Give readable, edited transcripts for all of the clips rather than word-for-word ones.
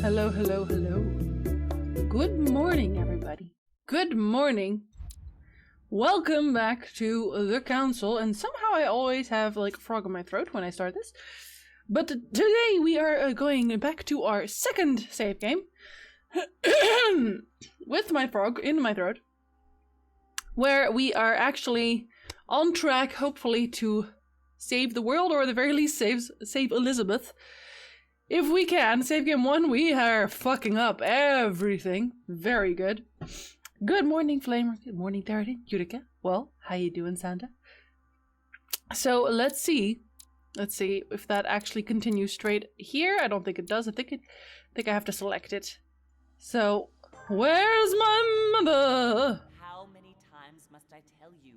Hello, hello, hello. Good morning, everybody. Good morning. Welcome back to the council. And somehow I always have like a frog in my throat when I start this. But today we are going back to our second save game. With my frog in my throat. Where we are actually on track, hopefully, to save the world, or at the very least save Elizabeth. If we can. Save game 1, we are fucking up everything. Very good. Good morning, Flamer. Good morning, Darity. Utica. Well, how you doing, Santa? So, let's see. Let's see if that actually continues straight here. I don't think it does. I think I have to select it. So, where's my mother? How many times must I tell you?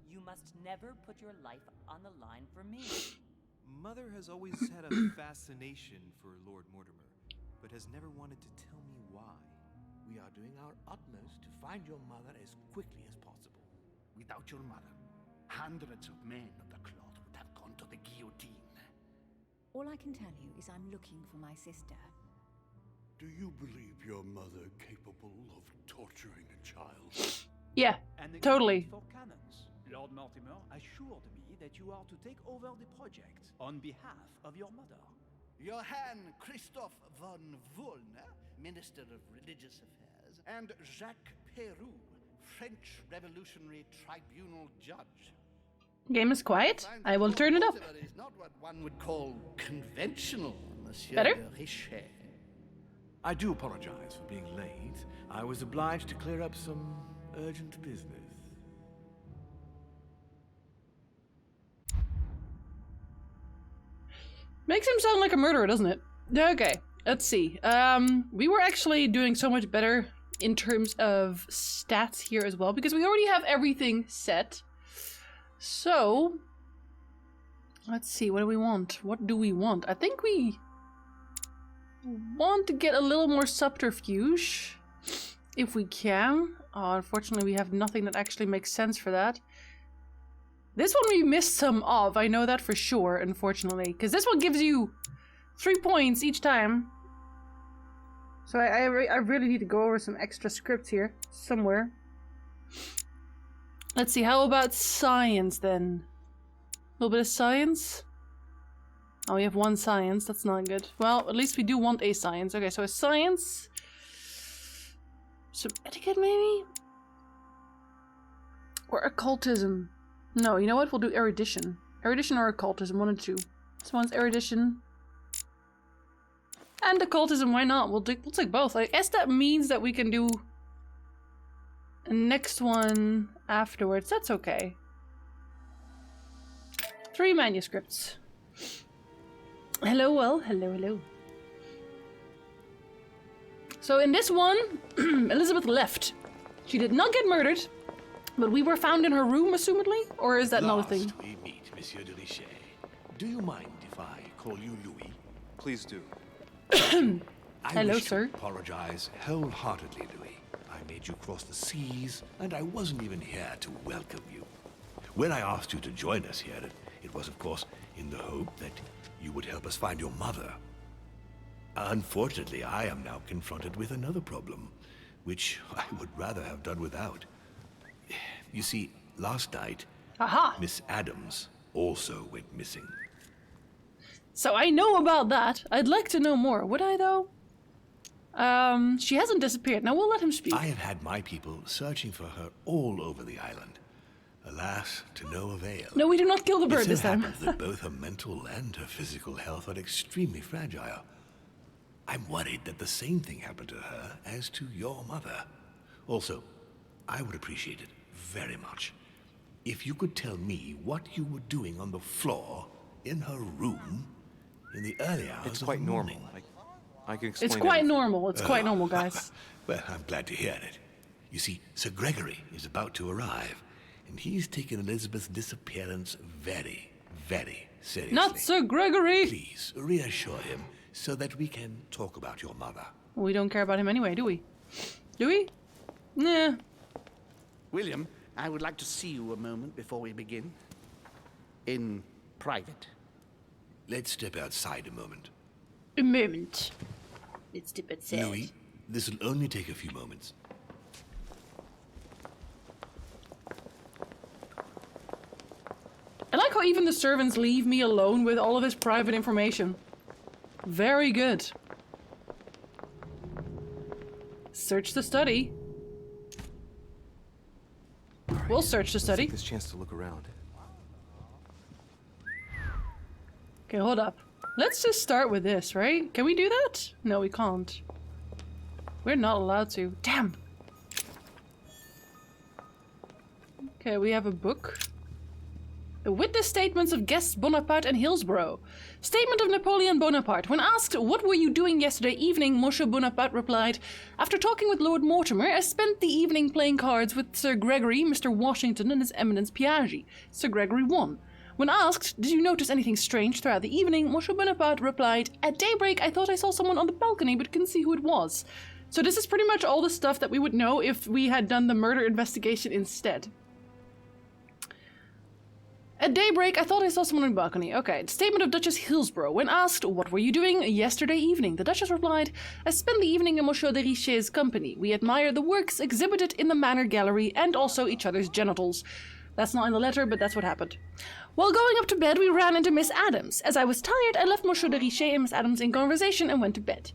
You must never put your life on the line for me. Mother has always had a fascination for Lord Mortimer, but has never wanted to tell me why. We are doing our utmost to find your mother as quickly as possible. Without your mother, hundreds of men of the cloth would have gone to the guillotine. All I can tell you is I'm looking for my sister. Do you believe your mother capable of torturing a child? Yeah, totally. For cannons. Lord Mortimer assured me that you are to take over the project on behalf of your mother. Johann Christoph von Wollner, Minister of Religious Affairs, and Jacques Peroux, French Revolutionary Tribunal Judge. Game is quiet. I will turn it up. Mortimer is not what one would call conventional, Monsieur Better? de Richet. I do apologize for being late. I was obliged to clear up some urgent business. Makes him sound like a murderer, doesn't it? Okay, let's see. We were actually doing so much better in terms of stats here as well, because we already have everything set. So, let's see, what do we want? What do we want? I think we want to get a little more subterfuge, if we can. Unfortunately, we have nothing that actually makes sense for that. This one we missed some of, I know that for sure, unfortunately. Because this one gives you 3 points each time. So I really need to go over some extra scripts here, somewhere. Let's see, how about science then? A little bit of science? Oh, we have 1 science, that's not good. Well, at least we do want a science. Okay, so a science. Some etiquette maybe? Or occultism. No, you know what? We'll do erudition. Erudition or occultism, 1 and 2. This one's erudition. And occultism, why not? We'll take both. I guess that means that we can do a next one afterwards. That's okay. 3 manuscripts. Hello, well, hello. So in this one, Elizabeth left. She did not get murdered. But we were found in her room, assumedly? Or is that another thing? We meet, Monsieur de Richet. Do you mind if I call you Louis? Please do. Hello, wish sir. to apologize wholeheartedly, Louis. I made you cross the seas, and I wasn't even here to welcome you. When I asked you to join us here, it was, of course, in the hope that you would help us find your mother. Unfortunately, I am now confronted with another problem, which I would rather have done without. You see, last night, Aha! Miss Adams also went missing. So I know about that. I'd like to know more. Would I, though? She hasn't disappeared. Now we'll let him speak. I have had my people searching for her all over the island. Alas, to no avail. No, we do not kill the bird It this so time. happens that both her mental and her physical health are extremely fragile. I'm worried that the same thing happened to her as to your mother. Also, I would appreciate it very much if you could tell me what you were doing on the floor in her room in the early hours It's of quite the normal. morning. I can explain It's quite everything. normal. It's quite normal, guys. Well, I'm glad to hear it. You see, Sir Gregory is about to arrive, and he's taken Elizabeth's disappearance very, very seriously. Not Sir Gregory! Please, reassure him so that we can talk about your mother. We don't care about him anyway, do we? Do we? Nah. William, I would like to see you a moment before we begin. In private. Let's step outside a moment. A moment. It's a bit sad. Louis, this will only take a few moments. I like how even the servants leave me alone with all of his private information. Very good. Search the study. We'll search the study. Take this chance to look around. Okay, hold up. Let's just start with this, right? Can we do that? No, we can't. We're not allowed to. Damn! Okay, we have a book. The witness statements of guests Bonaparte and Hillsborough. Statement of Napoleon Bonaparte. When asked, what were you doing yesterday evening, Monsieur Bonaparte replied, after talking with Lord Mortimer, I spent the evening playing cards with Sir Gregory, Mr. Washington, and His Eminence Piaggi. Sir Gregory won. When asked, did you notice anything strange throughout the evening, Monsieur Bonaparte replied, at daybreak I thought I saw someone on the balcony but couldn't see who it was. So this is pretty much all the stuff that we would know if we had done the murder investigation instead. At daybreak, I thought I saw someone on the balcony. Okay, statement of Duchess Hillsborough. When asked, what were you doing yesterday evening? The Duchess replied, I spent the evening in Monsieur de Richet's company. We admire the works exhibited in the Manor Gallery and also each other's genitals. That's not in the letter, but that's what happened. While going up to bed, we ran into Miss Adams. As I was tired, I left Monsieur de Richet and Miss Adams in conversation and went to bed.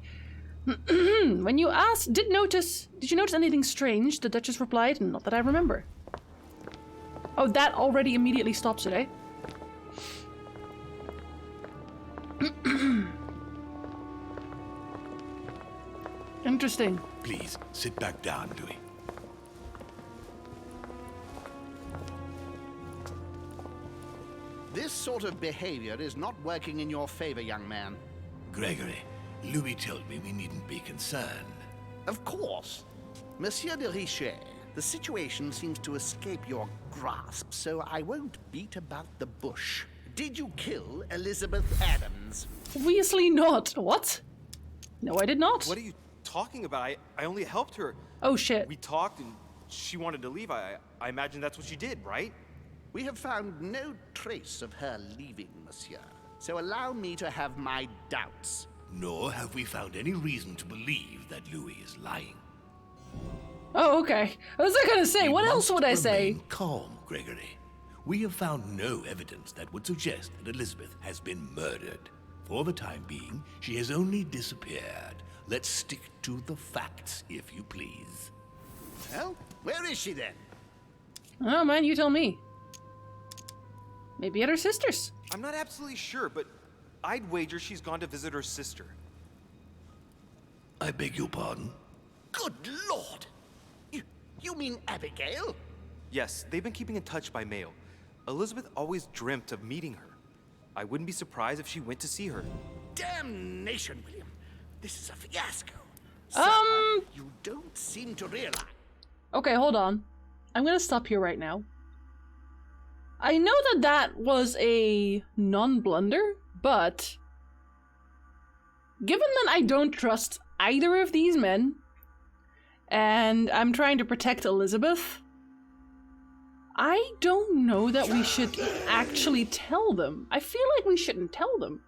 When you asked, did you notice anything strange? The Duchess replied, not that I remember. Oh, that already immediately stops it, eh? Interesting. Please, sit back down, Louis. This sort of behavior is not working in your favor, young man. Gregory, Louis told me we needn't be concerned. Of course. Monsieur de Richet, the situation seems to escape your grasp, so I won't beat about the bush. Did you kill Elizabeth Adams? Obviously not. What? No, I did not. What are you talking about? I only helped her. Oh, shit. We talked and she wanted to leave. I imagine that's what she did, right? We have found no trace of her leaving, monsieur. So allow me to have my doubts. Nor have we found any reason to believe that Louis is lying. Oh, okay. I was gonna say, what else would I say? Remain calm, Gregory. We have found no evidence that would suggest that Elizabeth has been murdered. For the time being, she has only disappeared. Let's stick to the facts, if you please. Well, where is she then? Oh, man, you tell me. Maybe at her sister's. I'm not absolutely sure, but I'd wager she's gone to visit her sister. I beg your pardon? Good Lord! You mean Abigail? Yes, they've been keeping in touch by mail. Elizabeth always dreamt of meeting her. I wouldn't be surprised if she went to see her. Damnation, William. This is a fiasco. You don't seem to realize. Okay, hold on. I'm gonna stop here right now. I know that that was a non-blunder, but given that I don't trust either of these men, and I'm trying to protect Elizabeth, I don't know that we should actually tell them. I feel like we shouldn't tell them.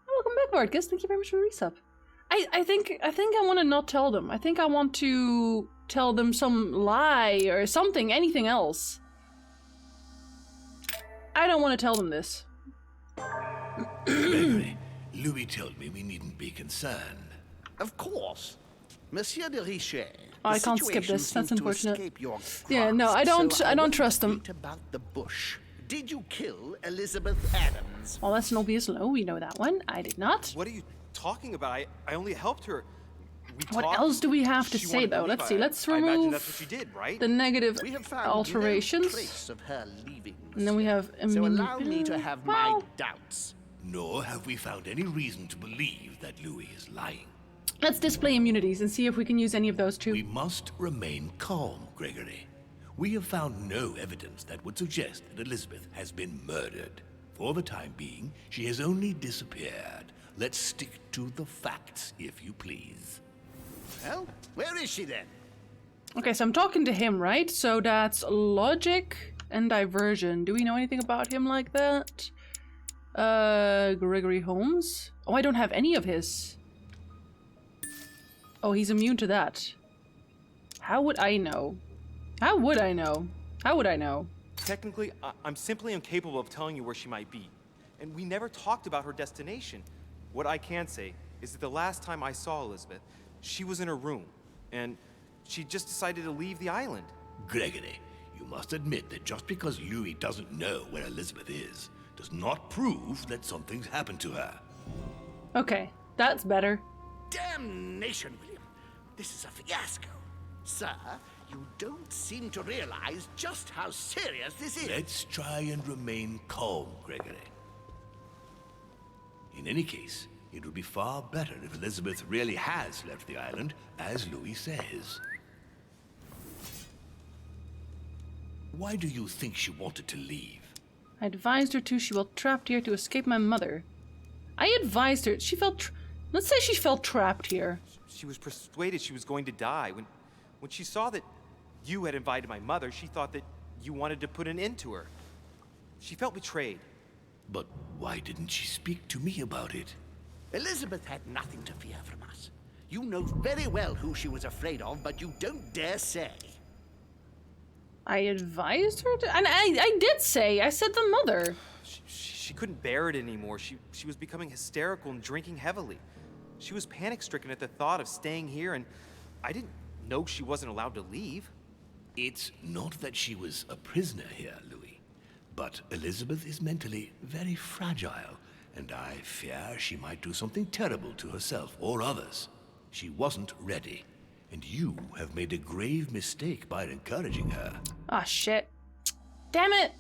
Welcome back, Marcus. Thank you very much for the resub. I think I want to not tell them. I think I want to tell them some lie or something, anything else. I don't want to tell them this. Gregory, Louis told me we needn't be concerned. Of course. Monsieur de Richet. Oh, I can't skip this. That's unfortunate. Yeah, no, I don't trust them. About the bush. Did you kill Elizabeth Adams? Well, that's an obvious no. We know that one. I did not. What are you talking about? I only helped her. What else do we have to say, though? Let's see. Let's remove that's what she did, right? the negative We have found alterations. no trace of her leaving, And then we have so allow me to have my doubts. Nor have we found any reason to believe that Louis is lying. Let's display immunities and see if we can use any of those too. We must remain calm, Gregory. We have found no evidence that would suggest that Elizabeth has been murdered. For the time being, she has only disappeared. Let's stick to the facts, if you please. Well, where is she then? Okay, so I'm talking to him, right? So that's logic and diversion. Do we know anything about him like that? Gregory Holmes? Oh, I don't have any of his. Oh, he's immune to that. How would I know? How would I know? How would I know? Technically, I'm simply incapable of telling you where she might be. And we never talked about her destination. What I can say is that the last time I saw Elizabeth, she was in her room. And she just decided to leave the island. Gregory, you must admit that just because Louis doesn't know where Elizabeth is, does not prove that something's happened to her. Okay, that's better. Damnation, William. This is a fiasco. Sir, you don't seem to realize just how serious this is. Let's try and remain calm, Gregory. In any case, it would be far better if Elizabeth really has left the island, as Louis says. Why do you think she wanted to leave? I advised her to. She felt trapped here to escape my mother. I advised her. She felt... Let's say she felt trapped here. She was persuaded she was going to die. When she saw that you had invited my mother, she thought that you wanted to put an end to her. She felt betrayed. But why didn't she speak to me about it? Elizabeth had nothing to fear from us. You know very well who she was afraid of, but you don't dare say. I advised her to... And I did say. I said the mother. She couldn't bear it anymore. She was becoming hysterical and drinking heavily. She was panic-stricken at the thought of staying here, and I didn't know she wasn't allowed to leave. It's not that she was a prisoner here, Louis, but Elizabeth is mentally very fragile, and I fear she might do something terrible to herself or others. She wasn't ready, and you have made a grave mistake by encouraging her. Ah, shit. Damn it!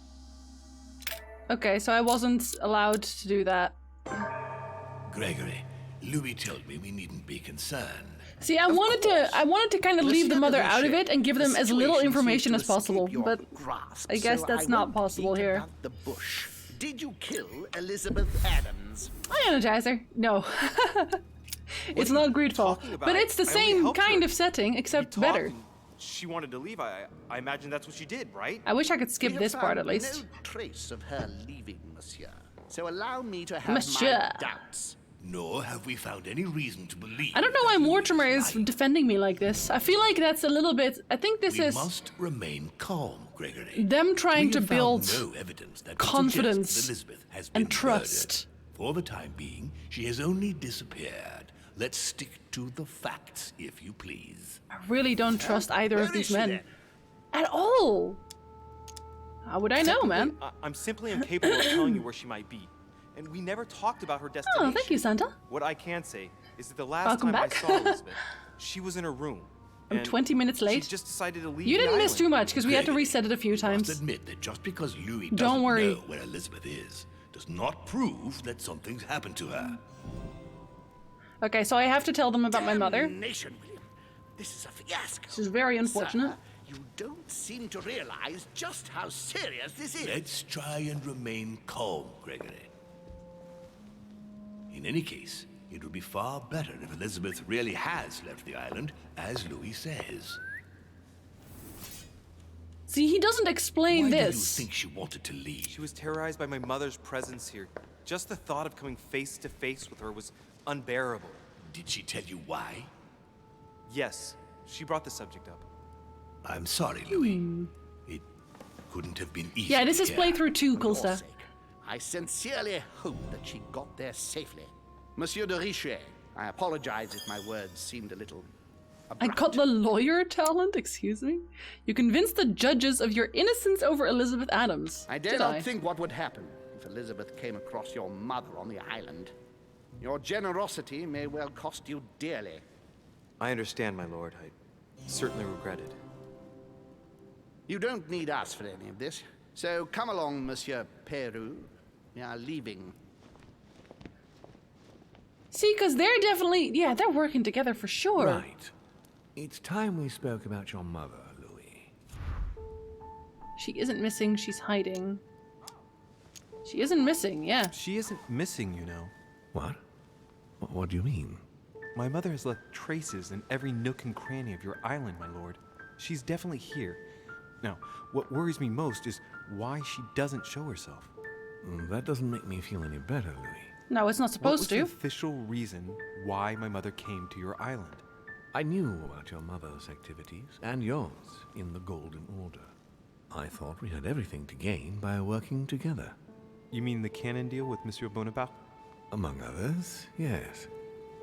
Okay, so I wasn't allowed to do that. Gregory, Louis told me we needn't be concerned. See, I wanted to kind of leave the mother out of it and give them as little information as possible, but I guess that's not possible here. The bush. Did you kill Elizabeth Adams? Energizer. No. It's not Greedfall, but it's the same kind of setting, except better. She wanted to leave. I imagine that's what she did, right? I wish I could skip We have this part found at least. No trace of her leaving, monsieur. So allow me to have Monsieur. my doubts. Nor have we found any reason to believe. I don't know why that Louis Mortimer is lied. defending me like this. I feel like that's a little bit... I think this We is must remain calm, Gregory. them trying We to have found build no evidence that would confidence suggest that Elizabeth has and been trust. murdered. For the time being, she has only disappeared. Let's stick to the facts, if you please. I really don't trust either of Where these is she men. then? At all. How would I know, man? I'm simply incapable of telling you where she might be. And we never talked about her destination. Oh, thank you, Santa. What I can say is that the last Welcome time back. I saw Elizabeth, she was in her room. I'm and 20 minutes late. She just decided to leave You the didn't miss island. too much, because we had to Gregory, reset it a few you times. must admit that just because Louis Don't doesn't worry. know where Elizabeth is, does not prove that something's happened to her. Okay, so I have to tell them about my mother. Damnation, William. This is a fiasco. This is very unfortunate. Sir, you don't seem to realize just how serious this is. Let's try and remain calm, Gregory. In any case, it would be far better if Elizabeth really has left the island, as Louis says. See, he doesn't explain Why this. do you think she wanted to leave? She was terrorized by my mother's presence here. Just the thought of coming face to face with her was unbearable. Did she tell you why? Yes, she brought the subject up. I'm sorry, Louis. It couldn't have been easy. Yeah, this to is hear. playthrough 2, For cool your stuff. sake, I sincerely hope that she got there safely. Monsieur de Richet, I apologize if my words seemed a little I abrupt. got the lawyer talent, excuse me? You convinced the judges of your innocence over Elizabeth Adams. I dare Did not I? think what would happen if Elizabeth came across your mother on the island. Your generosity may well cost you dearly. I understand, my lord. I certainly regret it. You don't need us for any of this. So come along, Monsieur Peru. We are leaving. See, because they're definitely... Yeah, they're working together for sure. Right. It's time we spoke about your mother, Louis. She isn't missing, she's hiding. She isn't missing, yeah. She isn't missing, you know. What? What do you mean? My mother has left traces in every nook and cranny of your island, my lord. She's definitely here. Now, what worries me most is why she doesn't show herself. That doesn't make me feel any better, Louis. No, it's not What was supposed the to. official reason why my mother came to your island? I knew about your mother's activities and yours in the Golden Order. I thought we had everything to gain by working together. You mean the canon deal with Monsieur Bonaparte? Among others, yes.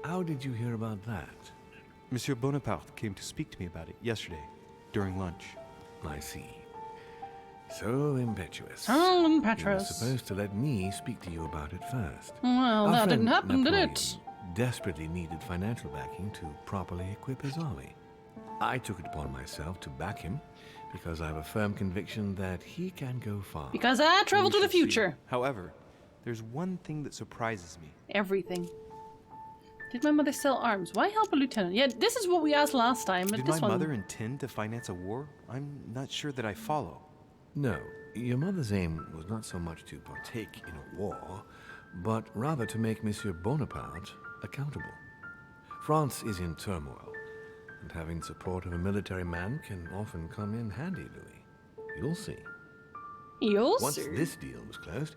How did you hear about that? Monsieur Bonaparte came to speak to me about it yesterday, during lunch. I see. So impetuous. So You were impetuous. supposed to let me speak to you about it first. Well, Our that didn't friend happen, did Napoleon it? desperately needed financial backing to properly equip his army. I took it upon myself to back him because I have a firm conviction that he can go far. Because I travel to We the shall see. future. However, there's one thing that surprises me. Everything. Did my mother sell arms? Why help a lieutenant? Yeah, this is what we asked last time, but Did this my one... mother intend to finance a war? I'm not sure that I follow. No, your mother's aim was not so much to partake in a war, but rather to make Monsieur Bonaparte accountable. France is in turmoil, and having support of a military man can often come in handy, Louis. You'll see. You'll Once see. this deal was closed,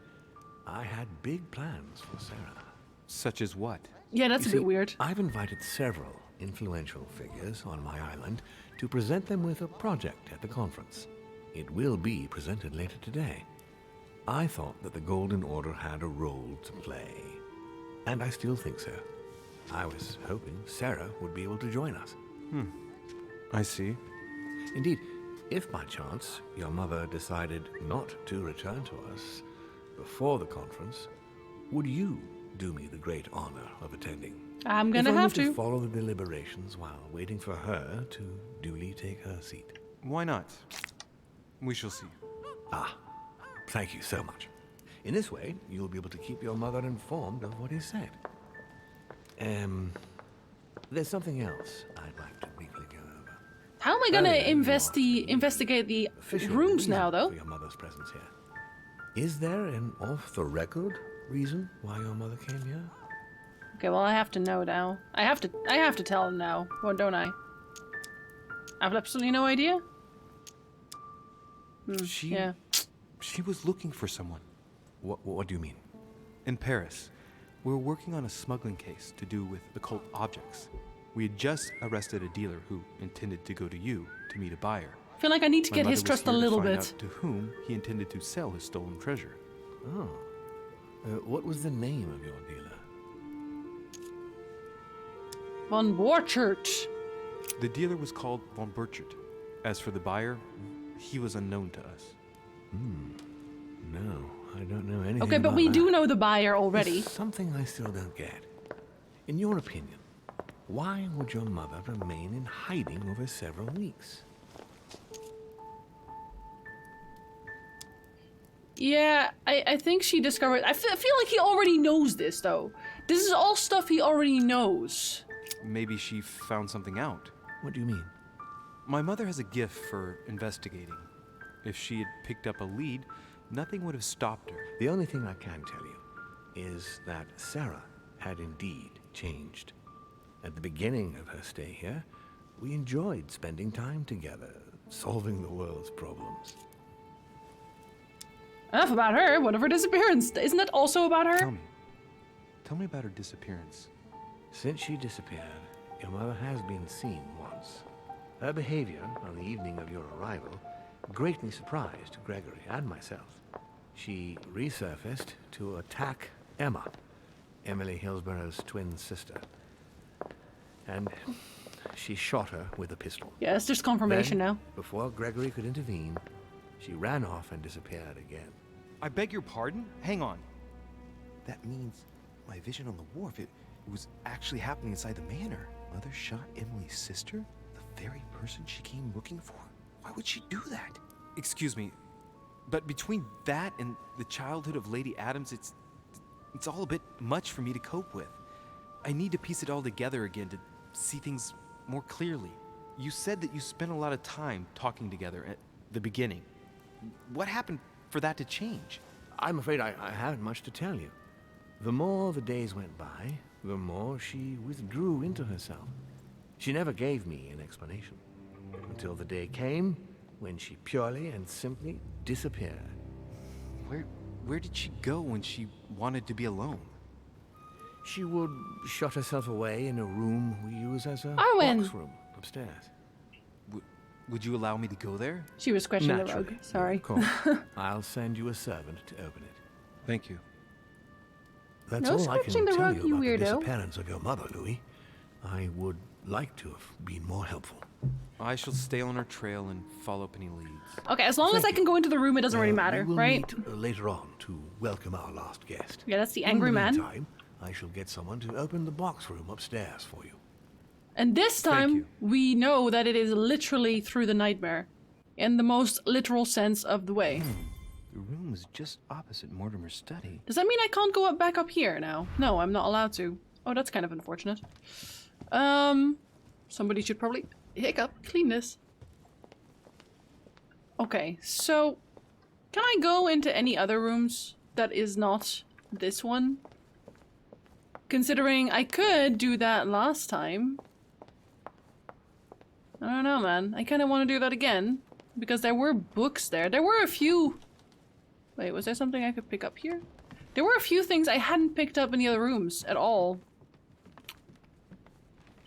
I had big plans for Sarah. Such as what? Yeah, that's You a bit see, weird. I've invited several influential figures on my island to present them with a project at the conference. It will be presented later today. I thought that the Golden Order had a role to play, and I still think so. I was hoping Sarah would be able to join us. I see. Indeed, if by chance your mother decided not to return to us before the conference, would you do me the great honor of attending? I'm If gonna only have to to. follow the deliberations while waiting for her to duly take her seat. Why not? We shall see. Ah, thank you so much. In this way, you'll be able to keep your mother informed of what is said. There's something else I'd like to briefly go over. How am I gonna Earlier, you asked me investigate the official rooms reason now, though? for your mother's presence here. Is there an off-the-record reason why your mother came here? Okay, well, I have to know now. I have to tell him now, or don't I? I have absolutely no idea. She Yeah. she was looking for someone What do you mean? in Paris. We were working on a smuggling case to do with occult objects. We had just arrested a dealer who intended to go to you to meet a buyer. I feel like I need to My get mother his was trust a here to little find bit. out to whom he intended to sell his stolen treasure. Oh. What was the name of your dealer? Von Borchert. The dealer was called von Burchard. As for the buyer, he was unknown to us. No, I don't know anything Okay, but about we that. do know the buyer already. There's something I still don't get. In your opinion, why would your mother remain in hiding over several weeks? Yeah, I think she discovered... I feel like he already knows this, though. This is all stuff he already knows. Maybe she found something out. What do you mean? My mother has a gift for investigating. If she had picked up a lead, nothing would have stopped her. The only thing I can tell you is that Sarah had indeed changed. At the beginning of her stay here, we enjoyed spending time together, solving the world's problems. Enough about her. What of her disappearance? Isn't that also about her? Tell me about her disappearance. Since she disappeared, your mother has been seen once. Her behavior on the evening of your arrival greatly surprised Gregory and myself. She resurfaced to attack Emma, Emily Hillsborough's twin sister. And she shot her with a pistol. Yes, there's confirmation Then, now. Before Gregory could intervene, she ran off and disappeared again. I beg your pardon? Hang on. That means my vision on the wharf, it was actually happening inside the manor. Mother shot Emily's sister? The very person she came looking for? Why would she do that? Excuse me, but between that and the childhood of Lady Adams, it's all a bit much for me to cope with. I need to piece it all together again to see things more clearly. You said that you spent a lot of time talking together at the beginning. What happened for that to change? I'm afraid I haven't much to tell you. The more the days went by, the more she withdrew into herself. She never gave me an explanation. Until the day came when she purely and simply disappeared. Where did she go when she wanted to be alone? She would shut herself away in a room we use as a Arwen! box room upstairs. Would you allow me to go there? She was scratching the Naturally, rug. Sorry. Of course. I'll send you a servant to open it. Thank you. That's No all I can scratching the tell rug, you you about the weirdo. disappearance of your mother, Louis. I would like to have been more helpful. I shall stay on our trail and follow up any leads. Okay, as long as I can go into the room, it doesn't really matter, we will right? meet later on to welcome our last guest. Yeah, that's the angry In the man. meantime, I shall get someone to open the box room upstairs for you. And this time, you. we know that it is literally through the nightmare. In the most literal sense of the way. The room is just opposite Mortimer's study. Does that mean I can't go up back up here now? No, I'm not allowed to. Oh, that's kind of unfortunate. Somebody should probably clean this. Okay, so can I go into any other rooms that is not this one? Considering I could do that last time. I don't know, man. I kind of want to do that again. Because there were books there. There were a few... Wait, was there something I could pick up here? There were a few things I hadn't picked up in the other rooms at all.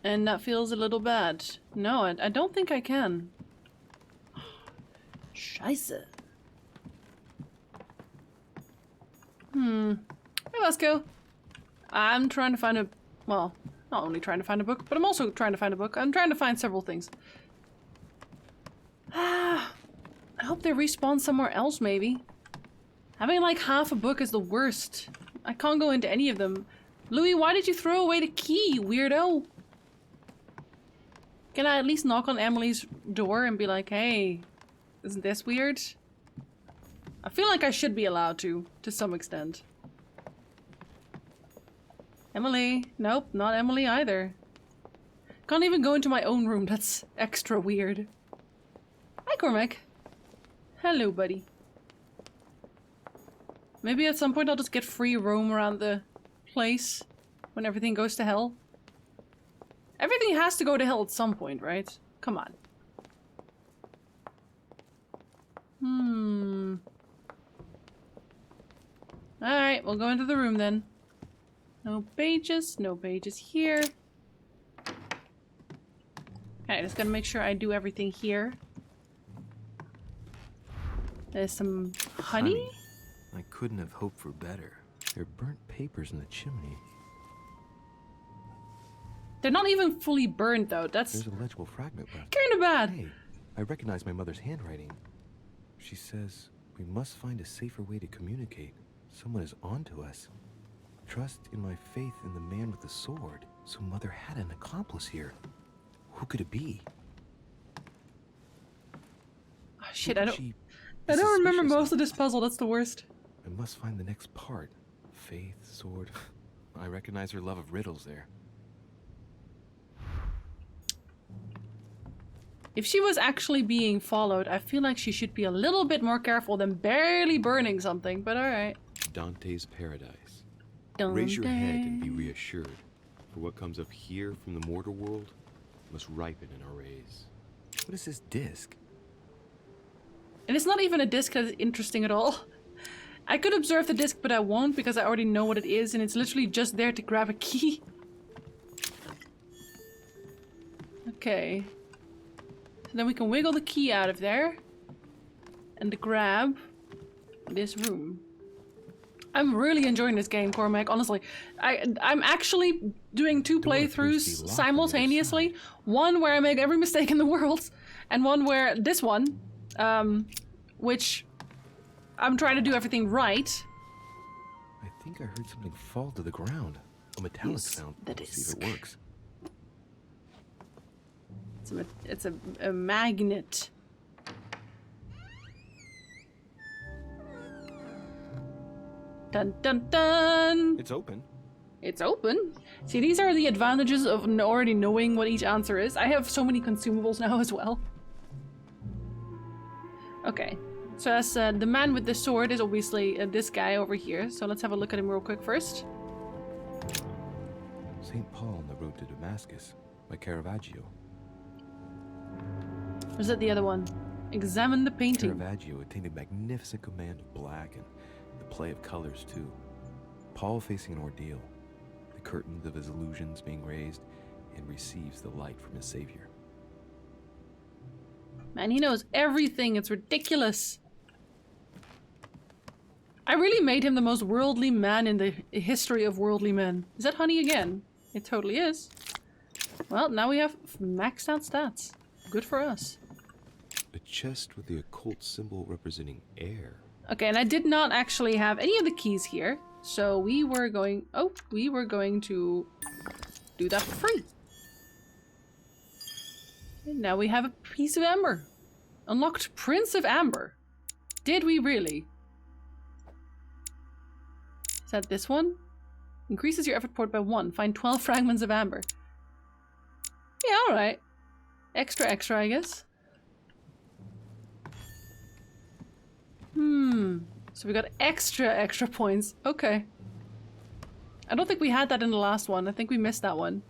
And that feels a little bad. No, I don't think I can. Scheiße. Hey, let's go. I'm trying to find a... Well, not only trying to find a book, but I'm also trying to find a book. I'm trying to find several things. I hope they respawn somewhere else, maybe. Having like half a book is the worst. I can't go into any of them. Louis, why did you throw away the key, weirdo? Can I at least knock on Emily's door and be like, hey, isn't this weird? I feel like I should be allowed to some extent. Emily. Nope, not Emily either. Can't even go into my own room. That's extra weird. Hi, Cormac. Hello, buddy. Maybe at some point I'll just get free roam around the place when everything goes to hell. Everything has to go to hell at some point, right? Come on. Alright, we'll go into the room then. No pages here. Okay, just gotta make sure I do everything here. There's some honey? I couldn't have hoped for better. There are burnt papers in the chimney. They're not even fully burned though. That's There's a legible fragment left. kind of bad. Hey, I recognize my mother's handwriting. She says we must find a safer way to communicate. Someone is onto us. Trust in my faith in the man with the sword. So Mother had an accomplice here. Who could it be? Oh, shit, I don't She remember suspicious most of this puzzle. That's the worst. I must find the next part. Faith, sword. I recognize her love of riddles there. If she was actually being followed, I feel like she should be a little bit more careful than barely burning something, but alright. Dante's Paradise. Raise your head and be reassured. For what comes up here from the mortal world must ripen in our rays. What is this disc? And it's not even a disc that is interesting at all. I could observe the disc, but I won't because I already know what it is, and it's literally just there to grab a key. Okay. So then we can wiggle the key out of there. And grab this room. I'm really enjoying this game, Cormac, honestly. I'm actually doing two Door appears to be playthroughs locked on the other simultaneously. side. One where I make every mistake in the world, and one where this one, which I'm trying to do everything right. I think I heard something fall to the ground. A metallic Use sound. the Let's see if it disc. works. It's a magnet. Dun dun dun! It's open. It's open. See, these are the advantages of already knowing what each answer is. I have so many consumables now as well. Okay, so as the man with the sword is obviously this guy over here. So let's have a look at him real quick first. St. Paul on the road to Damascus by Caravaggio. Or is that the other one? Examine the painting. Caravaggio attained a magnificent command of black and the play of colors too. Paul facing an ordeal, the curtains of his illusions being raised, and receives the light from his savior. Man, he knows everything. It's ridiculous. I really made him the most worldly man in the history of worldly men. Is that honey again? It totally is. Well, now we have maxed out stats. Good for us. A chest with the occult symbol representing air. Okay, and I did not actually have any of the keys here. So we were going... Oh, we were going to do that for free. And now we have a piece of amber. Unlocked Prince of Amber. Did we really? Is that this one? Increases your effort point by 1. Find 12 fragments of amber. Yeah, alright. Extra, I guess. So we got extra points. Okay. I don't think we had that in the last one. I think we missed that one.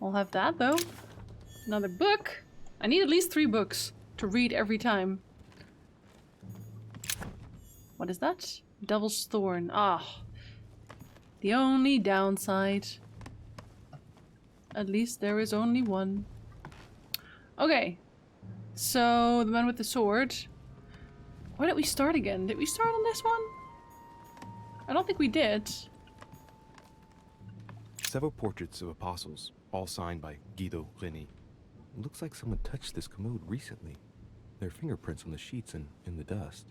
I'll have that though. Another book. I need at least 3 books to read every time. What is that? Devil's Thorn. Ah. The only downside. At least there is only one. Okay. So, the man with the sword. Why did we start again? Did we start on this one? I don't think we did. Several portraits of apostles, all signed by Guido Reni. It looks like someone touched this commode recently. There are fingerprints on the sheets and in the dust.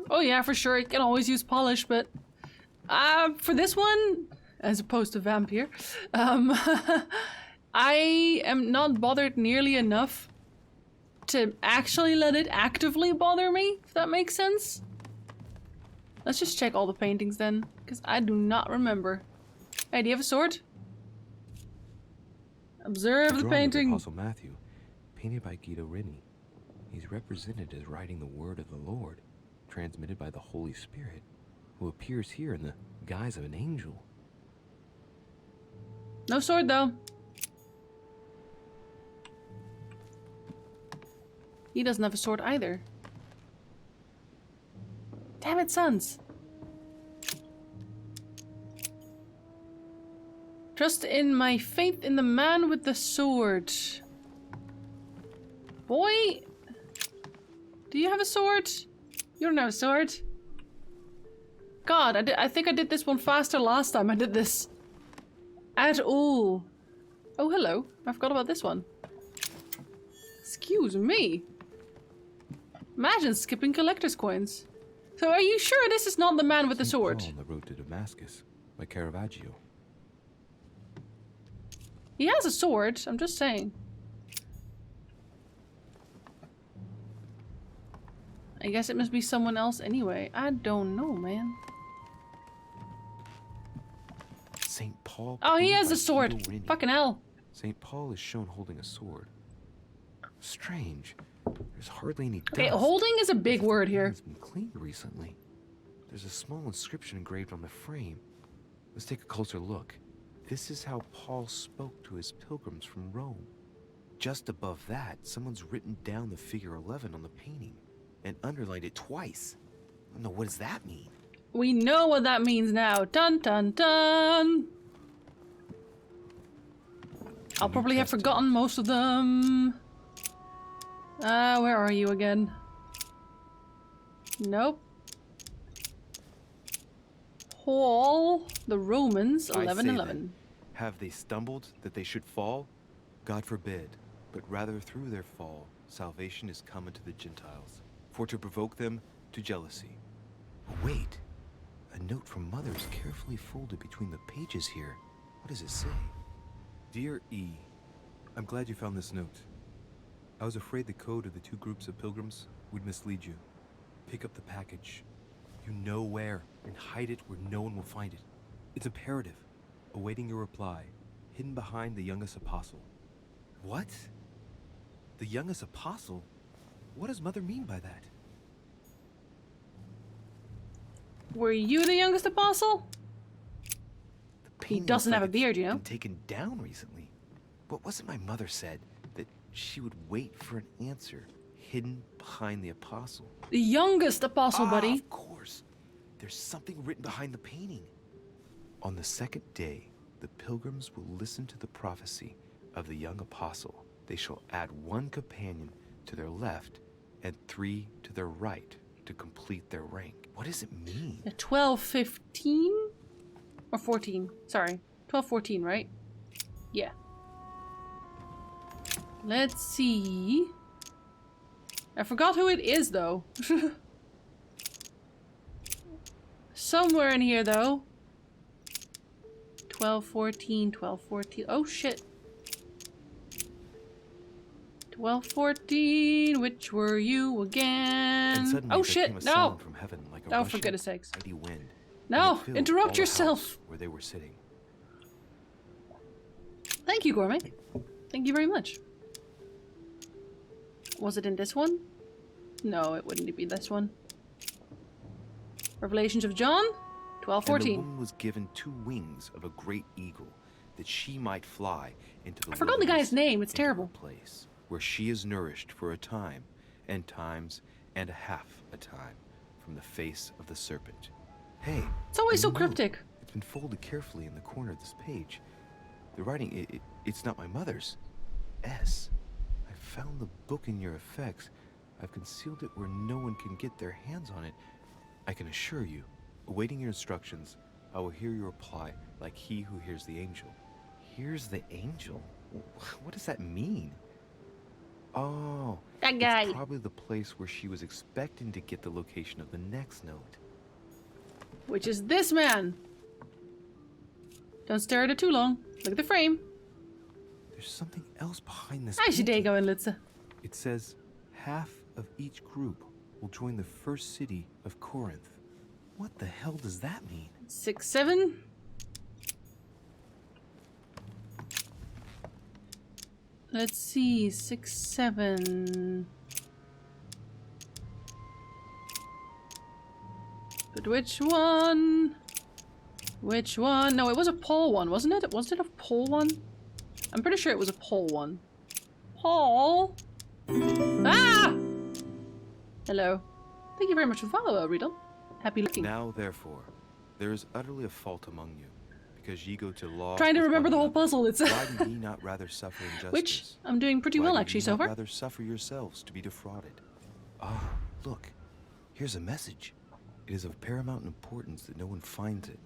Oh yeah, for sure. It can always use polish, but for this one, as opposed to Vampire, I am not bothered nearly enough to actually let it actively bother me, if that makes sense. Let's just check all the paintings then, because I do not remember. Hey, do you have a sword? Observe the painting. Apostle Matthew, painted by Guido Reni. He's represented as writing the word of the Lord, transmitted by the Holy Spirit, who appears here in the guise of an angel. No sword though. He doesn't have a sword either. Damn it, sons. Trust in my faith in the man with the sword. Boy, do you have a sword? You don't have a sword. God, I think I did this one faster last time I did this. At all. Oh, hello. I forgot about this one. Excuse me. Imagine skipping collector's coins. So are you sure this is not the man with the sword? Paul on the road to Damascus by Caravaggio. He has a sword, I'm just saying. I guess it must be someone else anyway. I don't know, man. St. Paul. Oh, he has by a sword. Guido Reni. Fucking hell. St. Paul is shown holding a sword. Strange. There's hardly any dust. Okay, holding is a big word here. It's been cleaned recently. There's a small inscription engraved on the frame. Let's take a closer look. This is how Paul spoke to his pilgrims from Rome. Just above that, someone's written down the figure 11 on the painting and underlined it twice. I don't know, what does that mean? We know what that means now. Dun dun dun. I'll probably have forgotten most of them. Where are you again? Nope. Paul, the Romans, 11:11. Have they stumbled that they should fall? God forbid, but rather through their fall, salvation is come unto the Gentiles, for to provoke them to jealousy. Wait, a note from Mother is carefully folded between the pages here. What does it say? Dear E, I'm glad you found this note. I was afraid the code of the 2 groups of pilgrims would mislead you. Pick up the package. You know where, and hide it where no one will find it. It's imperative. Awaiting your reply, hidden behind the youngest apostle. What? The youngest apostle? What does Mother mean by that? Were you the youngest apostle? The He painting doesn't looks have a like beard, it's you know? been taken down recently. But wasn't my mother said that she would wait for an answer hidden behind the apostle? The youngest apostle, buddy. Of course. There's something written behind the painting. On the second day, the pilgrims will listen to the prophecy of the young apostle. They shall add 1 companion to their left and 3 to their right to complete their rank. What does it mean? 12, 15? Or 14. Sorry. 12, 14, right? Yeah. Let's see. I forgot who it is, though. Somewhere in here, though. 12, 14, 12, 14. Oh, shit. 12, 14. Which were you again? And suddenly oh, there shit. came a No. sound from heaven like a Oh, rushing, for goodness sakes. mighty wind. No, and it filled interrupt all the yourself. house where they were sitting. Thank you, Gourmet. Thank you very much. Was it in this one? No, it wouldn't be this one. Revelations of John? 12, And 14. the woman was given 2 wings of a great eagle, that she might fly into the I forgot the guy's wilderness, name. It's into her terrible. place where she is nourished for a time, and times, and a half a time, from the face of the serpent. Hey, It's always a so note. cryptic. It's been folded carefully in the corner of this page. The writing, it's not my mother's. S. I found the book in your effects. I've concealed it where no one can get their hands on it. I can assure you, awaiting your instructions, I will hear your reply like he who hears the angel. Hears the angel? What does that mean? Oh, That guy. it's probably the place where she was expecting to get the location of the next note. Which is this man. Don't stare at it too long. Look at the frame. There's something else behind this Hi, painting. Shidego and Litsa. It says, half of each group will join the first city of Corinth. What the hell does that mean? 6, 7. Let's see. 6, 7. But which one? Which one? No, it was a pole one, wasn't it? Was it a pole one? I'm pretty sure it was a pole one. Paul? Ah! Hello. Thank you very much for follow, Riddle. Happy looking. Now, therefore, there is utterly a fault among you, because ye go to law. Trying to with remember one the whole another. puzzle. It's Why do ye not rather suffer injustice? which I'm doing pretty Why well do actually ye so not far. rather suffer yourselves to be defrauded? Ah, look, here's a message. It is of paramount importance that no one finds it.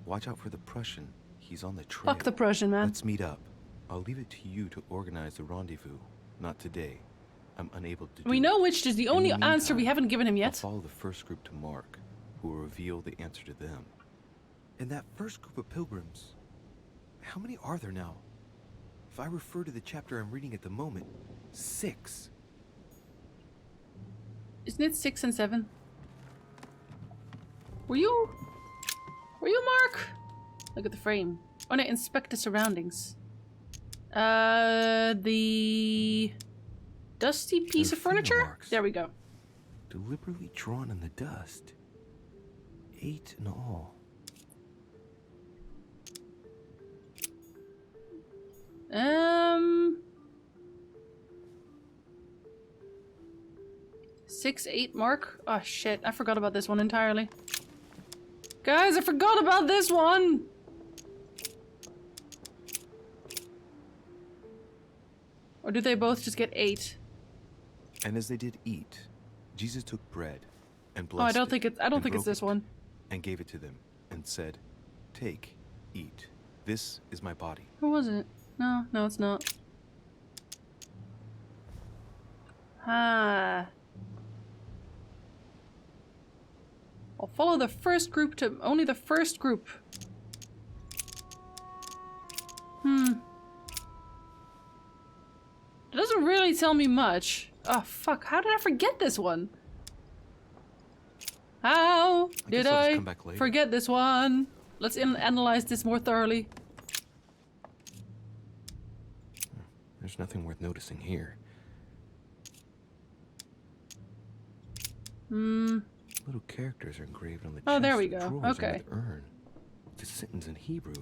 Watch out for the Prussian. He's on the trail. Fuck the Prussian, man. Let's meet up. I'll leave it to you to organize the rendezvous. Not today. I'm unable to do We it. know which is the In only the answer we meantime, haven't given him I'll yet. follow the first group to Mark, who will reveal the answer to them. And that first group of pilgrims, how many are there now? If I refer to the chapter I'm reading at the moment, 6. Isn't it 6 and 7? Were you Mark? Look at the frame. Oh no, inspect the surroundings. The dusty piece They're of furniture? finger marks. There we go. Deliberately drawn in the dust. 8 in all. Um 6, 8 Mark. Oh shit, I forgot about this one entirely. Guys, I forgot about this one! Or do they both just get 8? And as they did eat, Jesus took bread and Oh, blessed I don't think it's and this broke it, one. and gave it to them and said, "Take, eat. This is my body." Who was it? No, it's not. Ah. I'll follow the first group to only the first group. It doesn't really tell me much. Oh fuck, how did I forget this one? How did guess I'll just I come back later. forget this one? Let's analyze this more thoroughly. There's nothing worth noticing here. Little characters are engraved on the Oh, there chest we and go. drawers Okay. under the urn. It's a sentence in Hebrew.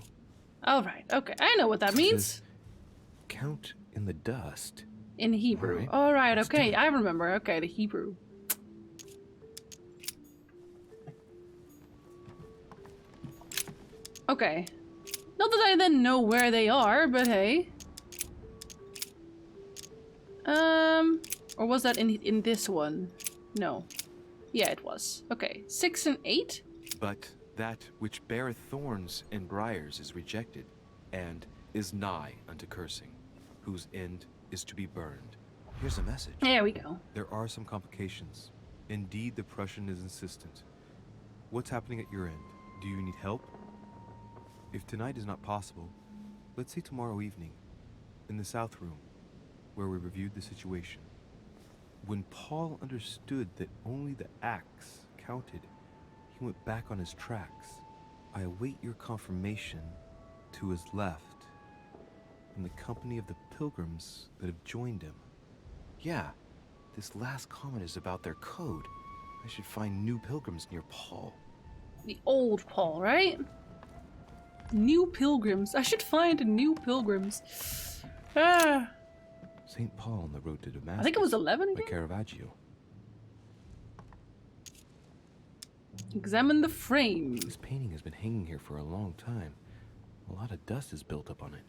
Alright, okay. I know what that It means. says, "Count in the dust." In Hebrew. Alright, Alright, let's do okay. it. I remember. Okay, the Hebrew. Okay. Not that I then know where they are, but hey. Or was that in this one? No. Yeah, it was. Okay, 6 and 8? But that which beareth thorns and briars is rejected, and is nigh unto cursing, whose end is to be burned. Here's a message. There we go. There are some complications. Indeed, the Prussian is insistent. What's happening at your end? Do you need help? If tonight is not possible, let's say tomorrow evening, in the South Room, where we reviewed the situation. When Paul understood that only the axe counted, he went back on his tracks. I await your confirmation to his left, in the company of the pilgrims that have joined him. Yeah, this last comment is about their code. I should find new pilgrims near Paul. The old Paul, right? New pilgrims. I should find new pilgrims. Ah. St. Paul on the road to Damascus. I think it was 11 by again? Caravaggio. Examine the frame. This painting has been hanging here for a long time. A lot of dust is built up on it.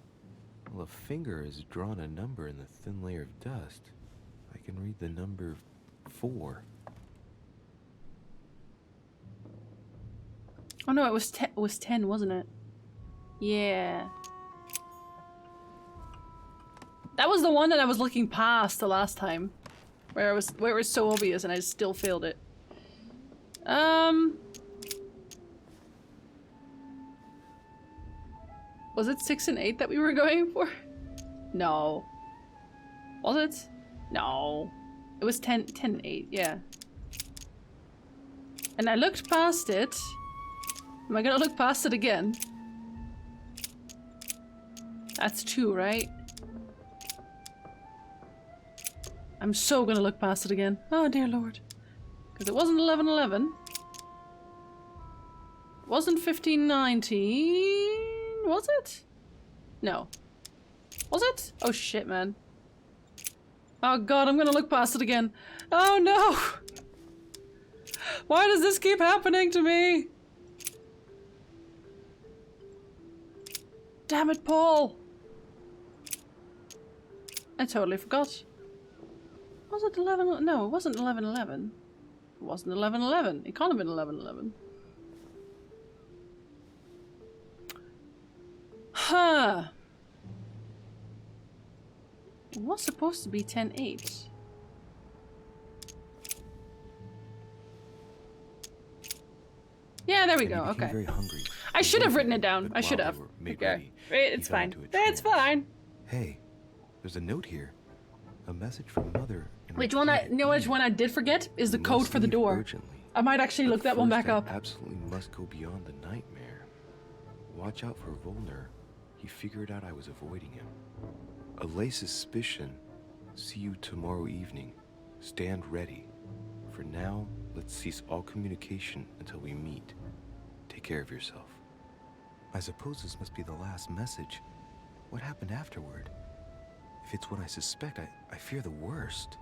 Well, a finger has drawn a number in the thin layer of dust. I can read the number 4. Oh no, it was 10, wasn't it? Yeah. That was the one that I was looking past the last time. Where it was so obvious and I still failed it. Was it 6 and 8 that we were going for? No. Was it? No. It was 10 and 8, yeah. And I looked past it. Am I gonna look past it again? That's 2, right? I'm so gonna look past it again. Oh dear lord. Because it wasn't 11-11. Wasn't 15-19. Was it? No. Was it? Oh shit, man. Oh god, I'm gonna look past it again. Oh no! Why does this keep happening to me? Damn it, Paul! I totally forgot. Was it 11? No, it wasn't 11-11. It wasn't 11-11. It can't have been 11-11. Huh. It was supposed to be 10-8. Yeah, there we go. Okay. Very hungry. I should have written it down. I should While have. they were made Okay. ready, It's he fell fine. into a It's trance. fine. Hey, there's a note here. A message from Mother. Which one you know which one I did forget? Is the You code must for the leave door. urgently. I might actually But look that one first back I up. absolutely must go beyond the nightmare. Watch out for Volner. He figured out I was avoiding him. Allay suspicion. See you tomorrow evening. Stand ready. For now, let's cease all communication until we meet. Take care of yourself. I suppose this must be the last message. What happened afterward? If it's what I suspect, I fear the worst.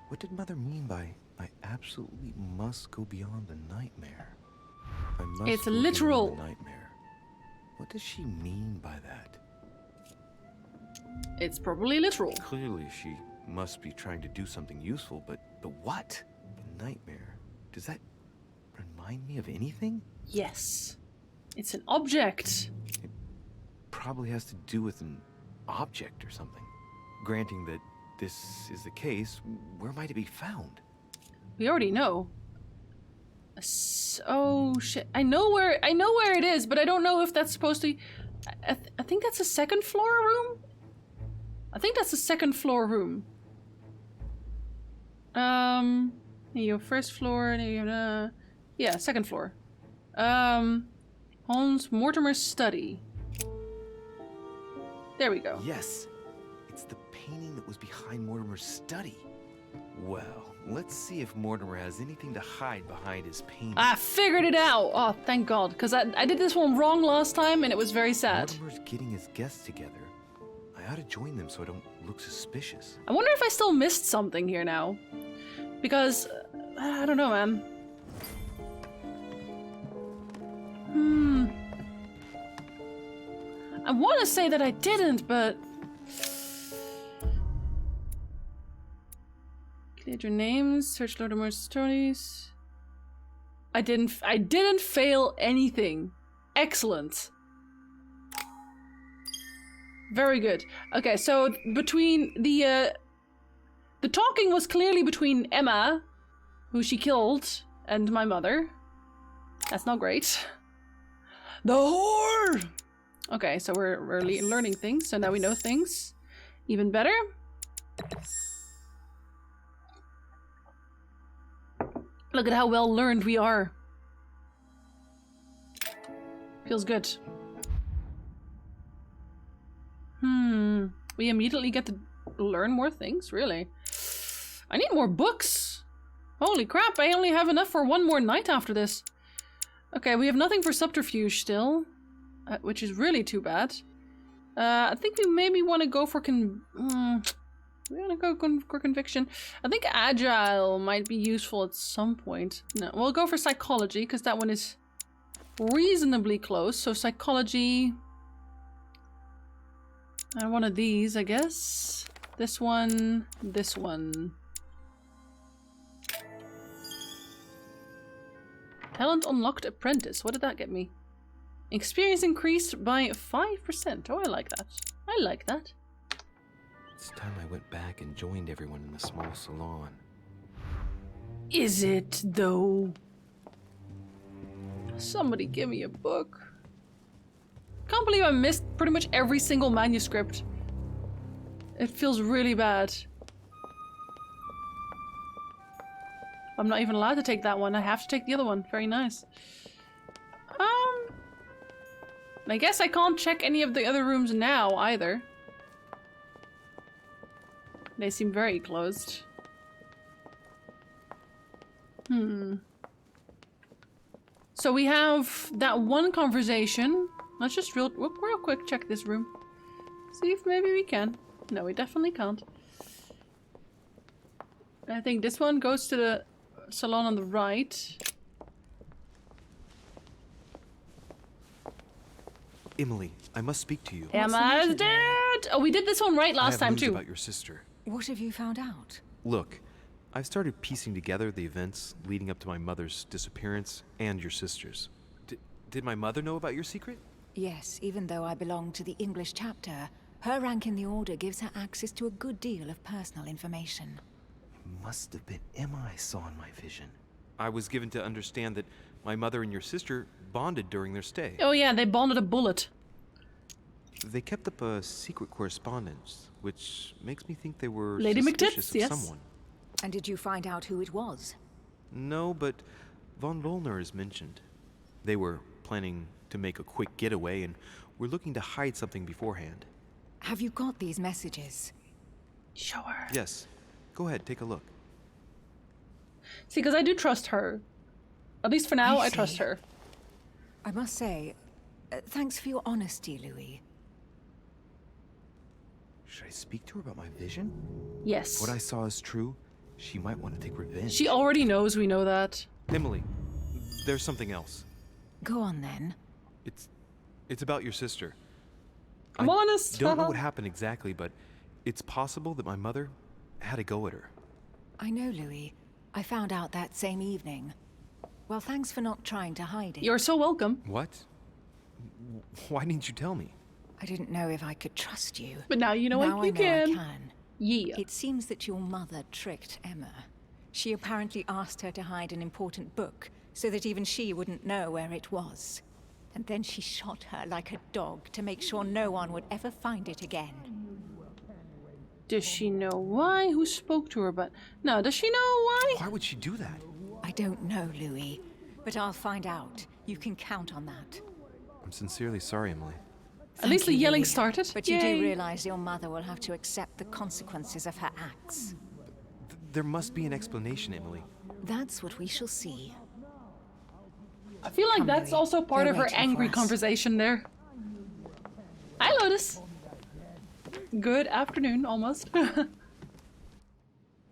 What did Mother mean by, I absolutely must go beyond the nightmare? I must It's go beyond literal. the nightmare. What does she mean by that? It's probably literal. Clearly, she must be trying to do something useful, but the what? The nightmare. Does that remind me of anything? Yes. It's an object. Probably has to do with an object or something. Granting that this is the case, where might it be found? We already know. Oh shit! I know where it is, but I don't know if that's supposed to. I think that's a second floor room. I think that's a second floor room. Your first floor, yeah, second floor. Hans Mortimer's study. There we go. Yes, it's the painting that was behind Mortimer's study. Well, let's see if Mortimer has anything to hide behind his painting. I figured it out! Oh, thank God, because I did this one wrong last time and it was very sad. Mortimer's getting his guests together. I ought to join them so I don't look suspicious. I wonder if I still missed something here now. Because, I don't know, man. I want to say that I didn't, but... Create your names, search Lord of Mercy's stories. I didn't fail anything. Excellent. Very good. Okay, so between the talking was clearly between Emma, who she killed, and my mother. That's not great. The whore! Okay, so we're learning things, so now we know things. Even better. Look at how well learned we are. Feels good. We immediately get to learn more things, really. I need more books. Holy crap, I only have enough for one more night after this. Okay, we have nothing for subterfuge still, which is really too bad. I think we maybe want to go for conviction. I think agile might be useful at some point. No, we'll go for psychology because that one is reasonably close. So psychology. And one of these, I guess. This one, this one. Talent unlocked apprentice. What did that get me? Experience increased by 5%. Oh, I like that. I like that. It's time I went back and joined everyone in the small salon. Is it, though? Somebody give me a book. Can't believe I missed pretty much every single manuscript. It feels really bad. I'm not even allowed to take that one. I have to take the other one. Very nice. I guess I can't check any of the other rooms now either. They seem very closed. So we have that one conversation. Let's just real quick check this room. See if maybe we can. No, we definitely can't. I think this one goes to the salon on the right. Emily, I must speak to you. Emma's dead! Oh, we did this one right last time too. About your sister. What have you found out? Look, I've started piecing together the events leading up to my mother's disappearance and your sister's. Did my mother know about your secret? Yes, even though I belong to the English chapter, her rank in the Order gives her access to a good deal of personal information. It must have been Emma I saw in my vision. I was given to understand that my mother and your sister bonded during their stay. Oh yeah, they bonded a bullet. They kept up a secret correspondence, which makes me think they were Lady suspicious McTits, of yes. someone. And did you find out who it was? No, but von Volner is mentioned. They were planning to make a quick getaway and were looking to hide something beforehand. Have you got these messages? Show her. Yes. Go ahead, take a look. See, because I do trust her. At least for now, I see. trust her. I must say, thanks for your honesty, Louis. Should I speak to her about my vision? Yes. If what I saw is true, she might want to take revenge. She already knows we know that. Emily, there's something else. Go on then. It's about your sister. I'm honest. Don't know what happened exactly, but it's possible that my mother had a go at her. I know, Louis. I found out that same evening. Well, thanks for not trying to hide it. You're so welcome. What? Why didn't you tell me? I didn't know if I could trust you. But now you know now what you I know can. I can. Yeah. It seems that your mother tricked Emma. She apparently asked her to hide an important book so that even she wouldn't know where it was. And then she shot her like a dog to make sure no one would ever find it again. Does she know why? Who spoke to her? But no, does she know why? Why would she do that? I don't know, Louis, but I'll find out. You can count on that. I'm sincerely sorry, Emily. At least the Thank you, yelling Louis. started. But you Yay. do realize your mother will have to accept the consequences of her acts. There must be an explanation, Emily. That's what we shall see. I feel like Come, that's Louis. also part They're of her waiting for angry us. conversation there. Hi, Lotus. Good afternoon, almost.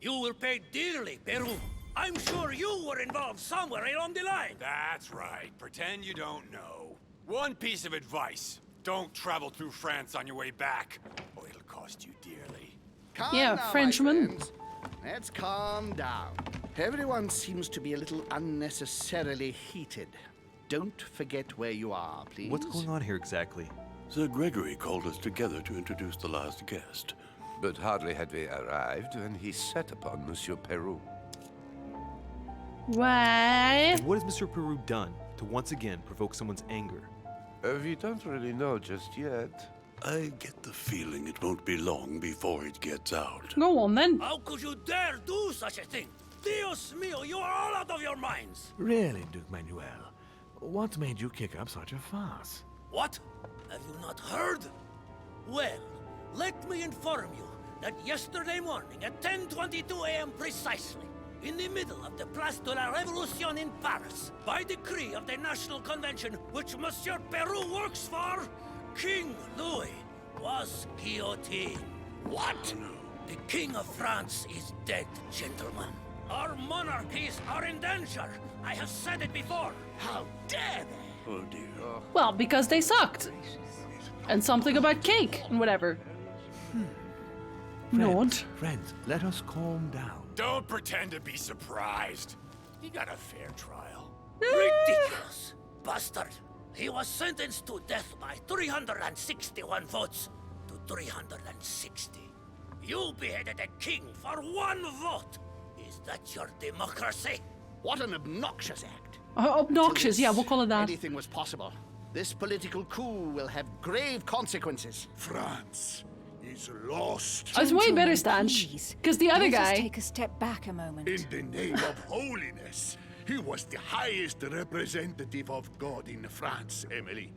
You will pay dearly, Peru. I'm sure you were involved somewhere along the line. That's right. Pretend you don't know. One piece of advice. Don't travel through France on your way back, or it'll cost you dearly. Calm Yeah, now, my Frenchman. friends. Let's calm down. Everyone seems to be a little unnecessarily heated. Don't forget where you are, please. What's going on here exactly? Sir Gregory called us together to introduce the last guest. But hardly had we arrived when he set upon Monsieur Peru. Why? And what has Mr. Peru done to once again provoke someone's anger? We don't really know just yet. I get the feeling it won't be long before it gets out. Go on then. How could you dare do such a thing? Dios mío, you are all out of your minds! Really, Duke Manuel? What made you kick up such a fuss? What? Have you not heard? Well, let me inform you that yesterday morning at 10:22 a.m. precisely, in the middle of the Place de la Révolution in Paris, by decree of the National Convention which Monsieur Peru works for, King Louis was guillotined. What? The King of France is dead, gentlemen. Our monarchies are in danger. I have said it before. How dare they? Oh dear. Well, because they sucked. And something about cake and whatever. Nod. Friends, let us calm down. Don't pretend to be surprised. He got a fair trial. Ridiculous. Bastard. He was sentenced to death by 361 votes to 360. You beheaded a king for 1 vote. Is that your democracy? What an obnoxious act. Obnoxious, yeah, we'll call it that. Anything was possible. This political coup will have grave consequences. France is lost. Oh, it's way better, Stanch. Because the other Let us guy. take a step back a moment. In the name of holiness, he was the highest representative of God in France, Emily.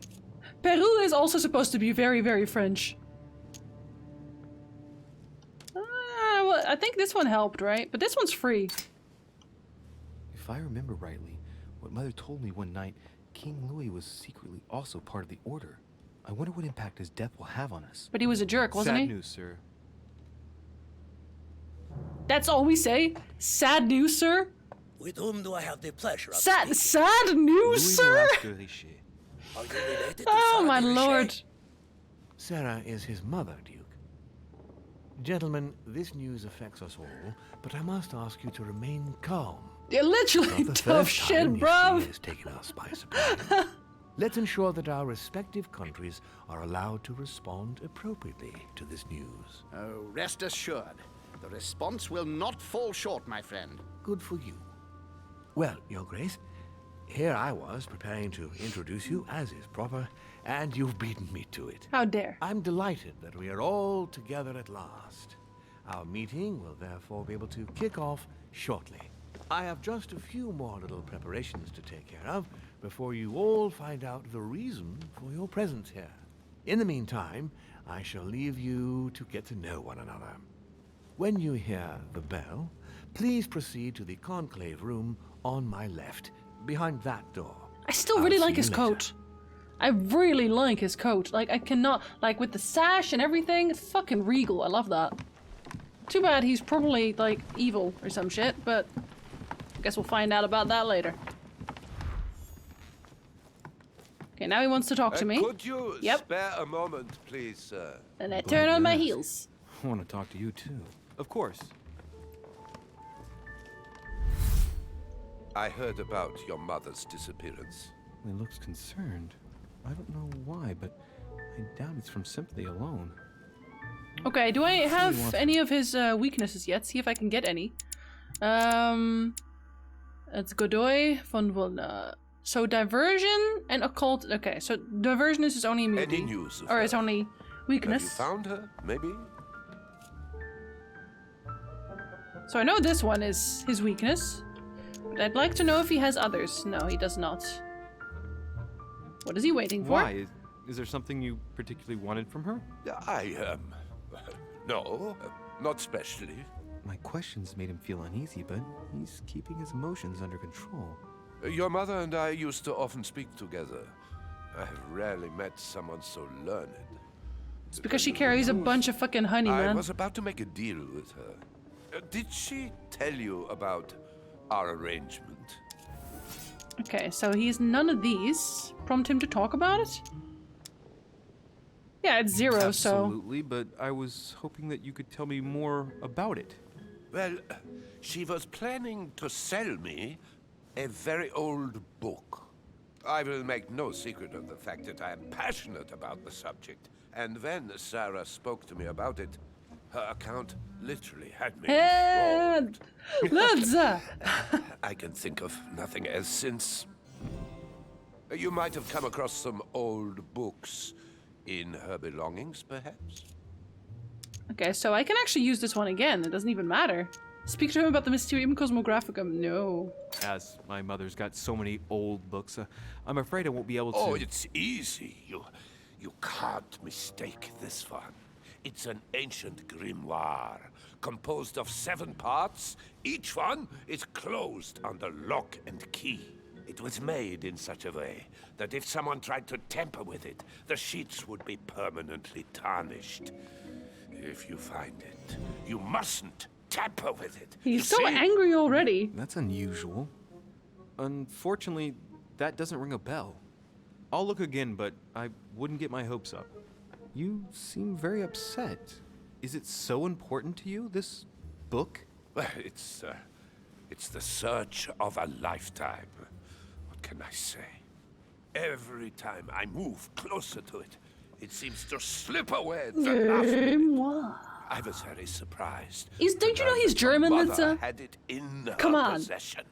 Peru is also supposed to be very, very French. Well, I think this one helped, right? But this one's free. If I remember rightly, what Mother told me one night, King Louis was secretly also part of the Order. I wonder what impact his death will have on us. But he was a jerk, wasn't Sad he? news, sir. That's all we say? Sad news, sir? With whom do I have the pleasure of Sad speaking? news, sir? de Richet. Are you related to Oh Sarah my de Richet? lord. Sarah is his mother, Duke. Gentlemen, this news affects us all, but I must ask you to remain calm. Yeah, literally Not the tough first shit, time bruv. history has taken us by surprise. Let's ensure that our respective countries are allowed to respond appropriately to this news. Oh, rest assured, the response will not fall short, my friend. Good for you. Well, Your Grace, here I was preparing to introduce you as is proper, and you've beaten me to it. How dare. I'm delighted that we are all together at last. Our meeting will therefore be able to kick off shortly. I have just a few more little preparations to take care of before you all find out the reason for your presence here. In the meantime, I shall leave you to get to know one another. When you hear the bell, please proceed to the conclave room on my left, behind that door. I still I'll really see like you his later. coat. I really like his coat. Like, I cannot, like, with the sash and everything, it's fucking regal. I love that. Too bad he's probably, like, evil or some shit, but I guess we'll find out about that later. Okay, now he wants to talk to me. Could you spare a moment, please, sir? And I turn on my heels. I want to talk to you too. Of course. I heard about your mother's disappearance. He looks concerned. I don't know why, but I doubt it's from sympathy alone. Okay, do I have any of his weaknesses yet? See if I can get any. It's Godoy, von Wilna. So diversion and occult. Okay, so diversion is his only immunity. Any news of or her? his only weakness. Have you found her, maybe? So I know this one is his weakness. But I'd like to know if he has others. No, he does not. What is he waiting for? Why? Is there something you particularly wanted from her? No, not specially. My questions made him feel uneasy, but he's keeping his emotions under control. Your mother and I used to often speak together. I have rarely met someone so learned. It's because she carries a bunch of fucking honey, I man. was about to make a deal with her. Did she tell you about our arrangement? Okay, so he's none of these. Prompt him to talk about it? Yeah, it's 0, so... Absolutely, but I was hoping that you could tell me more about it. Well, she was planning to sell me a very old book. I will make no secret of the fact that I am passionate about the subject. And when Sarah spoke to me about it, her account literally had me enthralled. Let's... I can think of nothing else since. You might have come across some old books in her belongings, perhaps? Okay, so I can actually use this one again. It doesn't even matter. Speak to him about the Mysterium Cosmographicum. No. As my mother's got so many old books, I'm afraid I won't be able to... Oh, it's easy. You can't mistake this one. It's an ancient grimoire, composed of 7 parts. Each one is closed under lock and key. It was made in such a way that if someone tried to tamper with it, the sheets would be permanently tarnished. If you find it, you mustn't tamper with it. He's so angry already. That's unusual. Unfortunately, that doesn't ring a bell. I'll look again, but I wouldn't get my hopes up. You seem very upset. Is it so important to you, this book? Well, it's the search of a lifetime. What can I say? Every time I move closer to it, it seems to slip away. I was very surprised. Don't you know he's German, Litza? Had it in Come her on. possession.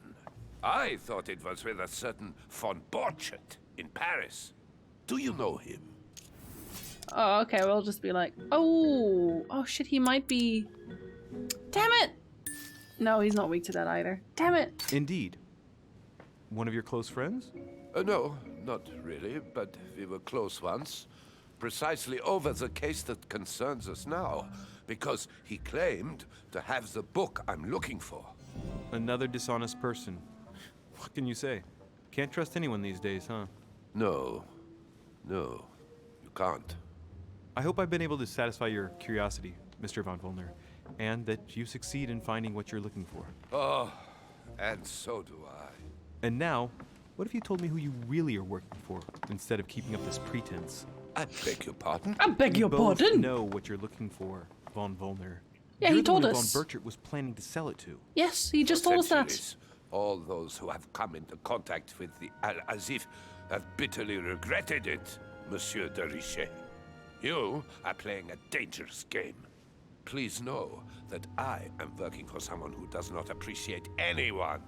I thought it was with a certain von Borchardt in Paris. Do you know him? Oh, okay, we'll just be like, oh shit, he might be... Damn it! No, he's not weak to that either. Damn it! Indeed. One of your close friends? No, not really, but we were close once. Precisely over the case that concerns us now, because he claimed to have the book I'm looking for. Another dishonest person. What can you say? Can't trust anyone these days, huh? No, you can't. I hope I've been able to satisfy your curiosity, Mr. von Volner, and that you succeed in finding what you're looking for. Oh, and so do I. And now, what if you told me who you really are working for, instead of keeping up this pretense? I beg your pardon? I beg your We both pardon? know what you're looking for, von Volner. Yeah, You're he the told one us. Von Burchard was planning to sell it to. Yes, he just For told us that. centuries, all those who have come into contact with the Al-Azif have bitterly regretted it, Monsieur de Richet. You are playing a dangerous game. Please know that I am working for someone who does not appreciate anyone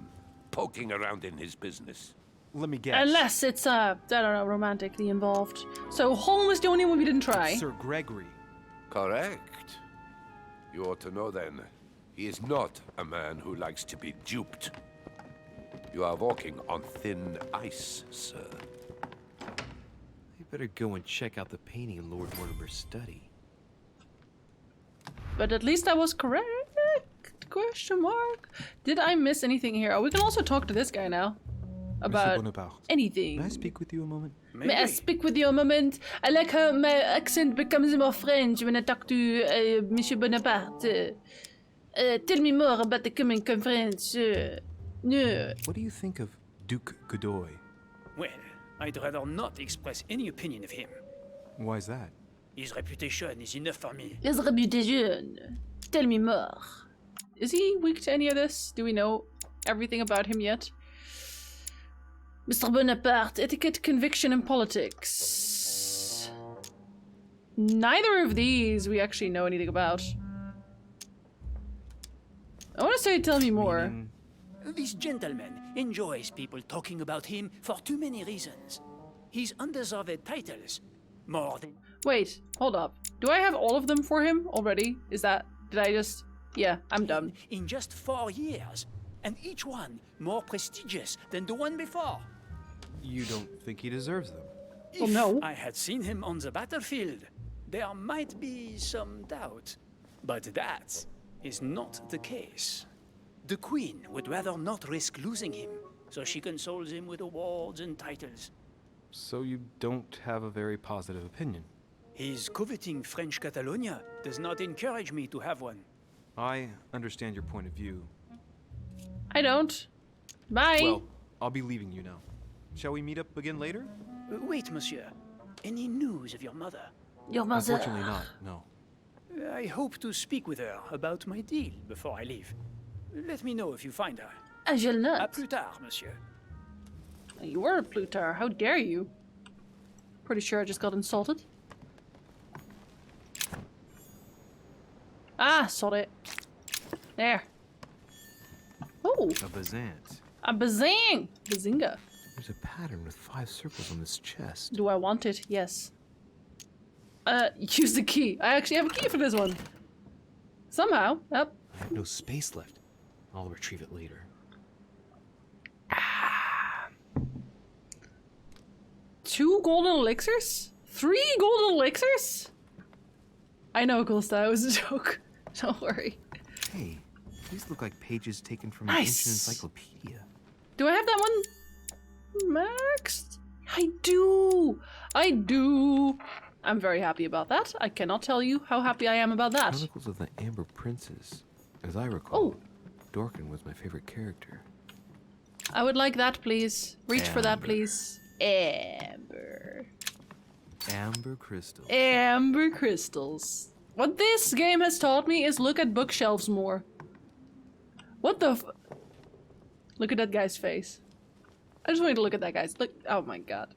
poking around in his business. Let me guess. Unless it's, I don't know, romantically involved. So Holm was the only one we didn't try. Sir Gregory. Correct. You ought to know then, he is not a man who likes to be duped. You are walking on thin ice, sir. You better go and check out the painting in Lord Mortimer's study. But at least I was correct? Question mark. Did I miss anything here? Oh, we can also talk to this guy now. About Bonaparte. anything. May I speak with you a moment? May I speak with you a moment? I like how my accent becomes more French when I talk to Monsieur Bonaparte. Tell me more about the coming conference. No. What do you think of Duke Godoy? Well, I'd rather not express any opinion of him. Why is that? His reputation is enough for me. His reputation. Tell me more. Is he weak to any of this? Do we know everything about him yet? Mr. Bonaparte, etiquette, conviction, and politics. Neither of these we actually know anything about. I want to say tell me more. This gentleman enjoys people talking about him for too many reasons. His undeserved titles, more than... Wait, hold up. Do I have all of them for him already? Did I just... Yeah, I'm done. In just 4 years, and each one more prestigious than the one before. You don't think he deserves them? Well, no. If I had seen him on the battlefield, there might be some doubt. But that is not the case. The Queen would rather not risk losing him, so she consoles him with awards and titles. So you don't have a very positive opinion? His coveting French Catalonia does not encourage me to have one. I understand your point of view. I don't. Bye. Well, I'll be leaving you now. Shall we meet up again later? Wait, monsieur. Any news of your mother? Your mother. Unfortunately not, no. I hope to speak with her about my deal before I leave. Let me know if you find her. I shall À not. plus tard, monsieur. You were a Plutar. How dare you? Pretty sure I just got insulted. Ah, saw it. There. Oh, A Bazant. a bazang! Bazinga. There's a pattern with 5 circles on this chest. Do I want it? Yes. Use the key. I actually have a key for this one. Somehow. Yep. I have no space left. I'll retrieve it later. 2 golden elixirs? 3 golden elixirs? I know, Gulsta. It was a joke. Don't worry. Hey, these look like pages taken from an Nice. ancient encyclopedia. Do I have that one maxed? I do. I do. I'm very happy about that. I cannot tell you how happy I am about that. Chronicles of the Amber Princess. As I recall, Oh. Dorkin was my favorite character. I would like that, please. Reach for that, Amber. please. Amber. Amber Crystal. Amber crystals. What this game has taught me is look at bookshelves more. What the f- Look at that guy's face. I just wanted to look at that guy's. Look. Oh my god.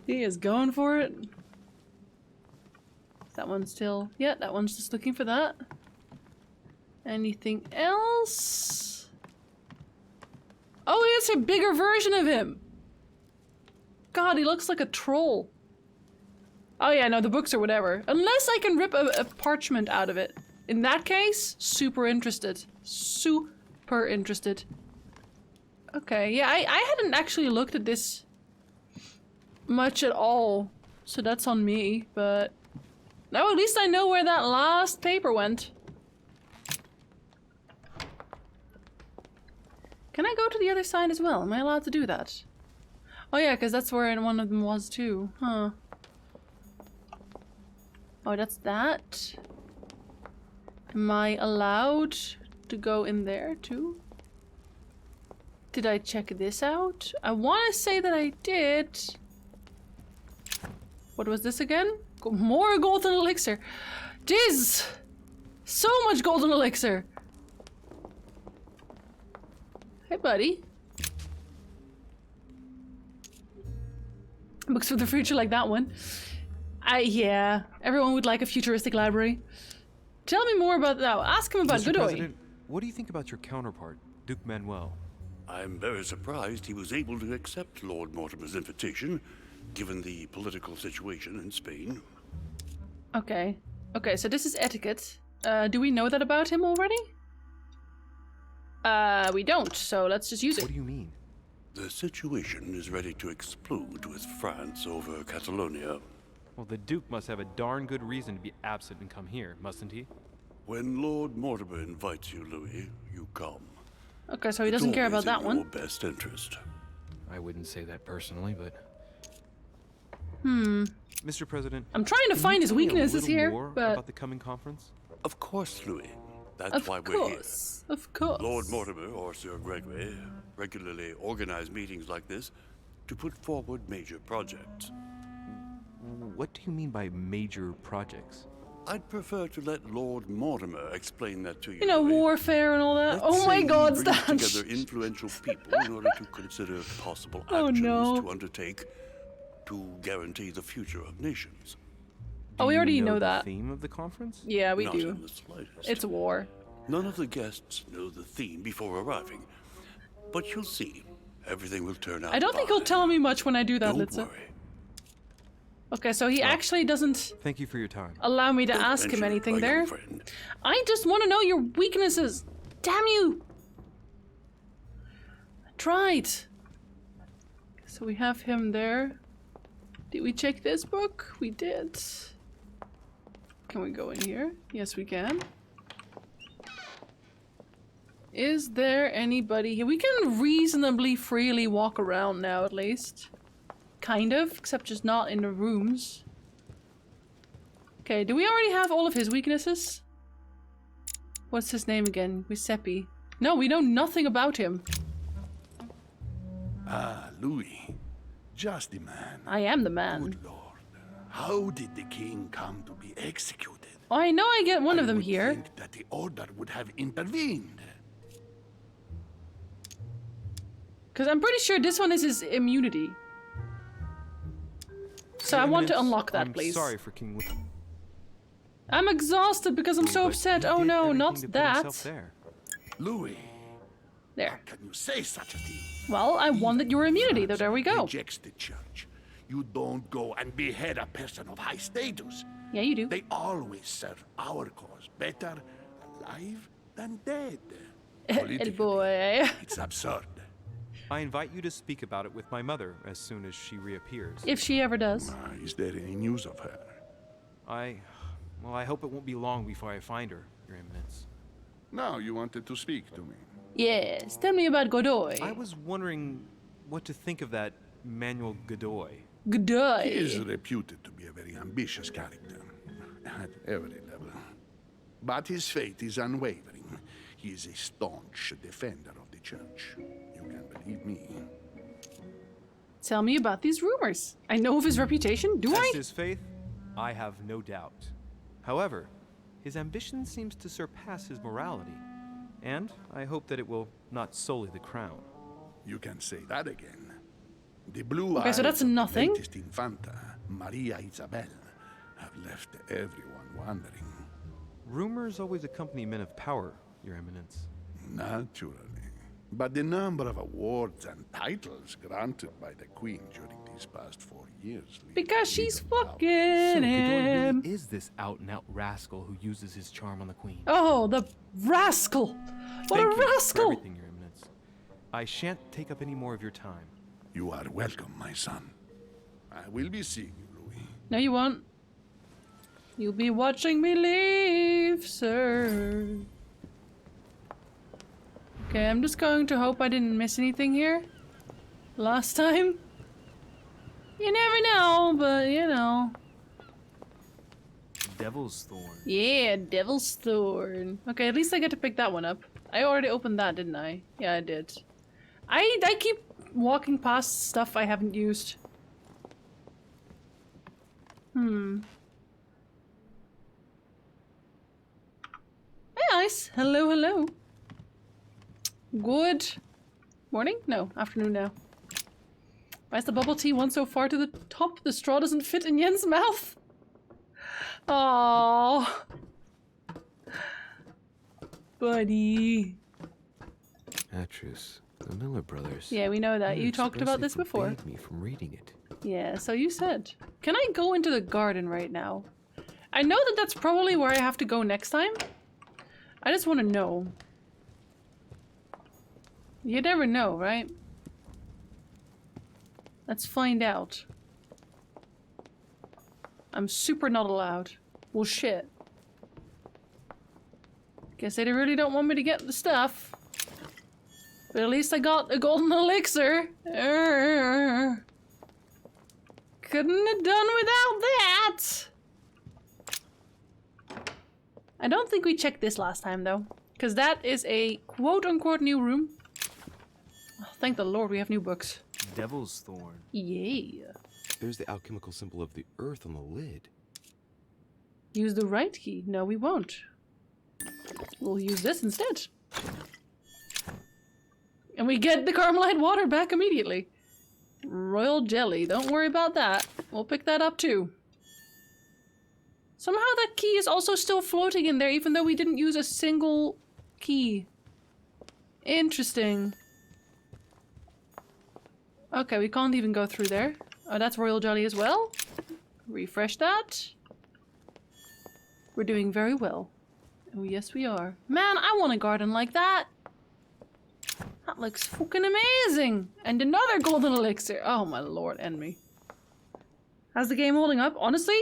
He is going for it. That one's still. Yeah, that one's just looking for that. Anything else? Oh, it's a bigger version of him. God, he looks like a troll. Oh yeah, no, the books or whatever. Unless I can rip a parchment out of it. In that case, super interested. Super interested. Okay, yeah, I hadn't actually looked at this much at all. So that's on me, but... Now at least I know where that last paper went. Can I go to the other side as well? Am I allowed to do that? Oh yeah, because that's where one of them was too. Huh. Oh, that's that. Am I allowed to go in there too? Did I check this out? I want to say that I did. What was this again? More golden elixir. Jeez! So much golden elixir. Hey, buddy. Books for the future like that one. Yeah, everyone would like a futuristic library. Tell me more about that. Ask him about Mr. Godoy. President, what do you think about your counterpart, Duke Manuel? I'm very surprised he was able to accept Lord Mortimer's invitation, given the political situation in Spain. Okay. Okay, so this is etiquette. Do we know that about him already? We don't, so let's just use it. What do you mean? The situation is ready to explode with France over Catalonia. Well, the Duke must have a darn good reason to be absent and come here, mustn't he? When Lord Mortimer invites you, Louis, you come. Okay, so he doesn't care about that In one. your best interest. I wouldn't say that personally, but... Mr. President, I'm trying to can find you his tell me a weaknesses little here, more but... about the coming conference? Of course, Louis. That's Of why we're here. course. Of course. Lord Mortimer or Sir Gregory regularly organize meetings like this to put forward major projects. What do you mean by major projects? I'd prefer to let Lord Mortimer explain that to you. You know, Louis. warfare and all that. Let's Oh my say he god, brings Stan! together influential people in order to consider possible Oh, actions no. to undertake to guarantee the future of nations. Oh, we Do you already know the that. theme of the conference? Yeah, we Not do. in the slightest. It's war. None of the guests know the theme before arriving, but you'll see. Everything will turn out I don't think he'll fine. tell me much when I do that, Don't Litsa. worry. Okay, so he actually doesn't Thank you for your time. allow me to Don't ask him venture, anything my there. young friend. I just want to know your weaknesses. Damn you! I tried. So we have him there. Did we check this book? We did. Can we go in here? Yes, we can. Is there anybody here? We can reasonably freely walk around now, at least. Kind of, except just not in the rooms. Okay, do we already have all of his weaknesses? What's his name again? Giuseppe. No, we know nothing about him. Ah, Louis. Just the man. I am the man. Good Lord. How did the king come to be executed? Oh, I know I get one of them would here. think that the order would have intervened. Because I'm pretty sure this one is his immunity. So I want to unlock that, please. I'm sorry for King Louis. I'm exhausted because I'm so upset. Oh no, not that. Louis. There. Can you say such a thing? Well, I wanted your immunity, though. There we go. Rejects the church. You don't go and behead a person of high status. Yeah, you do. They always serve our cause better alive than dead. Boy. It's absurd. I invite you to speak about it with my mother as soon as she reappears. If she ever does. Is there any news of her? Well, I hope it won't be long before I find her, Your Eminence. Now you wanted to speak to me. Yes, tell me about Godoy. I was wondering what to think of that Manuel Godoy. Godoy. He is reputed to be a very ambitious character, at every level. But his faith is unwavering. He is a staunch defender of the church. You can believe me. Tell me about these rumors. I know of his reputation, do I? As his faith, I have no doubt. However, his ambition seems to surpass his morality. And I hope that it will not sully the crown. You can say that again. The blue Okay, so that's nothing. latest Infanta, Maria Isabel, have left everyone wondering. Rumors always accompany men of power, Your Eminence. Naturally. But the number of awards and titles granted by the Queen during these past 4 years... Because she's fucking So Godoy him. really is this out-and-out rascal who uses his charm on the Queen. Oh, the rascal! What Thank a you for rascal! everything, Your Eminence. I shan't take up any more of your time. You are welcome, my son. I will be seeing you, Louis. No, you won't. You'll be watching me leave, sir. Okay, I'm just going to hope I didn't miss anything here. Last time? You never know, but you know. Devil's Thorn. Yeah, Devil's Thorn. Okay, at least I get to pick that one up. I already opened that, didn't I? Yeah, I did. I keep walking past stuff I haven't used. Hey, Ice. Hello, hello. Good morning? No, afternoon now. Why is the bubble tea one so far to the top? The straw doesn't fit in Yen's mouth. Aww. Buddy. Atrus, the Miller brothers. Yeah, we know that. You talked about this before. Expressly forbade me from reading it. Yeah, so you said. Can I go into the garden right now? I know that that's probably where I have to go next time. I just want to know. You never know, right? Let's find out. I'm super not allowed. Well, shit. Guess they really don't want me to get the stuff. But at least I got a golden elixir. Couldn't have done without that. I don't think we checked this last time, though. Because that is a quote-unquote new room. Oh, thank the Lord we have new books. Devil's Thorn. Yeah. There's the alchemical symbol of the earth on the lid. Use the right key. No, we won't. We'll use this instead. And we get the Carmelite water back immediately. Royal jelly. Don't worry about that. We'll pick that up too. Somehow that key is also still floating in there even though we didn't use a single key. Interesting. Okay, we can't even go through there. Oh, that's royal jelly as well. Refresh that. We're doing very well. Oh, yes we are. Man, I want a garden like that. That looks fucking amazing. And another golden elixir. Oh my lord, and me. How's the game holding up? Honestly,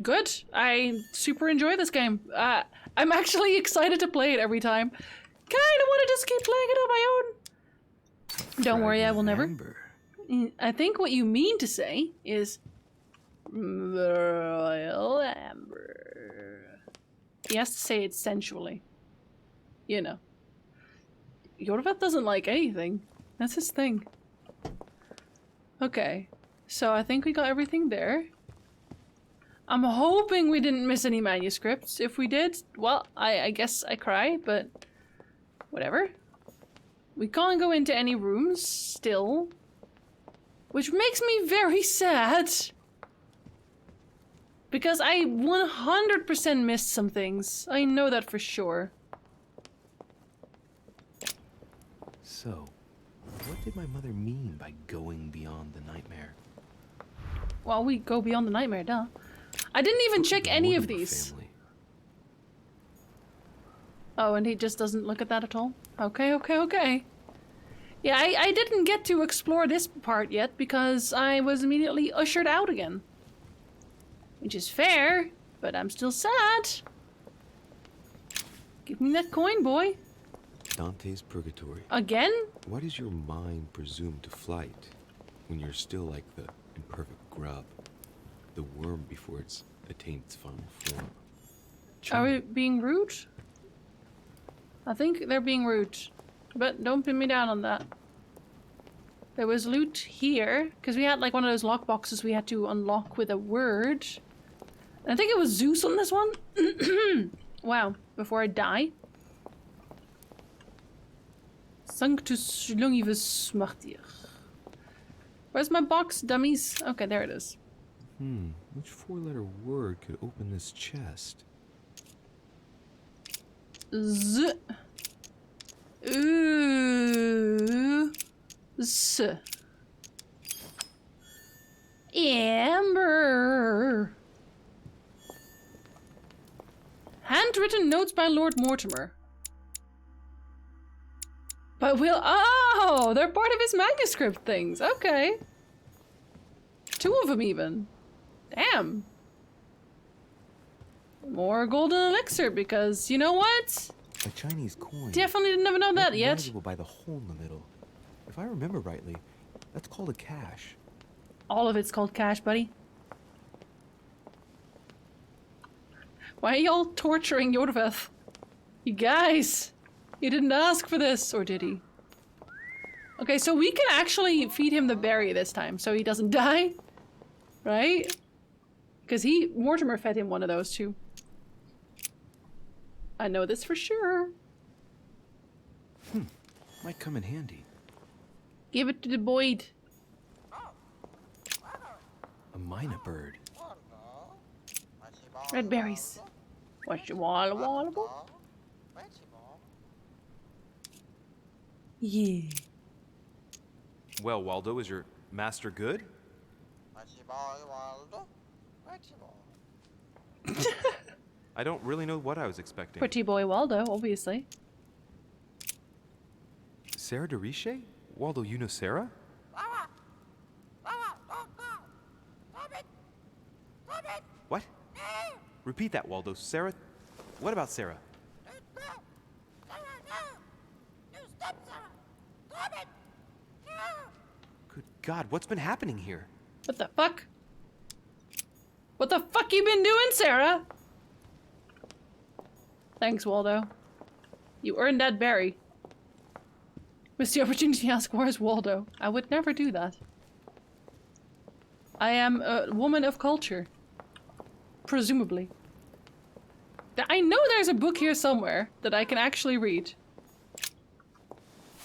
good. I super enjoy this game. I'm actually excited to play it every time. Kinda want to just keep playing it on my own. Don't worry, I will never. I think what you mean to say is Royal Amber. He has to say it sensually. You know. Yorvat doesn't like anything. That's his thing. Okay. So I think we got everything there. I'm hoping we didn't miss any manuscripts. If we did, well, I guess I cry, but whatever. We can't go into any rooms still, which makes me very sad. Because I 100% missed some things. I know that for sure. So, what did my mother mean by going beyond the nightmare? Well, we go beyond the nightmare, duh. I didn't even check any of these. Family. Oh, and he just doesn't look at that at all? Okay, okay, okay. Yeah, I didn't get to explore this part yet because I was immediately ushered out again. Which is fair, but I'm still sad. Give me that coin, boy. Dante's Purgatory. Again? Why does your mind presume to flight when you're still like the imperfect grub, the worm before it's attained its final form? Are we being rude? I think they're being rude, but don't pin me down on that. There was loot here, because we had like one of those lock boxes we had to unlock with a word. And I think it was Zeus on this one. Wow, before I die. Sanctus Longivus Martyr. Where's my box, dummies? Okay, there it is. Which four-letter word could open this chest? Z. Ooh. S. Amber. Handwritten notes by Lord Mortimer. But we'll— oh, they're part of his manuscript things. Okay. 2 of them even. Damn. More golden elixir because you know what? A Chinese coin. Definitely didn't ever know that yet. Recognizable by the hole in the middle. If I remember rightly, that's called a cash. All of it's called cash, buddy. Why are y'all torturing Yorveth? You guys! He didn't ask for this, or did he? Okay, so we can actually feed him the berry this time, so he doesn't die. Right? Because Mortimer fed him one of those too. I know this for sure. Might come in handy. Give it to the Boyd. A mina bird. Red berries. What you want? Yeah. Well, Waldo, is your master good? I don't really know what I was expecting. Pretty boy Waldo, obviously. Sarah de Riche? Waldo, you know Sarah? What? Repeat that, Waldo. Sarah? What about Sarah? Good God, what's been happening here? What the fuck? What the fuck you been doing, Sarah? Thanks, Waldo. You earned that berry. Missed the opportunity to ask where's Waldo. I would never do that. I am a woman of culture. Presumably. I know there's a book here somewhere that I can actually read.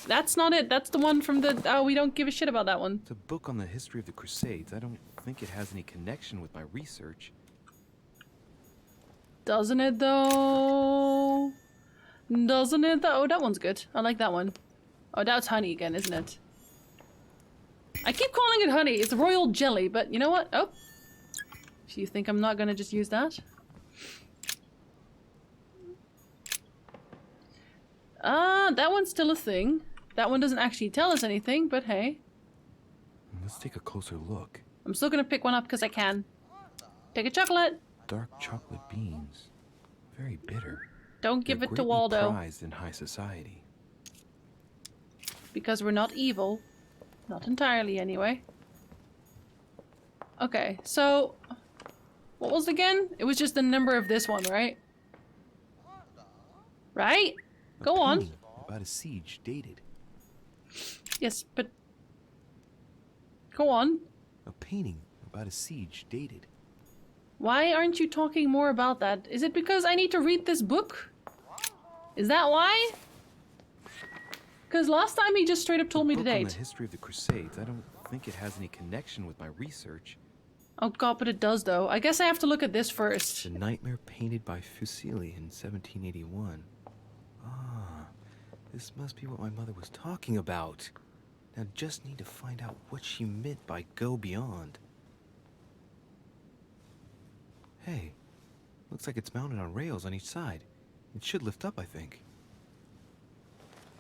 That's not it. That's the one from the— oh, we don't give a shit about that one. It's a book on the history of the Crusades. I don't think it has any connection with my research. Doesn't it though? Doesn't it though? Oh, that one's good. I like that one. Oh, that's honey again, isn't it? I keep calling it honey. It's royal jelly, but you know what? Oh. Do you think I'm not gonna just use that? That one's still a thing. That one doesn't actually tell us anything, but hey. Let's take a closer look. I'm still gonna pick one up because I can. Take a chocolate. Dark chocolate beans. Very bitter. Don't give They're it to greatly Waldo. prized in high society. Because we're not evil. Not entirely, anyway. Okay, so... what was it again? It was just the number of this one, right? Right? Go on. Painting about a siege dated. Yes, but... go on. A painting about a siege dated. Why aren't you talking more about that? Is it because I need to read this book? Is that why? Because last time he just straight up told me to The book on date. the history of the Crusades, I don't think it has any connection with my research. Oh god, but it does though. I guess I have to look at this first. The Nightmare painted by Fuseli in 1781. Ah, this must be what my mother was talking about. Now just need to find out what she meant by go beyond. Hey, looks like it's mounted on rails on each side. It should lift up, I think.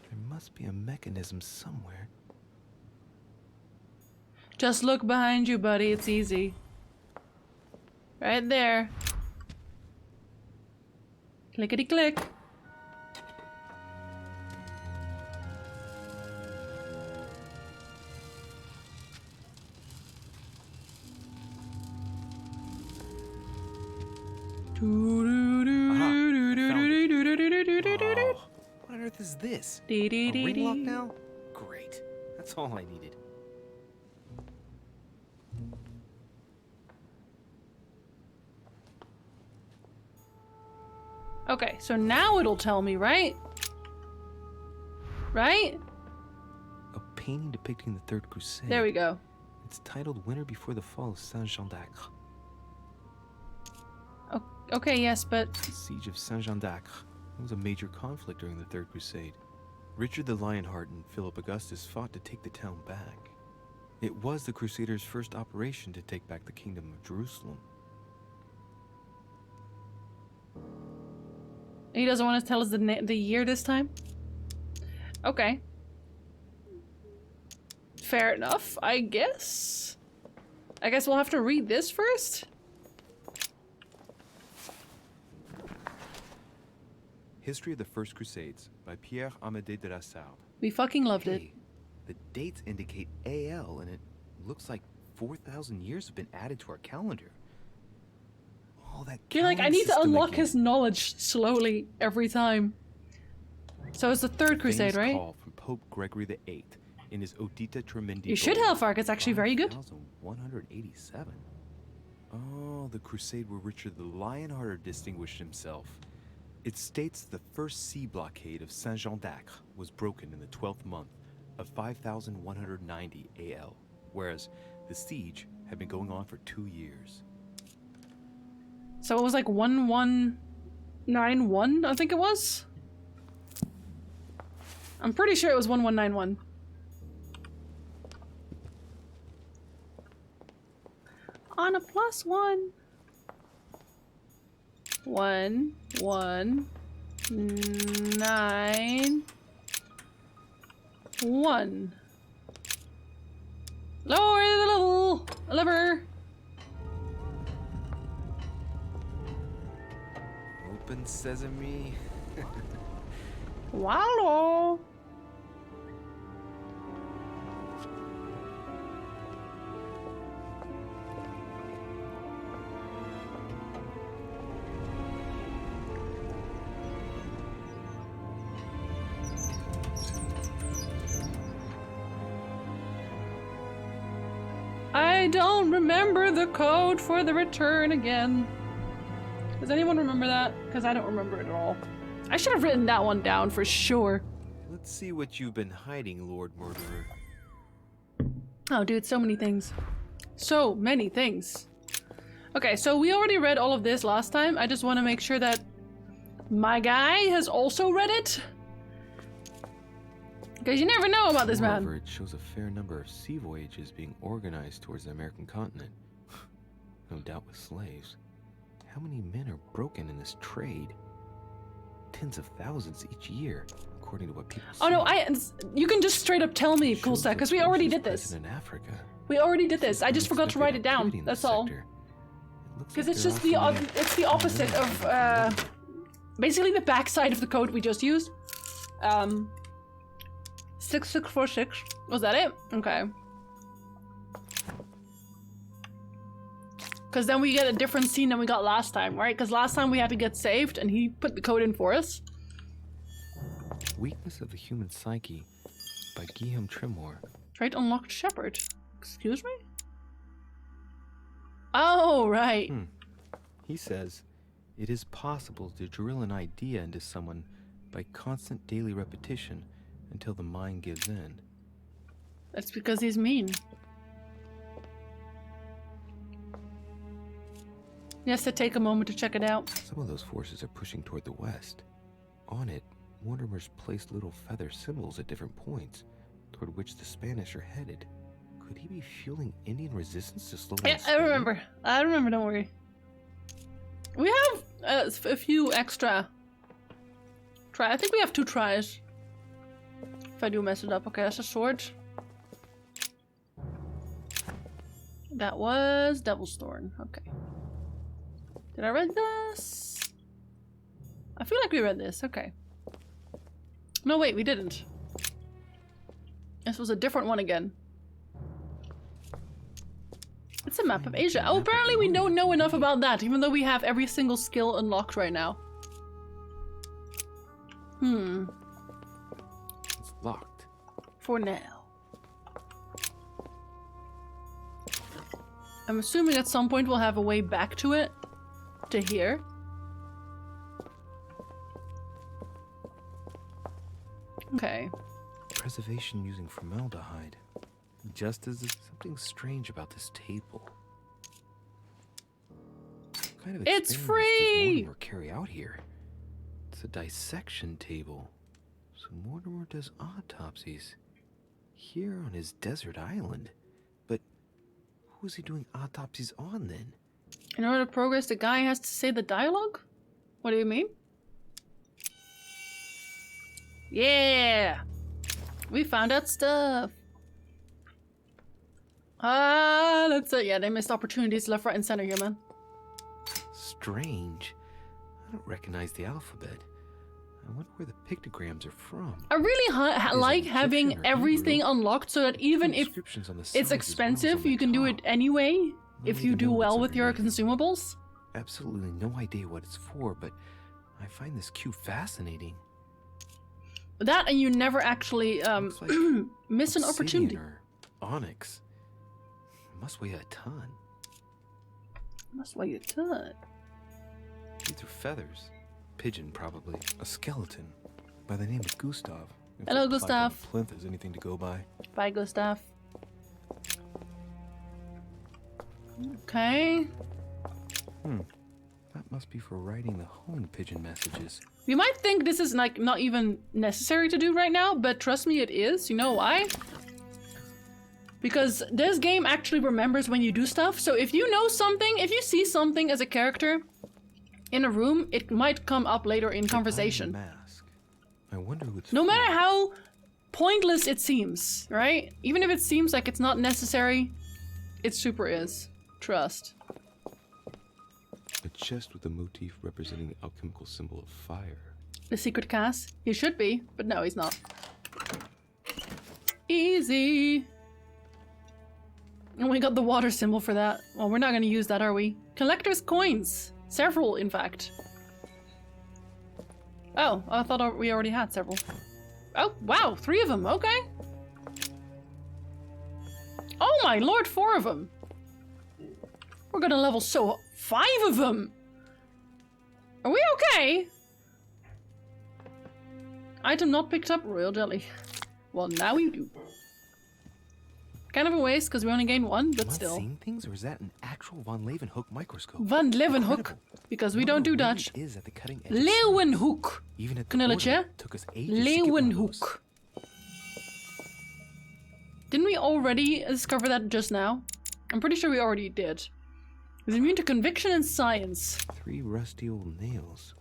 There must be a mechanism somewhere. Just look behind you, buddy. It's easy. Right there. Clickety click. What on earth is this? Dee dee A dee ring lock dee. now? Great. That's all I needed. Okay, so now it'll tell me, right? Right? A painting depicting the Third Crusade. There we go. It's titled Winter Before the Fall of Saint-Jean d'Acre. Okay, yes, but... The Siege of Saint-Jean d'Acre was a major conflict during the Third Crusade. Richard the Lionheart and Philip Augustus fought to take the town back. It was the Crusaders' first operation to take back the Kingdom of Jerusalem. He doesn't want to tell us the year this time? Okay. Fair enough, I guess. I guess we'll have to read this first? History of the First Crusades by Pierre Amédée de la Sarbe. We fucking loved it. The dates indicate AL, and it looks like 4,000 years have been added to our calendar. All that You're like, I counting need to system unlock again. his knowledge slowly every time. So it's the Third Crusade, Famous right? call from Pope Gregory VIII in his Odita Tremendi. You should have, Ark. It's actually very good. 187. Oh, the crusade where Richard the Lionhearted distinguished himself. It states the first sea blockade of Saint-Jean d'Acre was broken in the 12th month of 5190 AL, whereas the siege had been going on for 2 years. So it was like 1191, I think it was? I'm pretty sure it was 1191. On a +1. 1, 1, 9, 1. Lower the level! Lever! Open sesame. Wallow! I don't remember the code for the return again. Does anyone remember that? Because I don't remember it at all. I should have written that one down for sure. Let's see what you've been hiding, Lord Murderer. Oh, dude, so many things. So many things. Okay, so we already read all of this last time. I just want to make sure that my guy has also read it. Because you never know about this man. Moreover, it shows a fair number of sea voyages being organized towards the American continent. No doubt with slaves. How many men are broken in this trade? Tens of thousands each year, according to what people say. Oh no, you can just straight up tell me, Cool Stack, because we already did this. In Africa. We already did this. I just forgot to write it down. That's all. Because it's just the opposite of basically the backside of the code we just used. 6646. Was that it? Okay. Because then we get a different scene than we got last time, right? Because last time we had to get saved and he put the code in for us. Weakness of the Human Psyche by Guillaume Tremor. Trait unlocked Shepherd. Excuse me? Oh, right. He says, it is possible to drill an idea into someone by constant daily repetition until the mind gives in. That's because he's mean. He has to take a moment to check it out. Some of those forces are pushing toward the west. On it, Mortimer's placed little feather symbols at different points, toward which the Spanish are headed. Could he be fueling Indian resistance to slow down Yeah, Spain? I remember, don't worry. We have a few extra I think we have 2 tries. If I do mess it up. Okay, that's a sword. That was Devil's Thorn. Okay. Did I read this? I feel like we read this. Okay. No, wait, we didn't. This was a different one again. It's a map of Asia. Oh, apparently we don't know enough about that, even though we have every single skill unlocked right now. It's locked. For now. I'm assuming at some point we'll have a way back to it. To here. Okay. Preservation using formaldehyde. Just as there's something strange about this table. What kind of It's experiments free! does Mortimer carry out here? It's a dissection table. So Mortimer does autopsies. Here on his desert island. But who is he doing autopsies on then? In order to progress, the guy has to say the dialogue? What do you mean? Yeah! We found out stuff. That's it. Yeah, they missed opportunities left, right, and center here, man. Strange. I don't recognize the alphabet. I wonder where the pictograms are from. I really like having everything unlocked so that even if it's expensive, you can do it anyway. If you do well with your consumables. Absolutely no idea what it's for, but I find this cube fascinating. That and you never actually like miss an opportunity. Or onyx. It must weigh a ton. Must weigh a ton. These are feathers. Pigeon, probably. A skeleton. By the name of Gustav. If Hello, the plaque on Gustav. the plinth is anything to go by. Bye, Gustav. Okay. That must be for writing the home pigeon messages. You might think this is like not even necessary to do right now, but trust me, it is. You know why? Because this game actually remembers when you do stuff. So if you know something, if you see something as a character in a room, it might come up later in conversation. Mask. I wonder who it's No for. matter how pointless it seems, right? Even if it seems like it's not necessary, it super is. Trust. A chest with a motif representing the alchemical symbol of fire. The secret Cass? He should be, but no, he's not. Easy. And we got the water symbol for that. Well, we're not going to use that, are we? Collector's coins. Several, in fact. Oh, I thought we already had several. Oh, wow, 3 of them. Okay. Oh my lord, 4 of them. We're gonna level 5 of them. Are we okay? Item not picked up, royal jelly. Well, now we do. Kind of a waste because we only gained 1, but Am I still. seeing things, or is that an actual von Leeuwenhoek microscope? Van Leeuwenhoek, because we don't do Mortimer Dutch. really is at the cutting edge of Leeuwenhoek. Even at the Knulletje. order, it took us ages to get one of those. Leeuwenhoek. Didn't we already discover that just now? I'm pretty sure we already did. He's immune to conviction and science. 3 rusty old nails.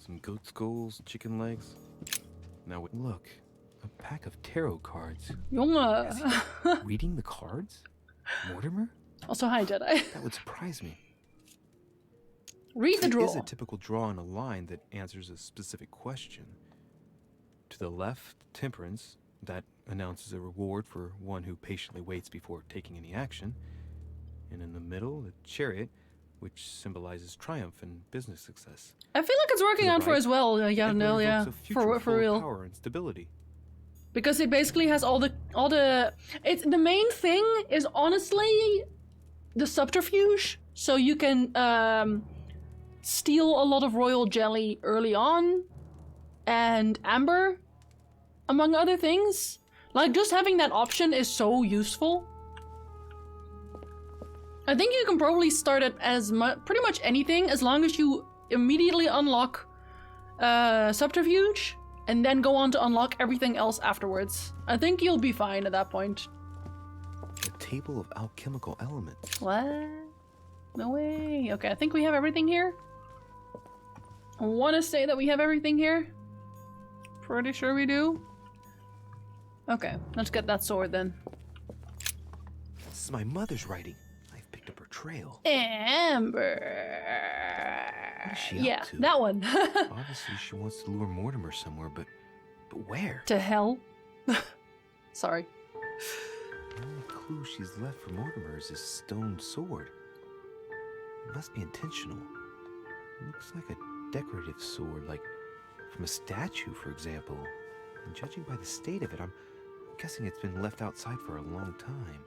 Some goat skulls, chicken legs. Now look, a pack of tarot cards. Jonge. Reading the cards? Mortimer? Also, hi, Jedi. That would surprise me. Read the It draw. is a typical draw in a line that answers a specific question. To the left, temperance. That announces a reward for one who patiently waits before taking any action. And in the middle, the chariot, which symbolizes triumph and business success. I feel like it's working out for as well, Yarndale, yeah. For real. Power and stability. Because it basically has all the it's the main thing is honestly the subterfuge, so you can steal a lot of royal jelly early on, and amber, among other things. Like, just having that option is so useful. I think you can probably start at pretty much anything, as long as you immediately unlock subterfuge, and then go on to unlock everything else afterwards. I think you'll be fine at that point. The table of alchemical elements. What? No way. Okay, I think we have everything here. I want to say that we have everything here. Pretty sure we do. Okay, let's get that sword then. This is my mother's writing. I've picked up her trail. Amber. What is she Yeah, up to? that one. Obviously, she wants to lure Mortimer somewhere, but where? To hell. Sorry. The only clue she's left for Mortimer is his stone sword. It must be intentional. It looks like a decorative sword, like from a statue, for example. And judging by the state of it, I'm guessing it's been left outside for a long time.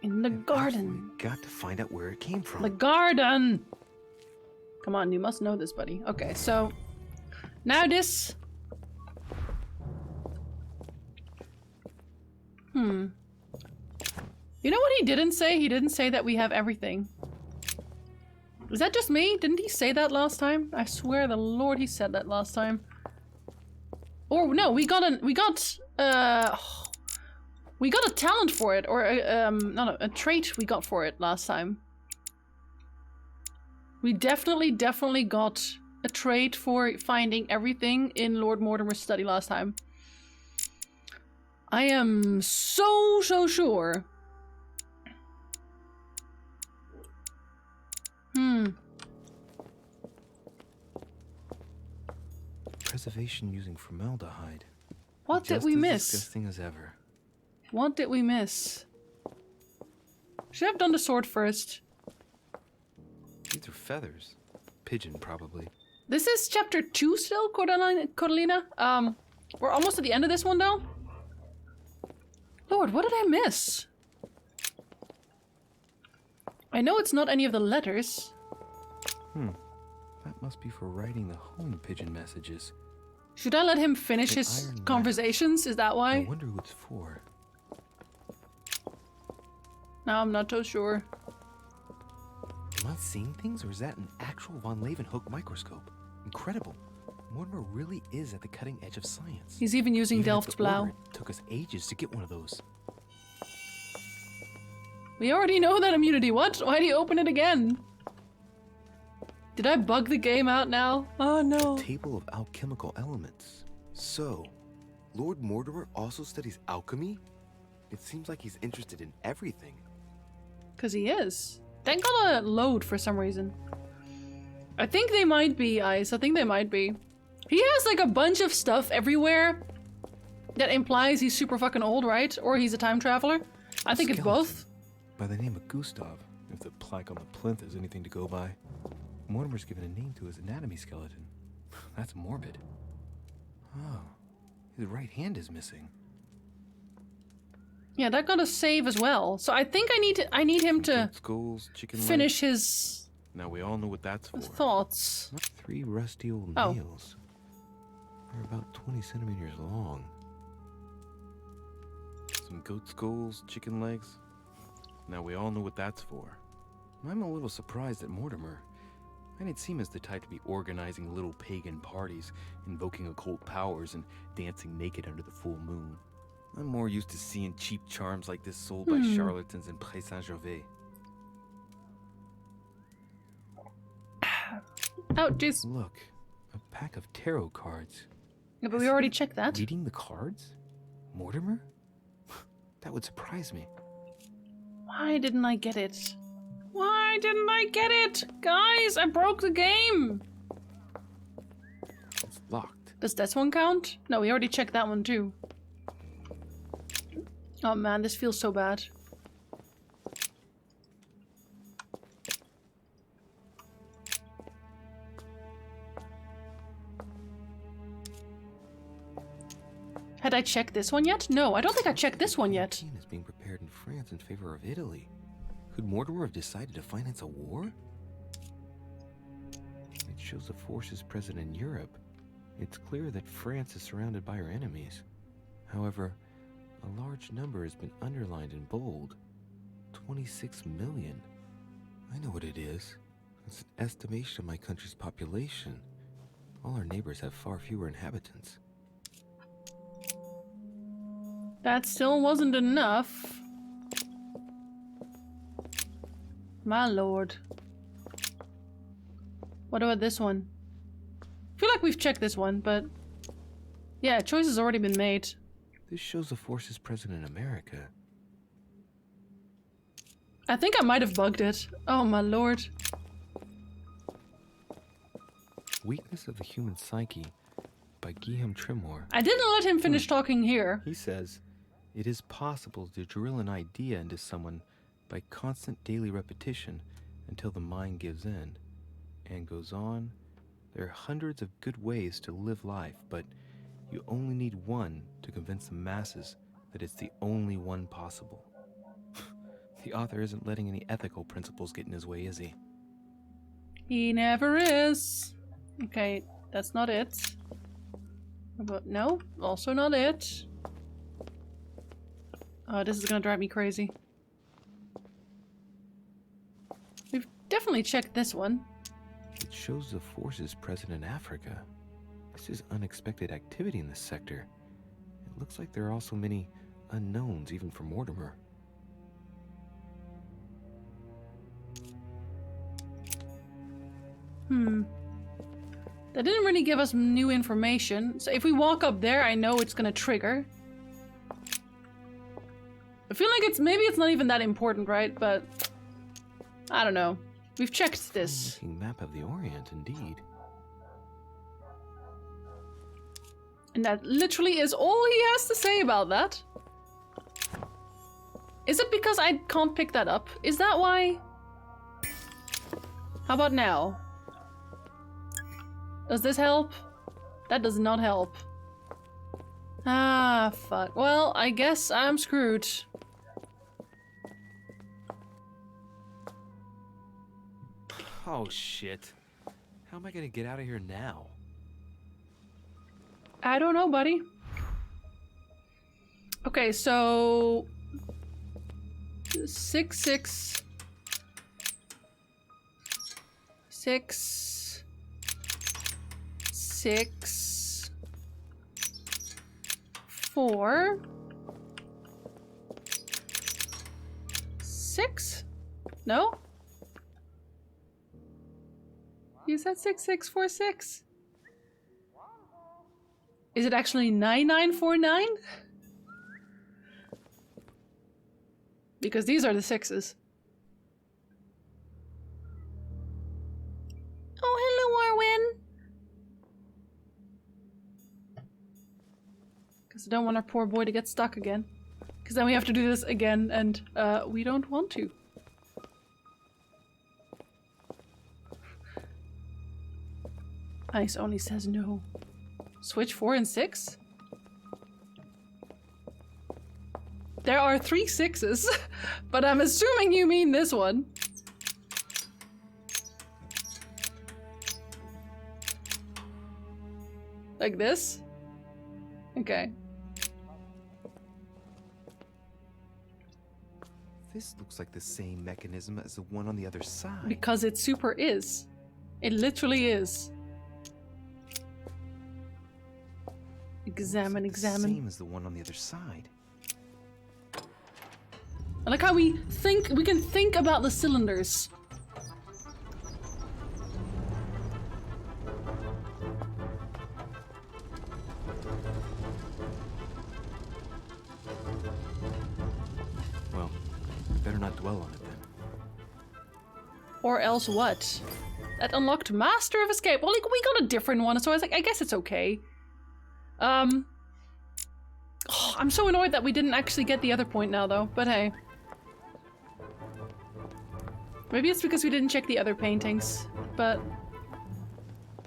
In the garden. Got to find out where it came from. The garden! Come on, you must know this, buddy. Okay, so... Now this... You know what he didn't say? He didn't say that we have everything. Is that just me? Didn't he say that last time? I swear the Lord he said that last time. Or no, we got a talent for it, or a trait we got for it last time. We definitely got a trait for finding everything in Lord Mortimer's study last time. I am so sure. Preservation using formaldehyde. What did we miss? Just as disgusting as ever. What did we miss? Should have done the sword first. These are feathers. Pigeon, probably. This is chapter 2 still, Coralina. We're almost at the end of this one, though. Lord, what did I miss? I know it's not any of the letters. That must be for writing the home pigeon messages. Should I let him finish his conversations? Is that why? I wonder who it's for. No, I'm not so sure. Am I seeing things, or is that an actual Von Leeuwenhoek microscope? Incredible. Mortimer really is at the cutting edge of science. He's even using Even at Delft the Blauw. order, it took us ages to get one of those. We already know that immunity. What? Why do you open it again? Did I bug the game out now? Oh no. Table of alchemical elements. So, Lord Mortimer also studies alchemy? It seems like he's interested in everything. Because he is. That got a load for some reason. I think they might be, Ice. I think they might be. He has like a bunch of stuff everywhere that implies he's super fucking old, right? Or he's a time traveler. I think it's both. By the name of Gustav, if the plaque on the plinth is anything to go by. Mortimer's given a name to his anatomy skeleton. That's morbid. Oh, his right hand is missing. Yeah, that got a save as well. So I think I need him to skulls, chicken finish legs. his Now we all know what that's for. thoughts. 3 rusty old Oh. nails. They're about 20 centimeters long. Some goat skulls, chicken legs. Now we all know what that's for. I'm a little surprised at Mortimer. I didn't seem as the type to be organizing little pagan parties, invoking occult powers, and dancing naked under the full moon. I'm more used to seeing cheap charms like this sold by charlatans in Pré Saint-Gervais. Oh, jeez. Look, a pack of tarot cards. Yeah, but we already checked that. Reading the cards? Mortimer? That would surprise me. Why didn't I get it? Why didn't I get it? Guys, I broke the game. It's locked. Does this one count? No, we already checked that one too. Oh man, this feels so bad. Had I checked this one yet? No, I don't think I checked this one yet. Is being prepared in France in favor of Italy. Could Mortimer have decided to finance a war? It shows the forces present in Europe. It's clear that France is surrounded by her enemies. However, a large number has been underlined in bold. 26 million. I know what it is. It's an estimation of my country's population. All our neighbors have far fewer inhabitants. That still wasn't enough. My lord. What about this one? I feel like we've checked this one, but... yeah, choice has already been made. This shows the forces present in America. I think I might have bugged it. Oh my lord. Weakness of the Human Psyche by Guillaume Trimore. I didn't let him finish talking here. He says, it is possible to drill an idea into someone by constant daily repetition until the mind gives in and goes on. There are hundreds of good ways to live life, but you only need one to convince the masses that it's the only one possible. The author isn't letting any ethical principles get in his way, is he? He never is. Okay, that's not it. But no, also not it. Oh, this is gonna drive me crazy. We've definitely checked this one. It shows the forces present in Africa. This is unexpected activity in this sector. It looks like there are also many unknowns even for Mortimer. That didn't really give us new information. So if we walk up there, I know it's gonna trigger. I feel like maybe it's not even that important, right? But I don't know. We've checked this. Map of the Orient, indeed. And that literally is all he has to say about that. Is it because I can't pick that up? Is that why? How about now? Does this help? That does not help. Ah, fuck. Well, I guess I'm screwed. Oh, shit. How am I gonna get out of here now? I don't know, buddy. Okay, so... 6, 6... 6... 6... 4... 6? No? You said 6646. Is it actually 9949? Because these are the 6s. Oh, hello, Arwen. Because I don't want our poor boy to get stuck again. Because then we have to do this again, and we don't want to. Ice only says no. Switch 4 and 6? There are 3 6s, but I'm assuming you mean this one. Like this? Okay. This looks like the same mechanism as the one on the other side. Because it super is. It literally is. Examine, examine. Same as the one on the other side. I like how we can think about the cylinders. Well, we better not dwell on it then. Or else what? That unlocked Master of Escape. Well, like, we got a different one, so I was like, I guess it's okay. Oh, I'm so annoyed that we didn't actually get the other point now, though. But hey. Maybe it's because we didn't check the other paintings. But...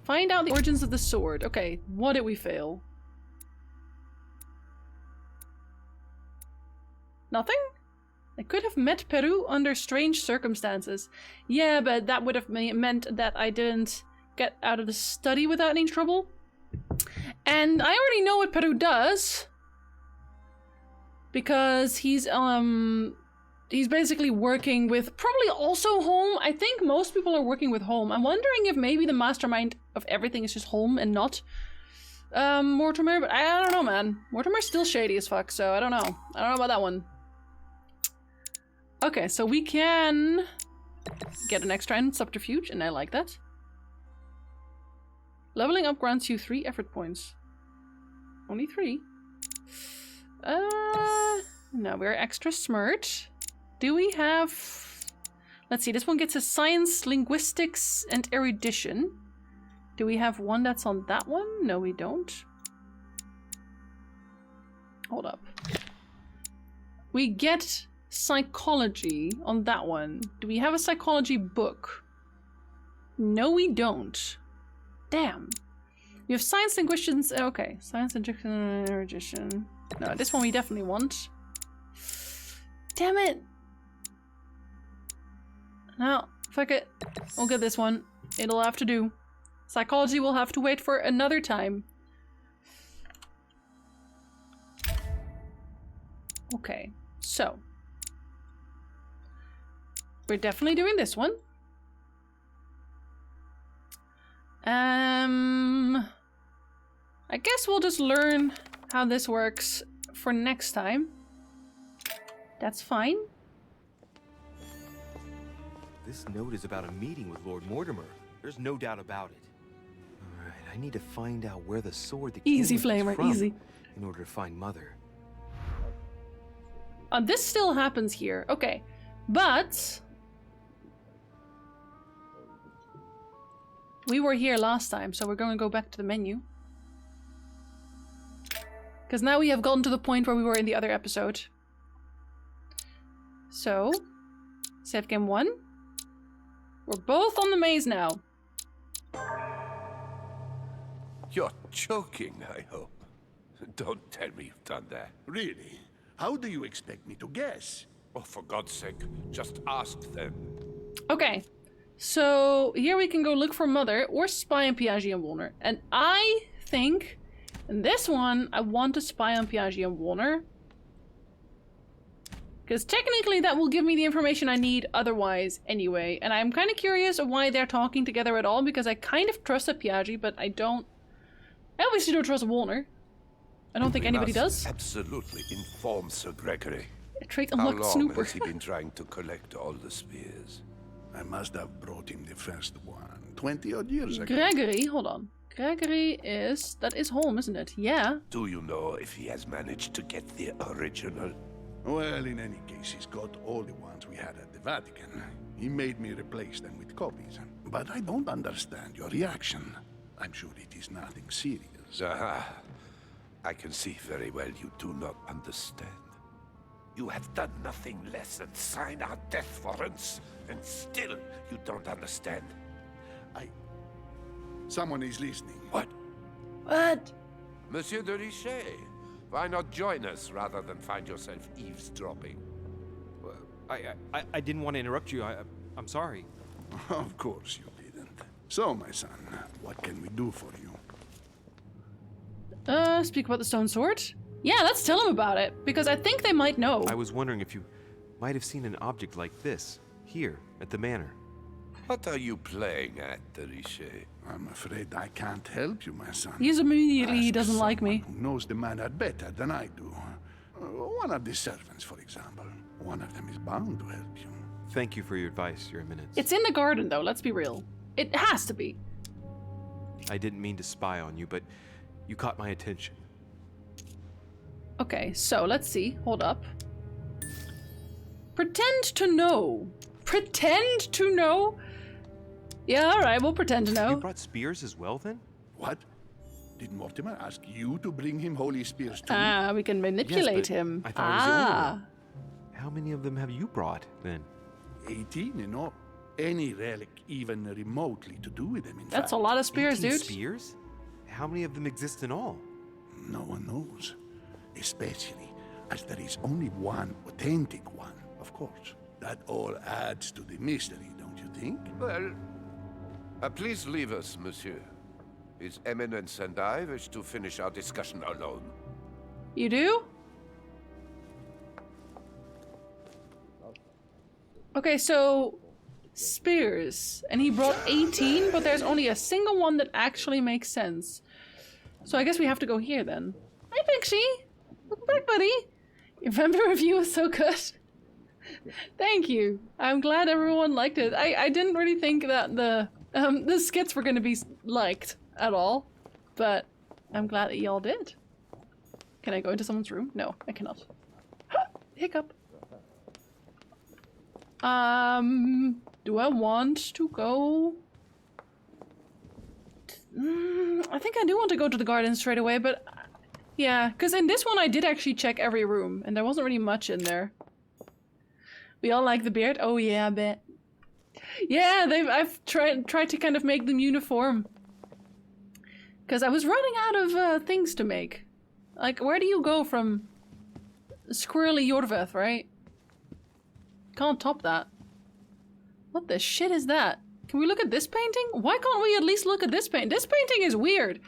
find out the origins of the sword. Okay, what did we fail? Nothing? I could have met Peru under strange circumstances. Yeah, but that would have meant that I didn't get out of the study without any trouble. And I already know what Peru does. Because he's basically working with probably also Holm. I think most people are working with Holm. I'm wondering if maybe the mastermind of everything is just Holm and not Mortimer, but I don't know, man. Mortimer's still shady as fuck, so I don't know. I don't know about that one. Okay, so we can get an extra in subterfuge, and I like that. Leveling up grants you 3 effort points. Only 3? No, we're extra smart. Do we have... Let's see, this one gets a science, linguistics, and erudition. Do we have one that's on that one? No, we don't. Hold up. We get psychology on that one. Do we have a psychology book? No, we don't. Damn. We have science, linguistics... Okay, science, linguistics, and erudition. No, this one we definitely want. Damn it! No, fuck it. We'll get this one. It'll have to do. Psychology will have to wait for another time. Okay, so. We're definitely doing this one. I guess we'll just learn how this works for next time. That's fine. This note is about a meeting with Lord Mortimer. There's no doubt about it. Alright, I need to find out where the sword that easy killed him Flamer, is from easy. in order to find Mother. This still happens here. Okay. But we were here last time, so we're going to go back to the menu. Because now we have gotten to the point where we were in the other episode. So, save game 1. We're both on the maze now. You're joking, I hope. Don't tell me you've done that. Really? How do you expect me to guess? Oh, for God's sake, just ask them. Okay, so here we can go look for Mother or spy on Piaggi and Wolner. And I think in this one, I want to spy on Piaggi and Wolner. Because technically that will give me the information I need otherwise anyway. And I'm kind of curious of why they're talking together at all, because I kind of trusted Piaggi, but I obviously don't trust Wolner. I don't think anybody does. Absolutely inform Sir Gregory. A trait How unlocked long Snooper. has he been trying to collect all the spears? I must have brought him the first one 20 odd years ago. Gregory, hold on. Gregory that is Holm, isn't it? Yeah. Do you know if he has managed to get the original? Well, in any case, he's got all the ones we had at the Vatican. He made me replace them with copies. But I don't understand your reaction. I'm sure it is nothing serious. Aha. I can see very well you do not understand. You have done nothing less than sign our death warrants, and still you don't understand. Someone is listening. What? What? Monsieur de Richet, why not join us rather than find yourself eavesdropping? I didn't want to interrupt you. I'm sorry. Of course you didn't. So, my son, what can we do for you? Speak about the stone sword? Yeah, let's tell them about it, because I think they might know. I was wondering if you might have seen an object like this, here, at the manor. What are you playing at, de Richet? I'm afraid I can't help you, my son. He's immediately, he Ask doesn't like me. someone who knows the manor better than I do. One of the servants, for example. One of them is bound to help you. Thank you for your advice, Your Eminence. It's in the garden, though, let's be real. It has to be. I didn't mean to spy on you, but you caught my attention. Okay, so let's see. Hold up. Pretend to know. Pretend to know? Yeah, alright, we'll pretend to know. You brought spears as well, then? What? Did Mortimer ask you to bring him holy spears too? Ah, we can manipulate him. I thought it was the only one. How many of them have you brought, then? 18 in all. Any relic even remotely to do with them, in That's fact. a lot of spears, 18 dude. spears? How many of them exist in all? No one knows. Especially as there is only one authentic one of course. That all adds to the mystery, don't you think? Well, please leave us, monsieur. His Eminence and I wish to finish our discussion alone. You do? Okay, so spears, and he brought 18, but there's only a single one that actually makes sense. So I guess we have to go here then. Hi, Pixie! Welcome back, buddy! Your Vampire review was so good. Thank you. I'm glad everyone liked it. I didn't really think that the skits were going to be liked at all, but I'm glad that y'all did. Can I go into someone's room? No, I cannot. Hiccup. Do I want to go? I think I do want to go to the garden straight away, but yeah, because in this one I did actually check every room, and there wasn't really much in there. We all like the beard? Oh yeah, I bet. Yeah, I've tried to kind of make them uniform. Because I was running out of things to make. Like, where do you go from Squirrely Jorveth, right? Can't top that. What the shit is that? Can we look at this painting? Why can't we at least look at this painting? This painting is weird.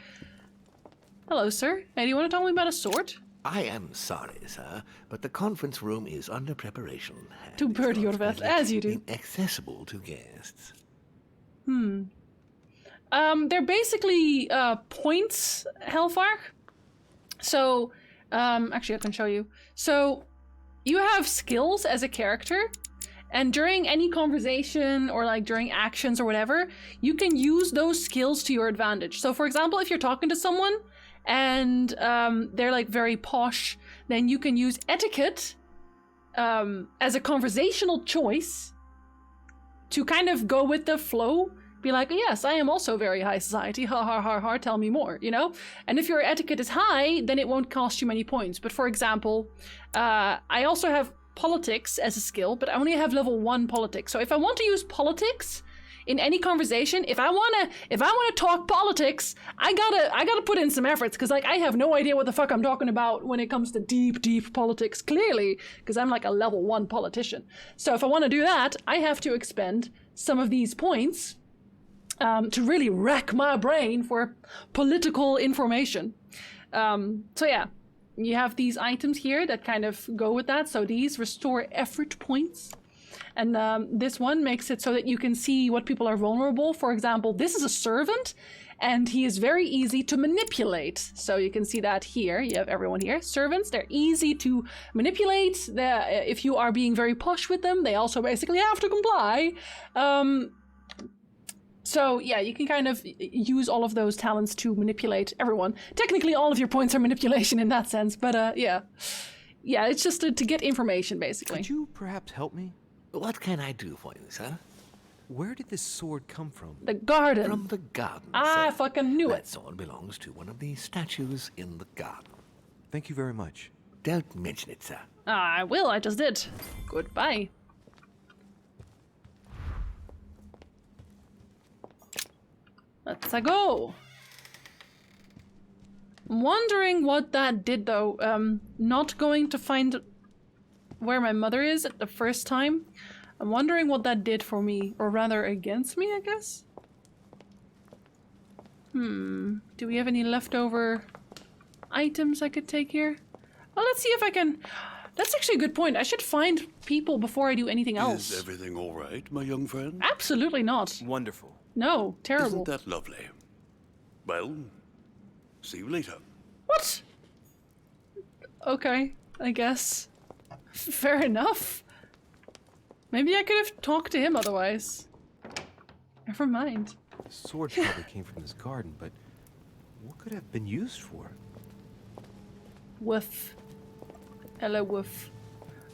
Hello, sir. Hey, do you want to tell me about a sword? I am sorry, sir, but the conference room is under preparation. To Bird Jorveth, as you do. Inaccessible to guests. They're basically points, Helvarg. So, actually I can show you. So, you have skills as a character, and during any conversation or like during actions or whatever, you can use those skills to your advantage. So for example, if you're talking to someone and they're like very posh, then you can use etiquette as a conversational choice to kind of go with the flow. Be like, yes, I am also very high society, ha ha ha ha, tell me more, you know? And if your etiquette is high, then it won't cost you many points. But for example, I also have politics as a skill, but I only have level 1 politics. So if I want to use politics in any conversation, if I wanna talk politics, I gotta put in some efforts, because like I have no idea what the fuck I'm talking about when it comes to deep politics, clearly, because I'm like a level 1 politician. So if I want to do that, I have to expend some of these points to really rack my brain for political information. So yeah, you have these items here that kind of go with that. So these restore effort points. And this one makes it so that you can see what people are vulnerable. For example, this is a servant, and he is very easy to manipulate. So you can see that here. You have everyone here. Servants, they're easy to manipulate. If you are being very posh with them, they also basically have to comply. So yeah, you can kind of use all of those talents to manipulate everyone. Technically, all of your points are manipulation in that sense, but yeah. Yeah, it's just to get information, basically. Could you perhaps help me? What can I do for you, sir? Where did this sword come from? The garden. From the garden, I sir. fucking knew it. That sword belongs to one of the statues in the garden. Thank you very much. Don't mention it, sir. I will, I just did. Goodbye. Let's go. I'm wondering what that did though. Not going to find where my mother is at the first time. I'm wondering what that did for me, or rather against me, I guess. Do we have any leftover items I could take here? Well, let's see if I can. That's actually a good point. I should find people before I do anything else. Is everything all right, my young friend? Absolutely not. Wonderful. No, terrible. Isn't that lovely? Well, see you later. What? Okay, I guess. Fair enough. Maybe I could have talked to him otherwise. Never mind. The sword probably came from this garden, but what could it have been used for? Woof. Hello, woof.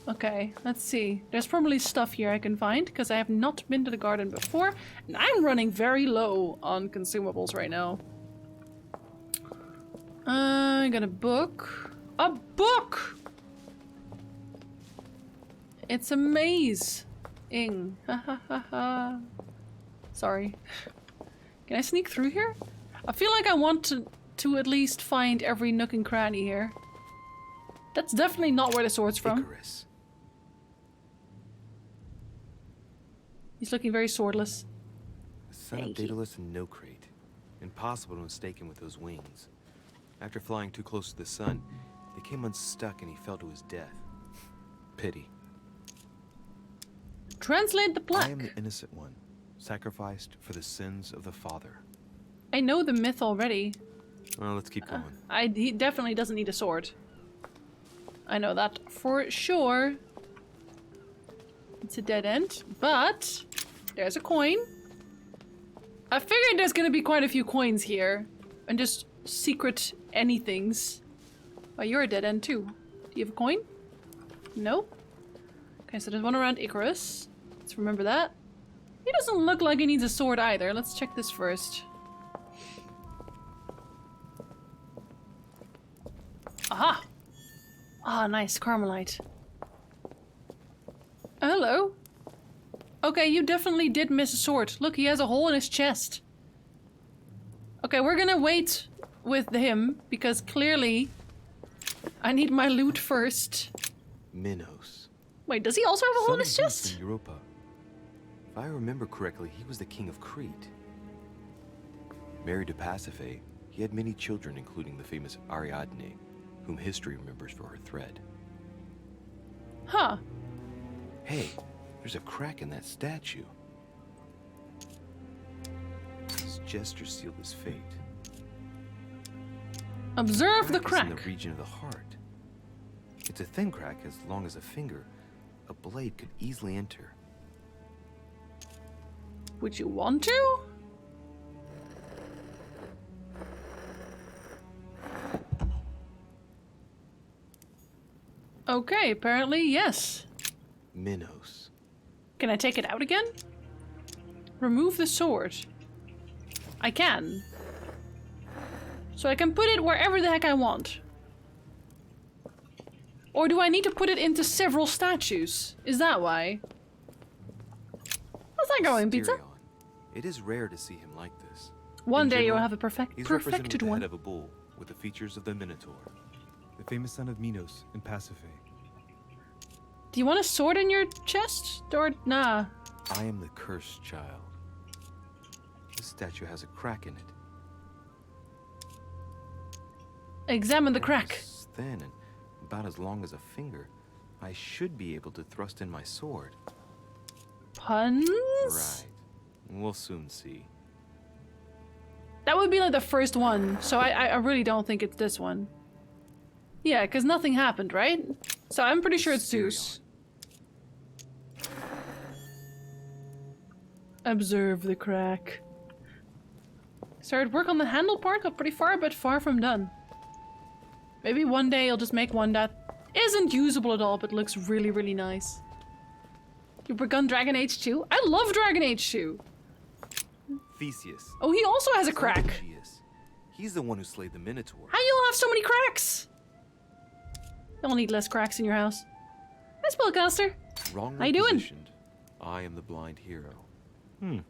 Okay, let's see. There's probably stuff here I can find, because I have not been to the garden before, and I'm running very low on consumables right now. I got a book. A book! It's a maze-ing. Ha ha ha ha. Sorry. Can I sneak through here? I feel like I want to at least find every nook and cranny here. That's definitely not where the sword's from. Icarus. He's looking very swordless. The son of Daedalus and Nocrate. Impossible to mistake him with those wings. After flying too close to the sun, they came unstuck and he fell to his death. Pity. Translate the plaque. I am the innocent one, sacrificed for the sins of the father. I know the myth already. Well, let's keep going. He definitely doesn't need a sword. I know that for sure. It's a dead end, but there's a coin. I figured there's gonna be quite a few coins here. And just secret anythings. Oh, you're a dead end too. Do you have a coin? No? Okay, so there's one around Icarus. Let's remember that. He doesn't look like he needs a sword either. Let's check this first. Aha! Ah, nice. Carmelite. Hello. Okay, you definitely did miss a sword. Look, he has a hole in his chest. Okay, we're gonna wait with him, because clearly I need my loot first. Minos. Wait, does he also have a hole in his Son of Zeus chest? and Europa. If I remember correctly, he was the king of Crete. Married to Pasiphae, he had many children, including the famous Ariadne, whom history remembers for her thread. Huh. Hey, there's a crack in that statue. His gesture sealed his fate. Observe the Is in crack. the region of the heart. It's a thin crack as long as a finger. A blade could easily enter. Would you want to? Okay, apparently yes. Minos. Can I take it out again? Remove the sword. I can. So I can put it wherever the heck I want. Or do I need to put it into several statues? Is that why? How's that going, Pizza? Asterion. It is rare to see him like this. One In day you'll general, have a he's represented perfected with the one. head of a bull with the features of the Minotaur. The famous son of Minos and Pasiphae. Do you want a sword in your chest? Or nah? I am the cursed child. This statue has a crack in it. Examine the crack. It's thin and about as long as a finger. I should be able to thrust in my sword. Puns? Right. We'll soon see. That would be like the first one, so I really don't think it's this one. Yeah, because nothing happened, right? So I'm pretty sure it's Zeus. Observe the crack. Started work on the handle part, got pretty far, but far from done. Maybe one day I'll just make one that isn't usable at all, but looks really, really nice. You've begun Dragon Age 2? I love Dragon Age 2! Theseus. Oh, he also has a crack! Aegeus. He's the one who slayed the Minotaur. How you all have so many cracks? Y'all need less cracks in your house. Hi, Spellcaster. Wrongly How you doing? positioned. I am the blind hero. I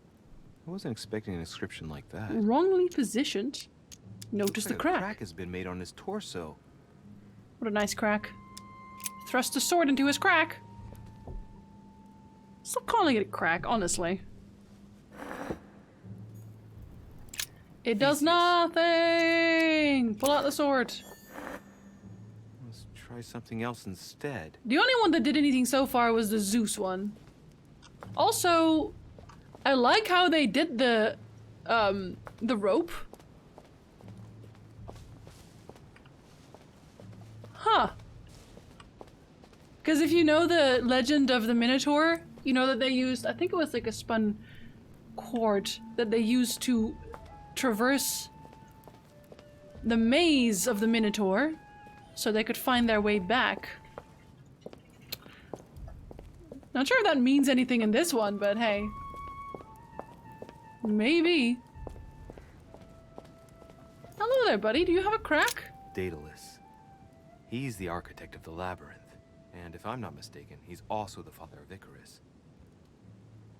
wasn't expecting an inscription like that. Wrongly positioned. Notice the A crack. crack has been made on his torso. What a nice crack. Thrust a sword into his crack. Stop calling it a crack, honestly. It does nothing! Pull out the sword. Let's try something else instead. The only one that did anything so far was the Zeus one. Also, I like how they did the rope. Huh. Because if you know the legend of the Minotaur, you know that they used, I think it was like a spun cord that they used to traverse the maze of the Minotaur so they could find their way back. Not sure if that means anything in this one, but hey. Maybe. Hello there, buddy. Do you have a crack? Daedalus. He's the architect of the labyrinth. And if I'm not mistaken, he's also the father of Icarus.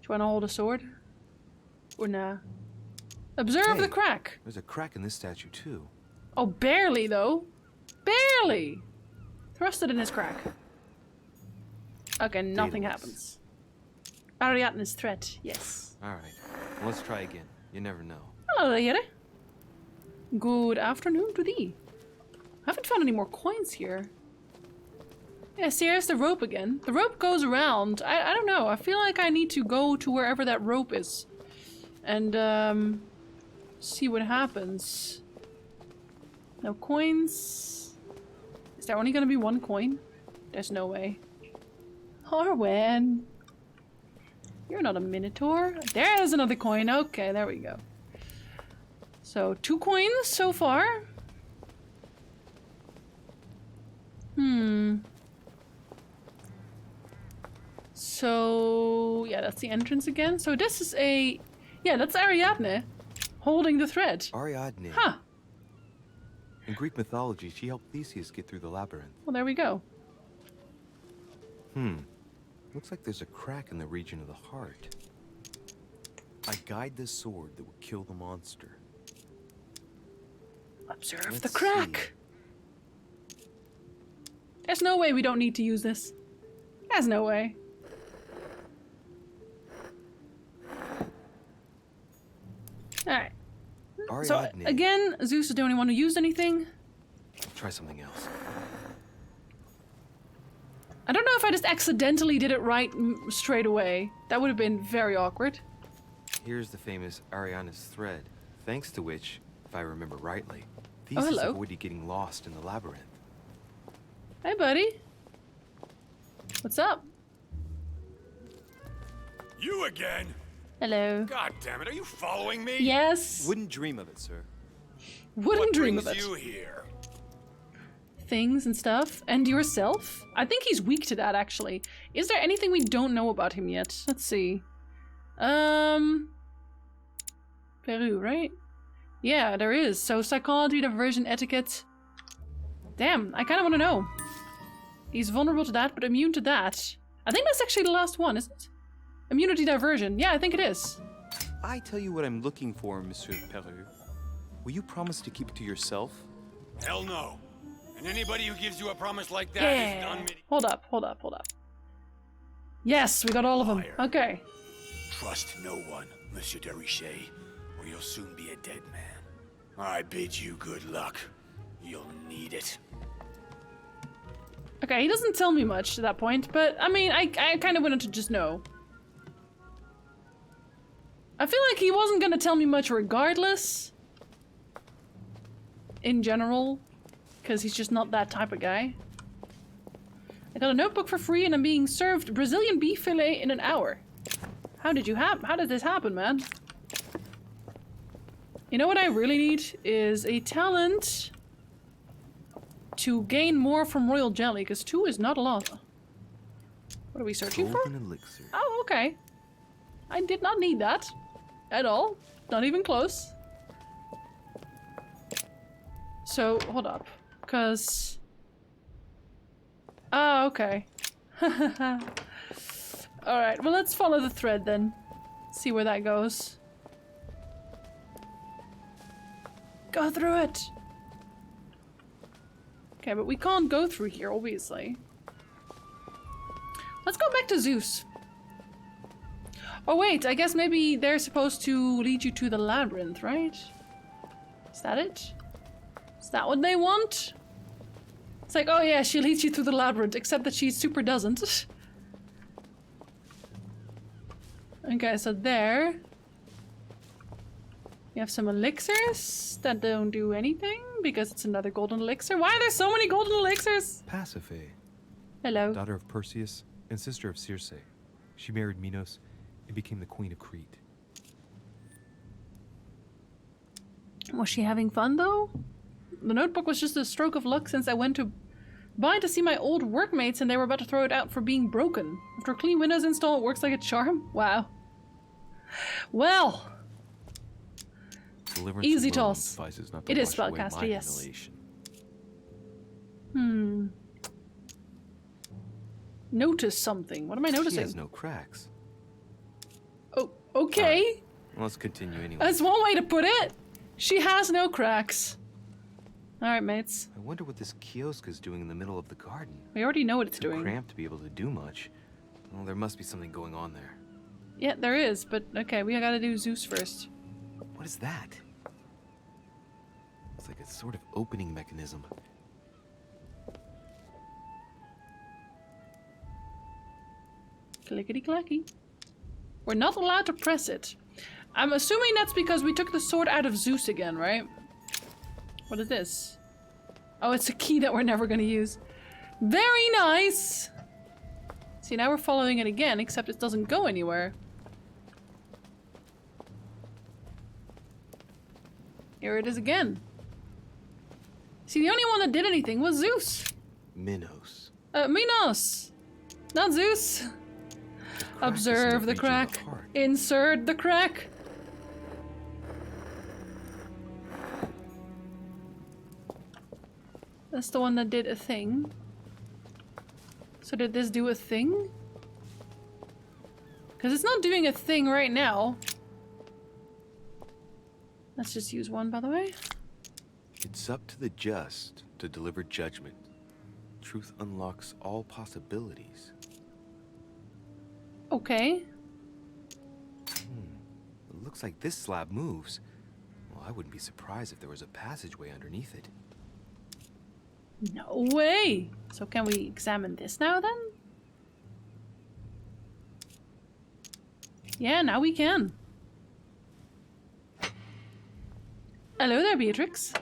Do you want to hold a sword? Or nah? Observe the crack. There's a crack in this statue, too. Oh, barely, though. Barely! Thrust it in his crack. Okay, nothing happens. Ariadne's threat, yes. Alright, let's try again. You never know. Hello there. Good afternoon to thee. I haven't found any more coins here. Yeah, see, here's the rope again. The rope goes around. I don't know. I feel like I need to go to wherever that rope is. And, see what happens. No coins. Is there only gonna be one coin? There's no way. Harwen. You're not a minotaur. There's another coin. Okay, there we go. So, 2 coins so far. So, yeah, that's the entrance again. So this is a... Yeah, that's Ariadne holding the thread. Ariadne. Huh. In Greek mythology, she helped Theseus get through the labyrinth. Well, there we go. Looks like there's a crack in the region of the heart. I guide this sword that will kill the monster. Observe the crack. There's no way we don't need to use this. There's no way. Alright. So, again, Zeus is the only one who used anything. I'll try something else. I don't know if I just accidentally did it right straight away. That would have been very awkward. Here's the famous Ariadne's thread, thanks to which, if I remember rightly, Theseus hello. avoided getting lost in the labyrinth. Hey, buddy. What's up? You again? Hello. God damn it, are you following me? Yes. Wouldn't dream of it, sir. Wouldn't dream of it. What brings you here? Things and stuff. And yourself? I think he's weak to that, actually. Is there anything we don't know about him yet? Let's see. Peru, right? Yeah, there is. So psychology, diversion, etiquette. Damn, I kind of want to know. He's vulnerable to that, but immune to that. I think that's actually the last one, isn't it? Immunity diversion. Yeah, I think it is. I tell you what I'm looking for, Monsieur Peru. Will you promise to keep it to yourself? Hell no. And anybody who gives you a promise like that is done. Hold up. Yes, we got all of them. Okay. Trust no one, Monsieur de Richet, or you'll soon be a dead man. I bid you good luck. You'll need it. Okay, he doesn't tell me much to that point, but I mean, I kind of wanted to just know. I feel like he wasn't gonna tell me much regardless. In general. Because he's just not that type of guy. I got a notebook for free and I'm being served Brazilian beef fillet in an hour. How did this happen, man? You know what I really need is a talent to gain more from royal jelly, because 2 is not a lot. What are we searching for? Golden elixir. Oh, okay. I did not need that. At all. Not even close. So, hold up. Because... Oh, okay. Alright, well let's follow the thread then. See where that goes. Go through it! Okay, but we can't go through here, obviously. Let's go back to Zeus. Oh wait, I guess maybe they're supposed to lead you to the labyrinth, right? Is that it? Is that what they want? It's like, oh yeah, she leads you through the labyrinth, except that she super doesn't. Okay, so there. You have some elixirs that don't do anything, because it's another golden elixir. Why are there so many golden elixirs? Pasiphae. Hello. Daughter of Perseus and sister of Circe. She married Minos and became the queen of Crete. Was she having fun though? The notebook was just a stroke of luck since I went to buy to see my old workmates and they were about to throw it out for being broken. After a clean Windows install, it works like a charm. Wow. Well. Deliverance Easy alone toss. suffices not to It is wash away spellcaster, my yes. humiliation. Notice something. What am I noticing? She has no cracks. Oh, okay. Right. Well, let's continue anyway. That's one way to put it. She has no cracks. Alright, mates. I wonder what this kiosk is doing in the middle of the garden. We already know what it's Too doing. cramped to be able to do much. Well, there must be something going on there. Yeah, there is, but okay, we gotta do Zeus first. What is that? It's like a sort of opening mechanism. Clickety clacky. We're not allowed to press it. I'm assuming that's because we took the sword out of Zeus again, right? What is this? Oh, it's a key that we're never gonna use. Very nice! See, now we're following it again, except it doesn't go anywhere. Here it is again. See, the only one that did anything was Zeus. Minos. Minos! Not Zeus. Observe the crack. Insert the crack. That's the one that did a thing. So did this do a thing? Because it's not doing a thing right now. Let's just use one, by the way. It's up to the just to deliver judgment. Truth unlocks all possibilities. Okay. It looks like this slab moves. Well, I wouldn't be surprised if there was a passageway underneath it. No way! So can we examine this now then? Yeah, now we can. Hello there, Beatrix.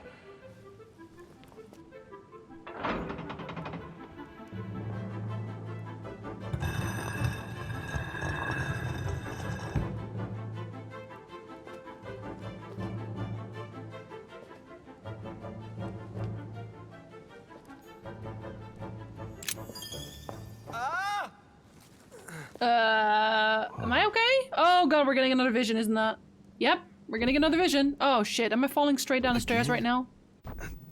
Am I okay? Oh god, we're getting another vision, isn't that? Yep, we're getting another vision. Oh shit, am I falling straight down the stairs right now?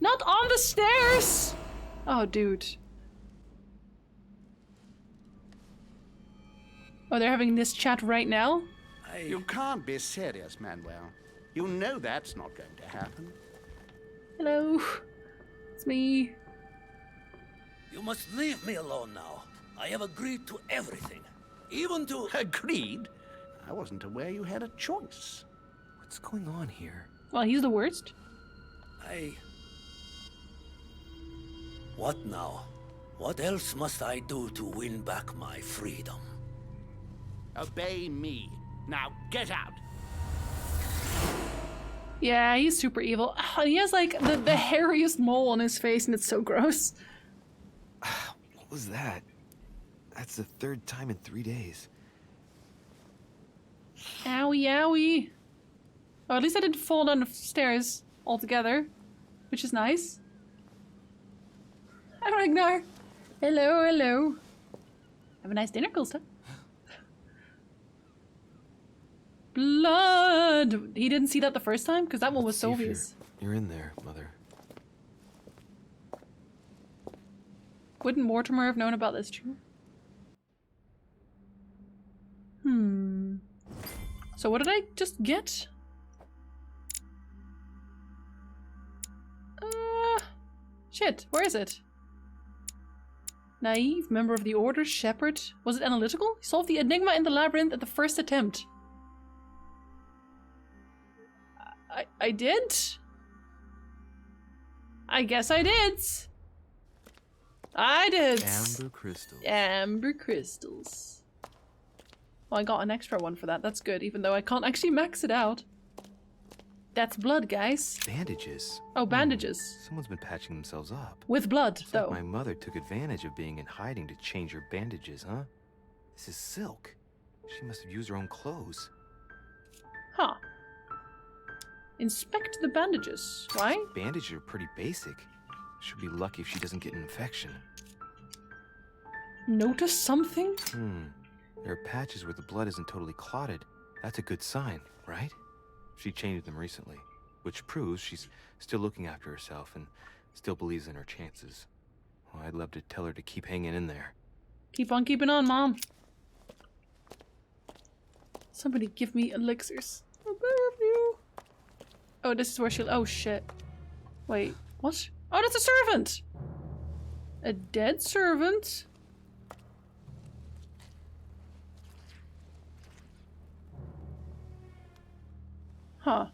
Not on the stairs! Oh, dude. Oh, they're having this chat right now? You can't be serious, Manuel. You know that's not going to happen. Hello. It's me. You must leave me alone now. I have agreed to everything. Even to... Agreed? I wasn't aware you had a choice. What's going on here? Well, he's the worst. What now? What else must I do to win back my freedom? Obey me. Now get out. Yeah, he's super evil. He has like the hairiest mole on his face and it's so gross. What was that? That's the third time in 3 days. Owie, owie. Oh, at least I didn't fall down the stairs altogether, which is nice. Hi, Ragnar. Hello, hello. Have a nice dinner, Coolsta. Blood! He didn't see that the first time? Because that one was so obvious. You're in there, Mother. Wouldn't Mortimer have known about this too? So what did I just get? Shit, where is it? Naive, member of the Order, Shepherd. Was it analytical? Solved the enigma in the labyrinth at the first attempt. I did? I guess I did. I did. Amber crystals. Amber crystals. Well, I got an extra one for that. That's good, even though I can't actually max it out. That's blood, guys. Bandages. Oh, bandages. Someone's been patching themselves up. With blood, It's though. like my mother took advantage of being in hiding to change her bandages, huh? This is silk. She must have used her own clothes. Huh. Inspect the bandages. Why? Bandages are pretty basic. She'll be lucky if she doesn't get an infection. Notice something? There are patches where the blood isn't totally clotted. That's a good sign, right? She changed them recently, which proves she's still looking after herself and still believes in her chances. Well, I'd love to tell her to keep hanging in there. Keep on keeping on, Mom. Somebody give me elixirs. I love you. Oh, this is where she'll... Oh, shit. Wait, what? Oh, that's a servant! A dead servant? Huh.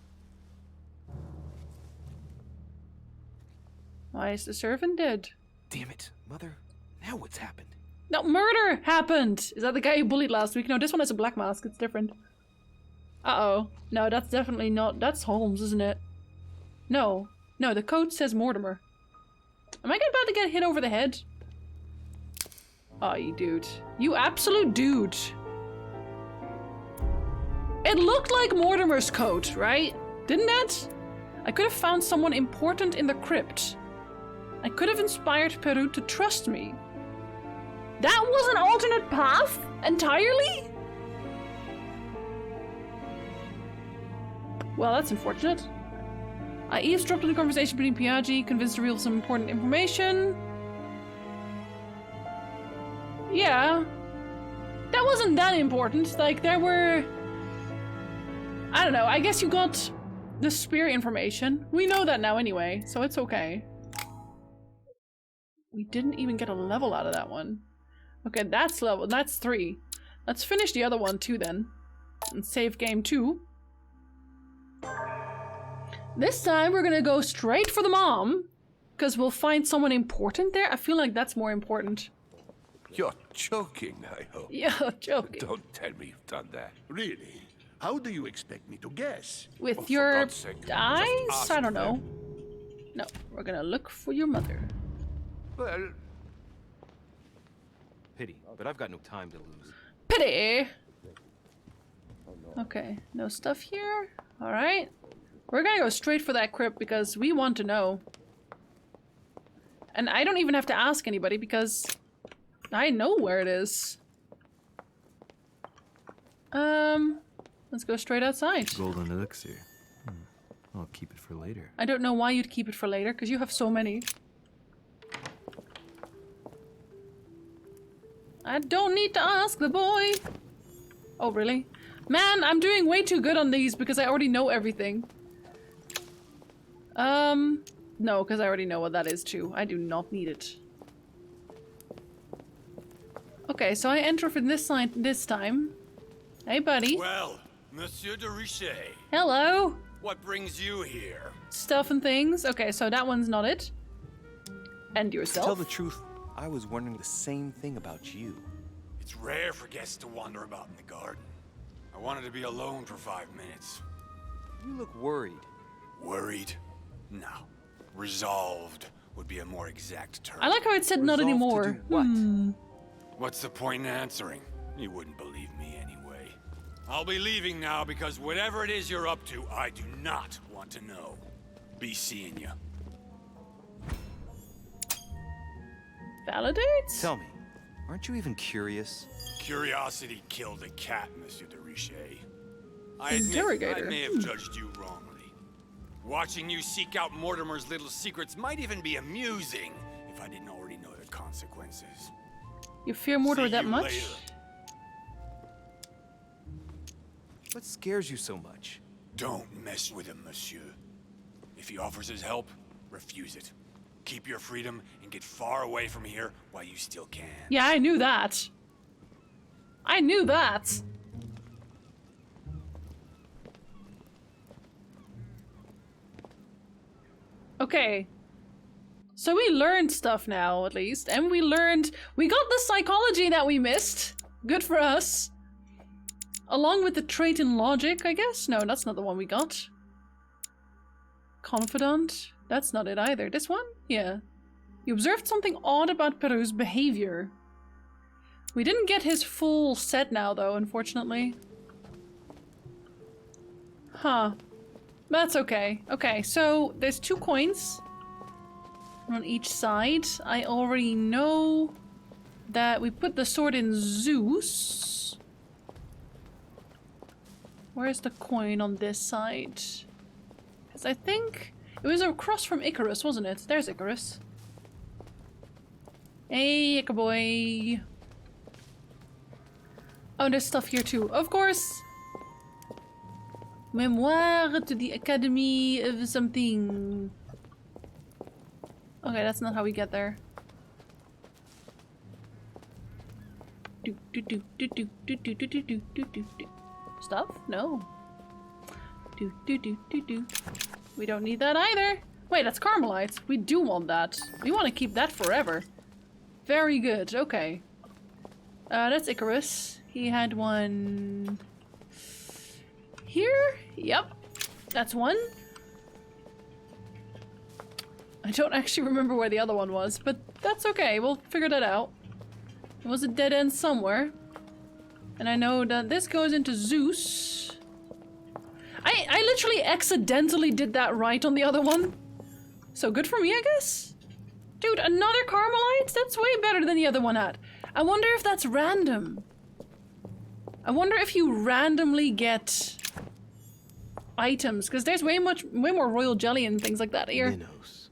Why is the servant dead? Damn it, Mother. Now what's happened? No, murder happened! Is that the guy you bullied last week? No, this one has a black mask. It's different. Uh-oh. No, that's definitely not... That's Holmes, isn't it? No. No, the code says Mortimer. Am I about to get hit over the head? Oh, you dude. You absolute dude. It looked like Mortimer's coat, right? Didn't it? I could have found someone important in the crypt. I could have inspired Peru to trust me. That was an alternate path? Entirely? Well, that's unfortunate. I eavesdropped on the conversation between Piaggi, convinced to reveal some important information. Yeah. That wasn't that important. Like, there were... I don't know, I guess you got the spear information. We know that now anyway, so it's okay. We didn't even get a level out of that one. Okay, that's 3. Let's finish the other one too then. And save game 2. This time we're gonna go straight for the mom. Because we'll find someone important there. I feel like that's more important. You're joking, I hope. Yeah, joking. Don't tell me you've done that. Really? How do you expect me to guess? With your eyes? I don't know. No, we're gonna look for your mother. Well... Pity, but I've got no time to lose. Pity! Okay, no stuff here. Alright. We're gonna go straight for that crypt because we want to know. And I don't even have to ask anybody because I know where it is. Let's go straight outside. Golden elixir. I'll keep it for later. I don't know why you'd keep it for later, because you have so many. I don't need to ask the boy. Oh, really? Man, I'm doing way too good on these because I already know everything. No, because I already know what that is too. I do not need it. Okay, so I enter for this line this time. Hey, buddy. Well, Monsieur de Richet. Hello. What brings you here? Stuff and things. Okay, so that one's not it. And yourself. To tell the truth, I was wondering the same thing about you. It's rare for guests to wander about in the garden. I wanted to be alone for 5 minutes. You look worried. Worried? No. Resolved would be a more exact term. I like how it said not anymore. To do what? What's the point in answering? You wouldn't believe me anyway. I'll be leaving now because whatever it is you're up to, I do not want to know. Be seeing you. Validates? Tell me, aren't you even curious? Curiosity killed a cat, Monsieur de Richet. I admit, Interrogator. I may have judged you wrongly. Watching you seek out Mortimer's little secrets might even be amusing if I didn't already know the consequences. You fear Mortimer that much? Later. What scares you so much? Don't mess with him, monsieur. If he offers his help, refuse it. Keep your freedom and get far away from here while you still can. Yeah, I knew that. I knew that. Okay. So we learned stuff now, at least. And we got the psychology that we missed. Good for us. Along with the trait in logic, I guess? No, that's not the one we got. Confidant? That's not it either. This one? Yeah. You observed something odd about Peru's behavior. We didn't get his full set now, though, unfortunately. Huh. That's okay. Okay, so there's 2 coins on each side. I already know that we put the sword in Zeus. Where's the coin on this side? Because I think it was across from Icarus, wasn't it? There's Icarus. Hey, Ica boy. Oh, there's stuff here too. Of course. Memoire to the Academy of something. Okay, that's not how we get there. Stuff? No. Do. We don't need that either. Wait, that's Carmelites. We do want that. We want to keep that forever. Very good. Okay. That's Icarus. He had one here. Yep. That's one. I don't actually remember where the other one was, but that's okay. We'll figure that out. It was a dead end somewhere. And I know that this goes into Zeus. I literally accidentally did that right on the other one. So good for me, I guess? Dude, another Carmelite? That's way better than the other one had. I wonder if that's random. I wonder if you randomly get items, because there's way more royal jelly and things like that here. Minos.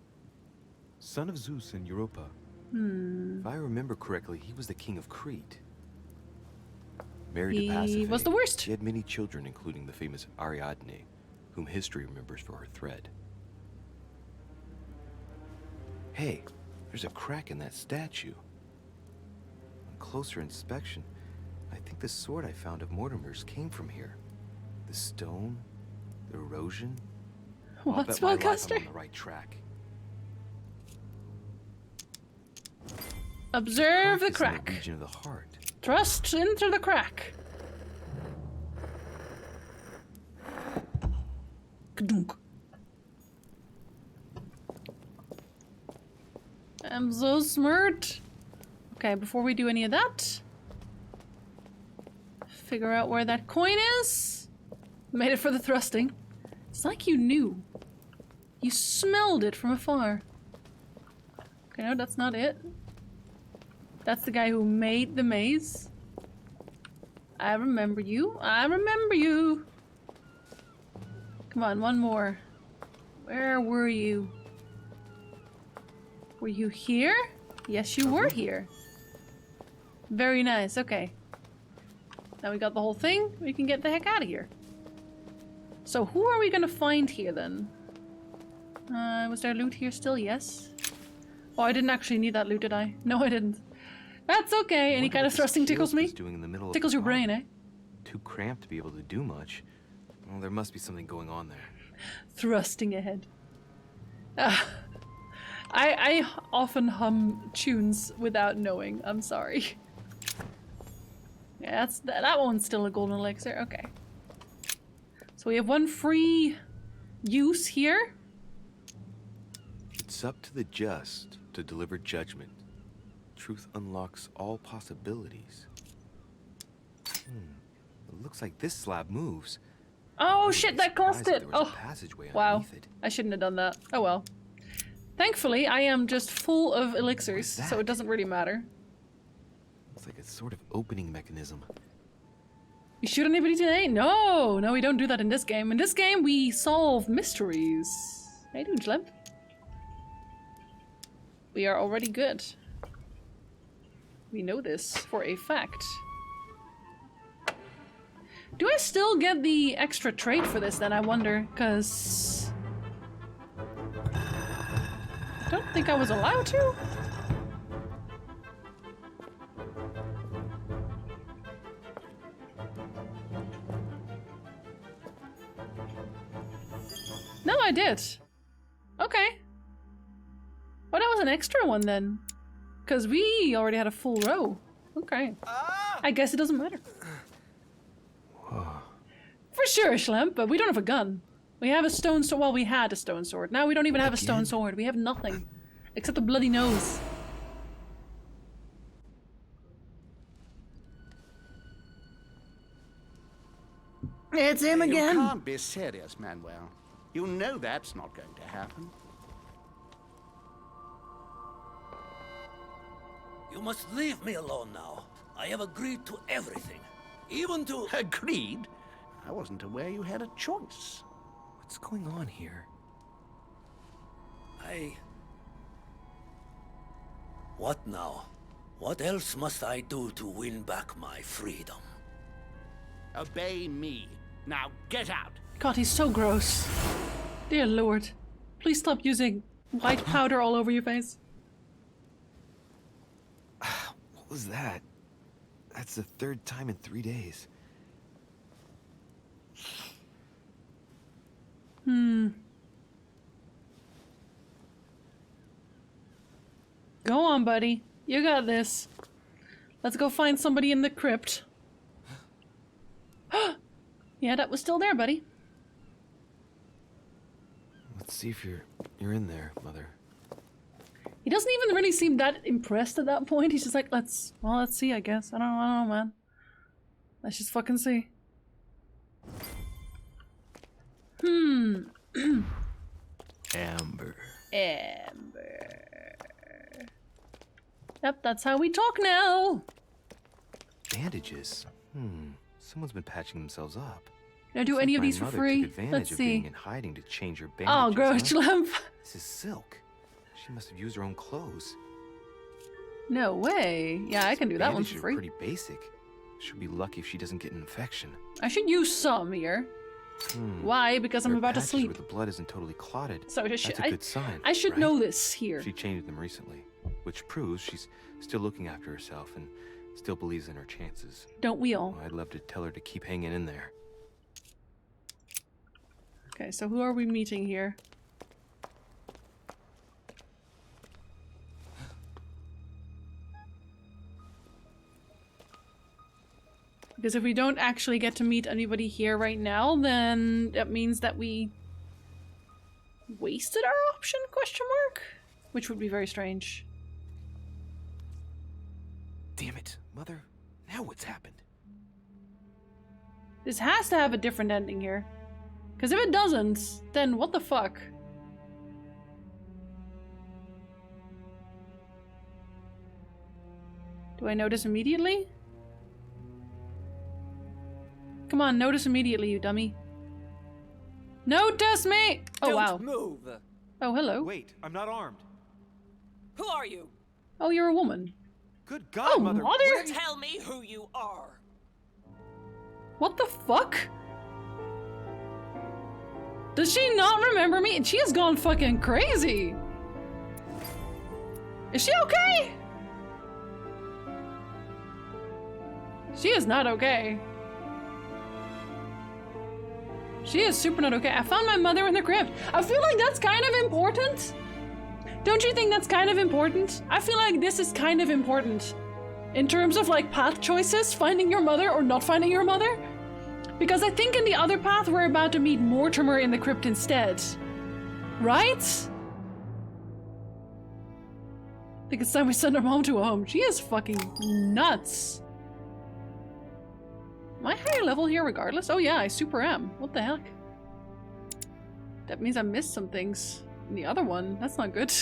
Son of Zeus and Europa. If I remember correctly, he was the king of Crete. Married to Pasiphae. He was the worst. He had many children, including the famous Ariadne, whom history remembers for her thread. Hey, there's a crack in that statue. On closer inspection, I think the sword I found of Mortimer's came from here. The stone, the erosion. What, I'll bet my life I'm Spellcaster? on the right track. Observe the is in crack. the region of the heart. Thrust into the crack. Kadunk. I'm so smart. Okay, before we do any of that, figure out where that coin is. Made it for the thrusting. It's like you knew. You smelled it from afar. Okay, no, that's not it. That's the guy who made the maze. I remember you. I remember you. Come on, one more. Where were you? Were you here? Yes, you were here. Very nice. Okay. Now we got the whole thing. We can get the heck out of here. So who are we gonna find here then? Was there loot here still? Yes. Oh, I didn't actually need that loot, did I? No, I didn't. That's okay. Any kind of thrusting tickles me. Tickles your brain, eh? Too cramped to be able to do much. Well, there must be something going on there. Thrusting ahead. I often hum tunes without knowing. I'm sorry. Yeah, that one's still a golden elixir. Okay. So we have one free use here. It's up to the just to deliver judgment. Truth unlocks all possibilities. It looks like this slab moves. Oh shit, that cost it! Oh, wow. underneath it. I shouldn't have done that. Oh well. Thankfully, I am just full of elixirs, so it doesn't really matter. It's like a sort of opening mechanism. You shoot anybody today? No! No, we don't do that in this game. In this game, we solve mysteries. How you doing, Schlemp? We are already good. We know this for a fact. Do I still get the extra trait for this then, I wonder? Because I don't think I was allowed to. No, I did. Okay. Well, that was an extra one then. Because we already had a full row. Okay. I guess it doesn't matter. For sure, Schlemp, but we don't have a gun. We have a stone sword. Well, we had a stone sword. Now we don't even have a stone sword. We have nothing. Except a bloody nose. It's him again. You can't be serious, Manuel. You know that's not going to happen. You must leave me alone now. I have agreed to everything. Even to... Agreed? I wasn't aware you had a choice. What's going on here? What now? What else must I do to win back my freedom? Obey me. Now get out. God, he's so gross. Dear Lord. Please stop using white powder all over your face. What was that? That's the third time in 3 days. Go on, buddy. You got this. Let's go find somebody in the crypt. Yeah, that was still there, buddy. Let's see if you're in there, Mother. He doesn't even really seem that impressed at that point. He's just like, let's see, I guess. I don't know, man. Let's just fucking see. Amber. Yep, that's how we talk now. Bandages. Someone's been patching themselves up. Can I do any of these for free? Let's see. Being in hiding to change her bandages. Oh, gross lamp. This is silk. She must have used her own clothes. No way. Yeah, I can do that one for free. Pretty basic. She'll be lucky if she doesn't get an infection. I should use some here. Why? Because I'm about to sleep. Where the blood isn't totally clotted. So that's a good sign. I should know this here. She changed them recently, which proves she's still looking after herself and still believes in her chances. Don't we all? I'd love to tell her to keep hanging in there. Okay, so who are we meeting here? Because if we don't actually get to meet anybody here right now, then that means that we wasted our option, question mark? Which would be very strange. Damn it, Mother. Now what's happened? This has to have a different ending here. Because if it doesn't, then what the fuck? Do I notice immediately? Come on, notice immediately, you dummy. Notice me! Oh, wow. Don't move. Oh, hello. Wait, I'm not armed. Who are you? Oh, you're a woman. Good God, Mother. Tell me who you are. What the fuck? Does she not remember me? She has gone fucking crazy. Is she okay? She is not okay. She is super not okay. I found my mother in the crypt. I feel like that's kind of important. Don't you think that's kind of important? I feel like this is kind of important. In terms of like path choices, finding your mother or not finding your mother. Because I think in the other path we're about to meet Mortimer in the crypt instead. Right? I think it's time we send her home to a home. She is fucking nuts. Am I higher level here regardless? Oh yeah, I super am. What the heck? That means I missed some things in the other one. That's not good.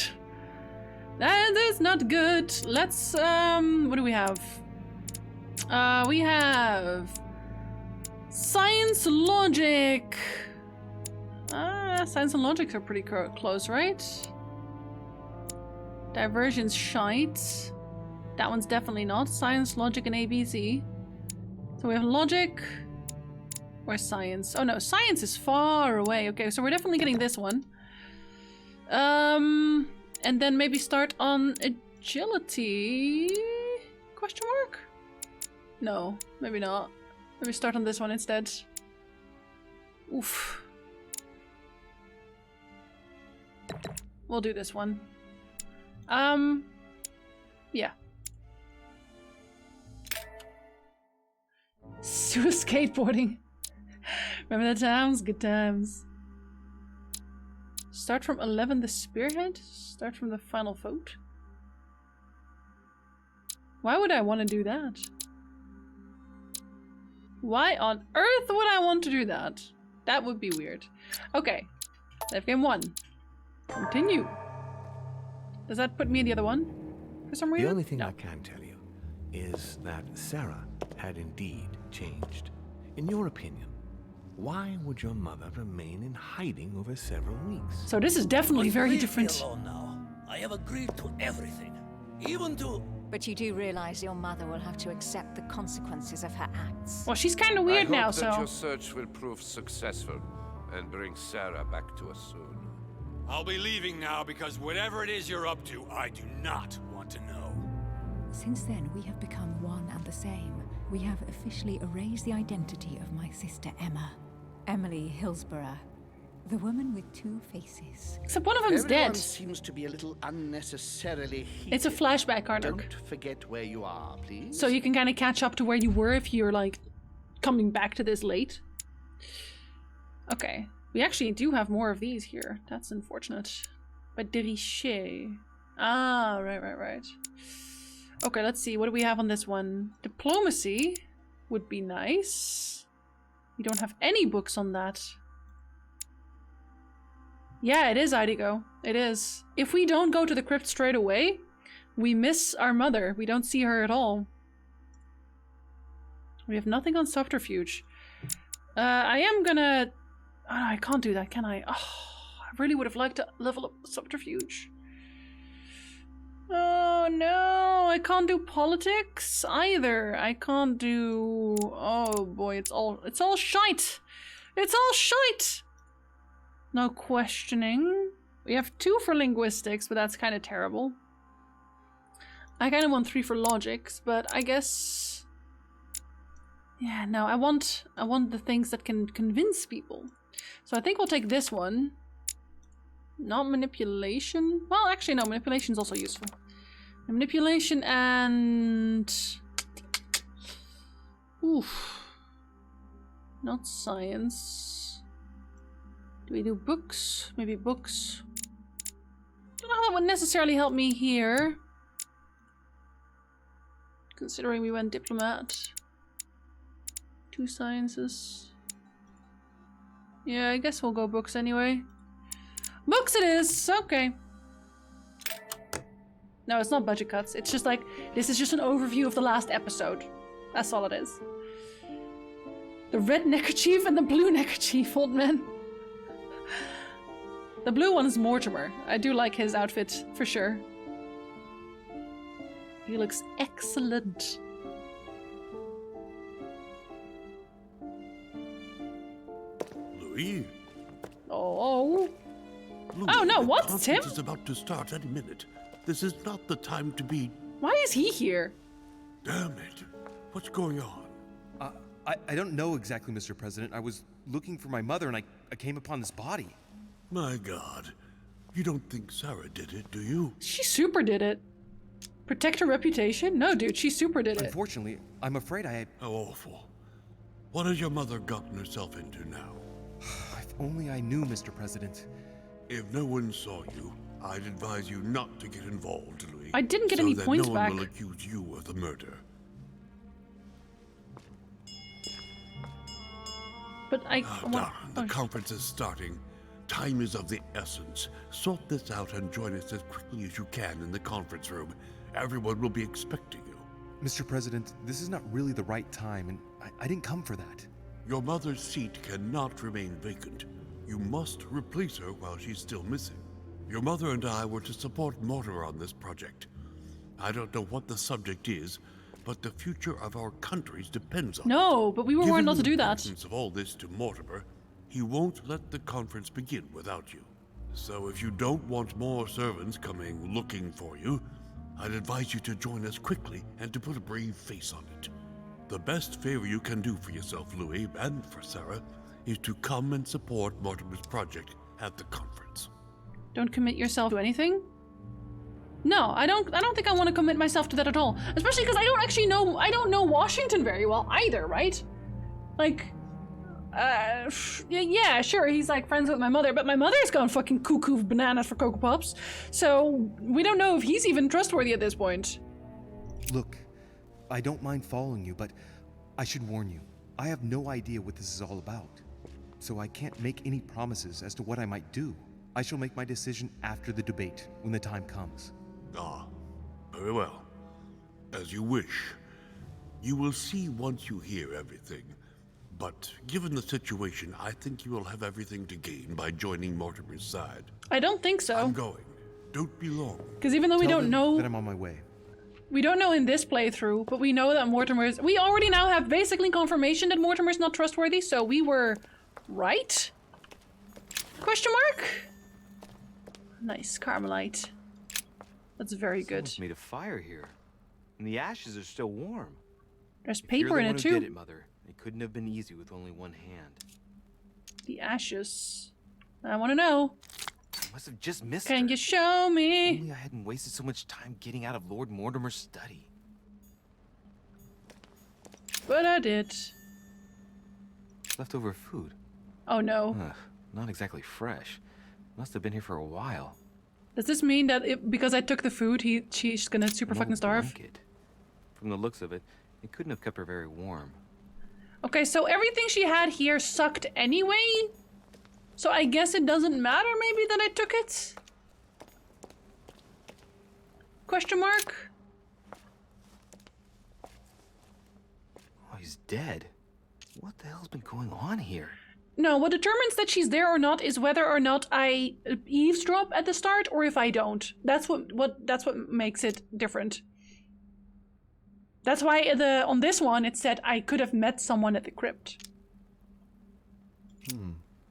That is not good. Let's, what do we have? We have Science Logic. Science and Logic are pretty close, right? Diversion's shite. That one's definitely not. Science, Logic, and ABC. So we have Logic. Where's Science? Oh no, Science is far away. Okay, so we're definitely getting this one. And then maybe start on Agility? Question mark? No, maybe not. Maybe start on this one instead. Oof. We'll do this one. Yeah. Skateboarding. Remember the times? Good times. Start from 11 the spearhead? Start from the final vote? Why would I want to do that? Why on earth would I want to do that? That would be weird. Okay. Save game 1. Continue. Does that put me in the other one? For some reason? The only thing I can tell you is that Sarah had indeed changed. In your opinion, why would your mother remain in hiding over several weeks? So this is definitely very Leave me different. alone now. I have agreed to everything, even to... But you do realize your mother will have to accept the consequences of her acts. Well, she's kind of weird now, so... I hope that your search will prove successful and bring Sarah back to us soon. I'll be leaving now because whatever it is you're up to, I do not want to know. Since then, we have become one and the same. We have officially erased the identity of my sister Emma. Emily Hillsborough. The woman with two faces. Except one of them's Everyone dead. seems to be a little unnecessarily heated. It's a flashback, Karnak. Don't forget where you are, please. So you can kind of catch up to where you were if you're like coming back to this late. Okay. We actually do have more of these here. That's unfortunate. But de Richet. Ah, right. Okay, let's see. What do we have on this one? Diplomacy would be nice. We don't have any books on that. Yeah, it is Idigo. It is. If we don't go to the crypt straight away, we miss our mother. We don't see her at all. We have nothing on subterfuge. I am gonna... Oh, no, I can't do that, can I? Oh, I really would have liked to level up subterfuge. Oh no, I can't do politics either. I can't do... Oh boy, it's all shite. It's all shite. No questioning. We have 2 for linguistics, but that's kind of terrible. I kind of want 3 for logics, but I guess... Yeah, no, I want the things that can convince people. So I think we'll take this one. Not manipulation. Well, actually, no, manipulation is also useful. Manipulation and... Oof. Not science. Do we do books? Maybe books. Don't know how that would necessarily help me here. Considering we went diplomat. 2 sciences. Yeah, I guess we'll go books anyway. Books it is! Okay. No, it's not budget cuts. It's just like, this is just an overview of the last episode. That's all it is. The red neckerchief and the blue neckerchief, old man. The blue one is Mortimer. I do like his outfit, for sure. He looks excellent. Louis? Oh. Louis, Oh no, the what's Tim? conference is about to start any minute. This is not the time to be... Why is he here? Damn it. What's going on? I don't know exactly, Mr. President. I was looking for my mother and I came upon this body. My God. You don't think Sarah did it, do you? She super did it. Protect her reputation? No, dude, she super did it. Unfortunately, I'm afraid I... How awful. What has your mother gotten herself into now? If only I knew, Mr. President. If no one saw you, I'd advise you not to get involved, Louis. I didn't get any points back. So that no back. one will accuse you of the murder. But I... Darren, the conference is starting. Time is of the essence. Sort this out and join us as quickly as you can in the conference room. Everyone will be expecting you. Mr. President, this is not really the right time, and I didn't come for that. Your mother's seat cannot remain vacant. You must replace her while she's still missing. Your mother and I were to support Mortimer on this project. I don't know what the subject is, but the future of our countries depends on it. No, but we were warned not to do that. Given the importance of all this to Mortimer, he won't let the conference begin without you. So if you don't want more servants coming looking for you, I'd advise you to join us quickly and to put a brave face on it. The best favor you can do for yourself, Louis, and for Sarah, is to come and support Mortimer's project at the conference. Don't commit yourself to anything? No, I don't think I want to commit myself to that at all. Especially because I don't know Washington very well either, right? Like, yeah, sure, he's like friends with my mother, but my mother's gone fucking cuckoo bananas for Cocoa Pops, so we don't know if he's even trustworthy at this point. Look, I don't mind following you, but I should warn you, I have no idea what this is all about. So I can't make any promises as to what I might do. I shall make my decision after the debate, when the time comes. Ah, very well. As you wish. You will see once you hear everything. But given the situation, I think you will have everything to gain by joining Mortimer's side. I don't think so. I'm going. Don't be long. Because even though we don't know that I'm on my way. We don't know in this playthrough, but we know that Mortimer's... We already now have basically confirmation that Mortimer's not trustworthy, so we were right? Question mark? Nice, Carmelite. That's very good. Someone's made a fire here, and the ashes are still warm. There's If you're paper the in one it who too. did it, Mother. It couldn't have been easy with only one hand. The ashes. I want to know. I must have just missed Can her. you show me? Only I hadn't wasted so much time getting out of Lord Mortimer's study. But I did. Leftover food. Oh no. Ugh, not exactly fresh. Must have been here for a while. Does this mean that because I took the food, she's gonna super An fucking old starve? blanket. From the looks of it, it couldn't have kept her very warm. Okay, so everything she had here sucked anyway? So I guess it doesn't matter maybe that I took it? Question mark? Oh, he's dead. What the hell's been going on here? No, what determines that she's there or not is whether or not I eavesdrop at the start or if I don't. That's what makes it different. That's why on this one it said I could have met someone at the crypt.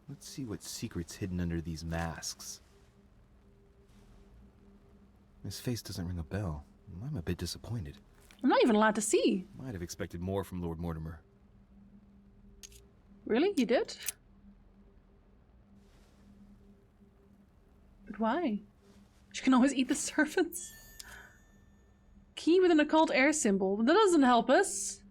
Let's see what secret's hidden under these masks. His face doesn't ring a bell. I'm a bit disappointed. I'm not even allowed to see. Might have expected more from Lord Mortimer. Really? You did? But why? She can always eat the servants. Key with an occult air symbol. That doesn't help us.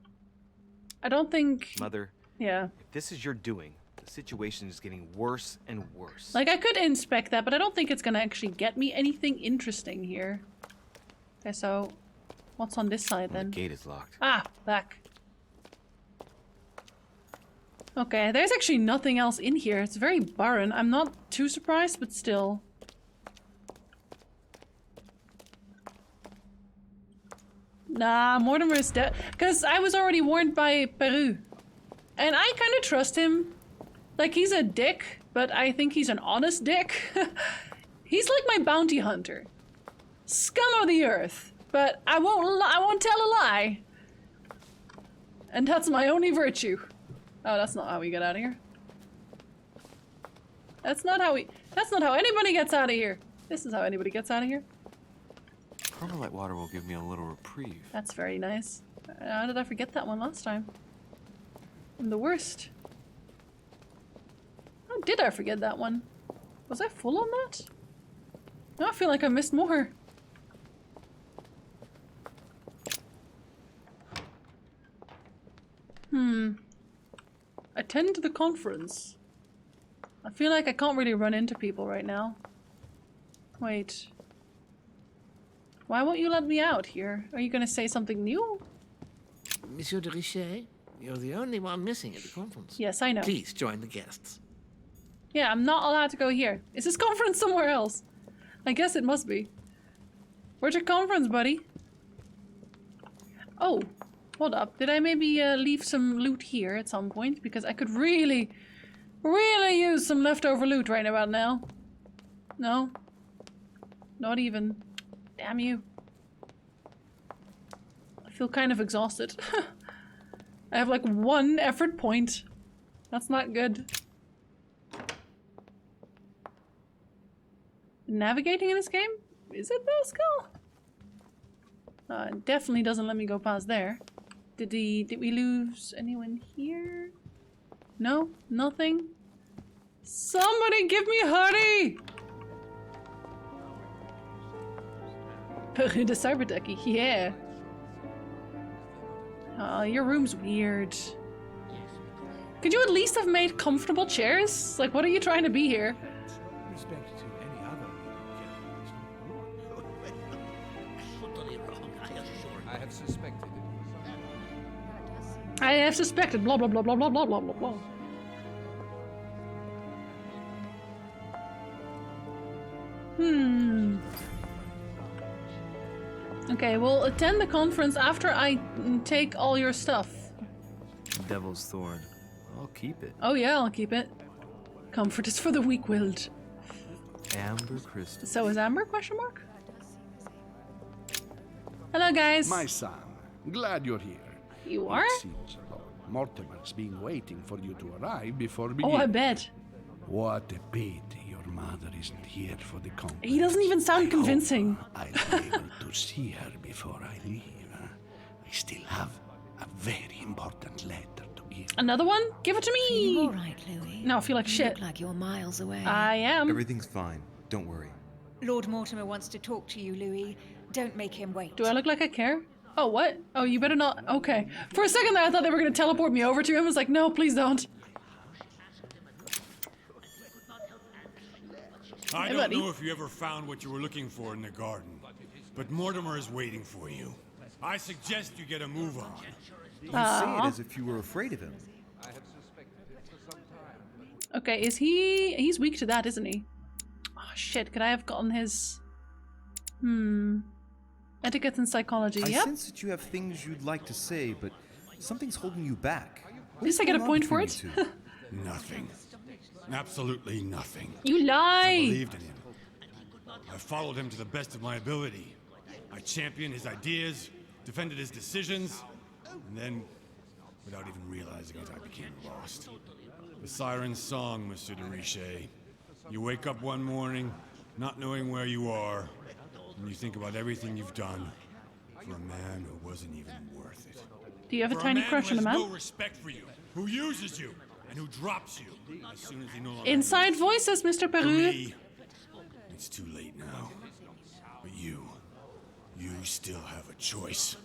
I don't think... Mother, Yeah. if this is your doing, the situation is getting worse and worse. Like, I could inspect that, but I don't think it's gonna actually get me anything interesting here. Okay, so... What's on this side, then? The gate is locked. Ah, back. Okay, there's actually nothing else in here. It's very barren. I'm not too surprised, but still. Nah, Mortimer's dead. Because I was already warned by Peru. And I kind of trust him. Like, he's a dick, but I think he's an honest dick. He's like my bounty hunter. Scum of the earth. But I won't tell a lie. And that's my only virtue. Oh, that's not how we get out of here. That's not how anybody gets out of here. This is how anybody gets out of here. Carmelite water will give me a little reprieve. That's very nice. How did I forget that one last time? I'm the worst. How did I forget that one? Was I full on that? No, I feel like I missed more. Attend the conference. I feel like I can't really run into people right now. Wait. Why won't you let me out here? Are you gonna say something new? Monsieur de Richet, you're the only one missing at the conference. Yes, I know. Please join the guests. Yeah, I'm not allowed to go here. Is this conference somewhere else? I guess it must be. Where's your conference, buddy? Oh, hold up. Did I maybe leave some loot here at some point? Because I could really use some leftover loot right about now. No? Not even. Damn you. I feel kind of exhausted. I have like 1 effort point. That's not good. Navigating in this game? Is it Pascal? It definitely doesn't let me go past there. Did we lose anyone here? No? Nothing? Somebody give me honey! Peru de Cyberducky, yeah. Your room's weird. Could you at least have made comfortable chairs? Like, what are you trying to be here? Respect to any other Totally wrong, I assure you. I have suspected it. I have suspected blah blah blah blah blah blah blah blah blah. Okay, we'll attend the conference after I take all your stuff. Devil's Thorn. I'll keep it. Oh yeah, I'll keep it. Comfort is for the weak-willed. Amber crystal. So is Amber? Question mark. Hello, guys. My son, glad you're here. You are? It seems Lord Mortimer's been waiting for you to arrive before beginning. Oh, I bet. What a pity your mother isn't here for the conference. He doesn't even sound convincing. I'll be able to see her before I leave. I still have a very important letter to Another one? Give it to me! Feeling all right, Louis? No, I feel like You shit. look like you're miles away. I am. Everything's fine. Don't worry. Lord Mortimer wants to talk to you, Louis. Don't make him wait. Do I look like I care? Oh, what? Oh, you better not. Okay. For a second there, I thought they were going to teleport me over to him. I was like, no, please don't. I Hey, don't buddy. know if you ever found what you were looking for in the garden, but Mortimer is waiting for you. I suggest you get a move on. You say it as if you were afraid of him. Okay, is he... He's weak to that, isn't he? Oh, shit. Could I have gotten his... Etiquette and psychology. I Yep. sense that you have things you'd like to say, but something's holding you back. At least I get a point for it. Nothing. Absolutely nothing. You lie! I believed in him. I followed him to the best of my ability. I championed his ideas, defended his decisions, and then, without even realizing it, I became lost. The siren's song, Monsieur de Richet. You wake up one morning, not knowing where you are, and you think about everything you've done for a man who wasn't even worth it. Do you have a For tiny man crush who on a has man? no respect for you, who uses you, and who drops you as soon as he no longer Inside needs you. voices, Mr. For Peru. me, it's too late now. But you still have a choice.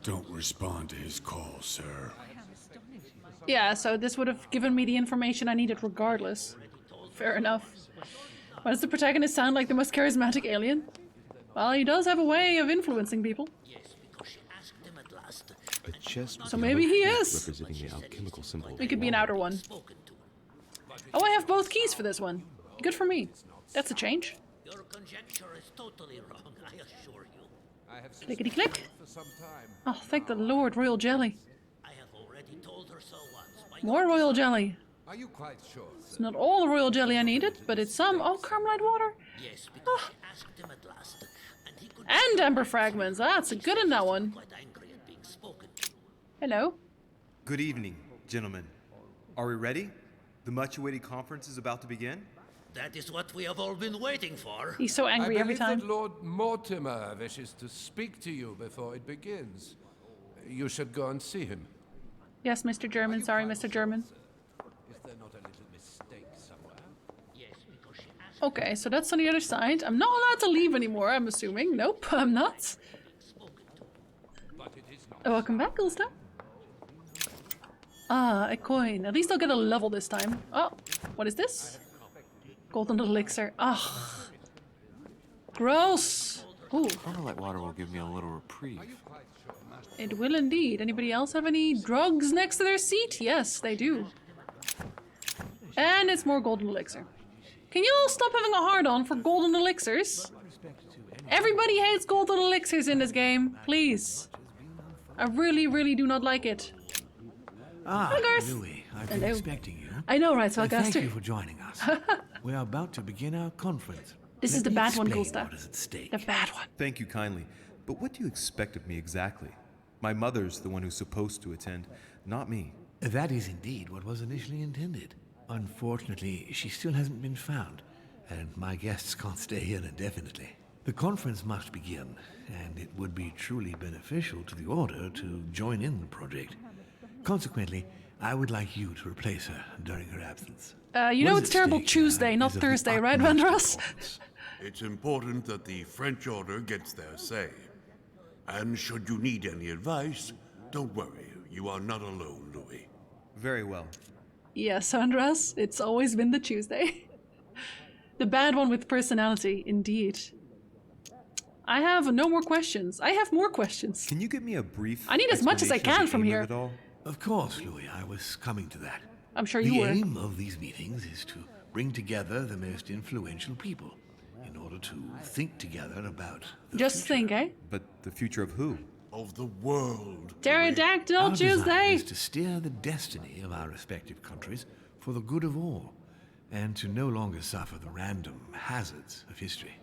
Don't respond to his call, sir. Yeah, so this would have given me the information I needed regardless. Fair enough. Why does the protagonist sound like the most charismatic alien? Well, he does have a way of influencing people. A chest So maybe he is. representing the alchemical symbol. We could be an outer one. Oh, I have both keys for this one. Good for me. That's a change. Your conjecture is totally wrong, I assure you. Clickety click. Oh, thank the Lord, royal jelly. I have already told her so once. More royal jelly. Are you quite sure? It's not all the royal jelly I needed, but it's some. Oh, Carmelite water. Yes, because she asked him at last, and he could And amber fragments. That's a good in that one. quite angry at being spoken to. Hello. Good evening, gentlemen. Are we ready? The much-awaited conference is about to begin. That is what we have all been waiting for. He's so angry every time. That Lord Mortimer wishes to speak to you before it begins. You should go and see him. Yes, Mr. German. Sorry, Mr. German. Is there not a little mistake somewhere? Yes, because she asked Okay, so that's on the other side. I'm not allowed to leave anymore, I'm assuming. Nope, I'm not. Welcome back, Gulsta. Ah, a coin. At least I'll get a level this time. Oh, what is this? Golden elixir. Ah, gross. Ooh, Carmelite water will give me a little reprieve. it will indeed. Anybody else have any drugs next to their seat? Yes, they do. And it's more golden elixir. Can you all stop having a hard-on for golden elixirs? Everybody hates golden elixirs in this game. Please. I really, really do not like it. Ah, Hi, Garth. Louis, I've been Hello. expecting you. I know, right, Thank Salgaster? you for joining us. We are about to begin our conference. This is Let the me bad one, explain Gulsta. what is at stake. The bad one. Thank you kindly. But what do you expect of me exactly? My mother's the one who's supposed to attend, not me. That is indeed what was initially intended. Unfortunately, she still hasn't been found, and my guests can't stay here indefinitely. The conference must begin, and it would be truly beneficial to the Order to join in the project. Consequently, I would like you to replace her during her absence. You know What is it's at terrible stake Tuesday, not is of the Thursday, right, utmost Vandross? importance. It's important that the French Order gets their say. And should you need any advice, don't worry. You are not alone, Louis. Very well. Yes, Andras, it's always been the Tuesday. The bad one with personality, indeed. I have no more questions. I have more questions. Can you give me a brief I need as much as I explanation can of the from aim here. of it all? Of course, Louis, I was coming to that. I'm sure you the were. aim of these meetings is to bring together the most influential people in order to think together about the Just think, eh? But the future of who? Of the world. Pterodactyl Our desire Tuesday! is to steer the destiny of our respective countries for the good of all, and to no longer suffer the random hazards of history.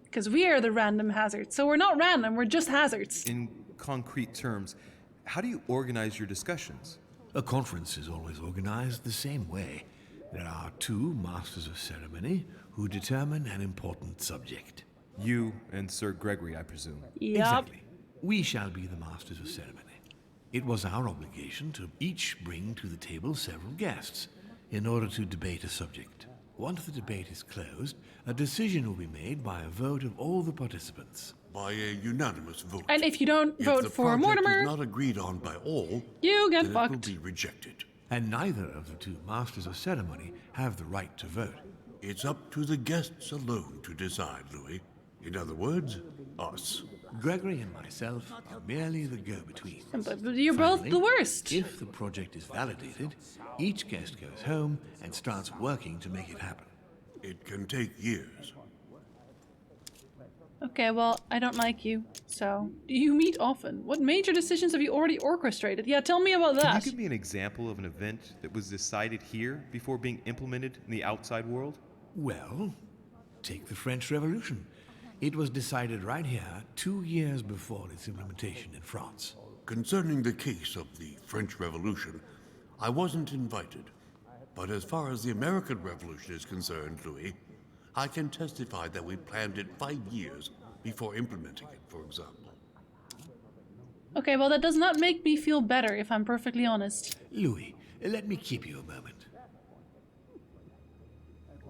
Because we are the random hazards. So we're not random, we're just hazards. In concrete terms, how do you organize your discussions? A conference is always organized the same way. There are two masters of ceremony who determine an important subject. You and Sir Gregory, I presume. Yup. Exactly. We shall be the masters of ceremony. It was our obligation to each bring to the table several guests in order to debate a subject. Once the debate is closed, a decision will be made by a vote of all the participants. By a unanimous vote. And if you don't If vote the for project Mortimer, is not agreed on by all, you get then fucked. it will be rejected. And neither of the two masters of ceremony have the right to vote. It's up to the guests alone to decide, Louis. In other words, us. Gregory and myself are merely the go-betweens. But you're both the worst. If the project is validated, each guest goes home and starts working to make it happen. It can take years. Okay, well, I don't like you, so... Do you meet often? What major decisions have you already orchestrated? Yeah, tell me about that. Can you give me an example of an event that was decided here before being implemented in the outside world? Well, take the French Revolution. It was decided right here 2 years before its implementation in France. Concerning the case of the French Revolution, I wasn't invited. But as far as the American Revolution is concerned, Louis, I can testify that we planned it 5 years before implementing it, for example. Okay, well, that does not make me feel better, if I'm perfectly honest. Louis, let me keep you a moment.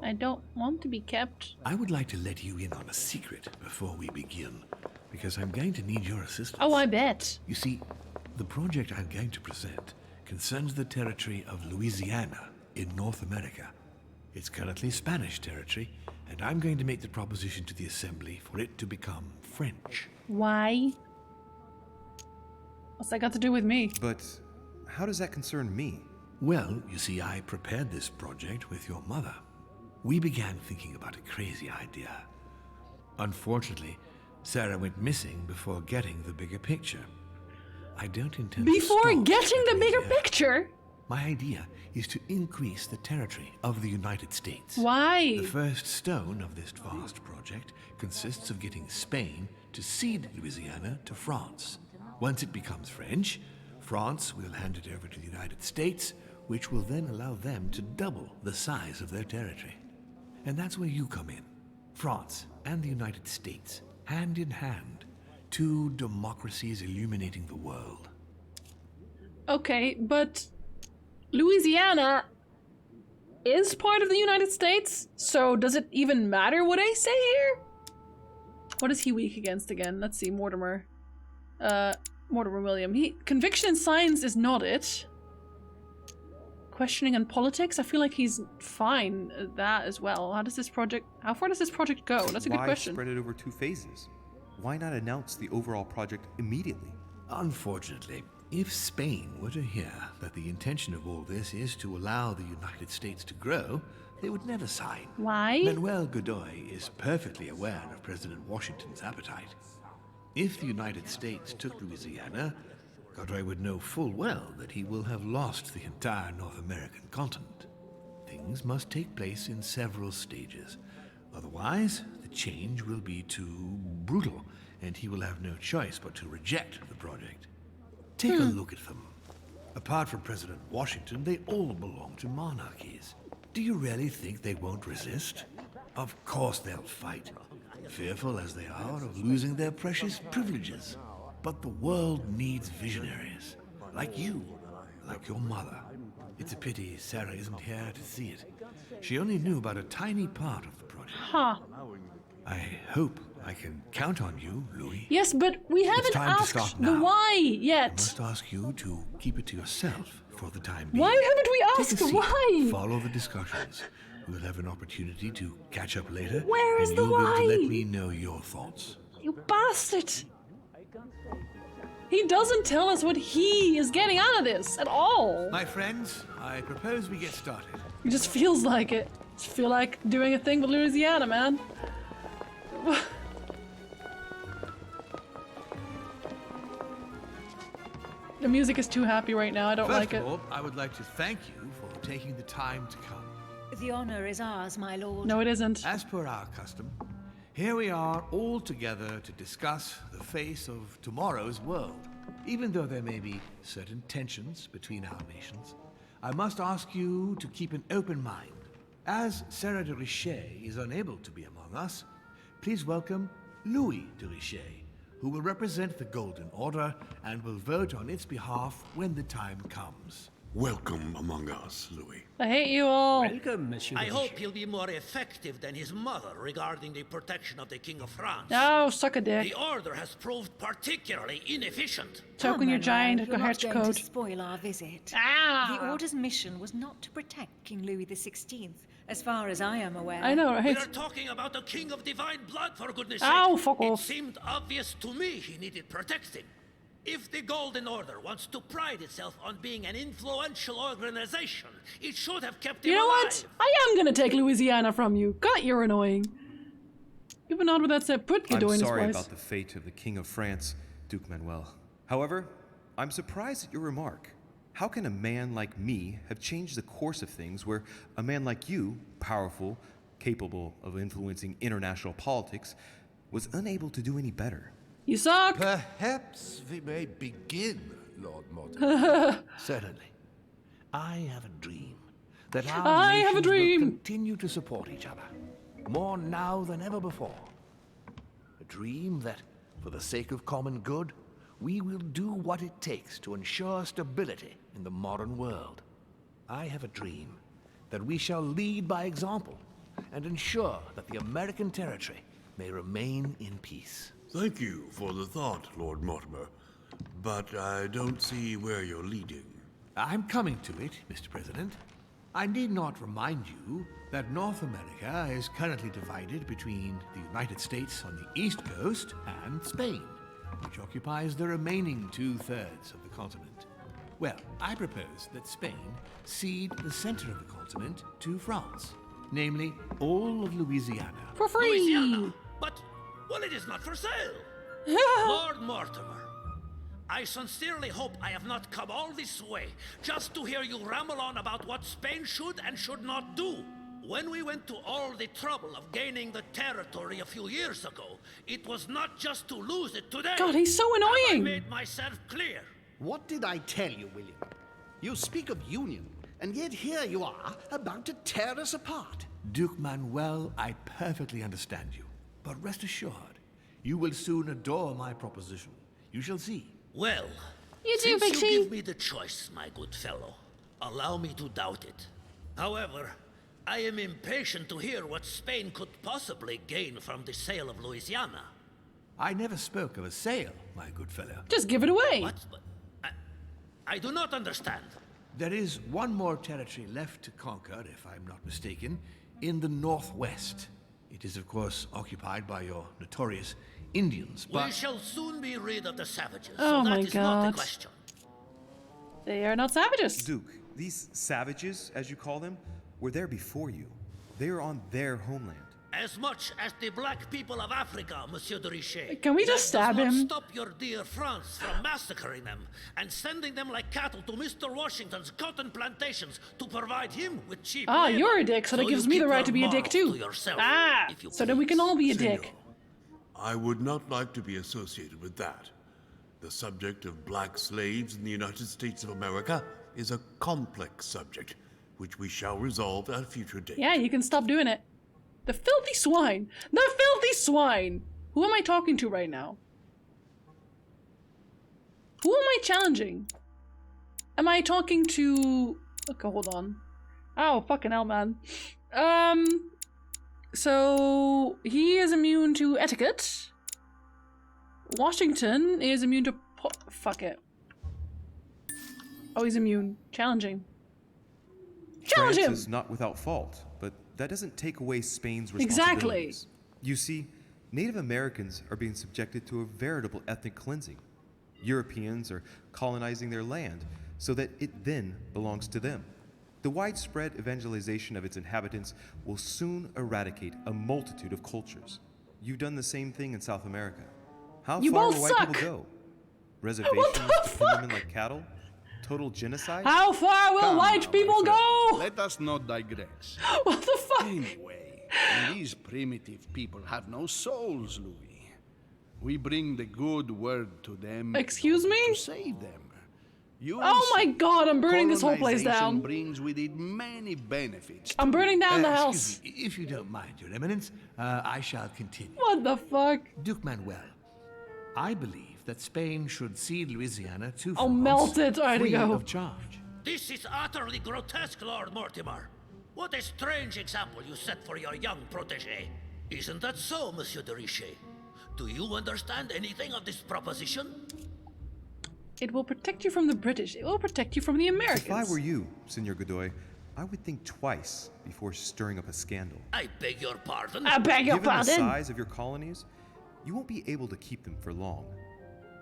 I don't want to be kept. I would like to let you in on a secret before we begin, because I'm going to need your assistance. Oh, I bet. You see, the project I'm going to present concerns the territory of Louisiana in North America. It's currently Spanish territory, and I'm going to make the proposition to the Assembly for it to become French. Why? What's that got to do with me? But how does that concern me? Well, you see, I prepared this project with your mother. We began thinking about a crazy idea. Unfortunately, Sarah went missing before getting the bigger picture. I don't intend Before to getting the bigger picture? My idea is to increase the territory of the United States. Why? The first stone of this vast project consists of getting Spain to cede Louisiana to France. Once it becomes French, France will hand it over to the United States, which will then allow them to double the size of their territory. And that's where you come in. France and the United States, hand in hand, two democracies illuminating the world. Okay, but Louisiana is part of the United States, so does it even matter what I say here? What is he weak against again? Let's see, Mortimer. Mortimer William. Conviction in science is not it. Questioning on politics? I feel like he's fine at that as well. How far does this project go? That's a good question. Why spread it over 2 phases? Why not announce the overall project immediately? Unfortunately, if Spain were to hear that the intention of all this is to allow the United States to grow, they would never sign. Why? Manuel Godoy is perfectly aware of President Washington's appetite. If the United States took Louisiana, Godoy would know full well that he will have lost the entire North American continent. Things must take place in several stages. Otherwise, the change will be too brutal, and he will have no choice but to reject the project. Take a look at them. Apart from President Washington, they all belong to monarchies. Do you really think they won't resist? Of course they'll fight, fearful as they are of losing their precious privileges. But the world needs visionaries, like you, like your mother. It's a pity Sarah isn't here to see it. She only knew about a tiny part of the project. Huh. I hope I can count on you, Louis. Yes, but we haven't asked the why yet. I must ask you to keep it to yourself for the time being. Why haven't we Take a asked seat. why? Follow the discussions. We'll have an opportunity to catch up later. Where is and the you'll be able why? to let me know your thoughts. You bastard! He doesn't tell us what he is getting out of this at all. My friends, I propose we get started. It just feels like it. Just feel like doing a thing with Louisiana, man. The music is too happy right now. I don't like it. First of all, I would like to thank you for taking the time to come. The honor is ours, my lord. No, it isn't. As per our custom, here we are all together to discuss the face of tomorrow's world. Even though there may be certain tensions between our nations, I must ask you to keep an open mind. As Sarah de Richet is unable to be among us, please welcome Louis de Richet, who will represent the Golden Order and will vote on its behalf when the time comes. Welcome among us, Louis. I hate you all. Welcome, Monsieur. I hope he'll be more effective than his mother regarding the protection of the King of France. Oh, suck a dick. The Order has proved particularly inefficient. Talk on your giant You're not Coherce going code. to spoil our visit. Ah! The Order's mission was not to protect King Louis XVI, as far as I am aware. I know, right? We are talking about a king of divine blood, for goodness sake. Ow, fuck It off. seemed obvious to me he needed protecting. If the Golden Order wants to pride itself on being an influential organization, it should have kept him You know alive. what? I am gonna take Louisiana from you. God, you're annoying. You've been on with that set. Put I'm Godoy in sorry his about the fate of the King of France, Duke Manuel. However, I'm surprised at your remark. How can a man like me have changed the course of things where a man like you, powerful, capable of influencing international politics, was unable to do any better? You suck. Perhaps we may begin, Lord Mortimer. Certainly. I have a dream that our I have a nations dream. will continue to support each other, more now than ever before. A dream that, for the sake of common good, we will do what it takes to ensure stability in the modern world. I have a dream that we shall lead by example and ensure that the American territory may remain in peace. Thank you for the thought, Lord Mortimer. But I don't see where you're leading. I'm coming to it, Mr. President. I need not remind you that North America is currently divided between the United States on the east coast and Spain, which occupies the remaining 2/3 of the continent. Well, I propose that Spain cede the center of the continent to France, namely all of Louisiana. For free. Louisiana. But, well, it is not for sale. Lord Mortimer, I sincerely hope I have not come all this way just to hear you ramble on about what Spain should and should not do. When we went to all the trouble of gaining the territory a few years ago, it was not just to lose it today. God, he's so Have I annoying. made myself clear? What did I tell you, William? You speak of union, and yet here you are, about to tear us apart. Duke Manuel, I perfectly understand you. But rest assured, you will soon adore my proposition. You shall see. Well, You do, since Big you T. give me the choice, my good fellow, allow me to doubt it. However, I am impatient to hear what Spain could possibly gain from the sale of Louisiana. I never spoke of a sale, my good fellow. Just give it away. What? I do not understand. There is one more territory left to conquer, if I'm not mistaken, in the northwest. It is, of course, occupied by your notorious Indians, but... We shall soon be rid of the savages, Oh so my that is not God. the question. They are not savages. Duke, these savages, as you call them, were there before you. They are on their homeland. As much as the black people of Africa, Monsieur de Richet. Can we just That stab does not him? stop your dear France from massacring them and sending them like cattle to Mr. Washington's cotton plantations to provide him with cheap Ah, labor. you're a dick, so that you gives me the keep right your to be a dick morals too. to yourself, Ah, if you so then we can all be a Senor, dick. I would not like to be associated with that. The subject of black slaves in the United States of America is a complex subject, which we shall resolve at a future date. Yeah, you can stop doing it. The filthy swine. The filthy swine. Who am I talking to right now? Who am I challenging? Am I talking to... Okay, hold on. Oh, fucking hell, man. So he is immune to etiquette. Washington is immune to... Fuck it. Oh, he's immune. Challenging. Challenge France him! is not without fault, but that doesn't take away Spain's Exactly. responsibilities. You see, Native Americans are being subjected to a veritable ethnic cleansing. Europeans are colonizing their land so that it then belongs to them. The widespread evangelization of its inhabitants will soon eradicate a multitude of cultures. You've done the same thing in South America. How You far both will white suck. people go? Reservations to pin them in like cattle? Total genocide? How far will Come white now, people my friend. go? Let us not digress. What the fuck? Anyway, these primitive people have no souls, Louis. We bring the good word to them. Excuse in order me? To save them. You Oh my see, god, I'm burning this whole place colonization down. brings with it many benefits. I'm burning down the house. Excuse me, if you don't mind, Your Eminence, I shall continue. What the fuck? Duke Manuel, I believe that Spain should cede Louisiana to I'll France melt it. Alrighty, free go. of charge. This is utterly grotesque, Lord Mortimer. What a strange example you set for your young protege. Isn't that so, Monsieur de Richet? Do you understand anything of this proposition? It will protect you from the British. It will protect you from the Americans. If I were you, Senor Godoy, I would think twice before stirring up a scandal. I beg your pardon? I beg your Given pardon? the size of your colonies, you won't be able to keep them for long.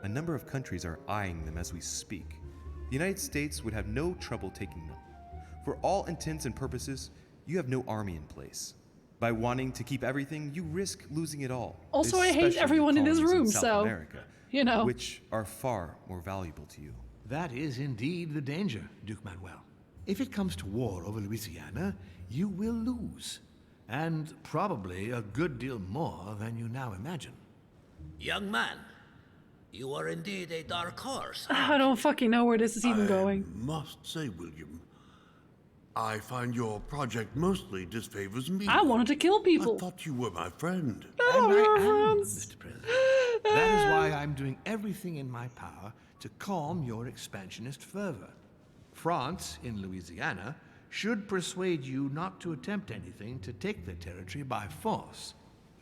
A number of countries are eyeing them as we speak. The United States would have no trouble taking them. For all intents and purposes, you have no army in place. By wanting to keep everything, you risk losing it all. Also, I hate especially everyone in this colonies room, South so, America, you know. which are far more valuable to you. That is indeed the danger, Duke Manuel. If it comes to war over Louisiana, you will lose. And probably a good deal more than you now imagine. Young man, you are indeed a dark horse. I don't fucking know where this is even going. Must say, William, I find your project mostly disfavors me. I wanted to kill people. I thought you were my friend. And I am, Mr. President. That is why I'm doing everything in my power to calm your expansionist fervor. France, in Louisiana, should persuade you not to attempt anything to take the territory by force.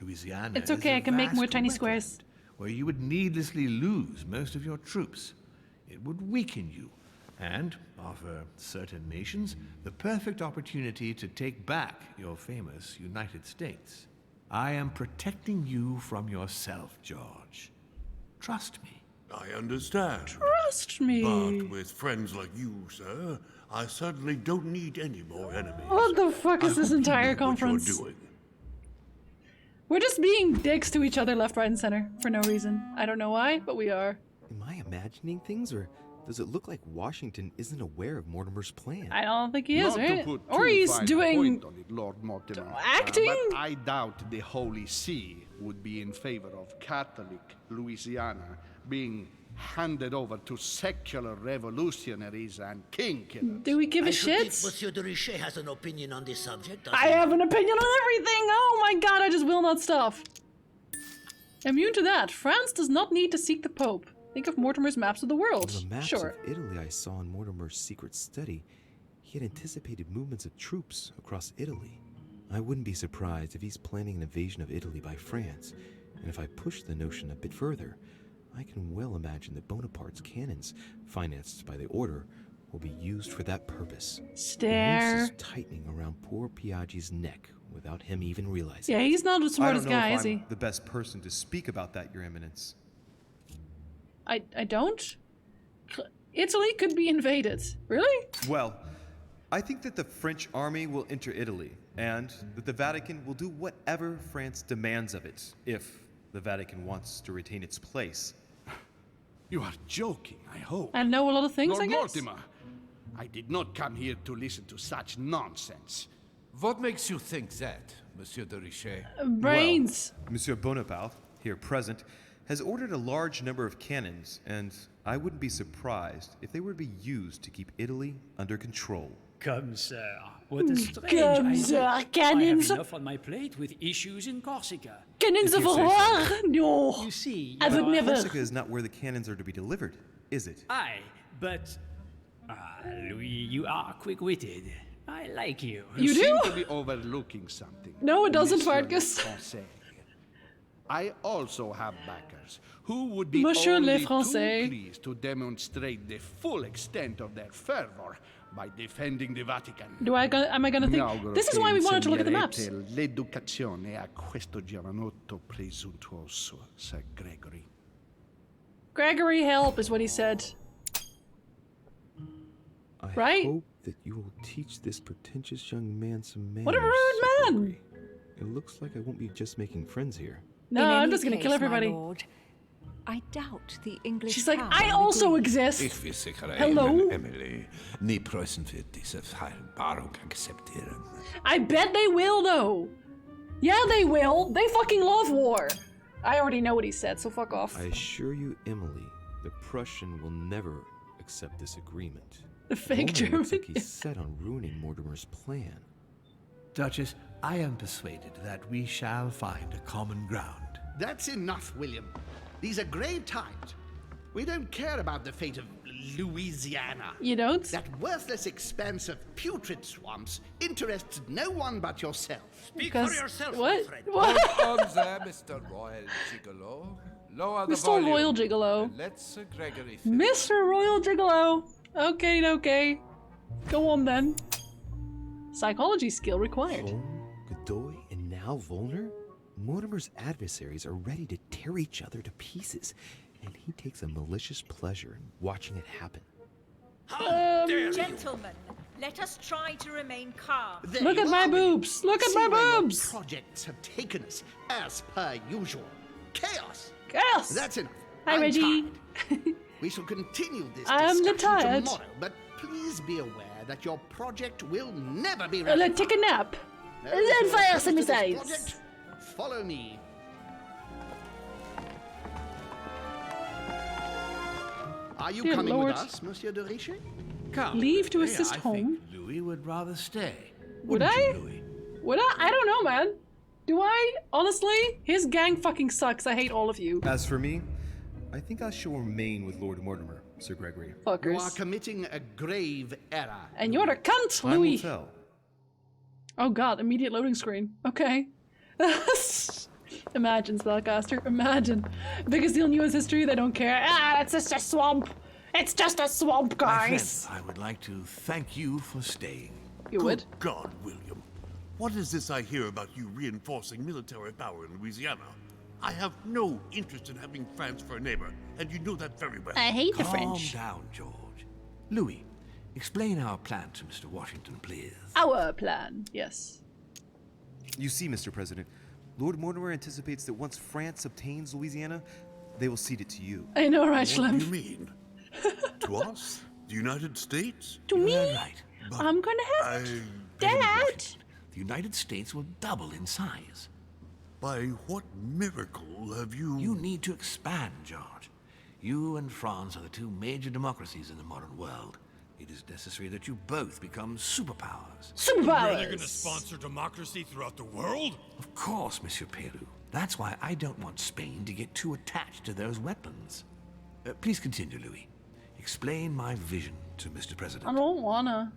Louisiana It's is okay, a I can make vast more tiny wetland squares. where you would needlessly lose most of your troops. It would weaken you and offer certain nations the perfect opportunity to take back your famous United States. I am protecting you from yourself, George. Trust me. I understand. Trust me. But with friends like you, sir, I certainly don't need any more enemies. What the fuck is this entire conference? What you're doing. We're just being dicks to each other left, right, and center for no reason. I don't know why, but we are. Am I imagining things, or does it look like Washington isn't aware of Mortimer's plan? I don't think he is, Not right? to put Or too he's fine a doing point on it, Lord Mortimer, acting? but I doubt the Holy See would be in favor of Catholic Louisiana being handed over to secular revolutionaries and king killers. Do we give a I should think shit? Monsieur de Richet has an opinion on this subject. doesn't I he? have an opinion on everything! Oh my god, I just will not stop. Immune to that. France does not need to seek the Pope. Think of Mortimer's maps of the world. On the maps Sure. of Italy I saw in Mortimer's secret study, he had anticipated movements of troops across Italy. I wouldn't be surprised if he's planning an invasion of Italy by France, and if I push the notion a bit further, I can well imagine that Bonaparte's cannons, financed by the Order, will be used for that purpose. Stare. The noose is tightening around poor Piaggi's neck without him even realizing. Yeah, he's not the I smartest don't know guy, if is I'm he? the best person to speak about that, Your Eminence. I don't? Italy could be invaded. Really? Well, I think that the French army will enter Italy, and that the Vatican will do whatever France demands of it, if the Vatican wants to retain its place. You are joking, I hope. I know a lot of things, Lord I guess. Mortimer, I did not come here to listen to such nonsense. What makes you think that, Monsieur de Richet? Brains. Well, Monsieur Bonaparte, here present, has ordered a large number of cannons, and I wouldn't be surprised if they were to be used to keep Italy under control. Come, sir. What a strange Come, idea. sir, cannons. I have enough on my plate with issues in Corsica. Cannons of If you say war? No. You see, I would never. Corsica is not where the cannons are to be delivered, is it? Aye, but... Louis, you are quick-witted. I like you. You seem do? to be overlooking something. No, it doesn't, Monsieur le Farkas. Français. I also have backers who would be Monsieur le only Français. too pleased to demonstrate the full extent of their fervor by defending the Vatican. Am I gonna think? This is why we wanted to look at the maps. Insegnerete l'educazione a questo giovanotto presuntuoso, Sir Gregory. Gregory, help, is what he said. I Right? hope that you will teach this pretentious young man some manners. What a rude Sir man! Gregory. It looks like I won't be just making friends here. No, In I'm any just gonna kill case, my everybody. lord, I doubt the English. She's like, town I will also agree." exist. Ich will sicher Hello? Emily. Nie Preußen wird diese Vereinbarung akzeptieren. I bet they will, though. Yeah, they will. They fucking love war. I already know what he said, so fuck off. I assure you, Emily, the Prussian will never accept this agreement. The fake Roman German. looks like he's set on ruining Mortimer's plan. Duchess, I am persuaded that we shall find a common ground. That's enough, William. These are grave times. We don't care about the fate of Louisiana. You don't? That worthless expanse of putrid swamps interests no one but yourself. Speak for yourself, what? my friend. What? Hold on there, Mr. Royal Gigolo. Lower the Mr. volume. Royal Gigolo. And let Sir Gregory finish. Mr. Royal Gigolo. Okay, okay. Go on then. Psychology skill required. Holm, Godoy, and now Volner? Mortimer's adversaries are ready to tear each other to pieces, and he takes a malicious pleasure in watching it happen. Gentlemen, let us try to remain calm. Look at my boobs! Look at my boobs! Projects have taken us as per usual. Chaos. Chaos. That's enough. Hi, I'm Reggie. tired. We shall continue this I'm discussion tired. tomorrow, but please be aware that your project will never be Let's ratified. take a nap. Now, And then if fire you're some opposed to this missiles. project, follow me. Are you Dear coming Lord. with us, Monsieur de Richet? Come. Leave to Yeah, assist I home. think Louis would rather stay. Would Wouldn't I? you, Louis? Would I? I don't know, man. Do I? Honestly, his gang fucking sucks. I hate all of you. As for me, I think I shall remain with Lord Mortimer, Sir Gregory. You are Fuckers. committing a grave error. And you're a cunt, Time will Louis. tell. Oh god, immediate loading screen. Okay. Imagine, Spellcaster. Imagine. Biggest deal in US history, they don't care. Ah, it's just a swamp. It's just a swamp, My guys. friend, I would like to thank you for staying. You would? Good God, William. What is this I hear about you reinforcing military power in Louisiana? I have no interest in having France for a neighbor, and you know that very well. I hate the Calm French. down, George. Louis, explain our plan to Mr. Washington, please. Our plan, yes. You see, Mr. President, Lord Mortimer anticipates that once France obtains Louisiana, they will cede it to you. I know, right, What do you Schlem? mean? To us? The United States? To me? Right. I'm gonna have it. Dad! The United States will double in size. By what miracle have you... You need to expand, George. You and France are the two major democracies in the modern world. It is necessary that you both become superpowers. Superpowers! Really gonna sponsor democracy throughout the world? Of course, Monsieur Peru. That's why I don't want Spain to get too attached to those weapons. Please continue, Louis. Explain my vision to Mr. President. I don't wanna.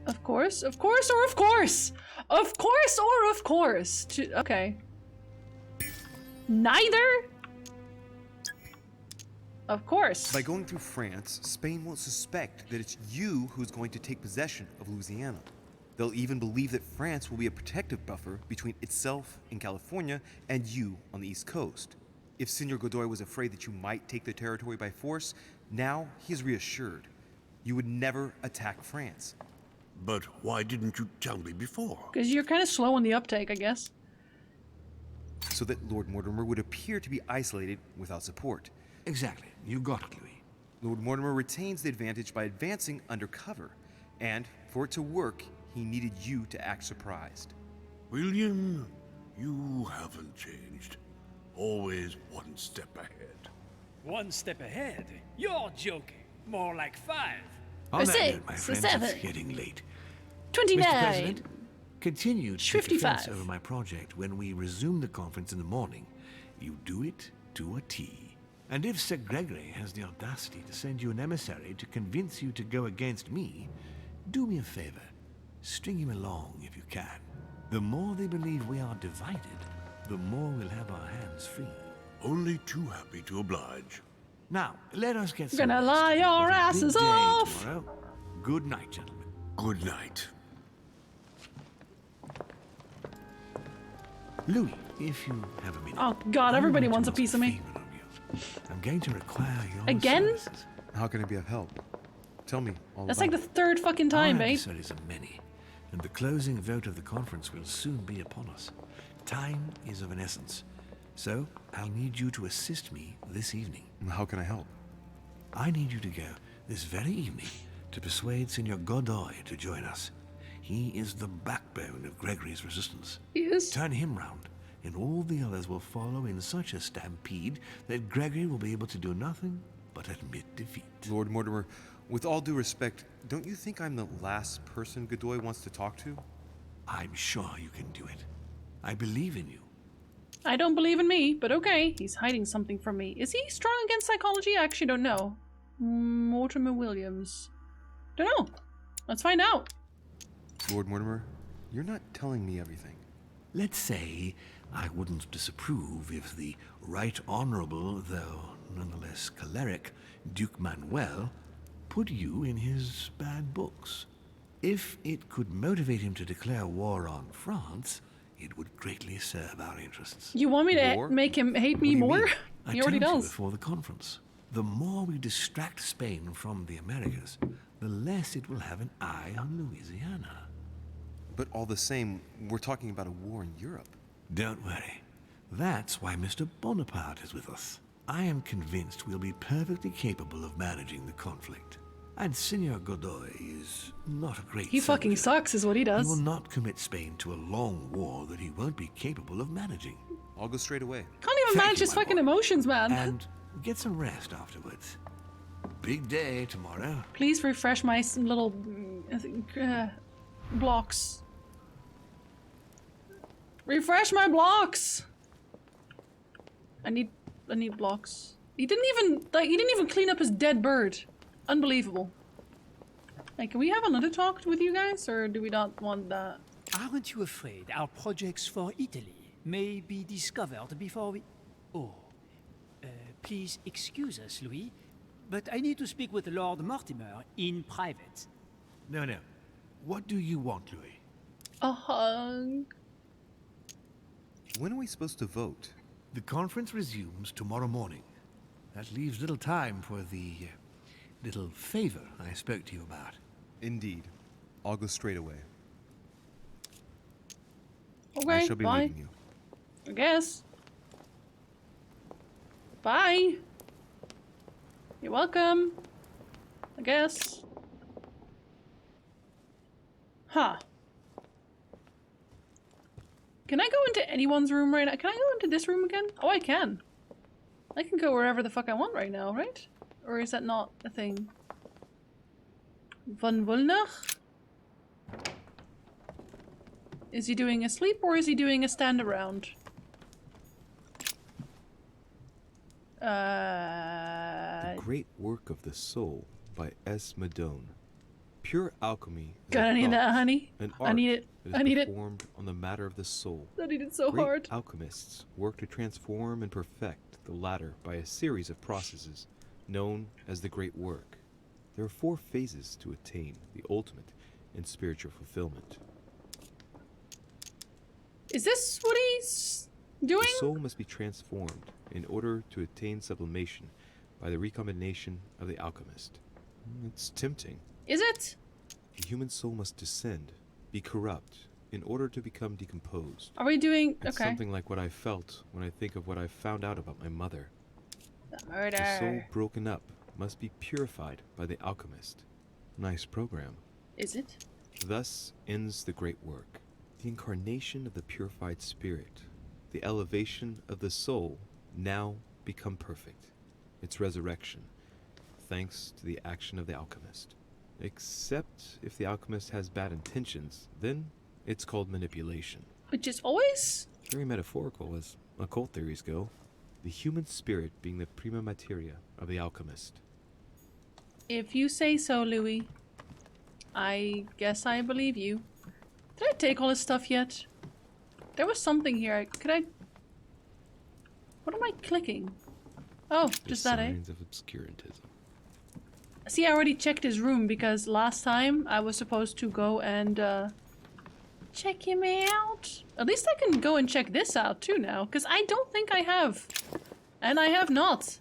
Of course, or of course. Of course or of course. Okay. Neither? Of course. By going through France, Spain won't suspect that it's you who's going to take possession of Louisiana. They'll even believe that France will be a protective buffer between itself in California and you on the East Coast. If Senor Godoy was afraid that you might take the territory by force, now he is reassured. You would never attack France. But why didn't you tell me before? Because you're kind of slow on the uptake, I guess. So that Lord Mortimer would appear to be isolated without support. Exactly. You got it, Louis. Lord Mortimer retains the advantage by advancing undercover. And for it to work, he needed you to act surprised. William, you haven't changed. Always one step ahead. One step ahead? You're joking. More like 5. On that Six, note, my a friends, seven. it's getting late. 29. Mr. President, continue to take 55. offense over my project when we resume the conference in the morning. You do it to a T. And if Sir Gregory has the audacity to send you an emissary to convince you to go against me, do me a favor. String him along if you can. The more they believe we are divided, the more we'll have our hands free. Only too happy to oblige. Now, let us get Gonna some lie rest. your We've got a big asses day off. tomorrow. Good night, gentlemen. Good night. Louis, if you have a minute. Oh god, I everybody want wants to a piece of me. ask a favor of you. I'm going to require your Again? services. How can I be of help? Tell me all That's about like the it. third fucking time, Our babe. adversaries are many, and the closing vote of the conference will soon be upon us. Time is of an essence, so I'll need you to assist me this evening. How can I help? I need you to go this very evening to persuade Senor Godoy to join us. He is the backbone of Gregory's resistance. Yes. Turn him round, and all the others will follow in such a stampede that Gregory will be able to do nothing but admit defeat. Lord Mortimer, with all due respect, don't you think I'm the last person Godoy wants to talk to? I'm sure you can do it. I believe in you. I don't believe in me, but okay. He's hiding something from me. Is he strong against psychology? I actually don't know. Mortimer Williams. Don't know. Let's find out. Lord Mortimer, you're not telling me everything. Let's say I wouldn't disapprove if the Right Honorable, though nonetheless choleric, Duke Manuel put you in his bad books. If it could motivate him to declare war on France, it would greatly serve our interests. You want me to make him hate me more? He already I told you does. before the conference. The more we distract Spain from the Americas, the less it will have an eye on Louisiana. But all the same, we're talking about a war in Europe. Don't worry. That's why Mr. Bonaparte is with us. I am convinced we'll be perfectly capable of managing the conflict. And Senor Godoy is not a great He fucking sucks is what he does. He will not commit Spain to a long war that he won't be capable of managing. I'll go straight away. Can't even manage his fucking emotions, man. And get some rest afterwards. Big day tomorrow. Please refresh my little blocks. Refresh my blocks. I need blocks. He didn't even clean up his dead bird. Unbelievable. Hey, can we have another talk with you guys, or do we not want that? Aren't you afraid our projects for Italy may be discovered before we... Oh. Please excuse us, Louis, but I need to speak with Lord Mortimer in private. No. What do you want, Louis? A hug. When are we supposed to vote? The conference resumes tomorrow morning. That leaves little time for the little favor I spoke to you about. Indeed. I'll go straight away. Okay, I shall be bye. leaving you. I guess. Bye. You're welcome. I guess. Huh. Can I go into anyone's room right now? Can I go into this room again? Oh, I can. I can go wherever the fuck I want right now, right? Or is that not a thing? Von Wulnach? Is he doing a sleep or is he doing a stand around? The Great Work of the Soul by S. Madone. Pure alchemy is God, I need that, honey. an I art need it. that is I need it. performed on the matter of the soul. I need it so Great hard. alchemists work to transform and perfect the latter by a series of processes known as the Great Work. There are 4 phases to attain the ultimate in spiritual fulfillment. Is this what he's doing? The soul must be transformed in order to attain sublimation by the recombination of the alchemist. It's tempting. Is it? The human soul must descend, be corrupt, in order to become decomposed. Are we doing... It's okay. something like what I felt when I think of what I found out about my mother. The murder. The soul broken up must be purified by the alchemist. Nice program. Is it? Thus ends the great work. The incarnation of the purified spirit, the elevation of the soul, now become perfect. Its resurrection, thanks to the action of the alchemist. Except if the alchemist has bad intentions, then it's called manipulation. Which is always... Very metaphorical as occult theories go. The human spirit being the prima materia of the alchemist. If you say so, Louis. I guess I believe you. Did I take all his stuff yet? There was something here. Could I... What am I clicking? Oh, just that, eh? Signs of obscurantism. See, I already checked his room because last time I was supposed to go and check him out. At least I can go and check this out too now, because I don't think I have. And I have not.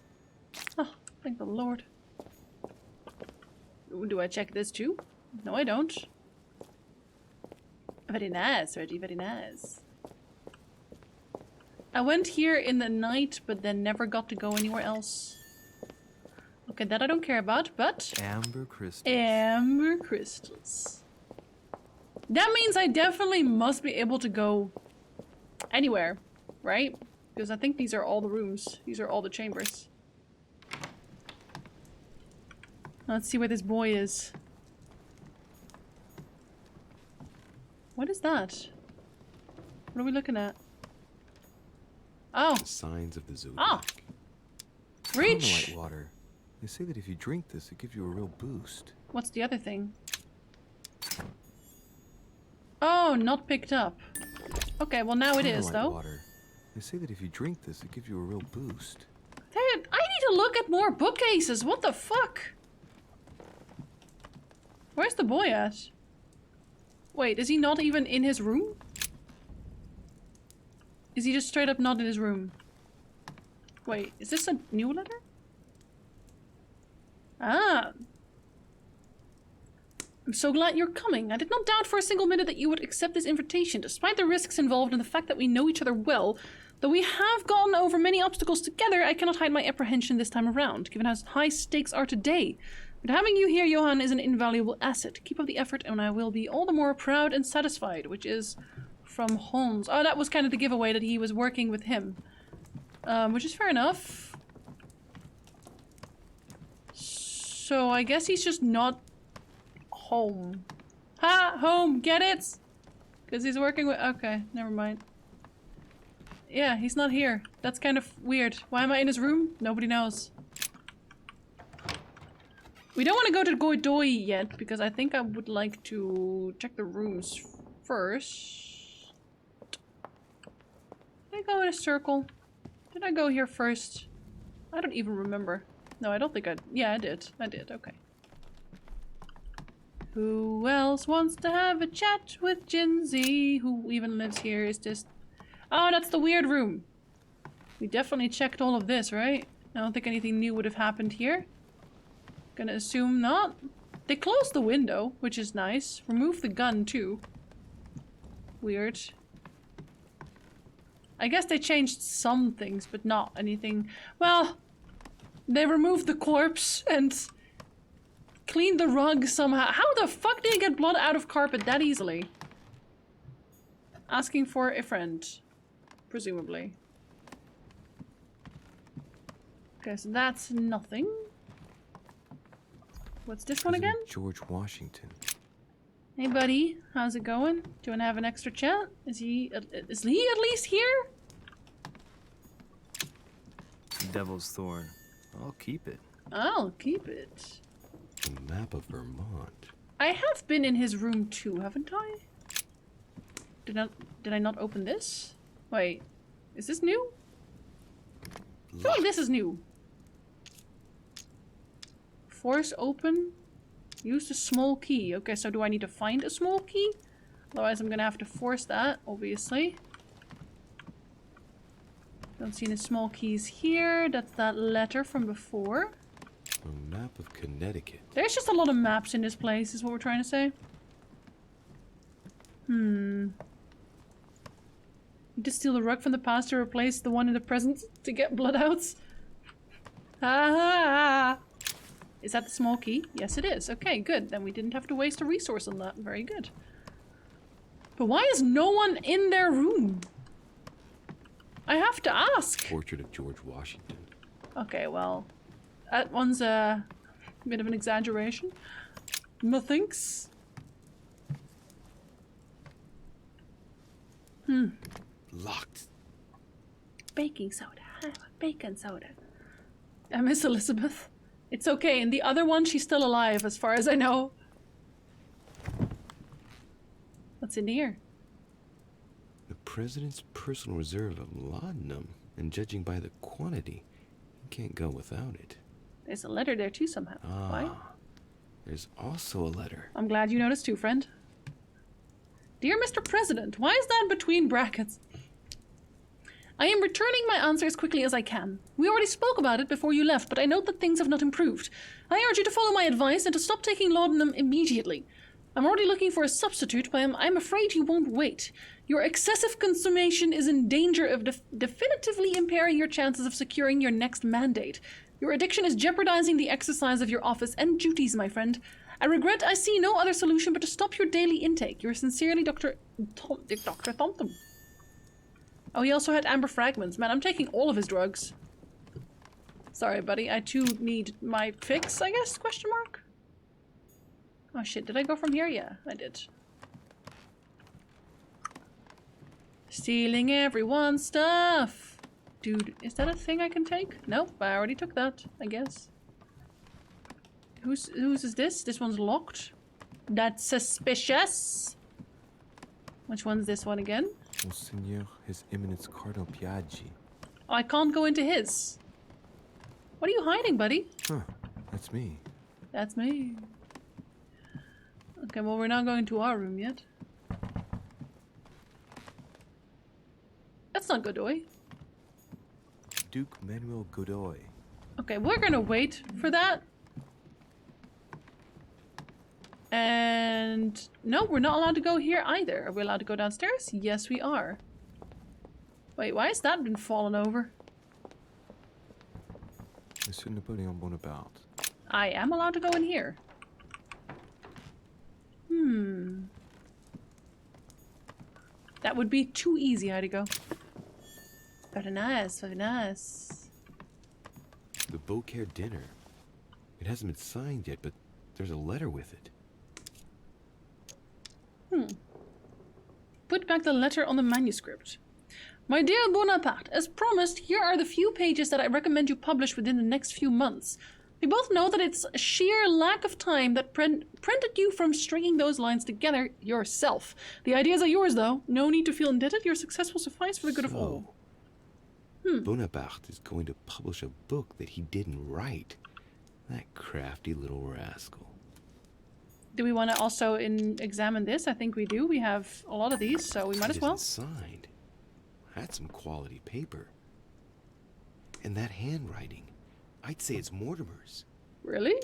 Oh, thank the Lord. Do I check this too? No, I don't. Very nice, Reggie, very nice. I went here in the night, but then never got to go anywhere else. Okay, that I don't care about, but... Amber crystals. Amber crystals. That means I definitely must be able to go anywhere, right? Because I think these are all the rooms. These are all the chambers. Let's see where this boy is. What is that? What are we looking at? Oh. The signs of the zodiac. Ah. Reach. Carmelite water. They say that if you drink this, it gives you a real boost. What's the other thing? Oh, not picked up. Okay, well now it is though. Water. They say that if you drink this, it gives you a real boost. I need to look at more bookcases. What the fuck? Where's the boy at? Wait, is he not even in his room? Is he just straight up not in his room? Wait, is this a new letter? Ah. I'm so glad you're coming. I did not doubt for a single minute that you would accept this invitation, despite the risks involved and the fact that we know each other well. Though we have gone over many obstacles together, I cannot hide my apprehension this time around, given how high stakes are today. But having you here, Johan, is an invaluable asset. Keep up the effort and I will be all the more proud and satisfied, which is from Hans. Oh, that was kind of the giveaway that he was working with him. Which is fair enough. So I guess he's just not home. Ha! Home! Get it? Because he's working with... Okay, never mind. Yeah, he's not here. That's kind of weird. Why am I in his room? Nobody knows. We don't want to go to Godoy yet, because I think I would like to check the rooms first. Did I go in a circle? Did I go here first? I don't even remember. No, I don't think I... Yeah, I did. I did. Okay. Who else wants to have a chat with Jinzi? Who even lives here? Is just... Oh, that's the weird room. We definitely checked all of this, right? I don't think anything new would have happened here. Gonna assume not. They closed the window, which is nice. Remove the gun, too. Weird. I guess they changed some things, but not anything. Well, they removed the corpse and cleaned the rug somehow. How the fuck did you get blood out of carpet that easily? Asking for a friend. Presumably. Okay, so that's nothing. What's this one again? George Washington. Hey buddy, how's it going? Do you want to have an extra chat? Is he at least here? Devil's Thorn. I'll keep it. I'll keep it. A map of Vermont. I have been in his room too, haven't I? Did I not open this? Wait, is this new? I feel like this is new. Force open. Use the small key. Okay, so do I need to find a small key? Otherwise I'm gonna have to force that, obviously. Don't see any small keys here. That's that letter from before. A map of Connecticut. There's just a lot of maps in this place, is what we're trying to say. Need to steal the rug from the past to replace the one in the present to get blood outs. Ah! Is that the small key? Yes, it is. Okay, good. Then we didn't have to waste a resource on that. Very good. But why is no one in their room? I have to ask. Portrait of George Washington. Okay, well, that one's a bit of an exaggeration. Methinks. Locked. Baking soda. I want bacon soda. I miss Elizabeth. It's okay. In the other one, she's still alive, as far as I know. What's in here? The president's personal reserve of laudanum, and judging by the quantity, you can't go without it. There's a letter there too somehow. Why? There's also a letter. I'm glad you noticed too, friend. Dear Mr. President, why is that between brackets? I am returning my answer as quickly as I can. We already spoke about it before you left, but I note that things have not improved. I urge you to follow my advice and to stop taking laudanum immediately. I'm already looking for a substitute, but I'm afraid you won't wait. Your excessive consumption is in danger of definitively impairing your chances of securing your next mandate. Your addiction is jeopardizing the exercise of your office and duties, my friend. I regret I see no other solution but to stop your daily intake. Yours sincerely, Dr. Thompson. Oh, he also had amber fragments. Man, I'm taking all of his drugs. Sorry, buddy. I too need my fix, I guess? Question mark? Oh shit, did I go from here? Yeah, I did. Stealing everyone's stuff. Dude, is that a thing I can take? Nope, I already took that, I guess. Whose is this? This one's locked. That's suspicious. Which one's this one again? Monseigneur, His Eminence Cardinal Piaggi. Oh, I can't go into his. What are you hiding, buddy? Huh, that's me. That's me. Okay, well, we're not going to our room yet. That's not Godoy. Duke Manuel Godoy. Okay, we're gonna wait for that. And no, we're not allowed to go here either. Are we allowed to go downstairs? Yes, we are. Wait, why has that been fallen over? Monsieur Napoleon Bonaparte. I am allowed to go in here. That would be too easy, I had to go. Very nice, very nice. The Beaucaire dinner. It hasn't been signed yet, but there's a letter with it. Put back the letter on the manuscript. My dear Bonaparte, as promised, here are the few pages that I recommend you publish within the next few months. We both know that it's sheer lack of time that prevented you from stringing those lines together yourself. The ideas are yours, though. No need to feel indebted. Your success will suffice for the good of all. Bonaparte is going to publish a book that he didn't write. That crafty little rascal. Do we want to also examine this? I think we do. We have a lot of these, so we might as well. Signed. That's some quality paper. And that handwriting, I'd say it's Mortimer's. Really?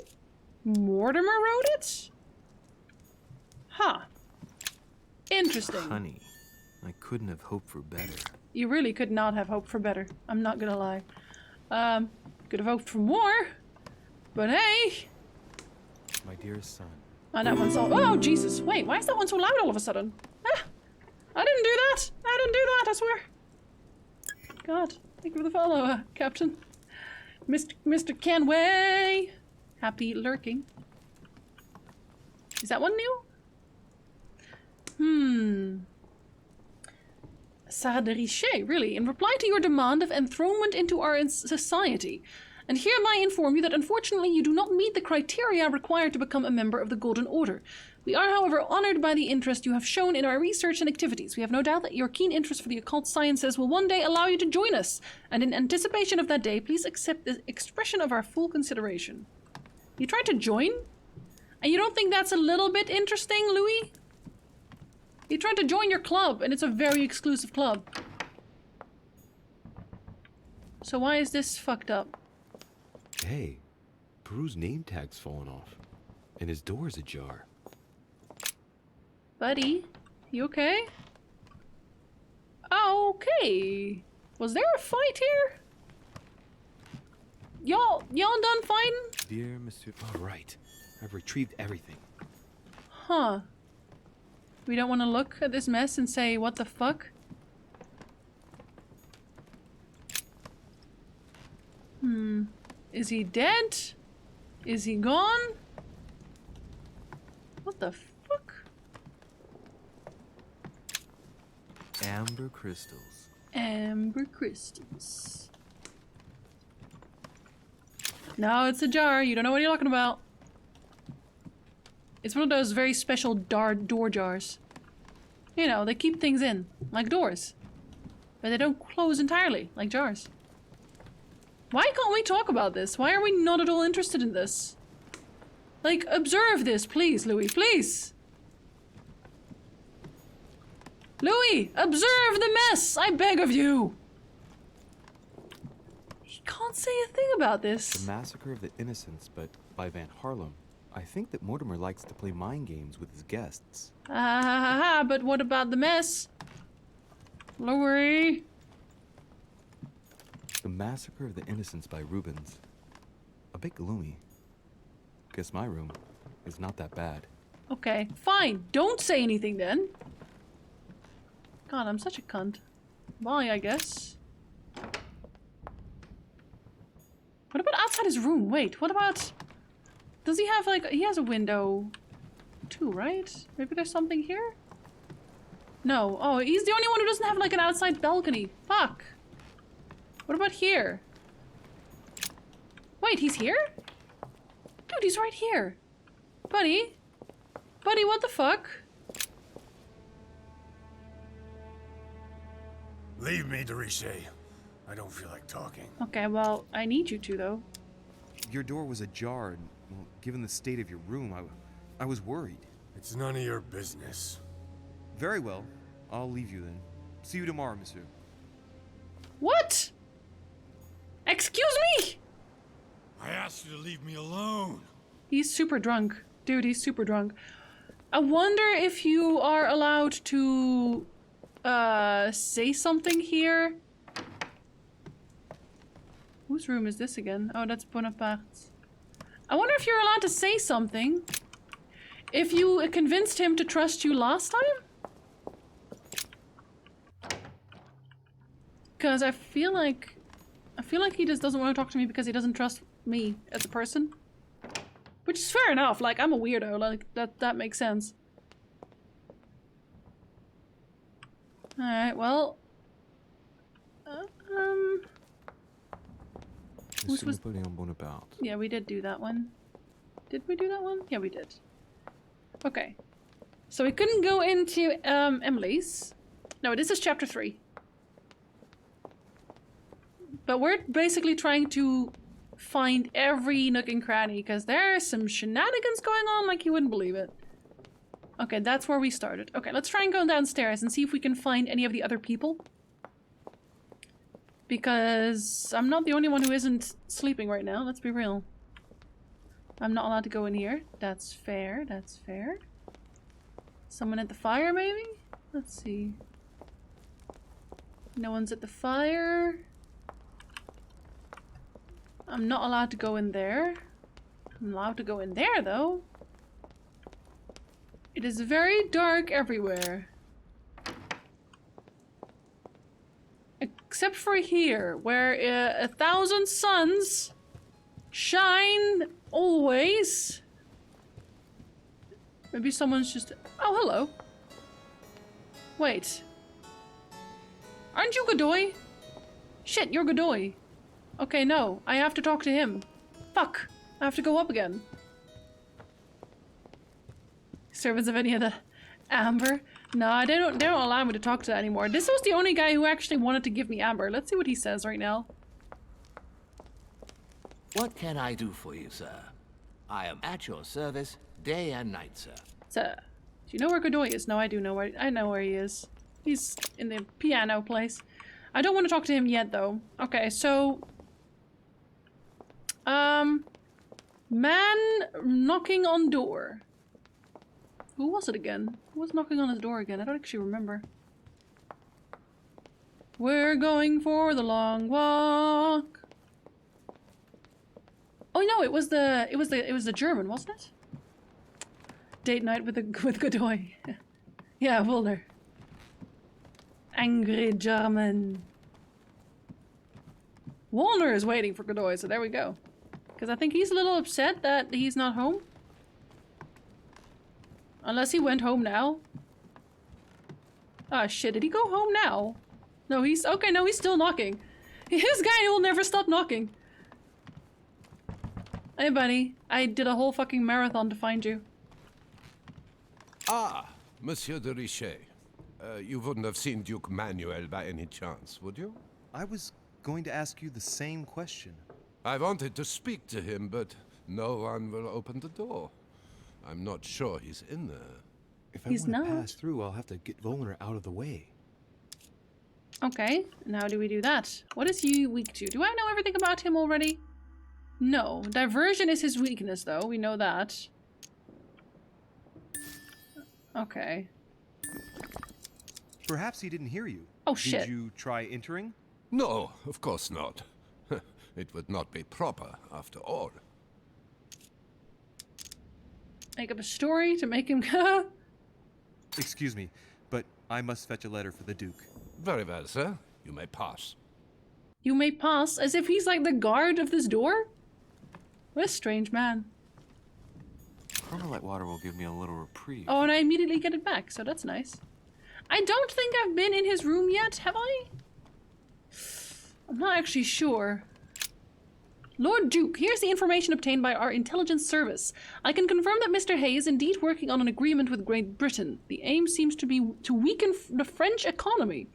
Mortimer wrote it? Huh. Interesting. Honey, I couldn't have hoped for better. You really could not have hoped for better. I'm not gonna lie. Could have hoped for more. But hey. My dearest son. Oh, that one's all. Oh, Jesus. Wait, why is that one so loud all of a sudden? Ah, I didn't do that. I didn't do that, I swear. God, thank you for the follow, Captain. Mr. Canway. Happy lurking. Is that one new? Sarah de Richet, really. In reply to your demand of enthronement into our society. And hereby inform you that unfortunately you do not meet the criteria required to become a member of the Golden Order. We are, however, honored by the interest you have shown in our research and activities. We have no doubt that your keen interest for the occult sciences will one day allow you to join us. And in anticipation of that day, please accept the expression of our full consideration. You tried to join? And you don't think that's a little bit interesting, Louis? You tried to join your club, and it's a very exclusive club. So why is this fucked up? Hey, Peru's name tag's fallen off, and his door's ajar. Buddy, you okay? Okay. Was there a fight here? Y'all done fighting? Dear Monsieur... All right. I've retrieved everything. Huh. We don't want to look at this mess and say, what the fuck? Is he dead? Is he gone? What the fuck? Amber crystals. Amber crystals. No, it's a jar. You don't know what you're talking about. It's one of those very special door jars. You know, they keep things in, like doors. But they don't close entirely, like jars. Why can't we talk about this? Why are we not at all interested in this? Like, observe this, please, Louis, please! Louis, observe the mess, I beg of you! He can't say a thing about this. The Massacre of the Innocents, but by Van Harlem. I think that Mortimer likes to play mind games with his guests. But what about the mess? Louis? The Massacre of the Innocents by Rubens. A bit gloomy. Guess my room is not that bad. Okay, fine. Don't say anything then. God, I'm such a cunt. Bye, I guess. What about outside his room? Wait, what about... Does he have, like... He has a window too, right? Maybe there's something here? No. Oh, he's the only one who doesn't have, like, an outside balcony. Fuck. What about here? Wait, he's here? Dude, he's right here. Buddy? Buddy, what the fuck? Leave me, Derishay. I don't feel like talking. Okay, well, I need you to, though. Your door was ajar, and, well, given the state of your room, I was worried. It's none of your business. Very well. I'll leave you then. See you tomorrow, monsieur. What? Excuse me? I asked you to leave me alone. He's super drunk. Dude, he's super drunk. I wonder if you are allowed to say something here. Whose room is this again? Oh, that's Bonaparte's. I wonder if you're allowed to say something. If you convinced him to trust you last time? Because I feel like he just doesn't want to talk to me because he doesn't trust me as a person. Which is fair enough, like, I'm a weirdo, like, that makes sense. Alright, well... Monsieur Napoleon Bonaparte. Yeah, we did do that one. Did we do that one? Yeah, we did. Okay. So we couldn't go into, Emily's. No, this is chapter 3. But we're basically trying to find every nook and cranny, because there are some shenanigans going on like you wouldn't believe it. Okay, that's where we started. Okay, let's try and go downstairs and see if we can find any of the other people. Because I'm not the only one who isn't sleeping right now, let's be real. I'm not allowed to go in here. That's fair, that's fair. Someone at the fire, maybe? Let's see. No one's at the fire. I'm not allowed to go in there. I'm allowed to go in there, though. It is very dark everywhere. Except for here, where 1,000 suns shine always. Maybe someone's just... Oh, hello. Wait. Aren't you Godoy? Shit, you're Godoy. Okay, no. I have to talk to him. Fuck. I have to go up again. Servants of any of the amber? No, they don't allow me to talk to that anymore. This was the only guy who actually wanted to give me amber. Let's see what he says right now. What can I do for you, sir? I am at your service day and night, sir. Sir, do you know where Godoy is? No, I do know where he is. He's in the piano place. I don't want to talk to him yet, though. Okay, so... man knocking on door. Who was it again? Who was knocking on his door again? I don't actually remember. We're going for the long walk. Oh no, it was the German, wasn't it? Date night with Godoy. Yeah, Wolder. Angry German. Wolner is waiting for Godoy, so there we go. Because I think he's a little upset that he's not home. Unless he went home now. Ah, shit, did he go home now? No, he's... Okay, no, he's still knocking. This guy will never stop knocking. Hey, buddy. I did a whole fucking marathon to find you. Ah, Monsieur de Richet. You wouldn't have seen Duke Manuel by any chance, would you? I was going to ask you the same question. I wanted to speak to him, but no one will open the door. I'm not sure he's in there. If I want to pass through, I'll have to get Volner out of the way. Okay, and how do we do that? What is he weak to? Do I know everything about him already? No. Diversion is his weakness, though. We know that. Okay. Perhaps he didn't hear you. Oh, shit. Did you try entering? No, of course not. It would not be proper, after all. Make up a story to make him go? Excuse me, but I must fetch a letter for the Duke. Very well, sir. You may pass. You may pass? As if he's like the guard of this door? What a strange man. Colonel Lightwater will give me a little reprieve. Oh, and I immediately get it back, so that's nice. I don't think I've been in his room yet, have I? I'm not actually sure. Lord Duke, here's the information obtained by our intelligence service. I can confirm that Mr. Hay is indeed working on an agreement with Great Britain. The aim seems to be to weaken the French economy,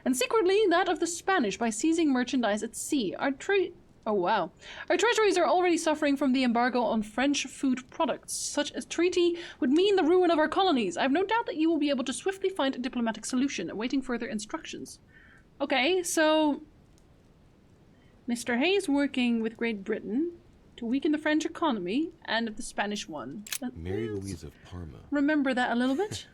and secretly that of the Spanish by seizing merchandise at sea. Our treasuries are already suffering from the embargo on French food products. Such a treaty would mean the ruin of our colonies. I have no doubt that you will be able to swiftly find a diplomatic solution, awaiting further instructions. Okay, so Mr. Hayes working with Great Britain to weaken the French economy and the Spanish one. Mary Louise of Parma. Remember that a little bit?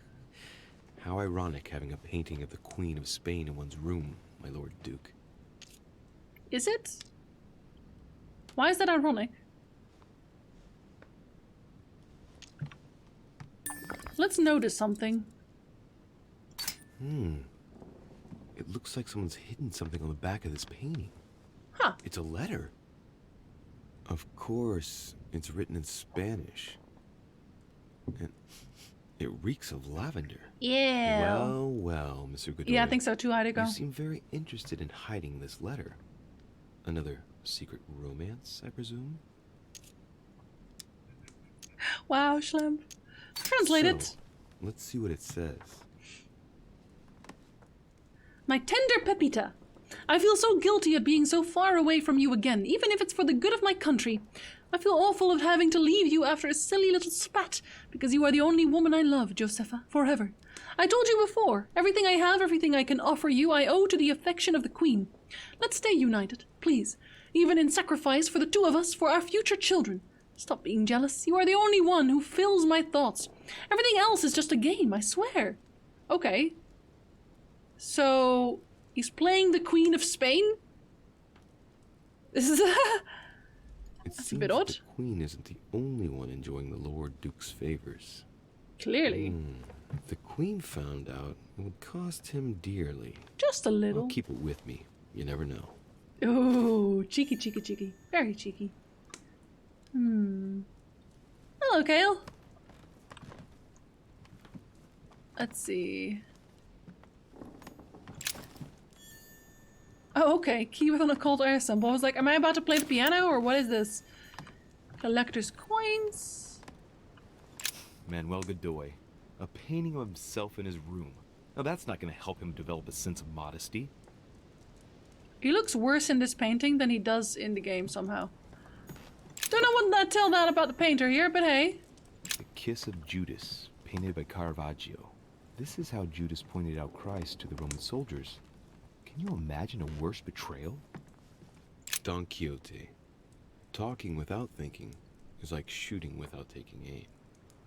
How ironic having a painting of the Queen of Spain in one's room, my Lord Duke. Is it? Why is that ironic? Let's notice something. It looks like someone's hidden something on the back of this painting. Huh. It's a letter. Of course, it's written in Spanish. And it reeks of lavender. Yeah. Well, Mr. Godoy. Yeah, I think so too, Heidegger. You seem very interested in hiding this letter. Another secret romance, I presume? Wow, Schlemp. Translate it. So, let's see what it says. My tender Pepita, I feel so guilty at being so far away from you again, even if it's for the good of my country. I feel awful of having to leave you after a silly little spat, because you are the only woman I love, Josepha, forever. I told you before, everything I have, everything I can offer you, I owe to the affection of the Queen. Let's stay united, please, even in sacrifice for the two of us, for our future children. Stop being jealous. You are the only one who fills my thoughts. Everything else is just a game, I swear. Okay. So, he's playing the Queen of Spain? This is That's a bit odd. The Queen isn't the only one enjoying the Lord Duke's favors. Clearly. If the Queen found out, it would cost him dearly. Just a little. I'll keep it with me. You never know. Ooh, cheeky, cheeky, cheeky. Very cheeky. Hello, Kale. Let's see. Oh, okay. Key with an occult air symbol. I was like, am I about to play the piano or what is this? Collector's coins. Manuel Godoy. A painting of himself in his room. Now that's not going to help him develop a sense of modesty. He looks worse in this painting than he does in the game somehow. Don't know what that tell that about the painter here, but hey. The Kiss of Judas, painted by Caravaggio. This is how Judas pointed out Christ to the Roman soldiers. Can you imagine a worse betrayal? Don Quixote. Talking without thinking is like shooting without taking aim.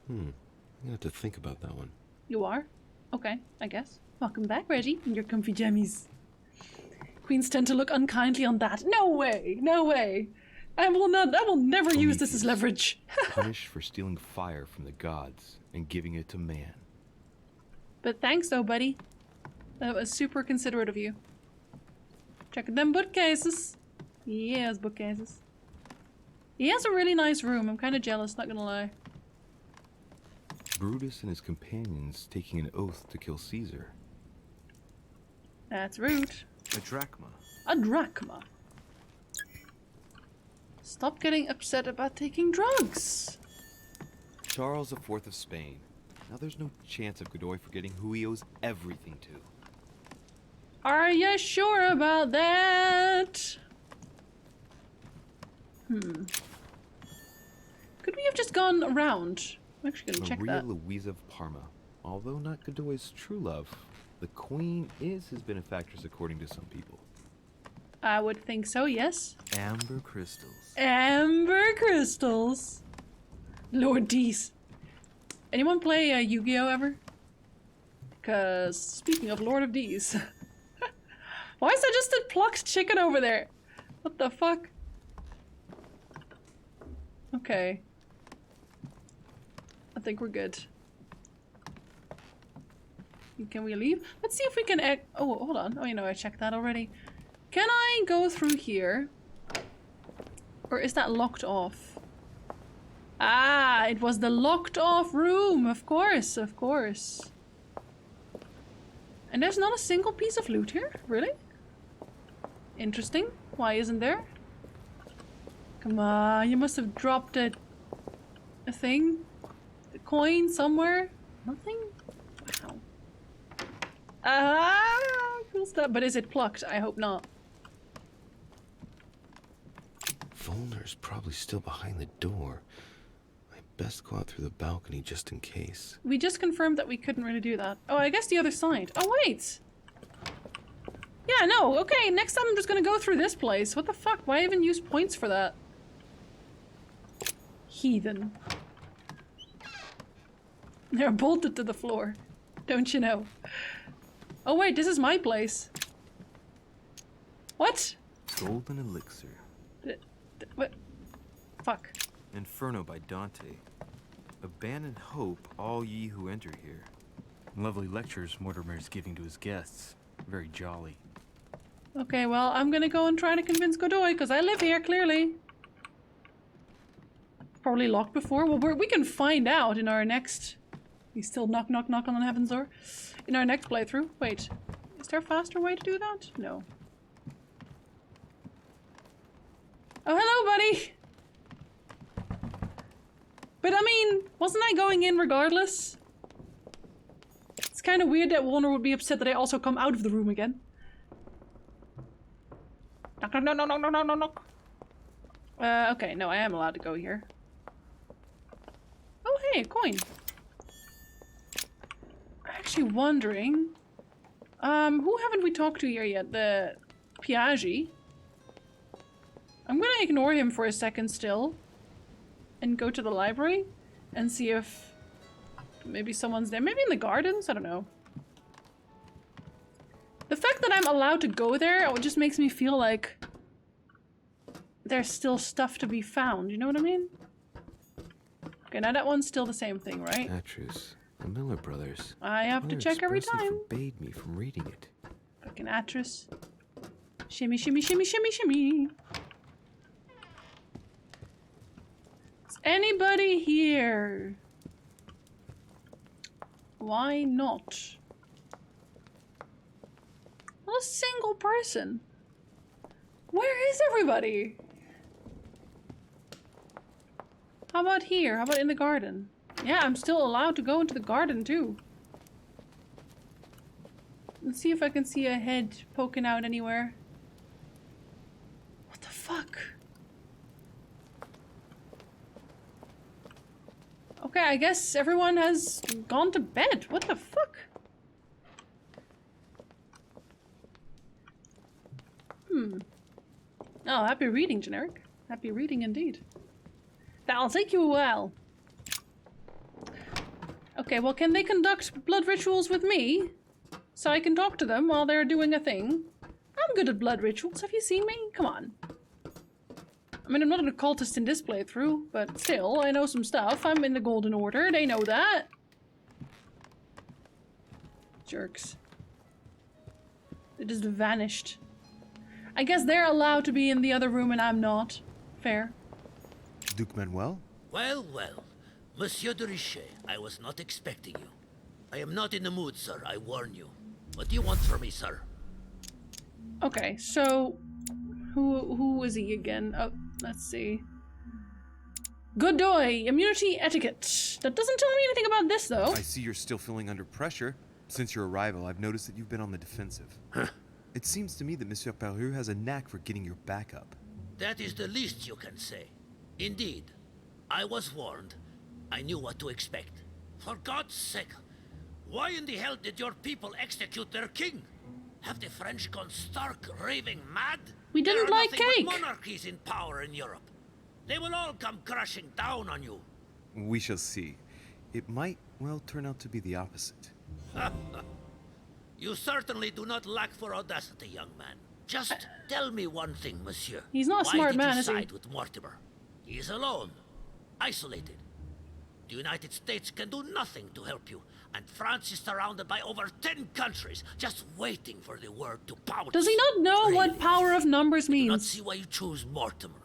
I'm gonna have to think about that one. You are? Okay, I guess. Welcome back, Reggie, in your comfy jammies. Queens tend to look unkindly on that. No way! No way! I will never use this as leverage. Punished for stealing fire from the gods and giving it to man. But thanks though, buddy. That was super considerate of you. Check them bookcases. Yes, bookcases. He has a really nice room. I'm kind of jealous, not gonna lie. Brutus and his companions taking an oath to kill Caesar. That's rude. A drachma. A drachma. Stop getting upset about taking drugs. Charles IV of Spain. Now there's no chance of Godoy forgetting who he owes everything to. Are you sure about that? Could we have just gone around? I'm actually gonna check Maria that. Louisa of Parma. Although not Godoy's true love, the Queen is his benefactress according to some people. I would think so, yes. Amber crystals. Amber crystals. Lord Dees. Anyone play Yu-Gi-Oh ever? Because speaking of Lord of Dees. Why is there just a plucked chicken over there? What the fuck? Okay. I think we're good. Can we leave? Let's see if we can... Oh, hold on. Oh, you know, I checked that already. Can I go through here? Or is that locked off? Ah, it was the locked off room. Of course, of course. And there's not a single piece of loot here? Really? Interesting. Why isn't there? Come on, you must have dropped a thing? A coin somewhere? Nothing? Wow. Ah, cool stuff. But is it plucked? I hope not. Volner's probably still behind the door. I best go out through the balcony just in case. We just confirmed that we couldn't really do that. Oh, I guess the other side. Oh, wait! Yeah, no, okay, next time I'm just gonna go through this place. What the fuck? Why even use points for that? Heathen. They're bolted to the floor. Don't you know? Oh wait, this is my place. What? Golden Elixir. What? Fuck. Inferno by Dante. Abandon hope, all ye who enter here. Lovely lectures Mortimer's giving to his guests. Very jolly. Okay, well, I'm gonna go and try to convince Godoy, because I live here, clearly. Probably locked before. Well, we can find out in our next... He's still knock, knock, knock on heaven's door. In our next playthrough. Wait, is there a faster way to do that? No. Oh, hello, buddy! But I mean, wasn't I going in regardless? It's kind of weird that Warner would be upset that I also come out of the room again. Knock, knock, knock, knock, knock, knock, knock, knock. Okay, no, I am allowed to go here. Oh, hey, a coin. I'm actually wondering... who haven't we talked to here yet? The Piaggi. I'm gonna ignore him for a second still. And go to the library. And see if... maybe someone's there. Maybe in the gardens? I don't know. The fact that I'm allowed to go there just makes me feel like there's still stuff to be found, you know what I mean? Okay, now that one's still the same thing, right? Atrus, the Miller Brothers. I have to check every time. Forbade me from reading it. Fucking Atrus. Shimmy, shimmy, shimmy, shimmy, shimmy. Is anybody here? Why not? Not a single person. Where is everybody? How about here? How about in the garden? Yeah, I'm still allowed to go into the garden too. Let's see if I can see a head poking out anywhere. What the fuck? Okay, I guess everyone has gone to bed. What the fuck? Oh, happy reading, Generic. Happy reading indeed. That'll take you a while. Okay, well, can they conduct blood rituals with me? So I can talk to them while they're doing a thing? I'm good at blood rituals. Have you seen me? Come on. I mean, I'm not an occultist in this playthrough, but still, I know some stuff. I'm in the Golden Order. They know that. Jerks. They just vanished. I guess they're allowed to be in the other room and I'm not. Fair. Duke Manuel? Well, well. Monsieur de Richet, I was not expecting you. I am not in the mood, sir, I warn you. What do you want from me, sir? Okay, so... Who is he again? Oh, let's see. Godoy! Immunity etiquette. That doesn't tell me anything about this, though. I see you're still feeling under pressure. Since your arrival, I've noticed that you've been on the defensive. It seems to me that Monsieur Perru has a knack for getting your back up. That is the least you can say. Indeed. I was warned. I knew what to expect. For God's sake, why in the hell did your people execute their king? Have the French gone stark raving mad? We didn't like cake! There are nothing but monarchies in power in Europe. They will all come crashing down on you. We shall see. It might, well, turn out to be the opposite. You certainly do not lack for audacity, young man. Just tell me one thing, monsieur. He's not a smart man, is he? Why did you side with Mortimer? He is alone, isolated. The United States can do nothing to help you, and France is surrounded by over 10 countries, just waiting for the word to pounce. Does he not know what power of numbers means? I do not see why you choose Mortimer.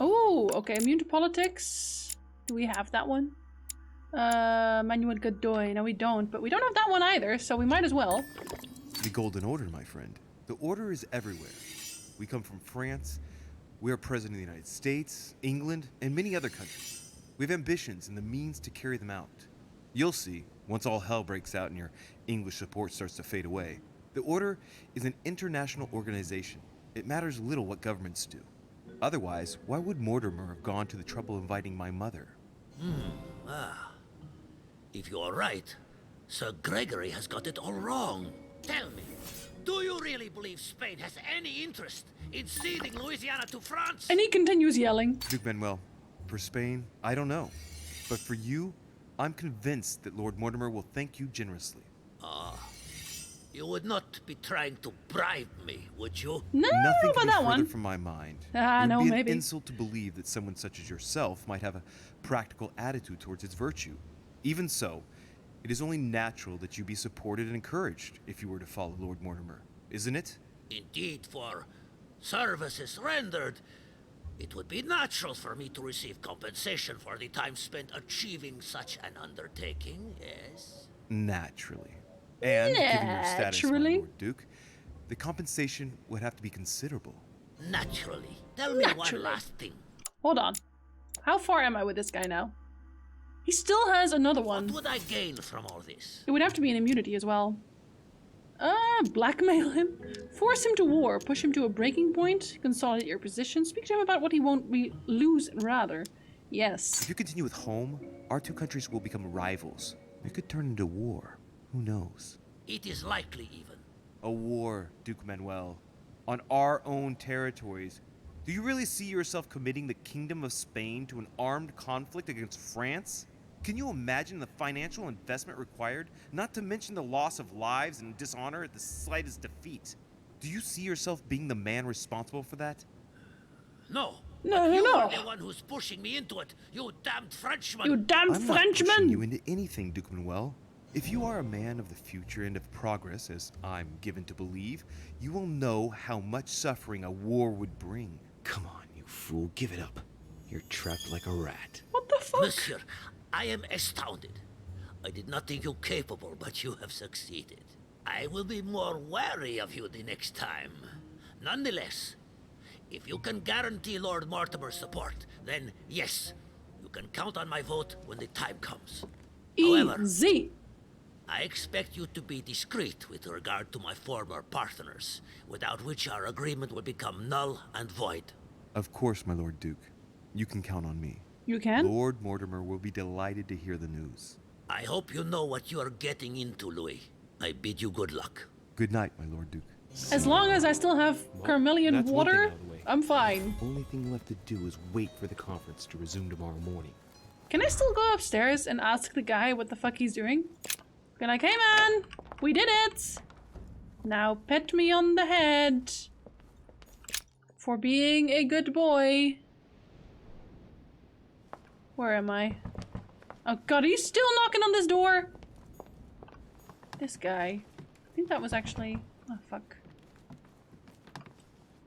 Oh, okay. Immune to politics. Do we have that one? Manuel Godoy. No, we don't. But we don't have that one either, so we might as well. The Golden Order, my friend. The Order is everywhere. We come from France. We are President of the United States, England, and many other countries. We have ambitions and the means to carry them out. You'll see, once all hell breaks out and your English support starts to fade away. The Order is an international organization. It matters little what governments do. Otherwise, why would Mortimer have gone to the trouble of inviting my mother? If you're right, Sir Gregory has got it all wrong. Tell me, do you really believe Spain has any interest in ceding Louisiana to France? And he continues yelling. Duke Manuel, for Spain, I don't know. But for you, I'm convinced that Lord Mortimer will thank you generously. You would not be trying to bribe me, would you? No, Nothing about could be that further one. from my mind. No, It would be maybe. an insult to believe that someone such as yourself might have a practical attitude towards its virtue. Even so, it is only natural that you be supported and encouraged if you were to follow Lord Mortimer, isn't it? Indeed, for services rendered, it would be natural for me to receive compensation for the time spent achieving such an undertaking, yes? Naturally. And given your status, my Naturally. Lord Duke, the compensation would have to be considerable. Naturally. Tell me Naturally. one last thing. Hold on. How far am I with this guy now? He still has another one. What would I gain from all this? It would have to be an immunity as well. Blackmail him. Force him to war. Push him to a breaking point. Consolidate your position. Speak to him about what he won't lose, rather. Yes. If you continue with home, our two countries will become rivals. It could turn into war. Who knows? It is likely, even. A war, Duke Manuel. On our own territories. Do you really see yourself committing the Kingdom of Spain to an armed conflict against France? Can you imagine the financial investment required, not to mention the loss of lives and dishonor at the slightest defeat? Do you see yourself being the man responsible for that? No. No, You no. are the one who's pushing me into it, you damned Frenchman. You damn I'm not pushing Frenchman! you into anything, Duke Manuel. If you are a man of the future and of progress, as I'm given to believe, you will know how much suffering a war would bring. Come on, you fool, give it up. You're trapped like a rat. What the fuck? Monsieur, I am astounded. I did not think you capable, but you have succeeded. I will be more wary of you the next time. Nonetheless, if you can guarantee Lord Mortimer's support, then yes, you can count on my vote when the time comes. However, Easy. I expect you to be discreet with regard to my former partners, without which our agreement will become null and void. Of course, my Lord Duke. You can count on me. You can? Lord Mortimer will be delighted to hear the news. I hope you know what you are getting into, Louis. I bid you good luck. Good night, my Lord Duke. As long as I still have Carmelian that's one thing water, out of the way. I'm fine. Only thing left to do is wait for the conference to resume tomorrow morning. Can I still go upstairs and ask the guy what the fuck he's doing? Be like, hey man, we did it! Now pet me on the head for being a good boy. Where am I? Oh god, he's still knocking on this door! This guy. I think that was actually... oh fuck.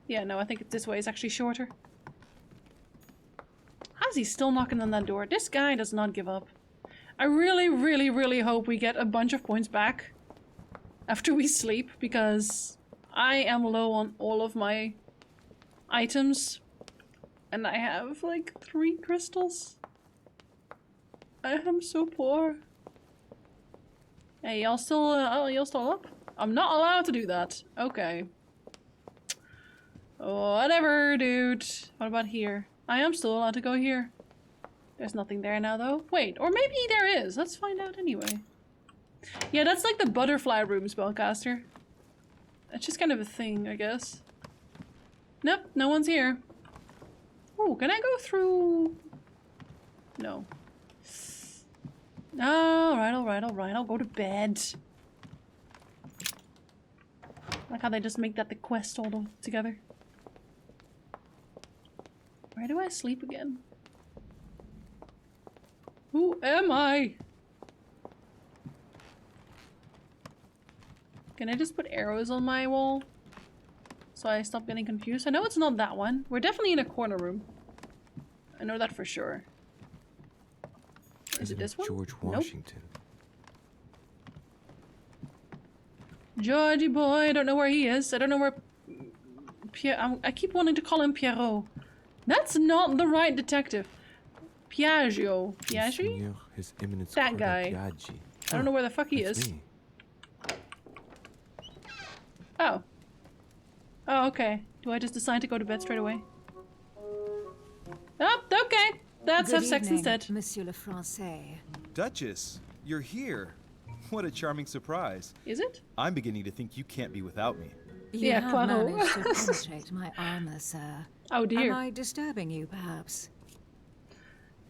Yeah, no, I think it's this way. It's actually shorter. How's he still knocking on that door? This guy does not give up. I really, really, really hope we get a bunch of points back after we sleep, because I am low on all of my items and I have like 3 crystals. I am so poor. Hey, y'all still up? I'm not allowed to do that. Okay. Whatever, dude. What about here? I am still allowed to go here. There's nothing there now, though. Wait, or maybe there is. Let's find out anyway. Yeah, that's like the butterfly room, spellcaster. That's just kind of a thing, I guess. Nope, no one's here. Oh, can I go through? No. Alright, alright, alright. I'll go to bed. Like how they just make that the quest all together. Where do I sleep again? Who am I? Can I just put arrows on my wall? So I stop getting confused? I know it's not that one. We're definitely in a corner room. I know that for sure. Is it this one? George Nope. Washington. Georgie boy, I don't know where he is. I don't know where I keep wanting to call him Pierrot. That's not the right detective. Piaggio. Piaggi? His Eminence That guy. Piaggi. I don't know where the fuck he is. Me. Oh. Oh, okay. Do I just decide to go to bed straight away? Oh, okay. Let's have sex instead. Monsieur le Français. Duchess, you're here. What a charming surprise. Is it? I'm beginning to think you can't be without me. You have managed to penetrate my armor, sir. Oh dear. Am I disturbing you, perhaps?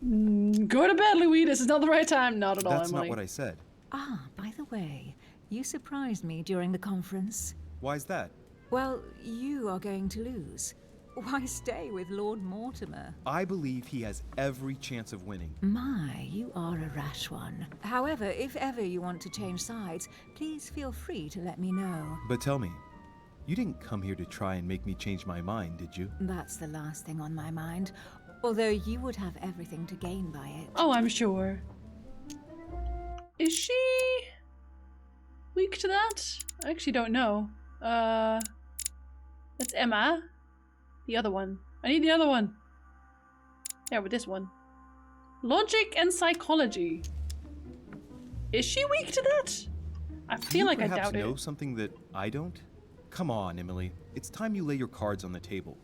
Go to bed, Louis. This is not the right time. Not at all, That's Emily. not what I said. Ah, by the way, you surprised me during the conference. Why's that? Well, you are going to lose. Why stay with Lord Mortimer? I believe he has every chance of winning. My, you are a rash one. However, if ever you want to change sides, please feel free to let me know. But tell me, you didn't come here to try and make me change my mind, did you? That's the last thing on my mind. Although you would have everything to gain by it. Oh, I'm sure. Is she weak to that? I actually don't know. That's Emma. The other one. I need the other one. Yeah, with this one. Logic and psychology. Is she weak to that? I feel like I doubt Do you it. know something that I don't? Come on, Emily. It's time you lay your cards on the table.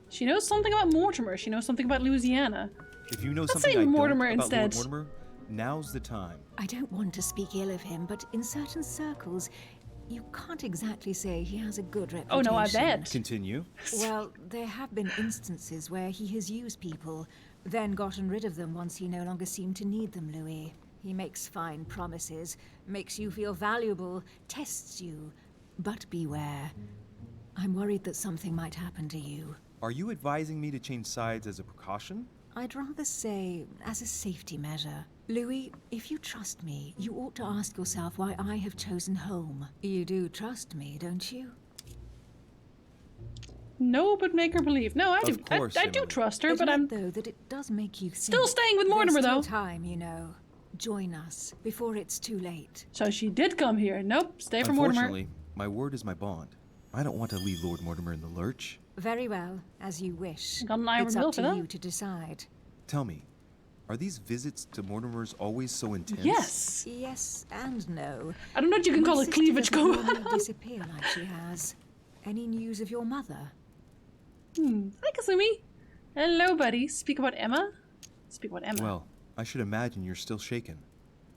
She knows something about Mortimer. She knows something about Louisiana. If you know Let's something say I Mortimer don't about instead. Lord Mortimer, now's the time. I don't want to speak ill of him, but in certain circles, you can't exactly say he has a good reputation. Oh no, I bet. Continue. Well, there have been instances where he has used people, then gotten rid of them once he no longer seemed to need them, Louis. He makes fine promises, makes you feel valuable, tests you. But beware. I'm worried that something might happen to you. Are you advising me to change sides as a precaution? I'd rather say as a safety measure. Louis, if you trust me, you ought to ask yourself why I have chosen home. You do trust me, don't you? No, but make her believe. No, I do. Of course, I do Emily. trust her, but Admit, I'm though, that it does make you think. still staying with Mortimer, There's though. still time, you know. Join us before it's too late. So she did come here. Nope, stay for Mortimer. Unfortunately, my word is my bond. I don't want to leave Lord Mortimer in the lurch. Very well, as you wish. Got an iron It's will up for to that. you to decide. Tell me, are these visits to Mortimer's always so intense? Yes. Yes and no. I don't know what you can My call it sister cleavage doesn't going normally on. disappear like she has. Any news of your mother? Hi, Kasumi. Hello, buddy. Speak about Emma? Speak about Emma. Well, I should imagine you're still shaken.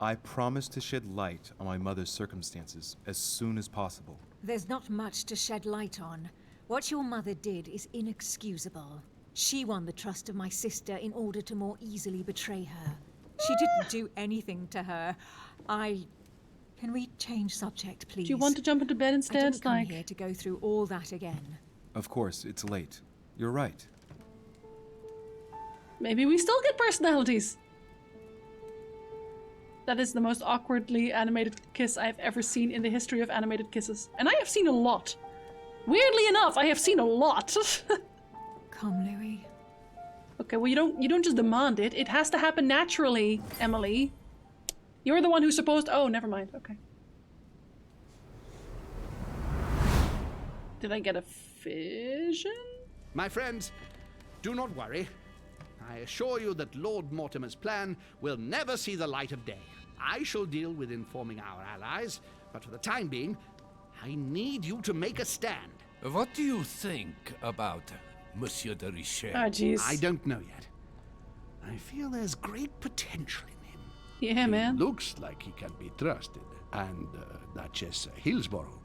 I promise to shed light on my mother's circumstances as soon as possible. There's not much to shed light on. What your mother did is inexcusable. She won the trust of my sister in order to more easily betray her. She didn't do anything to her. Can we change subject, please? Do you want to jump into bed I instead? didn't come Like, here to go through all that again. Of course, it's late. You're right. maybe we still get personalities. That is the most awkwardly animated kiss I've ever seen in the history of animated kisses. And I have seen a lot. Weirdly enough, I have seen a lot. Come, Louis. Okay, well you don't just demand it. It has to happen naturally, Emily. You're the one who's supposed to— oh, never mind. Okay. Did I get a vision? My friends, do not worry. I assure you that Lord Mortimer's plan will never see the light of day. I shall deal with informing our allies, but for the time being, I need you to make a stand. What do you think about Monsieur de Richet? Ah, jeez. I don't know yet. I feel there's great potential in him. Yeah, man. Looks like he can be trusted. And Duchess Hillsborough,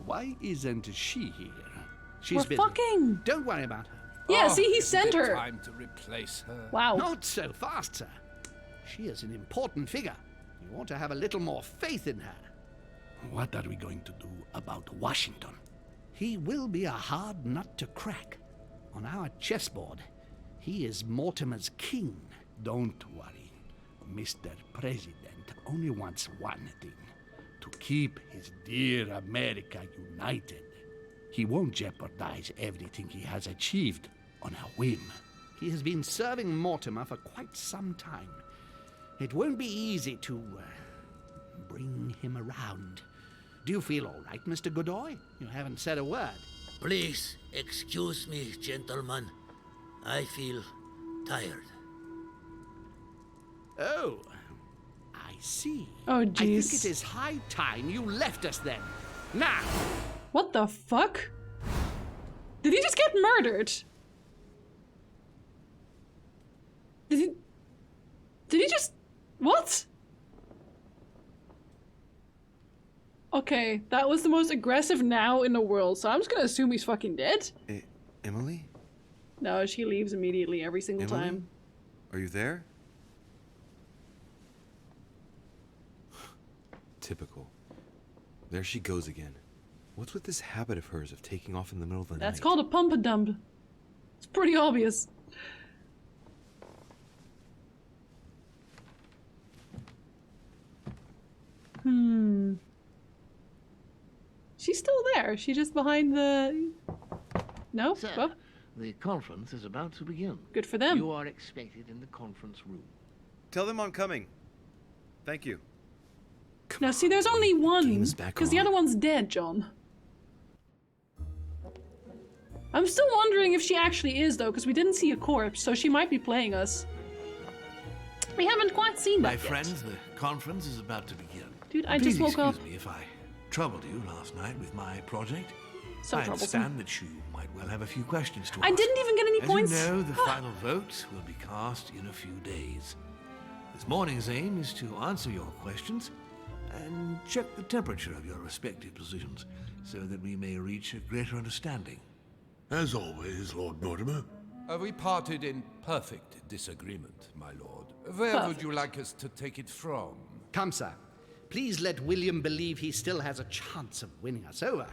why isn't she here? She's We're busy. fucking. Don't worry about her. Yeah, Oh, see, he isn't sent it her. time to replace her? Wow. Not so fast, sir. She is an important figure. You ought to have a little more faith in her. What are we going to do about Washington? He will be a hard nut to crack. On our chessboard, he is Mortimer's king. Don't worry. Mr. President only wants one thing: to keep his dear America united. He won't jeopardize everything he has achieved on a whim. He has been serving Mortimer for quite some time. It won't be easy to bring him around. Do you feel all right, Mr. Godoy? You haven't said a word. Please excuse me, gentlemen. I feel tired. Oh, I see. Oh, I think jeez. it is high time you left us then. Now! What the fuck? Did he just get murdered? Did he just... What? Okay, that was the most aggressive now in the world, so I'm just gonna assume he's fucking dead. Emily? No, she leaves immediately every single Emily? time. Are you there? Typical. There she goes again. What's with this habit of hers of taking off in the middle of the night? That's called a pump and dump. It's pretty obvious. She's still there. She's just behind the... No? Sir, Well, the conference is about to begin. good for them. You are expected in the conference room. Tell them I'm coming. Thank you. Now, see, there's only one, Game's back because the on. other one's dead, John. I'm still wondering if she actually is, though, because we didn't see a corpse, so she might be playing us. We haven't quite seen that My yet. friends, the conference is about to begin. Dude, I Please just woke up. excuse me if I troubled you last night with my project. So I troublesome. understand that you might well have a few questions to I ask. didn't even get any As points. you know, the final vote will be cast in a few days. This morning's aim is to answer your questions and check the temperature of your respective positions so that we may reach a greater understanding. As always, Lord Mortimer. We parted in perfect disagreement, my lord. Where would you like us to take it from? Come, sir. Please let William believe he still has a chance of winning us over.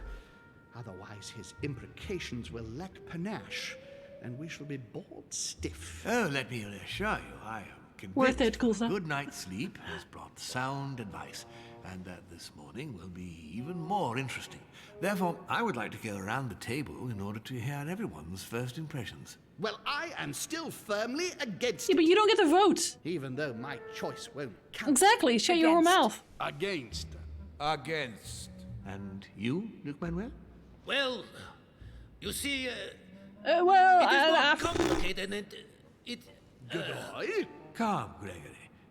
Otherwise, his imprecations will lack panache, and we shall be bored stiff. Oh, let me reassure you, I am convinced Worth it, cool a stuff. good night's sleep has brought sound advice, and that this morning will be even more interesting. Therefore, I would like to go around the table in order to hear everyone's first impressions. Well, I am still firmly against Yeah, but you don't get to vote. even though my choice won't count. Exactly, shut your whole mouth. Against. Against. And you, Luke Manuel? Well, you see, Well, it is more complicated and it... Godoy? Calm, Gregory.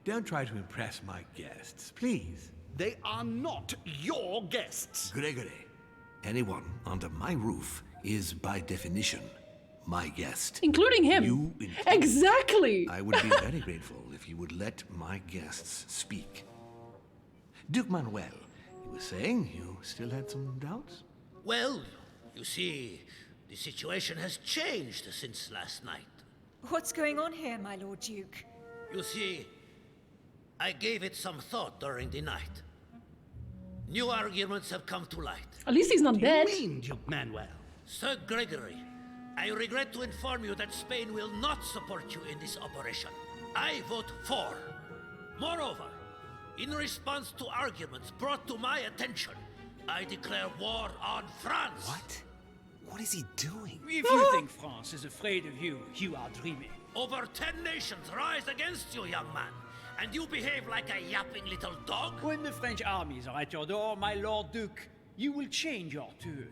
Don't try to impress my guests, please. They are not your guests. Gregory, anyone under my roof is by definition my guest. Including him. You included. Exactly. I would be very grateful if you would let my guests speak. Duke Manuel, you were saying you still had some doubts? Well, you see, the situation has changed since last night. What's going on here, my Lord Duke? You see, I gave it some thought during the night. New arguments have come to light. At least he's not dead. You mean, Duke Manuel? Sir Gregory, I regret to inform you that Spain will not support you in this operation. I vote for. Moreover, in response to arguments brought to my attention, I declare war on France. What? What is he doing? If you think France is afraid of you, you are dreaming. Over 10 nations rise against you, young man, and you behave like a yapping little dog? When the French armies are at your door, my Lord Duke, you will change your tune.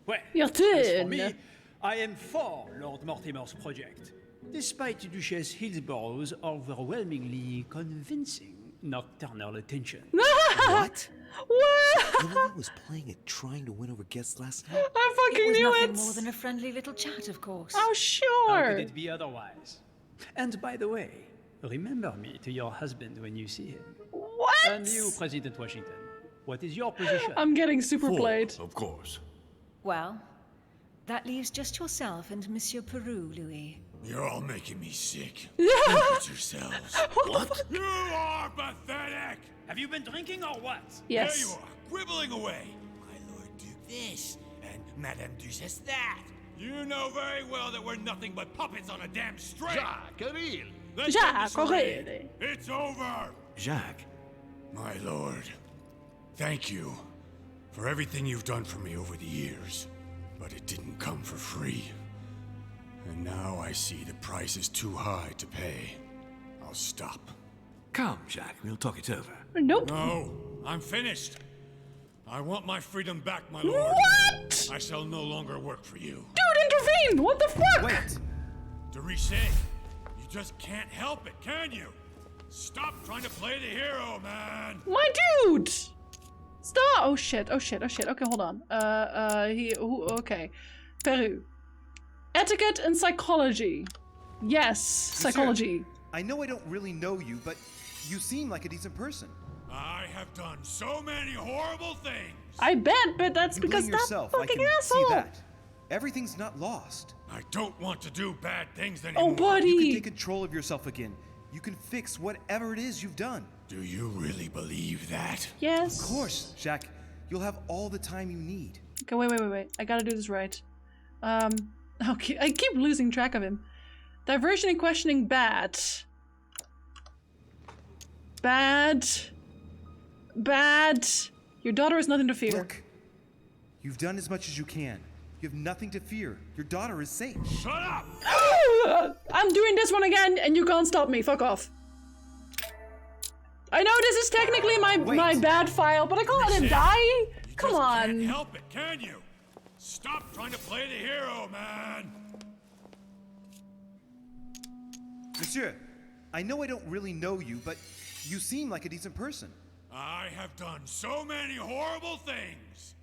Well, Your as for tune. me, I am for Lord Mortimer's project, despite Duchess Hillsborough's overwhelmingly convincing nocturnal attention. What? What? Emily was playing at trying to win over guests last night. I fucking It was knew nothing it. more than a friendly little chat, of course. Oh, How sure. could it be otherwise? And by the way, remember me to your husband when you see him. What? And you, President Washington, what is your position? I'm getting super Four, played. of course. Well, that leaves just yourself and Monsieur Peru, Louis. You're all making me sick. Yeah. Look at yourselves. What? You are pathetic! Have you been drinking or what? Yes. There you are, quibbling away. My Lord Duke this, and Madame Duchess that. You know very well that we're nothing but puppets on a damn string. Jacques, really? Let's Jacques, end this already. already. It's over. Jacques, My lord, thank you for everything you've done for me over the years. But it didn't come for free. And now I see the price is too high to pay. I'll stop. come, Jacques, we'll talk it over. Nope. No, I'm finished. I want my freedom back, my lord. What? I shall no longer work for you. Dude, intervene! What the fuck? Wait! De Richet, you just can't help it, can you? Stop trying to play the hero, man! My dude! Stop! Oh shit, oh shit, oh shit. Okay, hold on. Okay. Peru. Etiquette and psychology. Yes, psychology. Monsieur, I know I don't really know you, but you seem like a decent person. I have done so many horrible things. I bet, but that's because that fucking asshole. See that. Everything's not lost. I don't want to do bad things anymore. Oh, buddy. You can take control of yourself again. You can fix whatever it is you've done. Do you really believe that? Yes. Of course, Jacques. You'll have all the time you need. Okay, wait. I gotta do this right. Okay, I keep losing track of him. Diversion and questioning, bad. Bad. Bad. Your daughter is nothing to fear. Look, you've done as much as you can. You have nothing to fear. Your daughter is safe. Shut up! I'm doing this one again, and you can't stop me. Fuck off. I know this is technically my bad file, but I can't let him die. Come on. You can't help it, can you? Stop trying to play the hero, man. Monsieur, I know I don't really know you, but you seem like a decent person. I have done so many horrible things.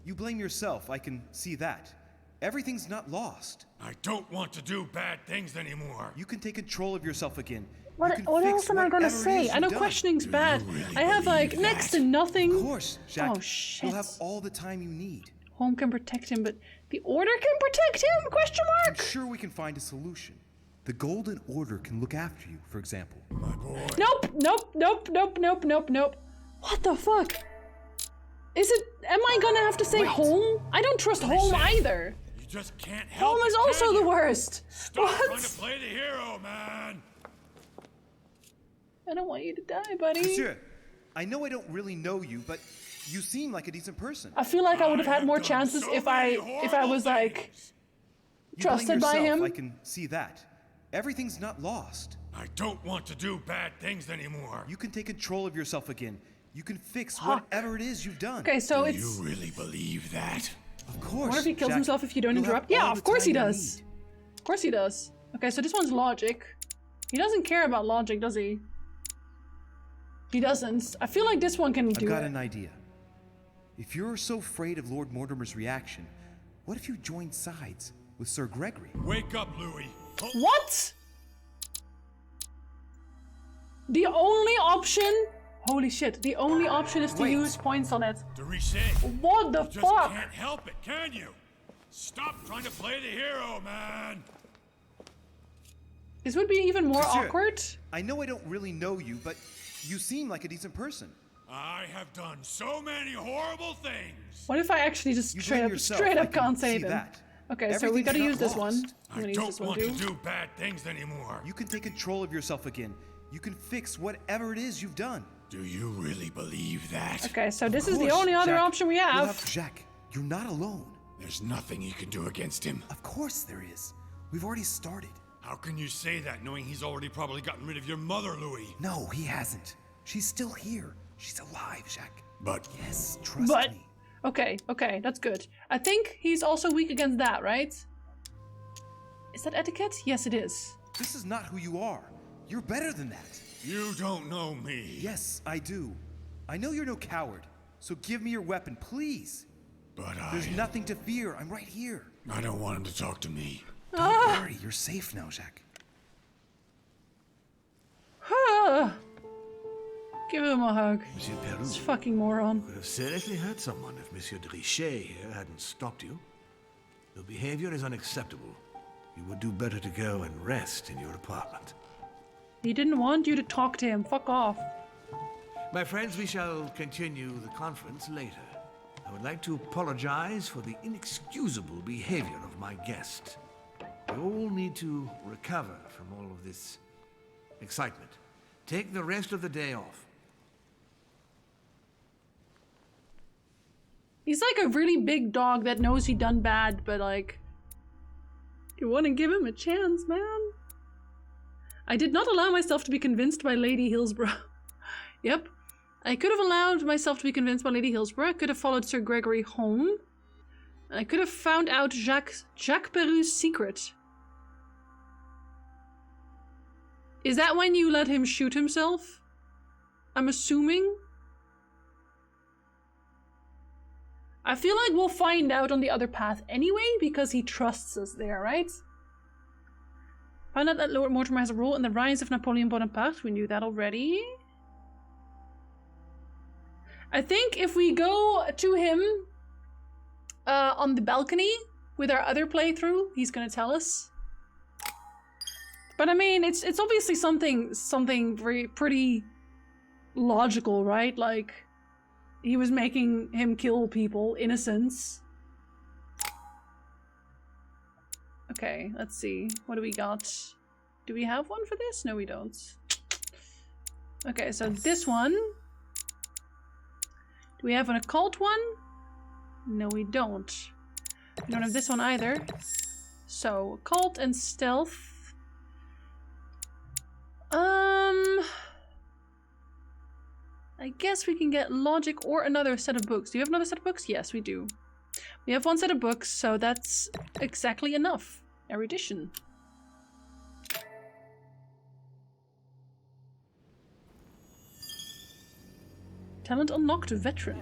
You blame yourself, I can see that. Everything's not lost. I don't want to do bad things anymore. You can take control of yourself again. What else am I gonna say? I know questioning's bad. I have like next to nothing. Of course, Jacques. Oh shit. You'll have all the time you need. Home can protect him, but the Order can protect him? Question mark. I'm sure we can find a solution. The Golden Order can look after you, for example. My boy. Nope. What the fuck? Am I gonna have to say home? I don't trust home either. You just can't help Home is it, also can the you? worst. Stop What? trying to play the hero, man. I don't want you to die, buddy. Monsieur, I know I don't really know you, but you seem like a decent person. I feel like I would have had more chances if I was like You blame trusted by yourself, him. I can see that. Everything's not lost. I don't want to do bad things anymore. You can take control of yourself again. You can fix Fuck. whatever it is you've done. Okay, so Do it's. you really believe that? Of I course. wonder if he kills Jacques. himself if you don't You'll have interrupt. Yeah, all of the course he time you does. need. Of course he does. Okay, so this one's logic. He doesn't care about logic, does he? He doesn't. I feel like this one can do I've got it. an idea. If you're so afraid of Lord Mortimer's reaction, what if you joined sides with Sir Gregory? Wake up, Louis. What? The only option? Holy shit! The only option is to use points on it. De Richet. What the You just fuck? can't help it, can you? Stop trying to play the hero, man. This would be even more Monsieur, awkward. I know I don't really know you, but you seem like a decent person. I have done so many horrible things. What if I actually just You straight blame up, yourself, straight I up can can't see save him? that. Okay, so we Everything's gotta not use this one. lost. I'm I gonna use don't this one want too. to do bad things anymore. You can take control of yourself again. You can fix whatever it is you've done. Do you really believe that? Okay, so this Of is the course, only other Jacques. option we You'll have. Jacques, you're not alone. There's nothing you can do against him. Of course there is. We've already started. How can you say that knowing he's already probably gotten rid of your mother, Louis? No, he hasn't. She's still here. She's alive, Jacques. But Yes, trust But me. okay, that's good. I think he's also weak against that, right? Is that etiquette? Yes, it is. This is not who you are. You're better than that. you don't know me. Yes, I do. I know you're no coward. So give me your weapon, please. But There's nothing to fear. I'm right here. I don't want him to talk to me. Don't worry, you're safe now, Jacques. Give him a hug. Monsieur Peru, This fucking moron. could have seriously hurt someone if Monsieur de Richet here hadn't stopped you. Your behavior is unacceptable. You would do better to go and rest in your apartment. He didn't want you to talk to him. Fuck off. My friends, we shall continue the conference later. I would like to apologize for the inexcusable behavior of my guest. We all need to recover from all of this excitement. Take the rest of the day off. He's like a really big dog that knows he done bad, but like, you want to give him a chance, man. I did not allow myself to be convinced by Lady Hillsborough. Yep. I could have allowed myself to be convinced by Lady Hillsborough. I could have followed Sir Gregory home. I could have found out Jacques Peru's secret. Is that when you let him shoot himself? I'm assuming. I feel like we'll find out on the other path anyway, because he trusts us there, right? Find out that Lord Mortimer has a role in the rise of Napoleon Bonaparte. We knew that already. I think if we go to him on the balcony with our other playthrough, he's gonna tell us. But I mean, it's obviously something pretty logical, right? Like, he was making him kill people, innocents. Okay, let's see. What do we got? Do we have one for this? No, we don't. Okay, so this one. Do we have an occult one? No, we don't. We don't have this one either. So, occult and stealth. I guess we can get logic or another set of books. Do you have another set of books? Yes, we do. We have one set of books, so that's exactly enough. Erudition. Talent unlocked, veteran.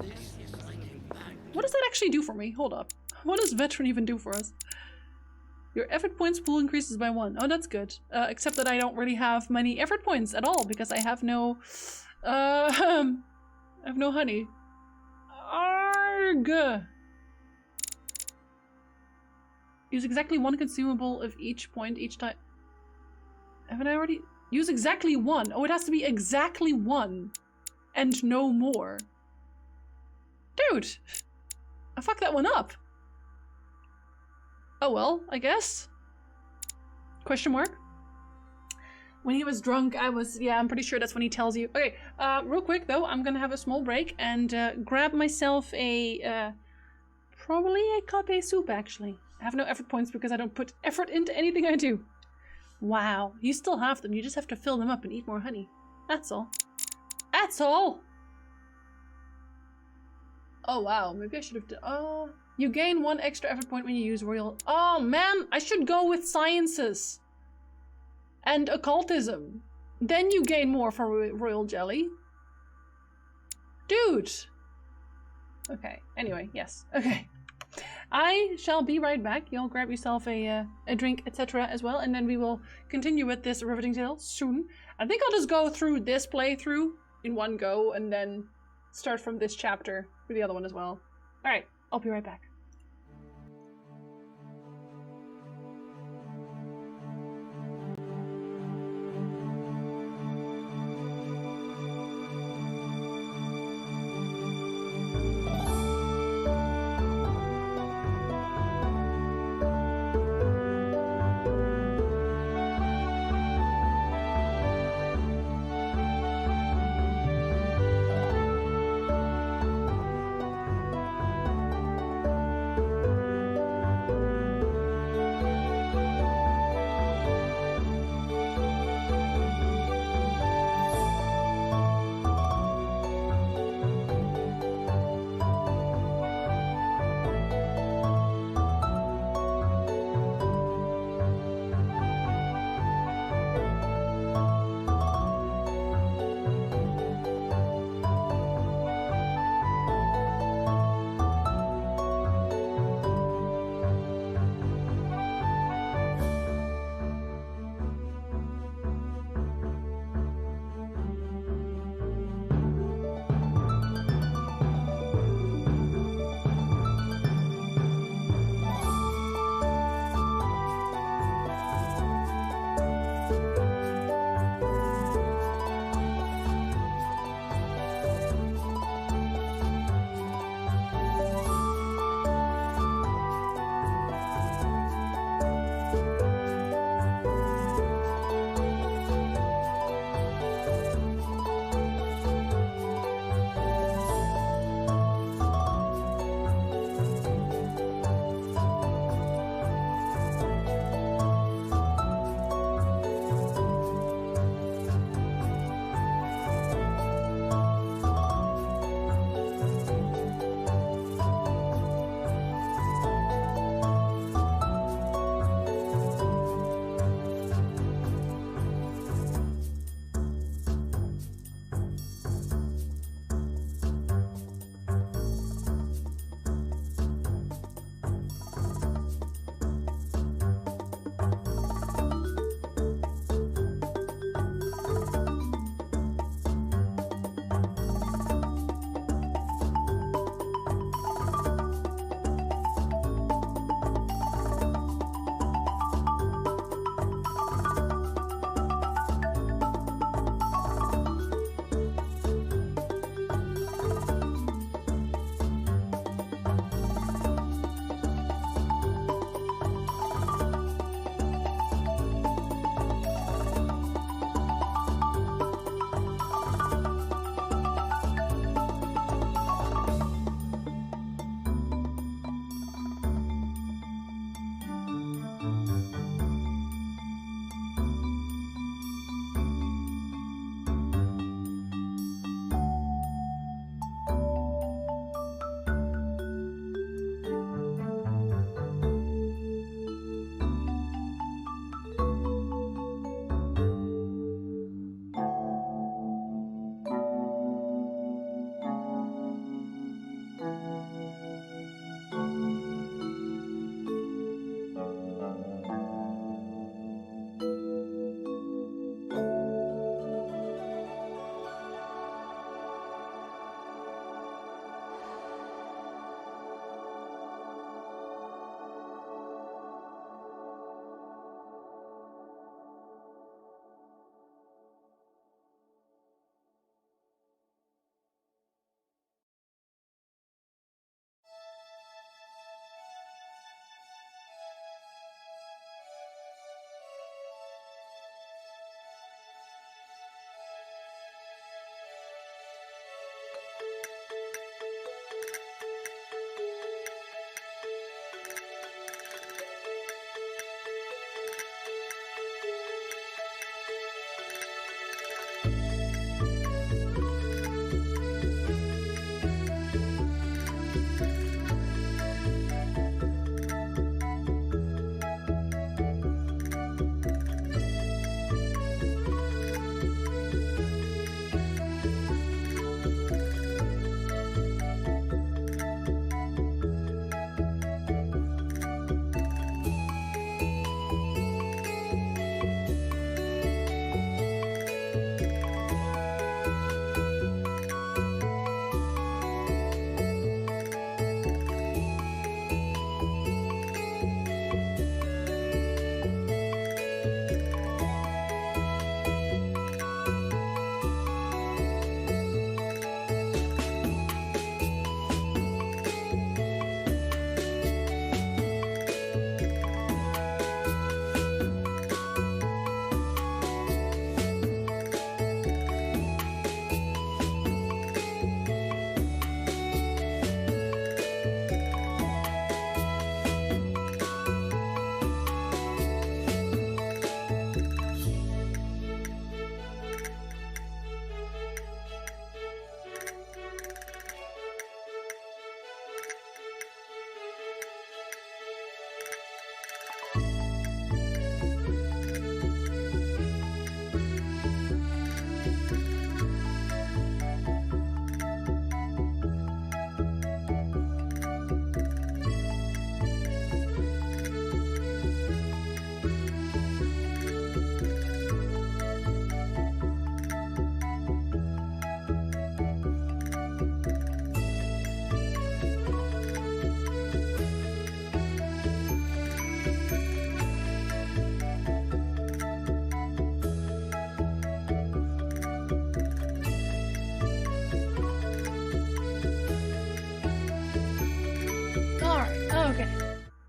What does that actually do for me? Hold up. What does veteran even do for us? Your effort points pool increases by 1. Oh, that's good. Except that I don't really have many effort points at all because I have no... I have no honey. Arg! Use exactly 1 consumable of each point each time. Haven't I already... Use exactly 1. Oh, it has to be exactly 1. And no more. Dude! I fucked that one up. Oh well, I guess. Question mark? When he was drunk, I was... Yeah, I'm pretty sure that's when he tells you. Okay, real quick though, I'm gonna have a small break and grab myself a... probably a cape soup, actually. I have no effort points because I don't put effort into anything I do. Wow, you still have them. You just have to fill them up and eat more honey. That's all. That's all! Oh wow, maybe I should have done... you gain 1 extra effort point when you use royal... Oh man, I should go with sciences. And occultism. Then you gain more for royal jelly. Dude! Okay, anyway, yes. Okay. I shall be right back. You'll grab yourself a drink, etc. as well, and then we will continue with this riveting tale soon. I think I'll just go through this playthrough in one go, and then start from this chapter for the other one as well. Alright, I'll be right back.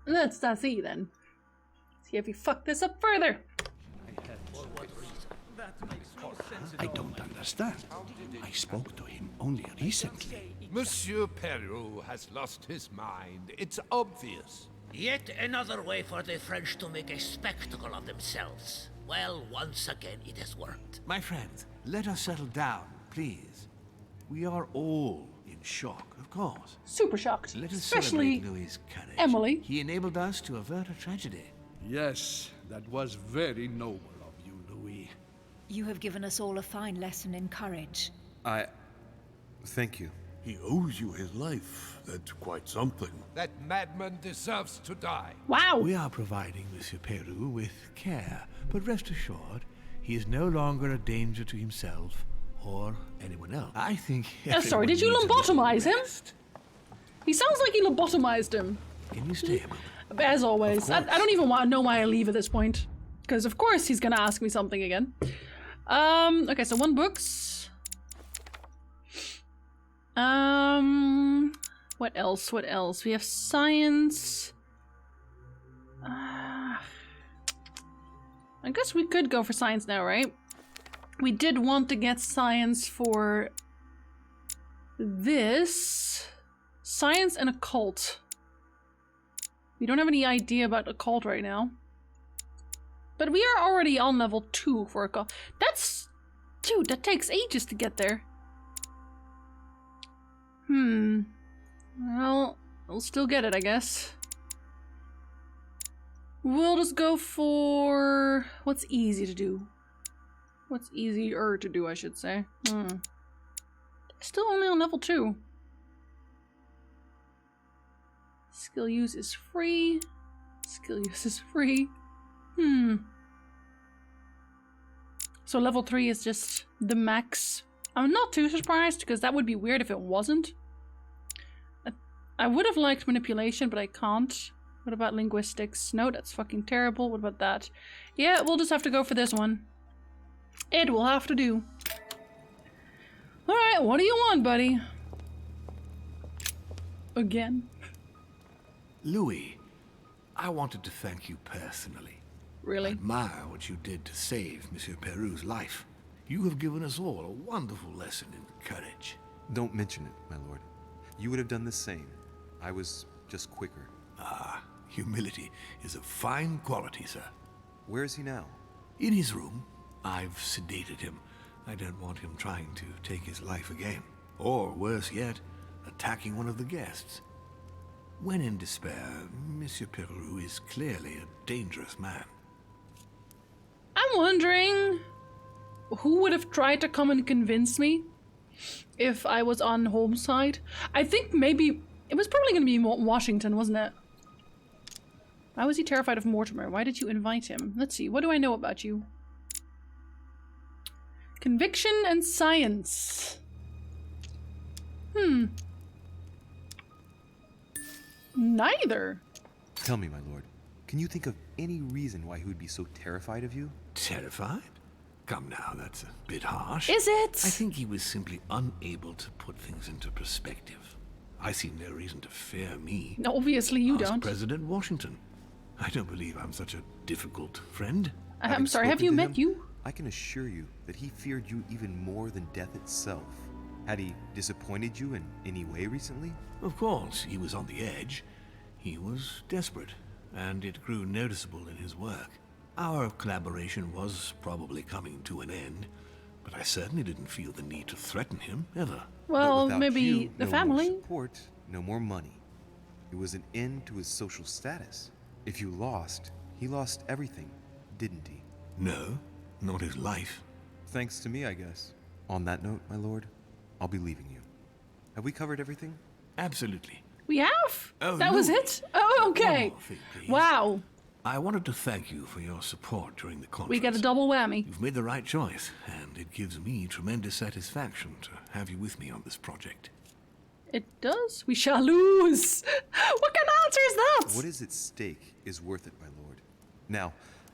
Let's see then. See if we fuck this up further. I don't understand. I spoke to him only recently. Monsieur Peru has lost his mind. It's obvious. Yet another way for the French to make a spectacle of themselves. Well, once again it has worked. My friends, let us settle down, please. We are all in shock, of course. Super shocked. Let us Especially celebrate Louis's courage. Emily. He enabled us to avert a tragedy. Yes, that was very noble of you, Louis. You have given us all a fine lesson in courage. Thank you. He owes you his life. That's quite something. That madman deserves to die. Wow. We are providing Monsieur Peru with care, but rest assured, he is no longer a danger to himself or anyone else. I think. Sorry, did you lobotomize him? He sounds like you lobotomized him. Can you stay a moment? As always. I don't even want to know why I leave at this point. Because of course he's gonna ask me something again. Okay, so 1 books. What else? What else? We have science. I guess we could go for science now, right? We did want to get science for this. Science and occult. We don't have any idea about occult right now. But we are already on level 2 for occult. That's... Dude, that takes ages to get there. Well, we'll still get it, I guess. We'll just go for... What's easy to do? What's easier to do, I should say. Still only on level 2. Skill use is free. Skill use is free. So level 3 is just the max. I'm not too surprised, because that would be weird if it wasn't. I would have liked manipulation, but I can't. What about linguistics? No, that's fucking terrible. What about that? Yeah, we'll just have to go for this one. It will have to do. Alright, what do you want, buddy? Again? Louis, I wanted to thank you personally. Really? I admire what you did to save Monsieur Peru's life. You have given us all a wonderful lesson in courage. Don't mention it, my lord. You would have done the same. I was just quicker. Ah, humility is a fine quality, sir. Where is he now? In his room. I've sedated him. I don't want him trying to take his life again. Or, worse yet, attacking one of the guests. When in despair, Monsieur Peru is clearly a dangerous man. I'm wondering who would have tried to come and convince me if I was on Holmes' side. I think maybe it was probably going to be Washington, wasn't it? Why was he terrified of Mortimer? Why did you invite him? Let's see, what do I know about you? Conviction and science. Neither. Tell me, my lord, can you think of any reason why he would be so terrified of you? Terrified? Come now, that's a bit harsh. Is it? I think he was simply unable to put things into perspective. I see no reason to fear me. No, obviously you Ask don't. President Washington. I don't believe I'm such a difficult friend. I'm sorry, have you met you? I can assure you that he feared you even more than death itself. Had he disappointed you in any way recently? Of course, he was on the edge. He was desperate, and it grew noticeable in his work. Our collaboration was probably coming to an end, but I certainly didn't feel the need to threaten him, ever. Well, But without maybe you, the no family. more support, no more money. It was an end to his social status. If you lost, he lost everything, didn't he? No, not his life. Thanks to me, I guess. On that note, my lord, I'll be leaving you. Have we covered everything? Absolutely. We have? Oh, that was it? Oh, okay. One more thing, please. Wow. I wanted to thank you for your support during the conference. We get a double whammy. You've made the right choice, and it gives me tremendous satisfaction to have you with me on this project. It does? We shall lose. What kind of answer is that? What is at stake is worth it, my lord. Now,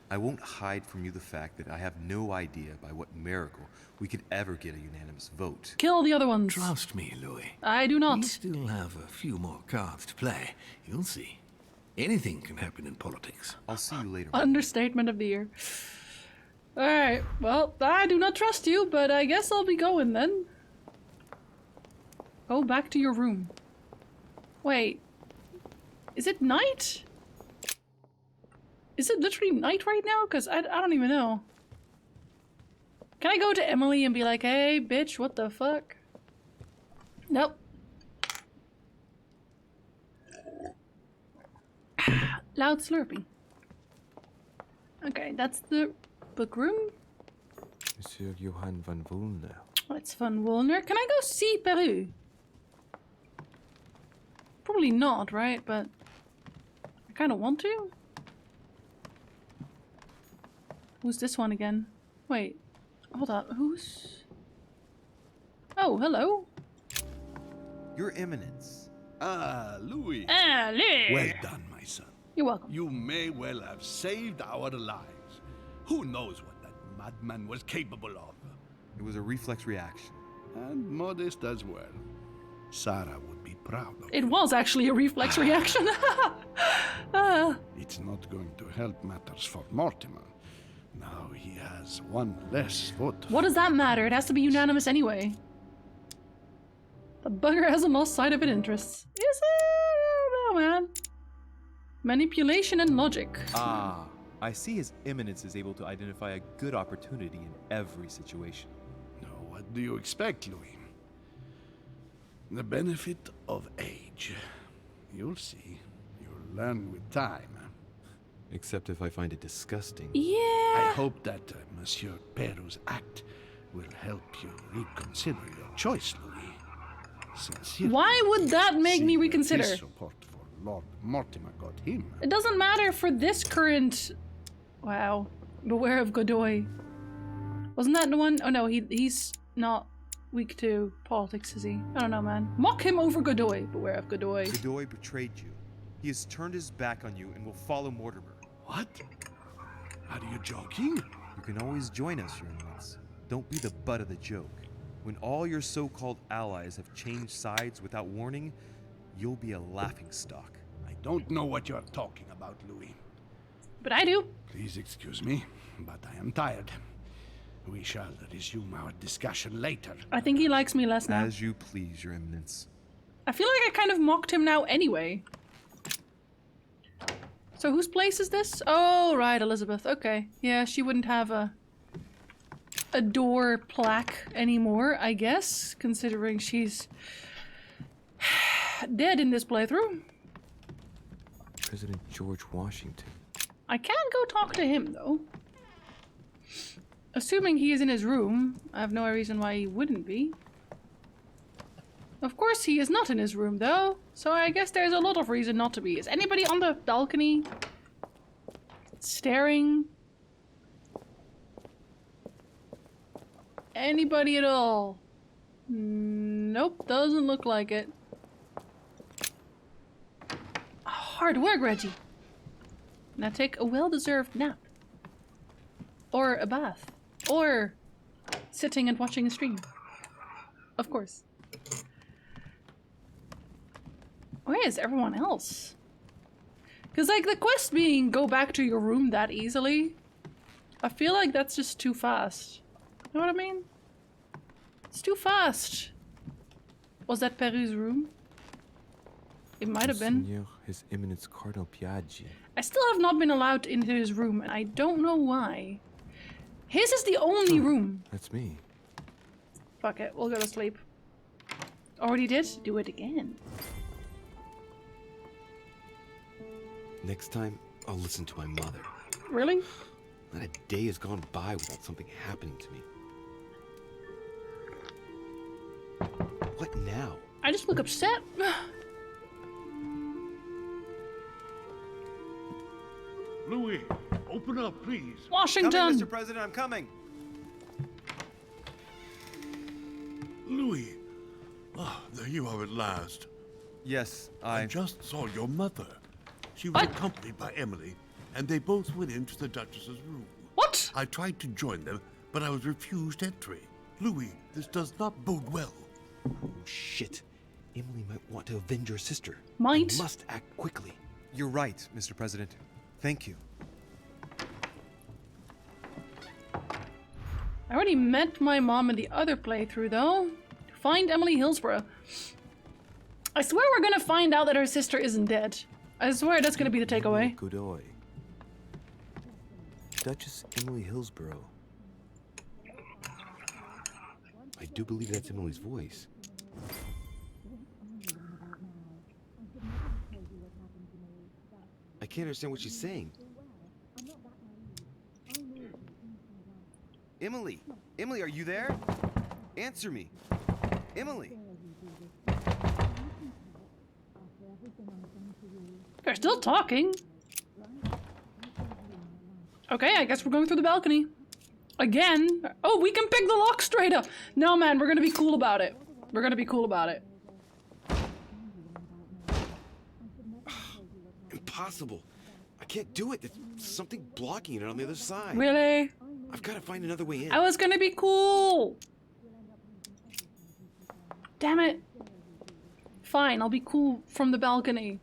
I won't hide from you the fact that I have no idea by what miracle we could ever get a unanimous vote. Kill the other ones. Trust me, Louis. I do not. We still have a few more cards to play. You'll see. Anything can happen in politics. I'll see you later. Understatement of the year. Alright, well, I do not trust you, but I guess I'll be going then. Go back to your room. Wait. Is it night? Is it literally night right now? Because I don't even know. Can I go to Emily and be like, hey, bitch, what the fuck? Nope. Loud slurping. Okay, that's the book room. Monsieur Johann van Woolner. That's Van Woolner. Can I go see Peru? Probably not, right? But I kind of want to. Who's this one again? Wait. Hold up. Who's... Oh, hello. Your Eminence. Ah, Louis. Ah, Louis. Well done, my son. You're welcome. You may well have saved our lives. Who knows what that madman was capable of? It was a reflex reaction. And modest as well. Sarah would be proud of It was actually a reflex reaction. It's not going to help matters for Mortimer. Now he has one less vote. What does that matter? It has to be unanimous anyway. The bugger hasn't lost sight of its interests. Is it? I don't know, man. Manipulation and logic. Ah, I see His Eminence is able to identify a good opportunity in every situation. Now, what do you expect, Louis? The benefit of age. You'll see. You'll learn with time. Except if I find it disgusting. Yeah. I hope that Monsieur Peru's act will help you reconsider your choice, Louis. Sincerely. Why would that make me reconsider? His support for Lord Mortimer got him. It doesn't matter for this current... Wow. Beware of Godoy. Wasn't that the one? Oh no, he's not weak to politics, is he? I don't know, man. Mock him over Godoy. Beware of Godoy. Godoy betrayed you. He has turned his back on you and will follow Mortimer. What? Are you joking? You can always join us, Your Eminence. Don't be the butt of the joke. When all your so-called allies have changed sides without warning, you'll be a laughingstock. I don't know what you're talking about, Louis. But I do. Please excuse me, but I am tired. We shall resume our discussion later. I think he likes me less now. As you please, Your Eminence. I feel like I kind of mocked him now anyway. So whose place is this? Oh, right, Elizabeth. Okay. Yeah, she wouldn't have a door plaque anymore, I guess, considering she's dead in this playthrough. President George Washington. I can go talk to him, though. Assuming he is in his room. I have no reason why he wouldn't be. Of course he is not in his room, though. So I guess there's a lot of reason not to be. Is anybody on the balcony? Staring? Anybody at all? Nope, doesn't look like it. Hard work, Reggie. Now take a well-deserved nap. Or a bath. Or sitting and watching a stream. Of course. Where is everyone else? Because, like, the quest being go back to your room that easily, I feel like that's just too fast. You know what I mean? It's too fast. Was that Peru's room? It might have been. Monseigneur, His Eminence Cardinal Piaggi. I still have not been allowed into his room, and I don't know why. His is the only room. That's me. Fuck it, we'll go to sleep. Already did? Do it again. Next time, I'll listen to my mother. Really? Not a day has gone by without something happening to me. What now? I just look upset. Louis, open up, please. Washington! Coming, Mr. President, I'm coming! Louis! Ah, there you are at last. Yes, I just saw your mother. She was accompanied by Emily, and they both went into the Duchess's room. What? I tried to join them, but I was refused entry. Louis, this does not bode well. Oh, shit. Emily might want to avenge her sister. Might? We must act quickly. You're right, Mr. President. Thank you. I already met my mom in the other playthrough, though. Find Emily Hillsborough. I swear we're gonna find out that her sister isn't dead. I swear that's gonna be the takeaway. Godoy. Duchess Emily Hillsborough. I do believe that's Emily's voice. I can't understand what she's saying. Emily! Emily, are you there? Answer me! Emily! They're still talking. Okay, I guess we're going through the balcony. Again. Oh, we can pick the lock straight up. No, man, we're gonna be cool about it. We're gonna be cool about it. Impossible. I can't do it. There's something blocking it on the other side. Really? I've got to find another way in. I was gonna be cool. Damn it. Fine, I'll be cool from the balcony.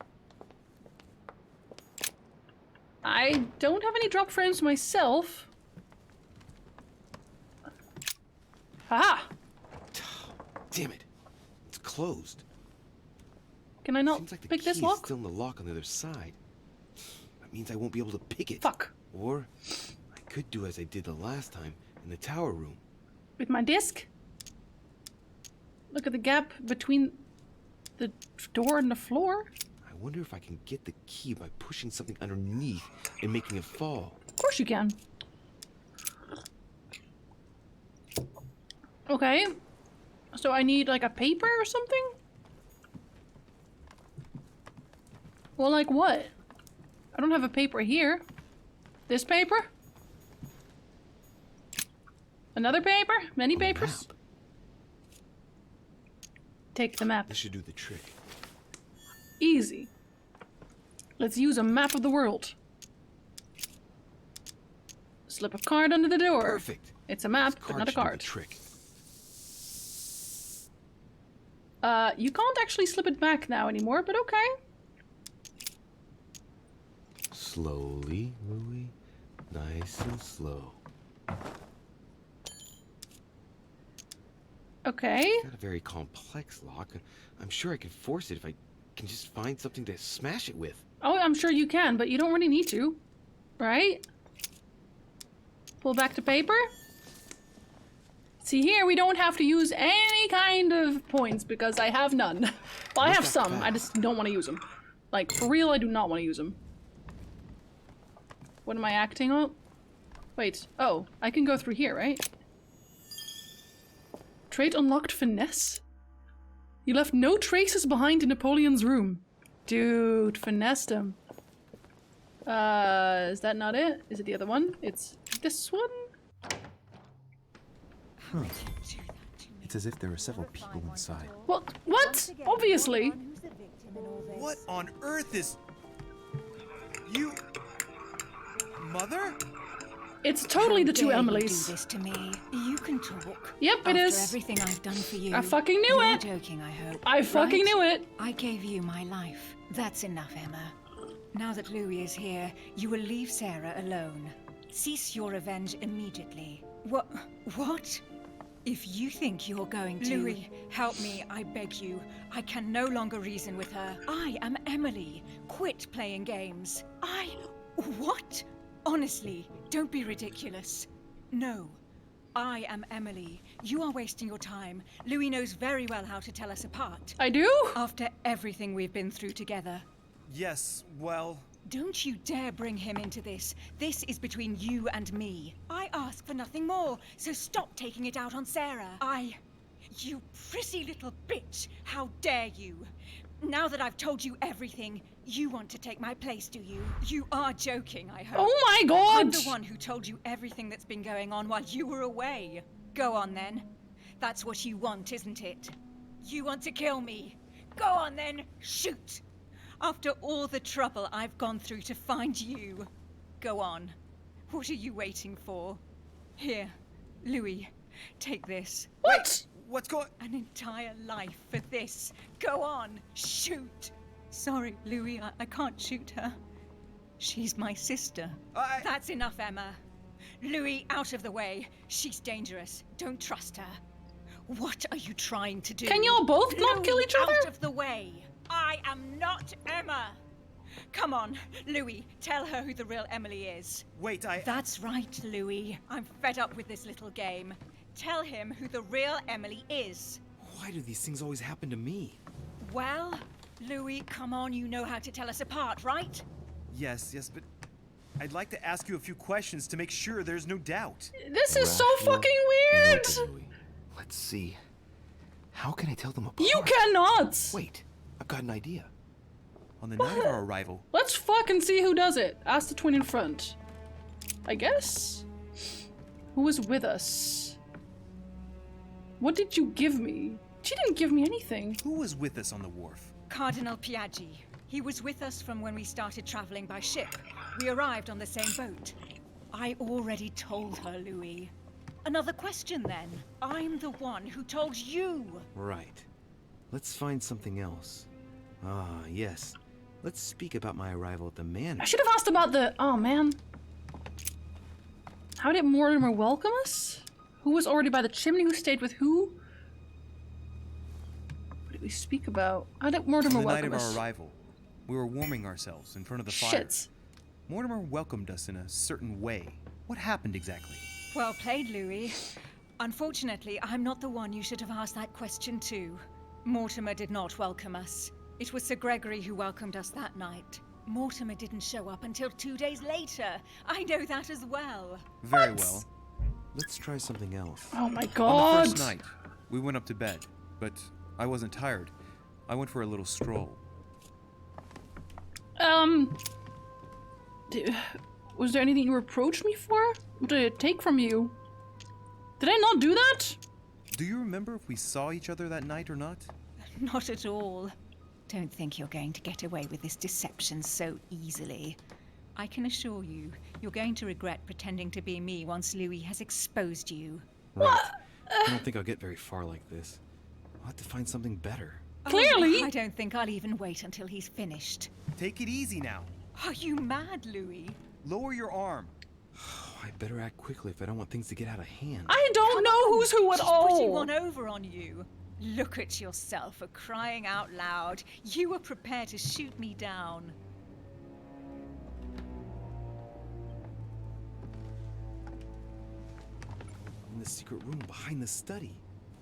I don't have any drop frames myself. Haha! Damn it. It's closed. Can I not Seems like the pick this key lock? is still in the lock on the other side. That means I won't be able to pick it. Fuck. Or I could do as I did the last time in the tower room. With my disc? Look at the gap between the door and the floor. I wonder if I can get the key by pushing something underneath and making it fall. Of course you can. Okay. So I need like a paper or something? Well, like what? I don't have a paper here. This paper? Another paper? Many papers? Take the map. This should do the trick. Easy. Let's use a map of the world. Slip a card under the door. Perfect. It's a map, but not a card. Trick. You can't actually slip it back now anymore, but okay. Slowly, Louis. Nice and slow. Okay. It's not a very complex lock. I'm sure I can force it if I can just find something to smash it with. Oh, I'm sure you can, but you don't really need to. Right? Pull back the paper. See here, we don't have to use any kind of points because I have none. Well, I have some, I just don't want to use them. Like, for real, I do not want to use them. What am I acting on? Wait, oh, I can go through here, right? Trait unlocked finesse? You left no traces behind in Napoleon's room. Dude, finessed him. Is that not it? Is it the other one? It's this one? Huh. It's as if there are several people inside. What? What? Obviously. What on earth is... You... Mother? It's totally the two Emilys. Do this to me. You can talk. Yep, it is. After everything I've done for you. I fucking knew it. You're joking, I hope. I fucking knew it. I gave you my life. That's enough, Emma. Now that Louis is here, you will leave Sarah alone. Cease your revenge immediately. What? If you think you're going to... Louis, help me, I beg you. I can no longer reason with her. I am Emily. Quit playing games. What? Honestly, don't be ridiculous. No. I am Emily. You are wasting your time. Louis knows very well how to tell us apart. I do? After everything we've been through together. Yes, well... Don't you dare bring him into this. This is between you and me. I ask for nothing more, so stop taking it out on Sarah. You prissy little bitch! How dare you! Now that I've told you everything, you want to take my place, do you? You are joking, I hope. Oh my god! I'm the one who told you everything that's been going on while you were away. Go on then. That's what you want, isn't it? You want to kill me. Go on then, shoot! After all the trouble I've gone through to find you. Go on. What are you waiting for? Here, Louis, take this. What? What's going... An entire life for this. Go on, shoot. Sorry, Louis, I can't shoot her. She's my sister. That's enough, Emma. Louis, out of the way. She's dangerous. Don't trust her. What are you trying to do? Can y'all both not kill each other? Out of the way. I am not Emma. Come on, Louis, tell her who the real Emily is. Wait, That's right, Louis. I'm fed up with this little game. Tell him who the real Emily is. Why do these things always happen to me? Well, Louis, come on, you know how to tell us apart, right? Yes, but I'd like to ask you a few questions to make sure there's no doubt. This is so fucking weird! Let's see. How can I tell them apart? You cannot! Wait, I've got an idea. On the night of our arrival... Let's fucking see who does it. Ask the twin in front. I guess? Who was with us? What did you give me? She didn't give me anything. Who was with us on the wharf? Cardinal Piaggi. He was with us from when we started traveling by ship. We arrived on the same boat. I already told her, Louis. Another question, then. I'm the one who told you. Right. Let's find something else. Ah, yes. Let's speak about my arrival at the manor. I should have asked about the... Oh, man. How did Mortimer welcome us? Who was already by the chimney? Who stayed with who? What did we speak about? How did Mortimer welcome us? On the night of our arrival, we were warming ourselves in front of the fire. Shit. Mortimer welcomed us in a certain way. What happened exactly? Well played, Louis. Unfortunately, I'm not the one you should have asked that question to. Mortimer did not welcome us. It was Sir Gregory who welcomed us that night. Mortimer didn't show up until 2 days later. I know that as well. Very well. Let's try something else. Oh my god! On the first night, we went up to bed, but I wasn't tired. I went for a little stroll. Was there anything you reproached me for? What did I take from you? Did I not do that? Do you remember if we saw each other that night or not? Not at all. Don't think you're going to get away with this deception so easily. I can assure you, you're going to regret pretending to be me once Louis has exposed you. Right. I don't think I'll get very far like this. I'll have to find something better. Clearly! I don't think I'll even wait until he's finished. Take it easy now. Are you mad, Louis? Lower your arm. I better act quickly if I don't want things to get out of hand. I don't know who's who at all! She's putting one over on you. Look at yourself for crying out loud. You were prepared to shoot me down. In the secret room behind the study.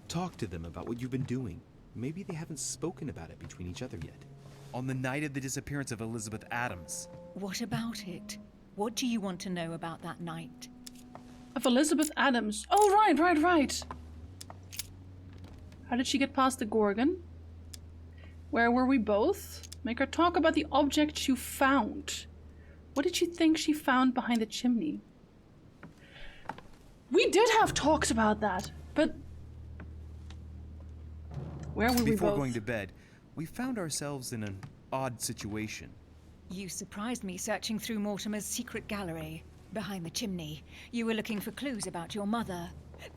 Talk to them about what you've been doing. Maybe they haven't spoken about it between each other yet. On the night of the disappearance of Elizabeth Adams. What about it? What do you want to know about that night? Of Elizabeth Adams. Oh, right. How did she get past the Gorgon? Where were we both? Make her talk about the object you found. What did she think she found behind the chimney? We did have talks about that, but... Where were we both? Before going to bed, we found ourselves in an odd situation. You surprised me searching through Mortimer's secret gallery. Behind the chimney. You were looking for clues about your mother.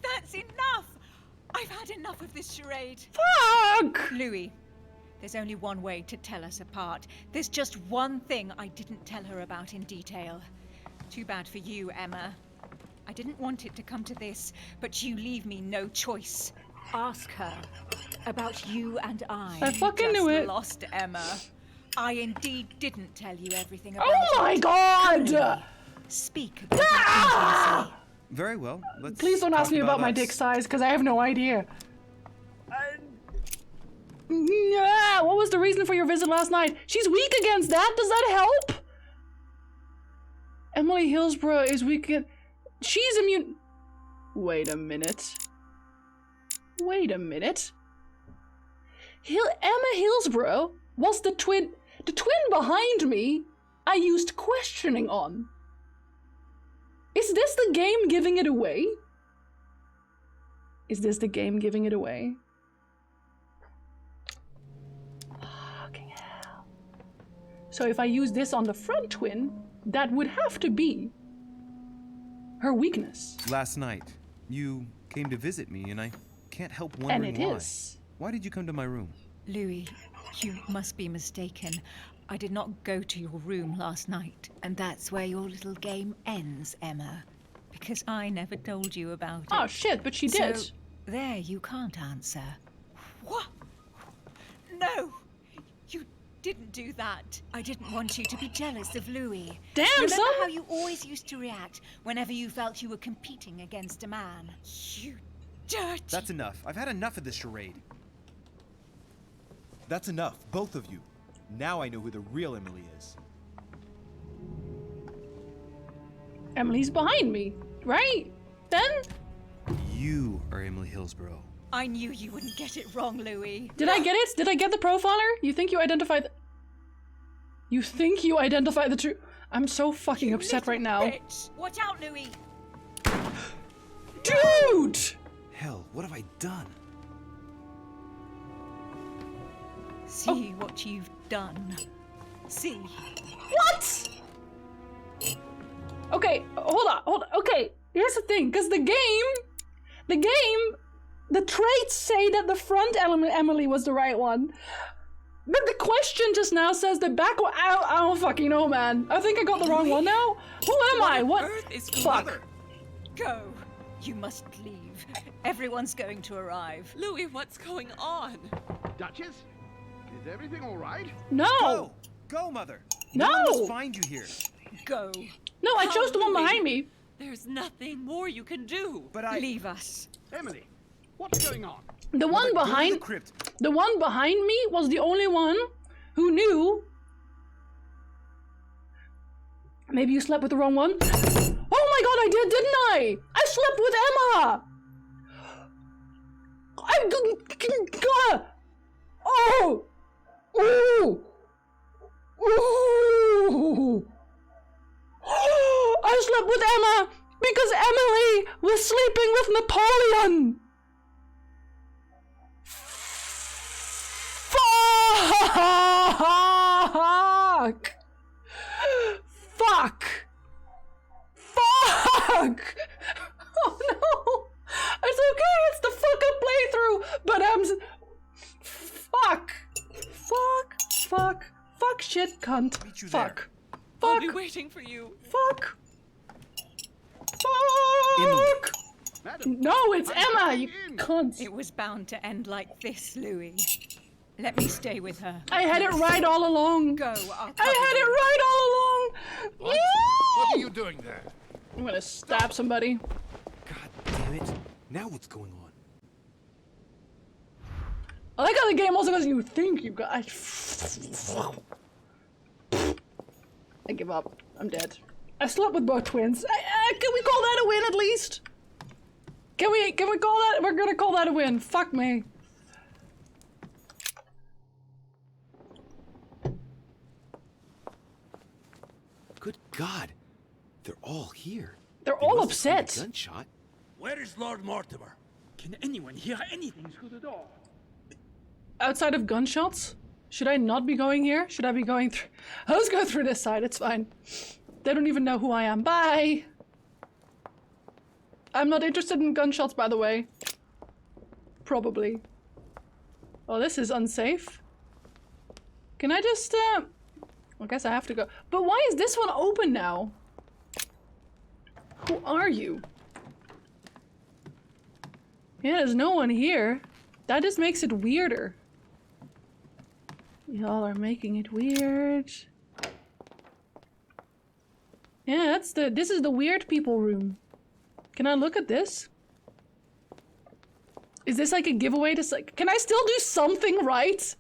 That's enough! I've had enough of this charade. Fuck! Louis, there's only one way to tell us apart. There's just one thing I didn't tell her about in detail. Too bad for you, Emma. I didn't want it to come to this, but you leave me no choice. Ask her about you and I. I fucking knew it. Lost Emma. I indeed didn't tell you everything about Oh my god! Come, speak about it. Very well. Let's Please don't ask me about my us. dick size, because I have no idea. What was the reason for your visit last night? She's weak against that. Does that help? Emily Hillsborough is weak against... She's immune... Wait a minute. Emma Hillsborough was the twin... The twin behind me I used questioning on. Is this the game giving it away? Fucking hell. So if I use this on the front twin, that would have to be her weakness. Last night, you came to visit me, and I can't help wondering And it why. is. Why did you come to my room? Louis, you must be mistaken. I did not go to your room last night, and that's where your little game ends, Emma. Because I never told you about it. Oh shit, but she did. So, there you can't answer. What? No! You didn't do that. I didn't want you to be jealous of Louis. Damn, Remember son! how you always used to react whenever you felt you were competing against a man? You dirty... That's enough. I've had enough of this charade. That's enough, both of you. Now I know who the real Emily is. Emily's behind me, right? Then? You are Emily Hillsborough. I knew you wouldn't get it wrong, Louis. Did I get it? Did I get the profiler? You think you identified... You think you identified the true... I'm so fucking upset right now. Bitch. Watch out, Louis. Dude! Hell, what have I done? See what you've done. See. What? Okay, hold on. Okay, here's the thing, because the traits say that the front Emily was the right one. But the question just now says the back one. I don't fucking know, man. I think I got the wrong one now. Who am I? What? Earth is Fuck. Go. You must leave. Everyone's going to arrive. Louis, what's going on? Duchess? Is everything all right? No. Go, Mother. No. one must find you here. Go. No, I chose the one behind me. There's nothing more you can do. But I... Leave us. Emily, what's going on? The one behind... The one behind me was the only one who knew... Maybe you slept with the wrong one? Oh my god, I did, didn't I? I slept with Emma! Oh! Ooh! Ooh! I slept with Emma because Emily was sleeping with Napoleon! Fuck! Fuck! Fuck! Oh no! It's okay, it's the fuck up playthrough, but fuck! Fuck! Fuck! Fuck shit cunt! Fuck! I'll be waiting for you. Fuck! Fuck! No, it's Emma, you cunt! It was bound to end like this, Louis. Let me stay with her. I had it right all along. Go. I had it right all along. What are you doing there? I'm gonna stab somebody. God damn it. Now what's going on? I like how the game also goes, you think you got... I give up. I'm dead. I slept with both twins. Can we call that a win at least? Can we call that? We're gonna call that a win. Fuck me. Good God. They're all here. They're all upset. Gunshot. Where is Lord Mortimer? Can anyone hear anything through the door? Outside of gunshots? Should I not be going here? Should I be going through? Let's go through this side. It's fine. They don't even know who I am. Bye. I'm not interested in gunshots, by the way. Probably. Oh, this is unsafe. Can I just, I guess I have to go. But why is this one open now? Who are you? Yeah, there's no one here. That just makes it weirder. Y'all are making it weird. Yeah, this is the weird people room. Can I look at this? Is this like a giveaway to can I still do something right?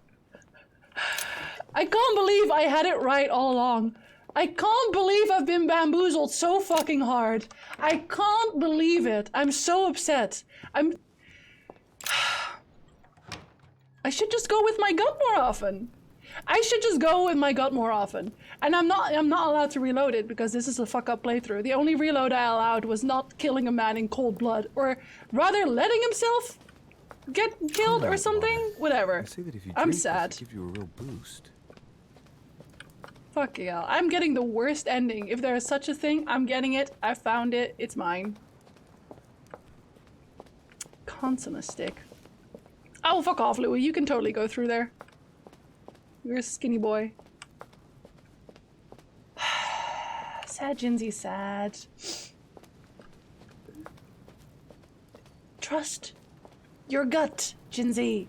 I can't believe I had it right all along. I can't believe I've been bamboozled so fucking hard. I can't believe it. I'm so upset. I should just go with my gut more often. I should just go with my gut more often. And I'm not allowed to reload it because this is a fuck up playthrough. The only reload I allowed was not killing a man in cold blood, or rather letting himself get killed or something. Whatever. I'm sad. Give you a real boost. Fuck yeah. I'm getting the worst ending. If there is such a thing, I'm getting it. I found it. It's mine. Consonant stick. Oh, fuck off, Louis. You can totally go through there. You're a skinny boy. Sad Jinzi, sad. Trust your gut, Jinzi.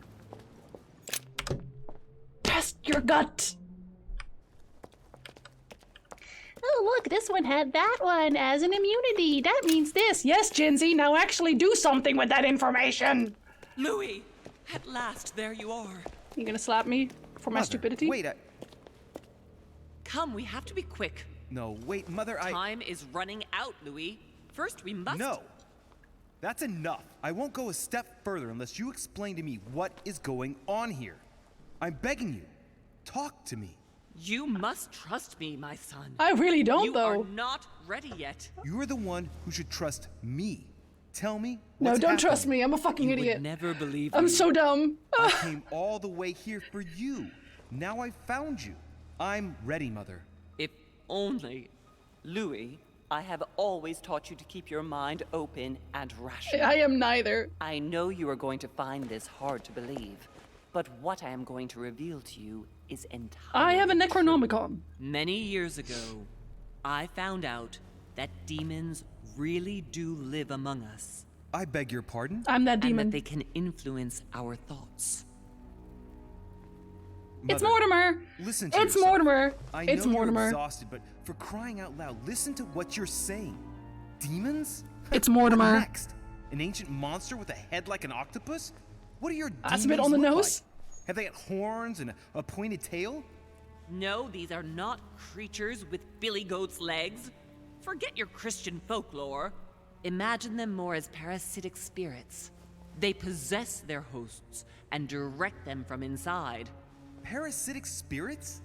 Trust your gut. Oh, look, this one had that one as an immunity. That means this. Yes, Jinzi, now actually do something with that information. Louis, at last, there you are. You gonna slap me for my stupidity? Wait, Come, we have to be quick. No, wait, Mother, Time is running out, Louis. First, we must... No! That's enough. I won't go a step further unless you explain to me what is going on here. I'm begging you. Talk to me. You must trust me, my son. I really don't, though. though. You are not ready yet. You are the one who should trust me. Tell me No, what's don't happening. trust me. I'm a fucking idiot. Would never believe I'm me. so dumb. I came all the way here for you. Now I've found you. I'm ready, Mother. If only... Louis, I have always taught you to keep your mind open and rational. I am neither. I know you are going to find this hard to believe, but what I am going to reveal to you is entirely I have a Necronomicon. Many years ago, I found out that demons really do live among us. I beg your pardon? I'm that And demon. that they can influence our thoughts. It's Mother, Mortimer. Listen to It's yourself. Mortimer. I It's know Mortimer. You're exhausted, but for crying out loud, listen to what you're saying. Demons? It's Mortimer. What next? An ancient monster with a head like an octopus? What are your That's demons a bit on the look nose. like? Have they got horns and a pointed tail? No, these are not creatures with billy goat's legs. Forget your Christian folklore. Imagine them more as parasitic spirits. They possess their hosts and direct them from inside. Parasitic spirits?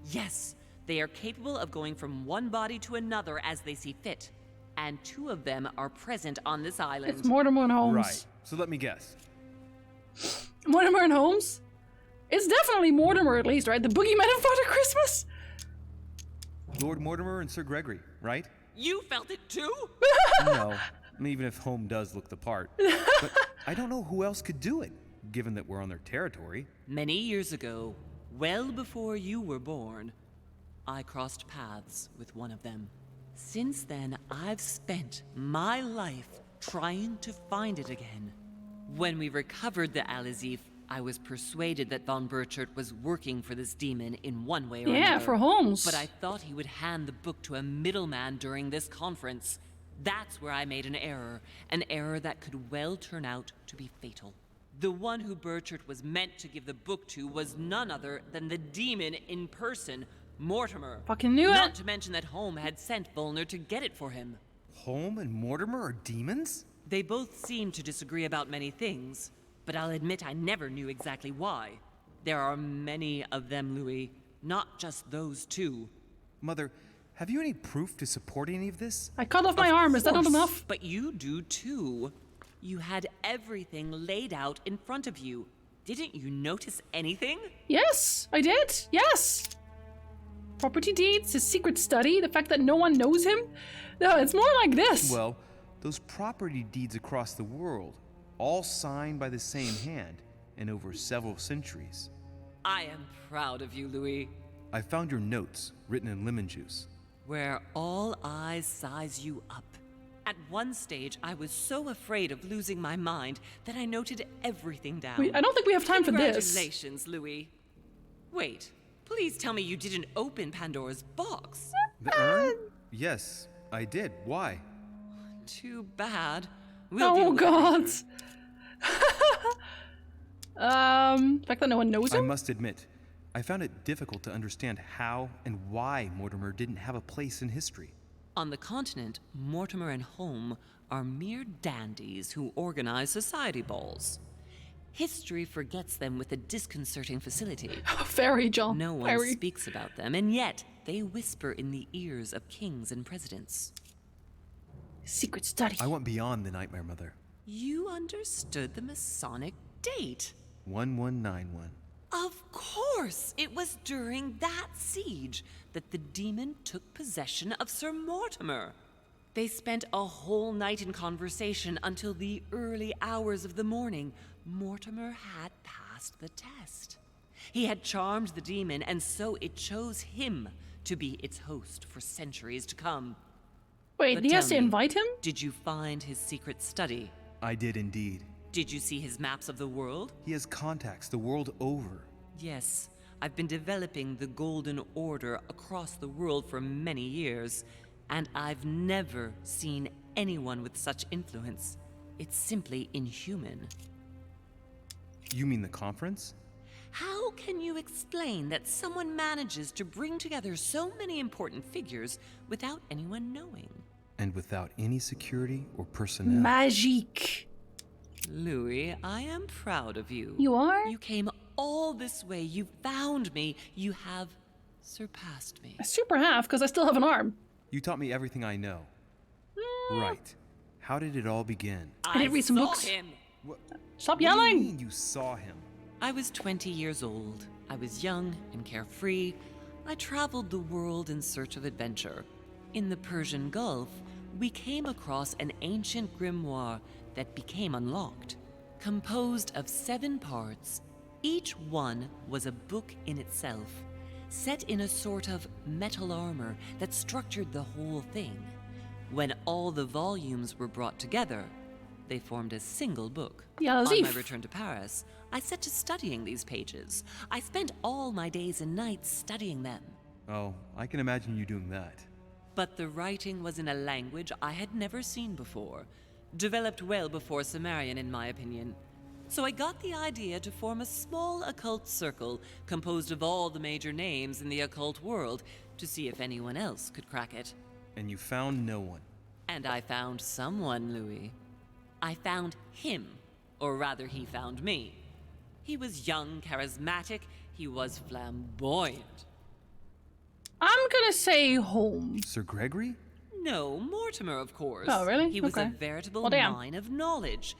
Yes, they are capable of going from one body to another as they see fit. And 2 of them are present on this island. It's Mortimer and Holmes. Right. So let me guess. Mortimer and Holmes? It's definitely Mortimer at least, right? The boogeyman of Father Christmas? Lord Mortimer and Sir Gregory, right? You felt it too? No, even if Home does look the part. But I don't know who else could do it, given that we're on their territory. Many years ago, well before you were born, I crossed paths with one of them. Since then, I've spent my life trying to find it again. When we recovered the Alizif, I was persuaded that von Burchard was working for this demon in one way or another. Yeah, for Holmes. But I thought he would hand the book to a middleman during this conference. That's where I made an error that could well turn out to be fatal. The one who Burchard was meant to give the book to was none other than the demon in person, Mortimer. Fucking knew it. Not to mention that Home had sent Volner to get it for him. Home and Mortimer are demons? They both seem to disagree about many things, but I'll admit I never knew exactly why. There are many of them, Louis, not just those 2. Mother, have you any proof to support any of this? I cut off my arm. Is that not course, enough? But you do too. You had everything laid out in front of you. Didn't you notice anything? Yes, I did. Yes. Property deeds, his secret study, the fact that no one knows him. No, it's more like this. Well, those property deeds across the world, all signed by the same hand and over several centuries. I am proud of you, Louis. I found your notes written in lemon juice. Where all eyes size you up. At one stage, I was so afraid of losing my mind that I noted everything down. I don't think we have time for this. Congratulations, Louis. Wait, please tell me you didn't open Pandora's box. The urn? Yes, I did. Why? Too bad. We'll deal Oh with it God. later. The fact that no one knows I him. must admit, I found it difficult to understand how and why Mortimer didn't have a place in history. On the continent, Mortimer and Home are mere dandies who organize society balls. History forgets them with a disconcerting facility. Very, John. No one Very. speaks about them, and yet they whisper in the ears of kings and presidents. Secret study. I went beyond the Nightmare Mother. You understood the Masonic date. 1191. Of course! It was during that siege that the demon took possession of Sir Mortimer. They spent a whole night in conversation until the early hours of the morning, Mortimer had passed the test. He had charmed the demon, and so it chose him to be its host for centuries to come. Wait, But he has to tell me, invite him? Did you find his secret study? I did indeed. Did you see his maps of the world? He has contacts the world over. Yes, I've been developing the Golden Order across the world for many years, and I've never seen anyone with such influence. It's simply inhuman. You mean the conference? How can you explain that someone manages to bring together so many important figures without anyone knowing? And without any security or personnel. Magique. Louis, I am proud of you. You are? You came all this way. You found me. You have surpassed me. I super have, because I still have an arm. You taught me everything I know. Right. How did it all begin? I did read some saw books. him. Stop What do yelling! you mean you saw him? I was 20 years old. I was young and carefree. I traveled the world in search of adventure. In the Persian Gulf, we came across an ancient grimoire that became unlocked. Composed of 7 parts, each one was a book in itself, set in a sort of metal armor that structured the whole thing. When all the volumes were brought together, they formed a single book. Yeah, On my Zif. return to Paris, I set to studying these pages. I spent all my days and nights studying them. Oh, I can imagine you doing that. But the writing was in a language I had never seen before, developed well before Sumerian, in my opinion. So I got the idea to form a small occult circle composed of all the major names in the occult world to see if anyone else could crack it. And you found no one. And I found someone, Louis. I found him, or rather he found me. He was young, charismatic, he was flamboyant. I'm gonna say home. Sir Gregory? No, Mortimer, of course. Oh, really? He was Okay. a veritable Well, damn. mine of knowledge.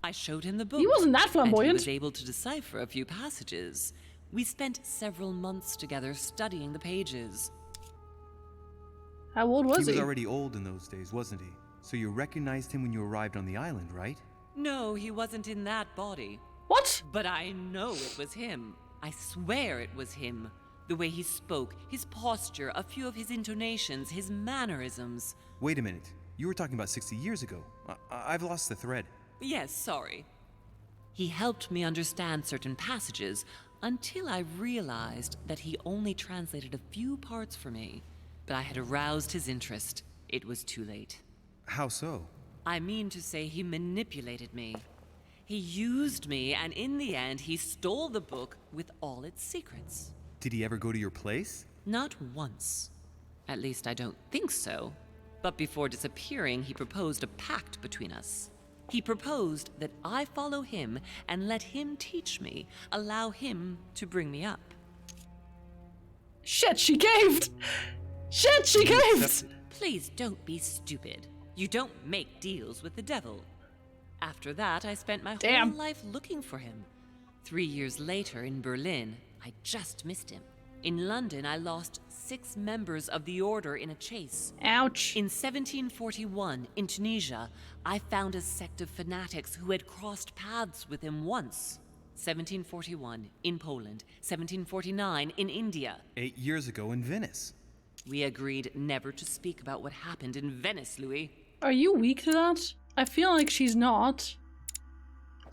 I showed him the book. He wasn't that And flamboyant. he was able to decipher a few passages. We spent several months together studying the pages. How old was He he? was already old in those days, wasn't he? So you recognized him when you arrived on the island, right? No, he wasn't in that body. What? But I know it was him. I swear it was him. The way he spoke, his posture, a few of his intonations, his mannerisms. Wait a minute. You were talking about 60 years ago. I've lost the thread. Yes, sorry. He helped me understand certain passages until I realized that he only translated a few parts for me. But I had aroused his interest. It was too late. How so? I mean to say he manipulated me. He used me, and in the end, he stole the book with all its secrets. Did he ever go to your place? Not once. At least I don't think so. But before disappearing, he proposed a pact between us. He proposed that I follow him and let him teach me, allow him to bring me up. Shit, she caved! Shit, she caved! Please don't be stupid. You don't make deals with the devil. After that, I spent my whole life looking for him. 3 years later in Berlin, I just missed him. In London, I lost 6 members of the order in a chase. Ouch. In 1741, in Tunisia, I found a sect of fanatics who had crossed paths with him once. 1741, in Poland. 1749, in India. 8 years ago in Venice. We agreed never to speak about what happened in Venice, Louis. Are you weak to that? I feel like she's not.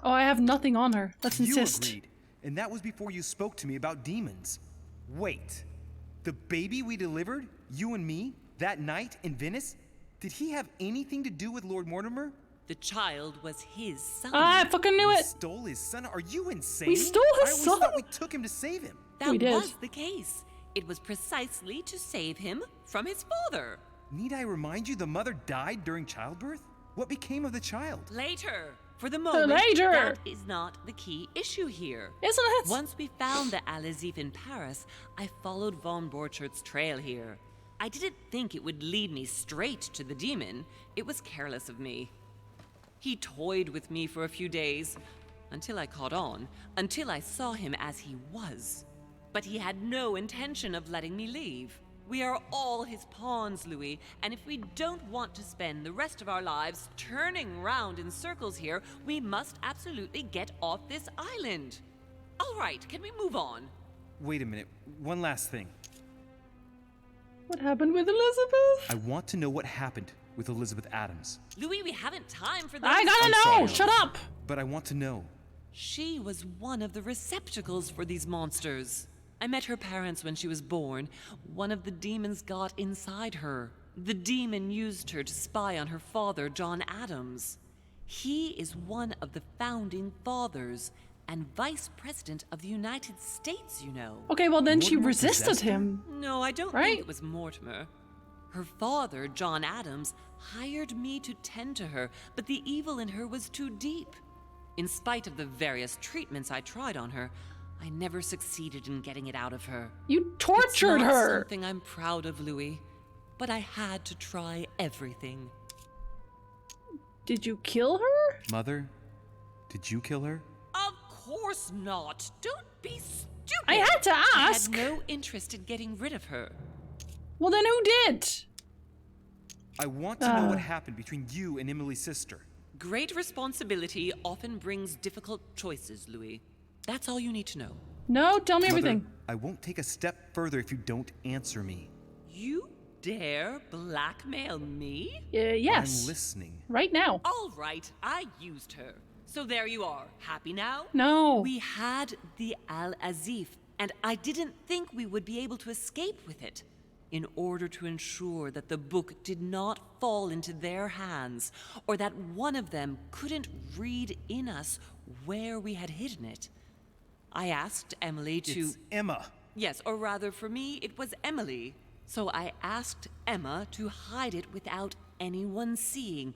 Oh, I have nothing on her. Let's insist. You agreed, and that was before you spoke to me about demons. Wait, the baby we delivered, you and me, that night in Venice, did he have anything to do with Lord Mortimer? The child was his son. I fucking knew We it! stole his son? Are you insane? We stole his I always son? thought we took him to save him. That We did. was the case. It was precisely to save him from his father. Need I remind you the mother died during childbirth? What became of the child? Later. For the moment, Later. that is not the key issue here. Isn't it? Once we found the Al-Azif in Paris, I followed von Borchart's trail here. I didn't think it would lead me straight to the demon. It was careless of me. He toyed with me for a few days, until I caught on, until I saw him as he was. But he had no intention of letting me leave. We are all his pawns, Louis, and if we don't want to spend the rest of our lives turning round in circles here, we must absolutely get off this island. All right, can we move on? Wait a minute. One last thing. What happened with Elizabeth? I want to know what happened with Elizabeth Adams. Louis, we haven't time for this. I gotta know! Shut up! But I want to know. She was one of the receptacles for these monsters. I met her parents when she was born. One of the demons got inside her. The demon used her to spy on her father, John Adams. He is one of the founding fathers and vice president of the United States, you know. Okay, well then she resisted him. No, I don't think it was Mortimer. Her father, John Adams, hired me to tend to her, but the evil in her was too deep. In spite of the various treatments I tried on her, I never succeeded in getting it out of her. You tortured it's not her! Something I'm proud of, Louis, but I had to try everything. Did you kill her? Mother, did you kill her? Of course not. Don't be stupid. I had to ask. I had no interest in getting rid of her. Well, then who did? I want to know what happened between you and Emily's sister. Great responsibility often brings difficult choices, Louis. That's all you need to know. No, tell me Mother, everything. I won't take a step further if you don't answer me. You dare blackmail me? Yes. I'm listening. Right now. All right, I used her. So there you are. Happy now? No. We had the Al-Azif, and I didn't think we would be able to escape with it. In order to ensure that the book did not fall into their hands, or that one of them couldn't read in us where we had hidden it, I asked Emily to... It's Emma. Yes, or rather for me, it was Emily. So I asked Emma to hide it without anyone seeing.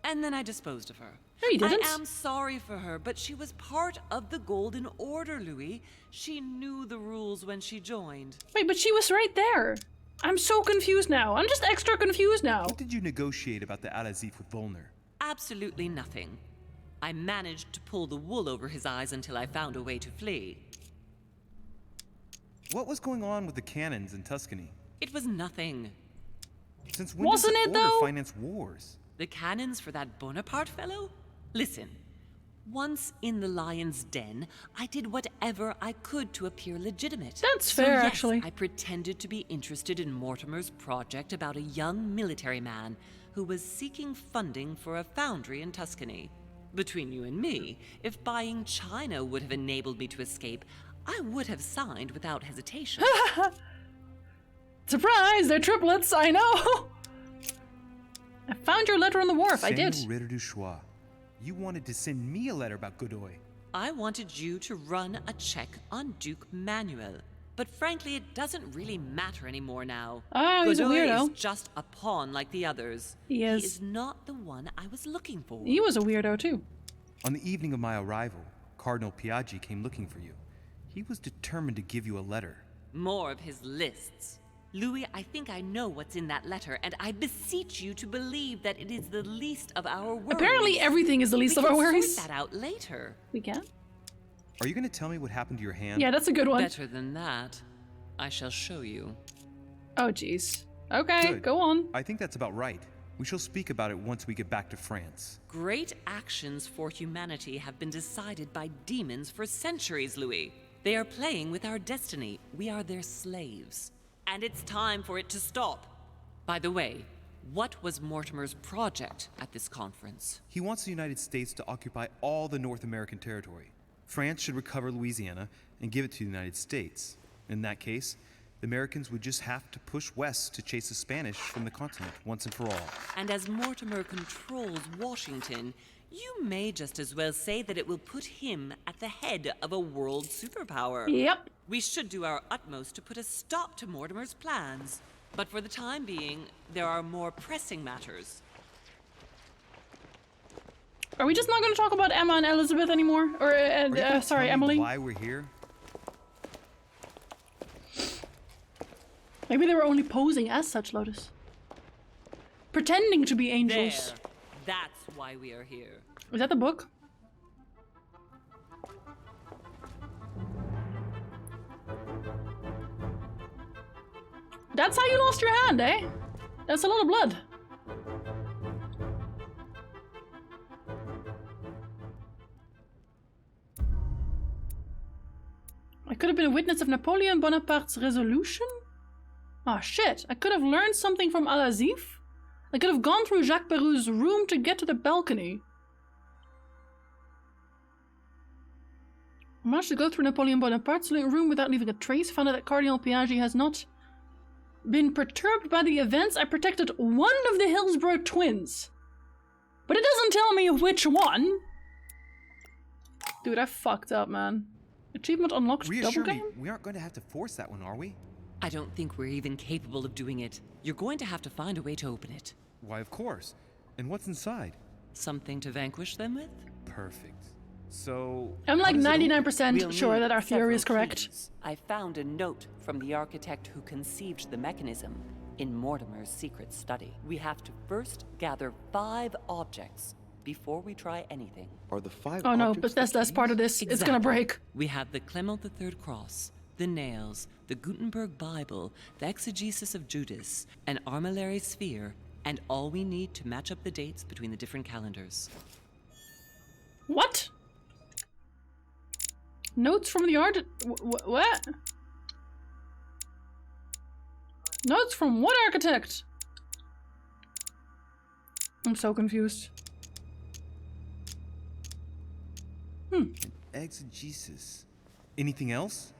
And then I disposed of her. No, you didn't. I am sorry for her, but she was part of the Golden Order, Louis. She knew the rules when she joined. Wait, but she was right there. I'm so confused now. I'm just extra confused now. What did you negotiate about the Al-Azif with Volner? Absolutely nothing. I managed to pull the wool over his eyes until I found a way to flee. What was going on with the cannons in Tuscany? It was nothing. Since when Wasn't does it, the Order though? finance wars? The cannons for that Bonaparte fellow? Listen. Once in the lion's den, I did whatever I could to appear legitimate. That's fair, yes, actually. I pretended to be interested in Mortimer's project about a young military man who was seeking funding for a foundry in Tuscany. Between you and me, if buying China would have enabled me to escape, I would have signed without hesitation. Surprise! They're triplets, I know! I found your letter on the wharf, I did. Samuel Ritter du Choix. You wanted to send me a letter about Godoy. I wanted you to run a check on Duke Manuel. But frankly, it doesn't really matter anymore now. Oh, he's a Godoy weirdo. is just a pawn like the others. He is. He is not the one I was looking for. He was a weirdo, too. On the evening of my arrival, Cardinal Piaggi came looking for you. He was determined to give you a letter. More of his lists. Louis, I think I know what's in that letter, and I beseech you to believe that it is the least of our worries. Apparently everything is the least of our worries. We can sort that out later. We can? Are you going to tell me what happened to your hand? Yeah, that's a good one. Better than that, I shall show you. Oh, jeez. Okay, Good. go on. I think that's about right. We shall speak about it once we get back to France. Great actions for humanity have been decided by demons for centuries, Louis. They are playing with our destiny. We are their slaves. And it's time for it to stop. By the way, what was Mortimer's project at this conference? He wants the United States to occupy all the North American territory. France should recover Louisiana and give it to the United States. In that case, the Americans would just have to push west to chase the Spanish from the continent once and for all. And as Mortimer controls Washington, you may just as well say that it will put him at the head of a world superpower. Yep. We should do our utmost to put a stop to Mortimer's plans. But for the time being, there are more pressing matters. Are we just not going to talk about Emma and Elizabeth anymore? Or, Are you gonna sorry, tell me Emily? why we're here? Maybe they were only posing as such, Lotus. Pretending to be angels. There. That's why we are here. Is that the book? That's how you lost your hand, eh? That's a lot of blood. I could have been a witness of Napoleon Bonaparte's resolution? Ah, shit. I could have learned something from Al-Azif. I could have gone through Jacques Perou's room to get to the balcony. I managed to go through Napoleon Bonaparte's room without leaving a trace. Found out that Cardinal Piaggi has not been perturbed by the events. I protected one of the Hillsborough twins. But it doesn't tell me which one. Dude, I fucked up, man. Achievement unlocked double game? We aren't going to have to force that one, are we? I don't think we're even capable of doing it. You're going to have to find a way to open it. Why, of course. And what's inside? Something to vanquish them with? Perfect. So... I'm like 99% We'll sure need that our theory is several correct. keys. I found a note from the architect who conceived the mechanism in Mortimer's secret study. We have to first gather 5 objects before we try anything. Are the 5 Oh no, but that's part of this. It's gonna break. We have the Clement III cross, the nails, the Gutenberg Bible, the exegesis of Judas, an armillary sphere, and all we need to match up the dates between the different calendars. What? Notes from the art... What? Notes from what architect? I'm so confused. Exegesis. Anything else?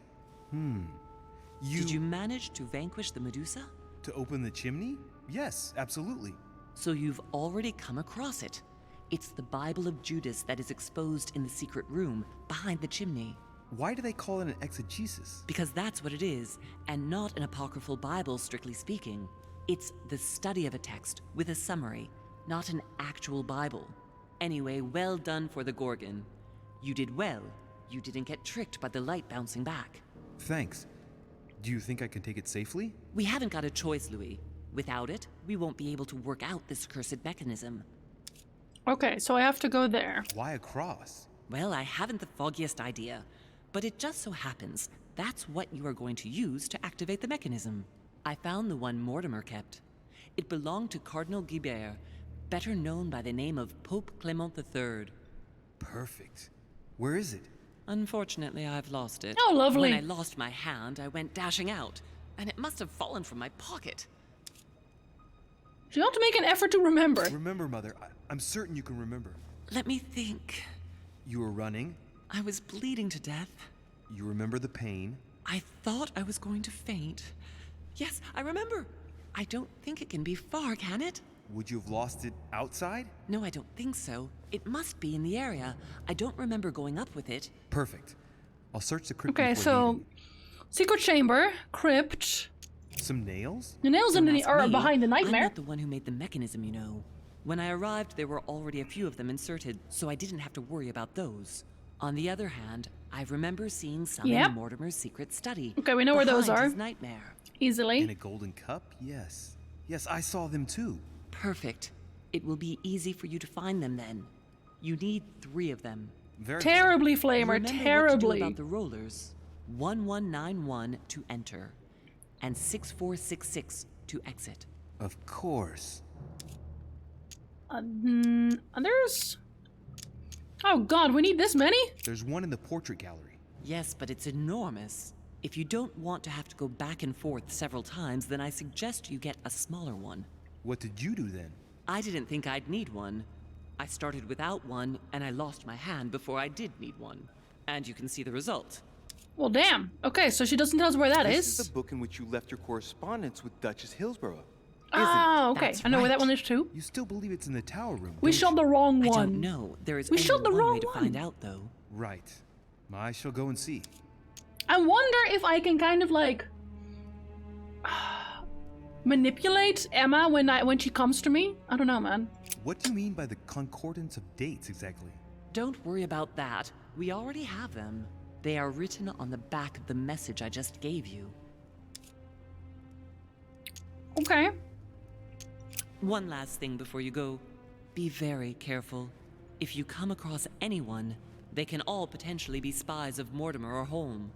Did you manage to vanquish the Medusa? To open the chimney? Yes, absolutely. So you've already come across it. It's the Bible of Judas that is exposed in the secret room behind the chimney. Why do they call it an exegesis? Because that's what it is, and not an apocryphal Bible, strictly speaking. It's the study of a text with a summary, not an actual Bible. Anyway, well done for the Gorgon. You did well. You didn't get tricked by the light bouncing back. Thanks. Do you think I can take it safely? We haven't got a choice, Louis. Without it, we won't be able to work out this cursed mechanism. Okay, so I have to go there. Why a cross? Well, I haven't the foggiest idea, but it just so happens that's what you are going to use to activate the mechanism. I found the one Mortimer kept. It belonged to Cardinal Guibert, better known by the name of Pope Clement III. Perfect. Where is it? Unfortunately, I've lost it. Oh, lovely. When I lost my hand, I went dashing out, and it must have fallen from my pocket. You have to make an effort to remember. Remember, Mother. I'm certain you can remember. Let me think. You were running. I was bleeding to death. You remember the pain. I thought I was going to faint. Yes, I remember. I don't think it can be far, can it? Would you have lost it outside? No, I don't think so. It must be in the area. I don't remember going up with it. Perfect. I'll search the crypt. Okay, so secret chamber, crypt. Some nails? The nails are behind the nightmare. I'm not the one who made the mechanism, you know. When I arrived, there were already a few of them inserted, so I didn't have to worry about those. On the other hand, I remember seeing some in Mortimer's secret study. Okay, we know where those are. His nightmare. Easily. In a golden cup? Yes. Yes, I saw them too. Perfect. It will be easy for you to find them then. You need 3 of them. Terribly, Flamer, terribly. What to do about the rollers. 1191 to enter, and 6466 to exit. Of course. There's... Oh god, we need this many? There's one in the portrait gallery. Yes, but it's enormous. If you don't want to have to go back and forth several times, then I suggest you get a smaller one. What did you do then? I didn't think I'd need one. I started without one, and I lost my hand before I did need one. And you can see the result. Well, damn. Okay, so she doesn't tell us where that is. This is the book in which you left your correspondence with Duchess Hillsborough. Ah, okay. I know where that one is too. You still believe it's in the tower room? We shot the wrong one. I don't know. There is we only shot the one wrong way to one. find out, though. Right. I shall go and see. I wonder if I can kind of like manipulate Emma when she comes to me. I don't know, man. What do you mean by the concordance of dates exactly? Don't worry about that. We already have them. They are written on the back of the message I just gave you. Okay. One last thing before you go. Be very careful. If you come across anyone, they can all potentially be spies of Mortimer or Holm.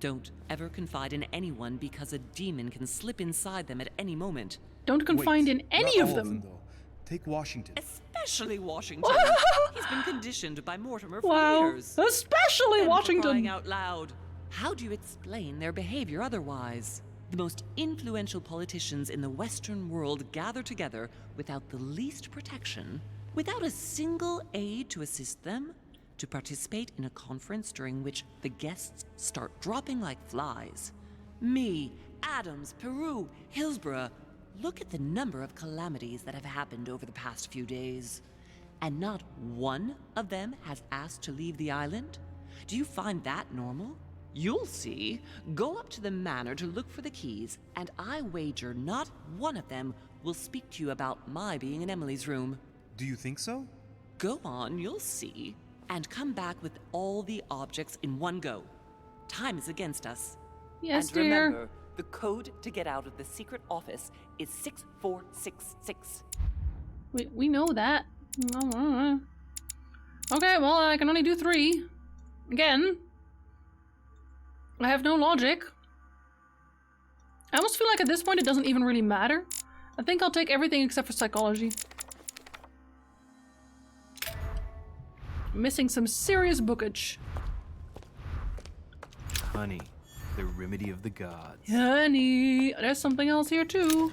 Don't ever confide in anyone because a demon can slip inside them at any moment. Don't confide in any of them. Though. Take Washington. Especially Washington. He's been conditioned by Mortimer for years. Especially And Washington. For crying out loud. How do you explain their behavior otherwise? The most influential politicians in the Western world gather together without the least protection, without a single aid to assist them, to participate in a conference during which the guests start dropping like flies. Me, Adams, Peru, Hillsborough. Look at the number of calamities that have happened over the past few days. And not one of them has asked to leave the island? Do you find that normal? You'll see. Go up to the manor to look for the keys, and I wager not one of them will speak to you about my being in Emily's room. Do you think so? Go on, you'll see. And come back with all the objects in one go. Time is against us. Yes, and dear. remember, the code to get out of the secret office is 6466. We know that. Okay, well, I can only do 3. Again. I have no logic. I almost feel like at this point it doesn't even really matter. I think I'll take everything except for psychology. Missing some serious bookage. Honey, the remedy of the gods. Honey, there's something else here too.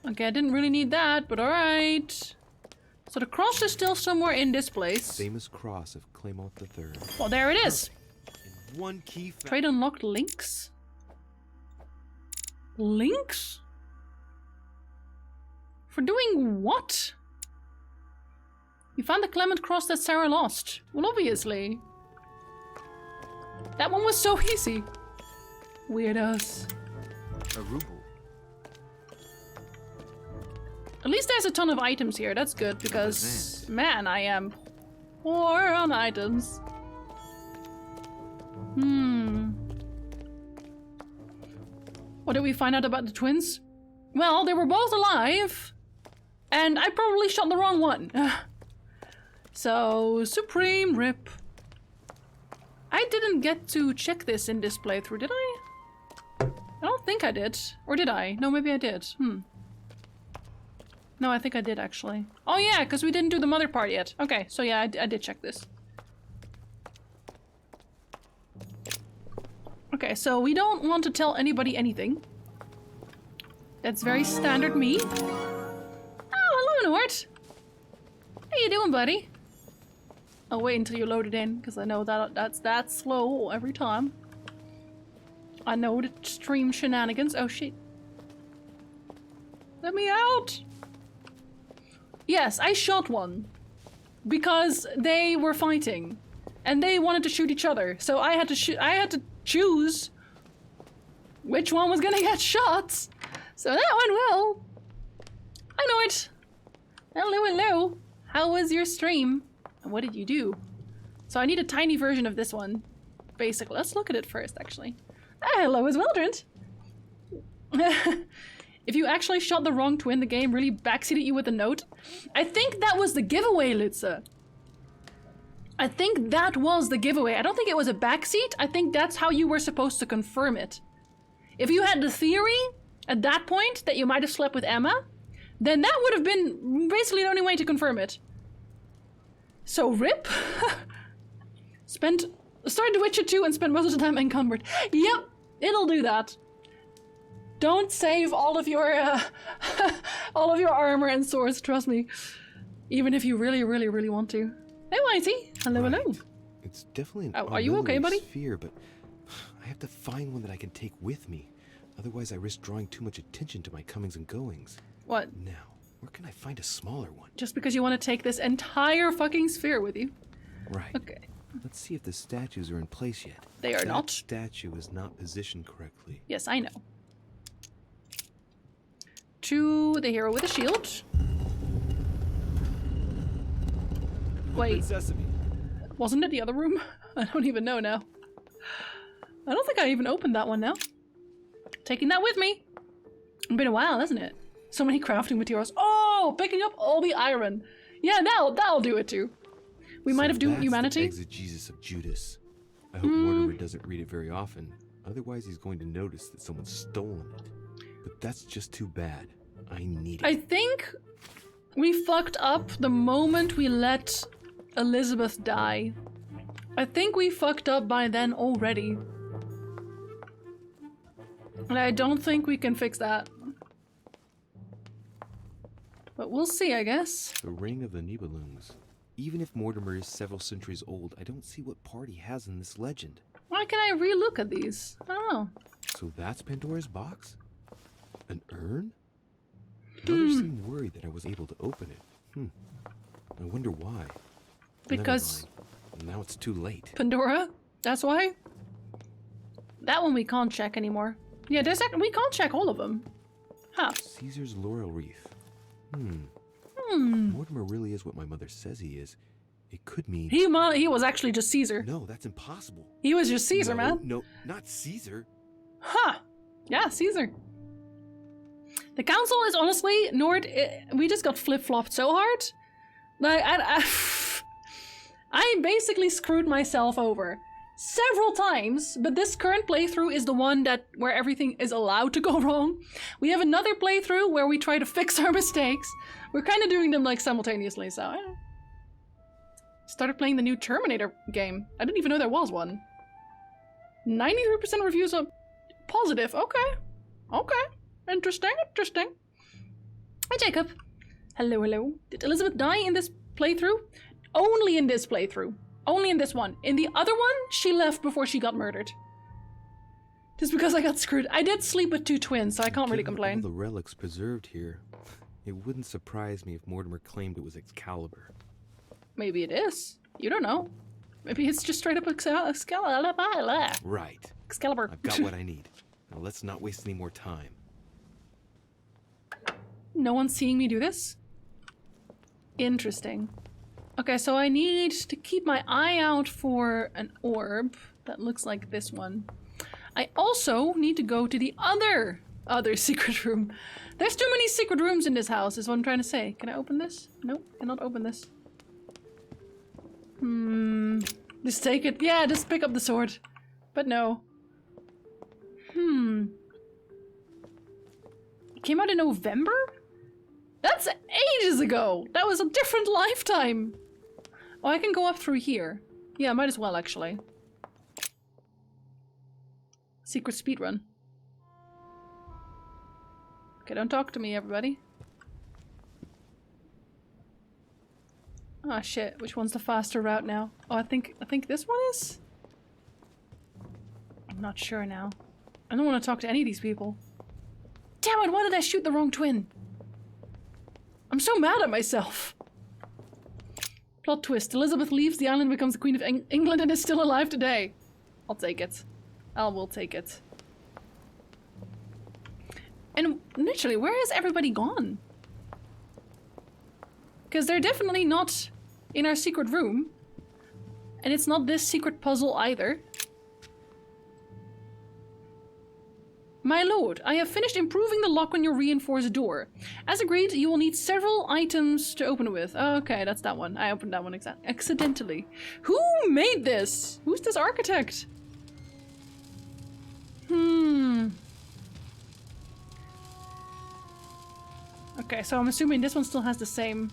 Okay, I didn't really need that, but alright. So the cross is still somewhere in this place. Famous cross of Claymont III. Well, there it is. One key. Trade unlocked links. Links? For doing what? You found the Clement cross that Sarah lost. Well, obviously. That one was so easy. Weirdos. A ruble. At least there's a ton of items here. That's good because, man, I am poor on items. What did we find out about the twins? Well, they were both alive, and I probably shot the wrong one. So, supreme rip. I didn't get to check this in this playthrough, did I? I don't think I did. Or did I? No, maybe I did. No, I think I did, actually. Oh yeah, because we didn't do the mother part yet. Okay, so yeah, I did check this. Okay, so we don't want to tell anybody anything. That's very standard me. Oh, hello, Nort. How you doing, buddy? I'll wait until you load it in, because I know that's slow every time. I know the stream shenanigans. Oh, shit. Let me out! Yes, I shot one. Because they were fighting. And they wanted to shoot each other. So I had to choose which one was gonna get shot. So that went well. I know it. Hello, hello. How was your stream? And what did you do? So I need a tiny version of this one. Basically, let's look at it first, actually. Hello as well, Drent. If you actually shot the wrong twin, the game really backseated you with a note. I think that was the giveaway, Lutza. I think that was the giveaway. I don't think it was a backseat. I think that's how you were supposed to confirm it. If you had the theory at that point that you might have slept with Emma, then that would have been basically the only way to confirm it. So rip. Started Witcher 2 and spent most of the time encumbered. Yep, it'll do that. Don't save all of your armor and swords, trust me. Even if you really, really, really want to. Hey, Whitey. Hello, hello. It's definitely an are you okay, buddy? sphere, but I have to find one that I can take with me. Otherwise, I risk drawing too much attention to my comings and goings. What? Now, where can I find a smaller one? Just because you want to take this entire fucking sphere with you. Right. Okay. Let's see if the statues are in place yet. They are not. That statue is not positioned correctly. Yes, I know. To the hero with a shield. Wait. Wasn't it the other room? I don't even know now. I don't think I even opened that one now. Taking that with me. It's been a while, hasn't it? So many crafting materials. Oh, picking up all the iron. Yeah, that'll do it too. We might have doomed humanity. The exegesis of Judas. I hope Mortimer doesn't read it very often. Otherwise, he's going to notice that someone's stolen it. But that's just too bad. I need it. I think we fucked up the moment we let Elizabeth die. I think we fucked up by then already. And I don't think we can fix that. But we'll see, I guess. The Ring of the Nibelungs. Even if Mortimer is several centuries old, I don't see what part he has in this legend. Why can I re-look at these? I don't know. So that's Pandora's box? An urn? Mother seemed worried that I was able to open it. I wonder why. Because... Now it's too late. Pandora? That's why? That one we can't check anymore. Yeah, we can't check all of them. Huh. Caesar's laurel wreath. Mortimer really is what my mother says he is. It could mean... He was actually just Caesar. No, that's impossible. He was just Caesar, man. No, not Caesar. Huh. Yeah, Caesar. The council is honestly, Nord, we just got flip-flopped so hard. Like, I basically screwed myself over several times, but this current playthrough is the one where everything is allowed to go wrong. We have another playthrough where we try to fix our mistakes. We're kind of doing them like simultaneously, so I started playing the new Terminator game. I didn't even know there was one. 93% reviews are positive. Okay. Interesting. Hi, Jacob. Hello. Did Elizabeth die in this playthrough? Only in this playthrough. Only in this one. In the other one, she left before she got murdered. Just because I got screwed. I did sleep with two twins, so I can't really complain. All the relics preserved here. It wouldn't surprise me if Mortimer claimed it was Excalibur. Maybe it is. You don't know. Maybe it's just straight up Excalibur. Right. Excalibur. I've got what I need. Now let's not waste any more time. No one's seeing me do this? Interesting. Okay, so I need to keep my eye out for an orb that looks like this one. I also need to go to the other secret room. There's too many secret rooms in this house, is what I'm trying to say. Can I open this? Nope, cannot open this. Just take it. Yeah, just pick up the sword. But no. It came out in November? That's ages ago! That was a different lifetime! Oh, I can go up through here. Yeah, might as well, actually. Secret speedrun. Okay, don't talk to me, everybody. Ah, shit. Which one's the faster route now? Oh, I think this one is? I'm not sure now. I don't want to talk to any of these people. Damn it, why did I shoot the wrong twin? I'm so mad at myself. Plot twist. Elizabeth leaves the island, becomes the Queen of England, and is still alive today. I'll take it. I will take it. And literally, where has everybody gone? Because they're definitely not in our secret room. And it's not this secret puzzle either. My lord, I have finished improving the lock on your reinforced door. As agreed, you will need several items to open it with. Okay, that's that one. I opened that one accidentally. Who made this? Who's this architect? Okay, so I'm assuming this one still has the same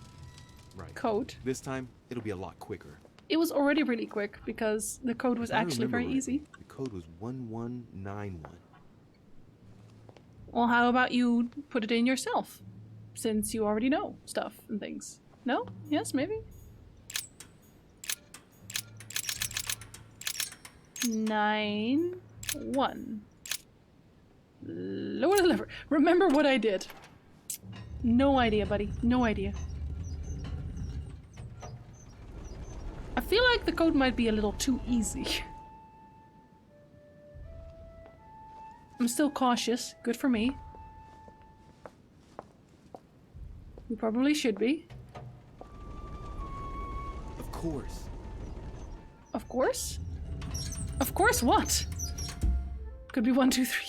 code. This time, it'll be a lot quicker. It was already really quick because the code was actually very easy. The code was 1191. Well, how about you put it in yourself? Since you already know stuff and things. No? Yes, maybe? 9-1. Lower the lever. Remember what I did. No idea, buddy. No idea. I feel like the code might be a little too easy. I'm still cautious. Good for me. We probably should be. Of course. Of course? Of course what? Could be 1, 2, 3.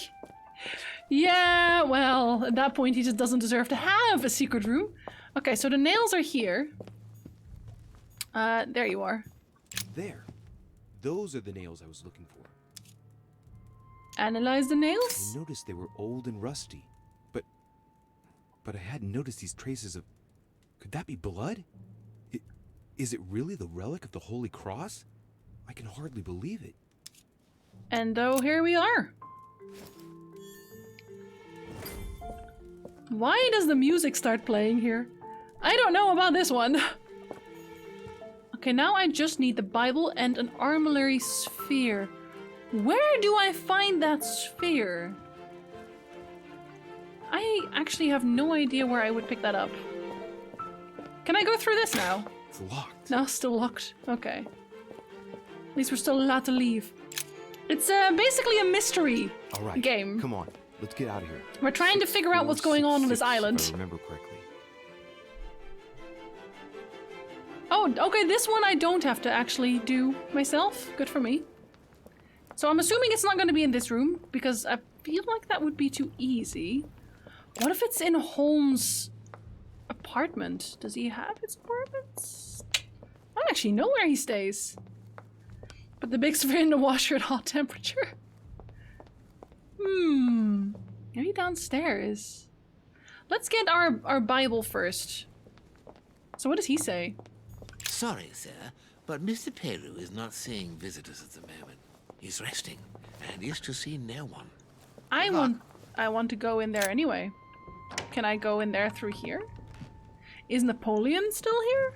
Yeah, well, at that point he just doesn't deserve to have a secret room. Okay, so the nails are here. There you are. There. Those are the nails I was looking for. Analyze the nails? I noticed they were old and rusty, but I hadn't noticed these traces of... Could that be blood? Is it really the relic of the Holy Cross? I can hardly believe it. And here we are. Why does the music start playing here? I don't know about this one. Okay, now I just need the Bible and an armillary sphere. Where do I find that sphere? I actually have no idea where I would pick that up. Can I go through this now? It's locked. No, still locked. Okay. At least we're still allowed to leave. It's basically a mystery game. Come on, let's get out of here. We're trying to figure out what's going on this island. If I remember correctly. Oh, okay, this one I don't have to actually do myself. Good for me. So I'm assuming it's not going to be in this room, because I feel like that would be too easy. What if it's in Holmes' apartment? Does he have his apartments? I don't actually know where he stays. Put the big sphere in the washer at hot temperature. Maybe downstairs. Let's get our Bible first. So what does he say? Sorry, sir, but Mr. Peru is not seeing visitors at the moment. He's resting and is to see no one. I want to go in there anyway. Can I go in there through here? Is Napoleon still here?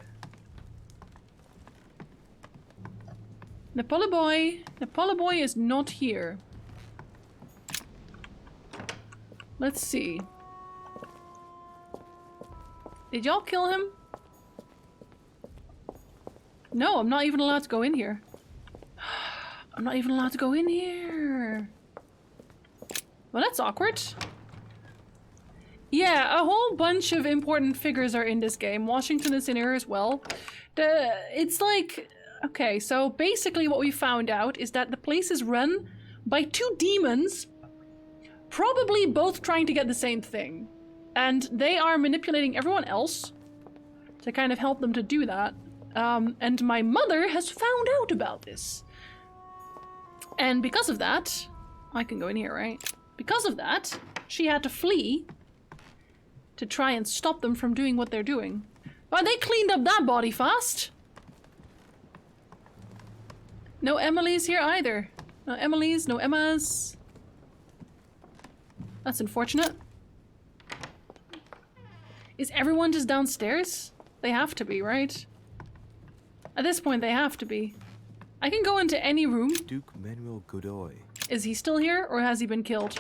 Napoleon Boy is not here. Let's see. Did y'all kill him? No, I'm not even allowed to go in here. I'm not even allowed to go in here. Well, that's awkward. Yeah, a whole bunch of important figures are in this game. Washington is in here as well. It's like... Okay, so basically what we found out is that the place is run by two demons, probably both trying to get the same thing. And they are manipulating everyone else to kind of help them to do that. And my mother has found out about this. And because of that, I can go in here, right? Because of that, she had to flee to try and stop them from doing what they're doing. But they cleaned up that body fast. No Emily's here either. No Emily's, no Emma's. That's unfortunate. Is everyone just downstairs? They have to be, right? At this point, they have to be. I can go into any room. Duke Manuel Godoy. Is he still here, or has he been killed?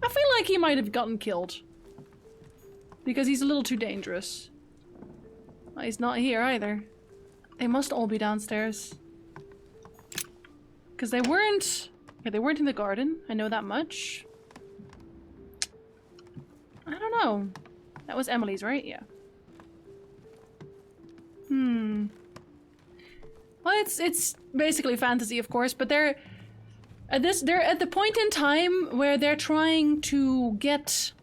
I feel like he might have gotten killed. Because he's a little too dangerous. Well, he's not here either. They must all be downstairs. Because they weren't... Yeah, they weren't in the garden. I know that much. I don't know. That was Emily's, right? Yeah. Well, it's basically fantasy, of course, but they're at the point in time where they're trying to get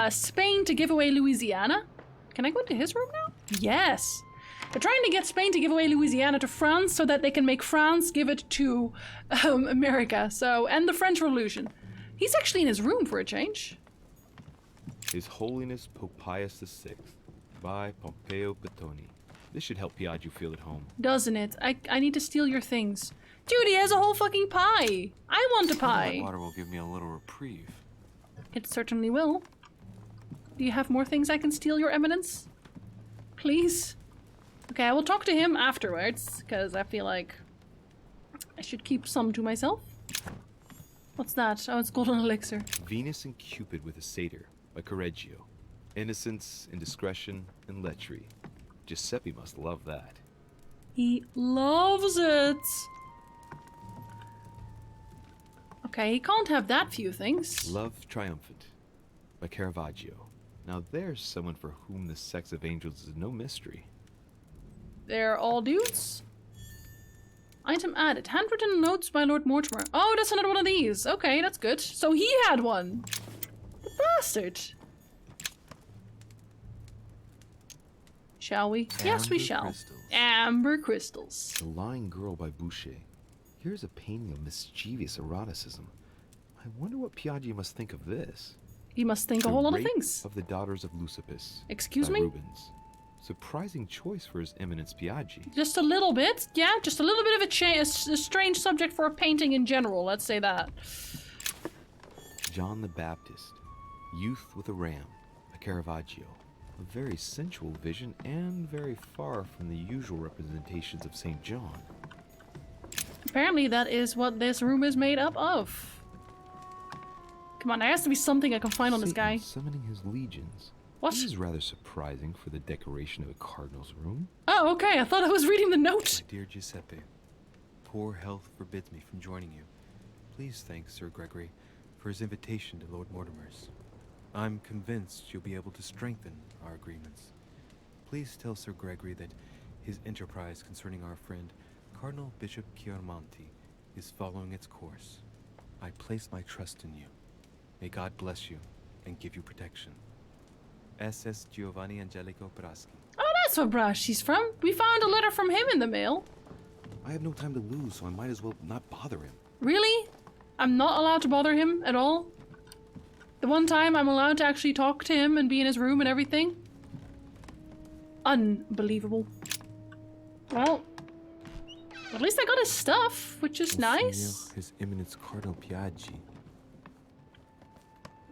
Spain to give away Louisiana. Can I go into his room now? Yes. They're trying to get Spain to give away Louisiana to France so that they can make France give it to America. So, and the French Revolution. He's actually in his room for a change. His Holiness Pope Pius VI by Pompeo Petoni. This should help Piaggio feel at home. Doesn't it? I need to steal your things. Dude, he has a whole fucking pie. I want a pie. That water will give me a little reprieve. It certainly will. Do you have more things I can steal, Your Eminence? Please? Okay, I will talk to him afterwards, because I feel like I should keep some to myself. What's that? Oh, it's golden elixir. Venus and Cupid with a Satyr by Correggio. Innocence, indiscretion, and lechery. Giuseppe must love that. He loves it. Okay, he can't have that few things. Love Triumphant by Caravaggio. Now there's someone for whom the sex of angels is no mystery. They're all dudes? Item added. Handwritten notes by Lord Mortimer. Oh, that's another one of these. Okay, that's good. So he had one. The bastard. Shall we? Yes, we Amber shall. crystals. Amber crystals. The Lying Girl by Boucher. Here's a painting of mischievous eroticism. I wonder what Piaggi must think of this. He must think a The whole lot of Rape things. Of the Daughters of Leucippus. Excuse by me? Rubens. Surprising choice for His Eminence Piaggi. Just a little bit. Yeah, just a little bit of a strange subject for a painting in general. Let's say that. John the Baptist. Youth with a Ram. A Caravaggio. A very sensual vision and very far from the usual representations of St. John. Apparently that is what this room is made up of. Come on, there has to be something I can find on this guy. Summoning his legions. What? This is rather surprising for the decoration of a cardinal's room. Oh, okay. I thought I was reading the note. My dear Giuseppe, poor health forbids me from joining you. Please thank Sir Gregory for his invitation to Lord Mortimer's. I'm convinced you'll be able to strengthen our agreements. Please tell Sir Gregory that his enterprise concerning our friend Cardinal Bishop Chiaramonti is following its course. I place my trust in you. May God bless you and give you protection. SS Giovanni Angelico Braschi. Oh, that's where Braschi's from. We found a letter from him in the mail. I have no time to lose, so I might as well not bother him. Really? I'm not allowed to bother him at all? The one time I'm allowed to actually talk to him and be in his room and everything? Unbelievable. Well, at least I got his stuff, which is nice. His Eminence Cardinal Piaggi.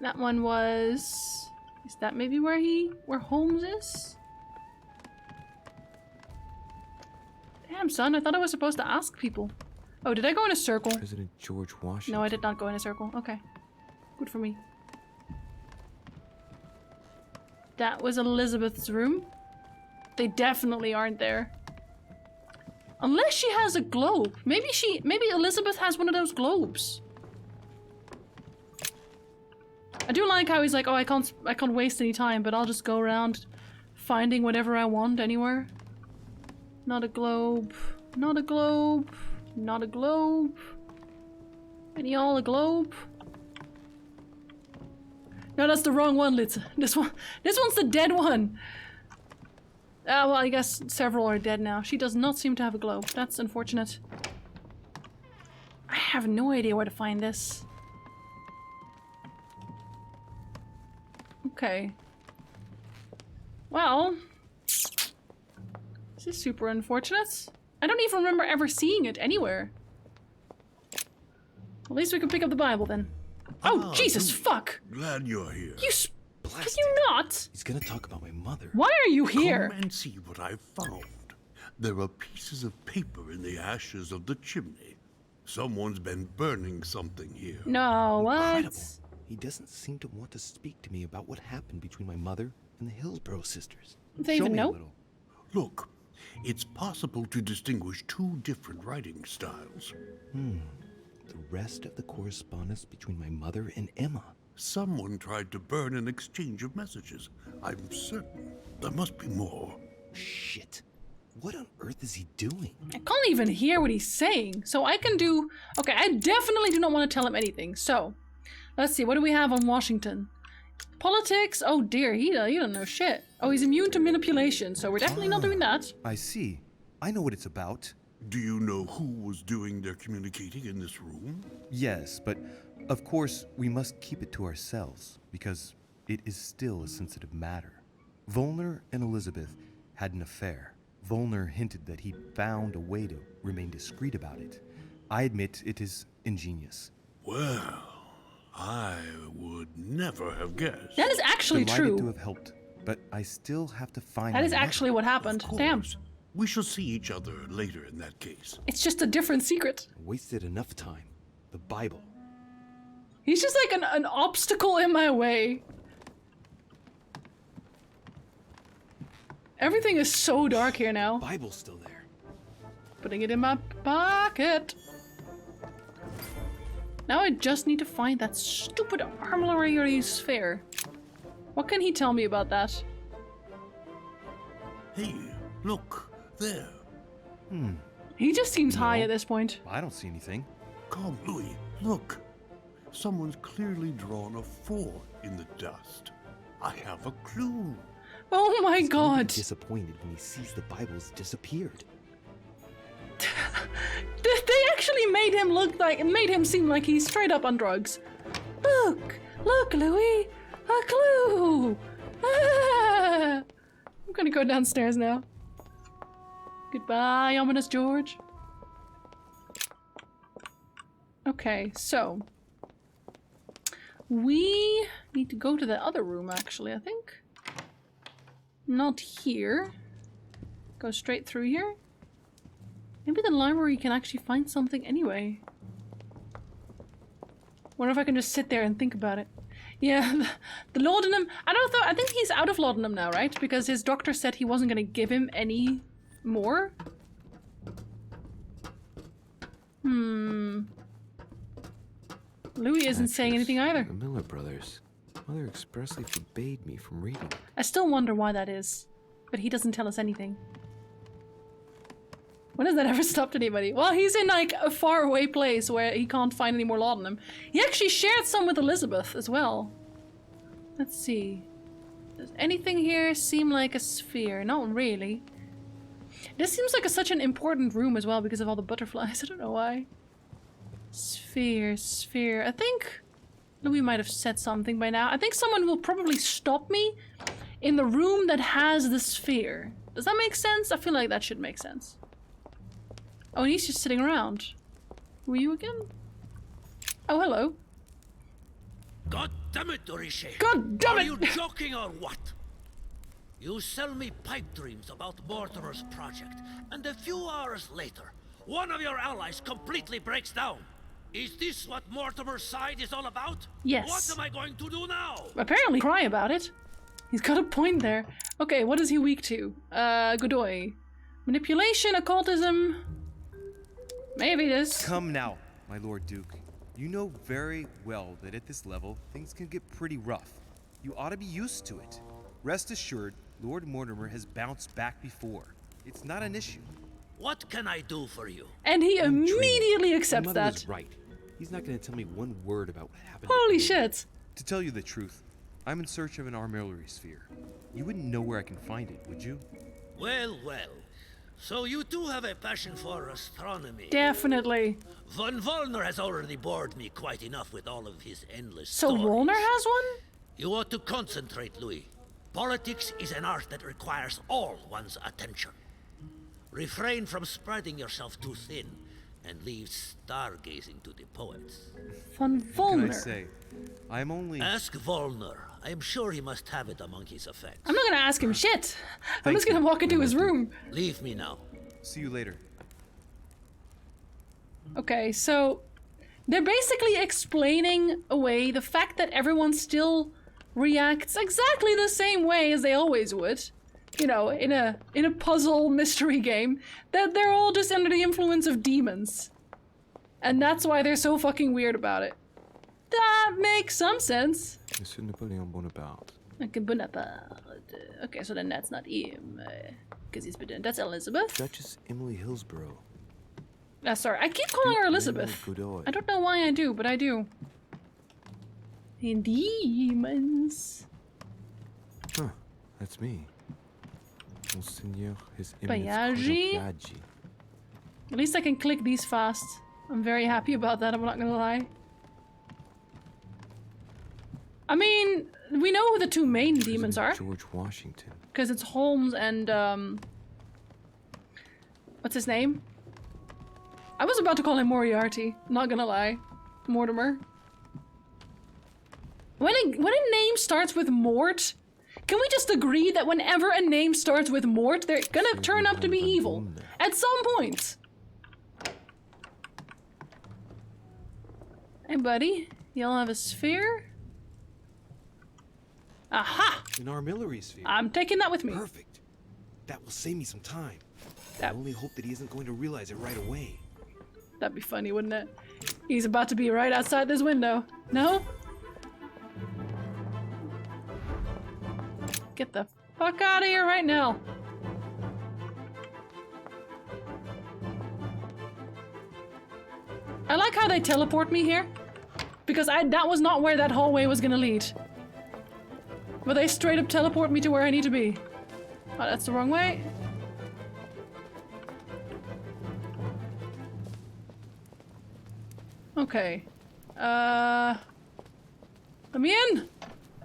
That one was... Is that maybe where Holmes is? Damn, son, I thought I was supposed to ask people. Oh, did I go in a circle? President George Washington. No, I did not go in a circle. Okay. Good for me. That was Elizabeth's room. They definitely aren't there. Unless she has a globe. Maybe Elizabeth has one of those globes. I do like how he's like, oh, I can't waste any time, but I'll just go around finding whatever I want anywhere. Not a globe. Not a globe. Not a globe. And y'all a globe? No, that's the wrong one, Litz. This one's the dead one. Well, I guess several are dead now. She does not seem to have a globe. That's unfortunate. I have no idea where to find this. Okay. Well, this is super unfortunate. I don't even remember ever seeing it anywhere. At least we can pick up the Bible then. Oh, Jesus, fuck! Glad you're here. Can you not? He's gonna talk about my mother. Why are you here? Come and see what I found. There are pieces of paper in the ashes of the chimney. Someone's been burning something here. No, what? Incredible. He doesn't seem to want to speak to me about what happened between my mother and the Hillsborough sisters. They even know? Look, it's possible to distinguish two different writing styles. The rest of the correspondence between my mother and Emma. Someone tried to burn an exchange of messages. I'm certain there must be more. Shit. What on earth is he doing? I can't even hear what he's saying. So I can do... Okay, I definitely do not want to tell him anything. So, let's see. What do we have on Washington? Politics? Oh dear, he don't know shit. Oh, he's immune to manipulation, so we're definitely not doing that. I see. I know what it's about. Do you know who was doing their communicating in this room? Yes, but of course we must keep it to ourselves, because it is still a sensitive matter. Volner and Elizabeth had an affair. Volner hinted that he'd found a way to remain discreet about it. I admit it is ingenious. Well, I would never have guessed. That is actually Delighted true. to have helped, but I still have to find That is my mother. actually what happened. Damn. We shall see each other later in that case. It's just a different secret. Wasted enough time. The Bible. He's just like an obstacle in my way. Everything is so dark here now. Bible's still there. Putting it in my pocket. Now I just need to find that stupid armillary sphere. What can he tell me about that? Hey, look, there. He just seems high at this point. I don't see anything. Come, Louis, look. Someone's clearly drawn a 4 in the dust. I have a clue. Oh my He's gonna be god. disappointed when he sees the Bible's disappeared. They actually made him seem like he's straight up on drugs. Look, Louis, a clue. Ah! I'm gonna go downstairs now. Goodbye, ominous George. Okay, so we need to go to the other room, actually, I think. Not here. Go straight through here. Maybe the library can actually find something anyway. Wonder if I can just sit there and think about it. Yeah, the laudanum. I think he's out of laudanum now, right? Because his doctor said he wasn't gonna give him any more. Louis isn't saying anything either. The Miller brothers. Mother expressly forbade me from reading. I still wonder why that is. But he doesn't tell us anything. When has that ever stopped anybody? Well, he's in like a faraway place where he can't find any more laudanum. He actually shared some with Elizabeth as well. Let's see. Does anything here seem like a sphere? Not really. This seems like such an important room as well because of all the butterflies. I don't know why. Sphere. I think Louis might have said something by now. I think someone will probably stop me in the room that has the sphere. Does that make sense? I feel like that should make sense. Oh, and he's just sitting around. Who are you again? Oh, hello. God damn it, Orishe. God damn it! Are you joking or what? You sell me pipe dreams about Mortimer's project, and a few hours later, one of your allies completely breaks down. Is this what Mortimer's side is all about? Yes. What am I going to do now? Apparently cry about it. He's got a point there. Okay, what is he weak to? Godoy. Manipulation, occultism. Maybe this. Come now, my Lord Duke. You know very well that at this level, things can get pretty rough. You ought to be used to it. Rest assured, Lord Mortimer has bounced back before. It's not an issue. What can I do for you? And he immediately accepts My mother that. was right. He's not going to tell me one word about what happened. Holy shit. To tell you the truth, I'm in search of an armillary sphere. You wouldn't know where I can find it, would you? Well. So you do have a passion for astronomy. Definitely. Von Wollner has already bored me quite enough with all of his endless So stories. Wollner has one? You ought to concentrate, Louis. Politics is an art that requires all one's attention. Refrain from spreading yourself too thin and leave stargazing to the poets. Von What Wollner. can I say? I'm only... Ask Wollner. I am sure he must have it among his effects. I'm not gonna ask him shit. I'm just gonna walk into his room. Leave me now. See you later. Okay, so they're basically explaining away the fact that everyone still reacts exactly the same way as they always would. You know, in a puzzle mystery game, that they're all just under the influence of demons. And that's why they're so fucking weird about it. That makes some sense. Monsieur Napoleon Bonaparte. Okay, Bonaparte. Okay, so then that's not him. Because he's been... That's Elizabeth. Duchess Emily Hillsborough. Sorry, I keep calling her Elizabeth. Godoy. I don't know why I do, but I do. And demons. Huh, that's me. Monseigneur His Eminence Biaggi? Biaggi. At least I can click these fast. I'm very happy about that, I'm not gonna lie. I mean, we know who the two main demons are. George Washington. Because it's Holmes and, what's his name? I was about to call him Moriarty, not gonna lie. Mortimer. When a name starts with Mort, can we just agree that whenever a name starts with Mort, they're gonna turn up to be evil? At some point. Hey buddy, y'all have a sphere? Aha! An armillary sphere. I'm taking that with me. Perfect. That will save me some time. That- I only hope that he isn't going to realize it right away. That'd be funny, wouldn't it? He's about to be right outside this window. No? Get the fuck out of here right now. I like how they teleport me here. Because that was not where that hallway was gonna lead. Will they straight up teleport me to where I need to be? Oh, that's the wrong way. Okay. Let me in!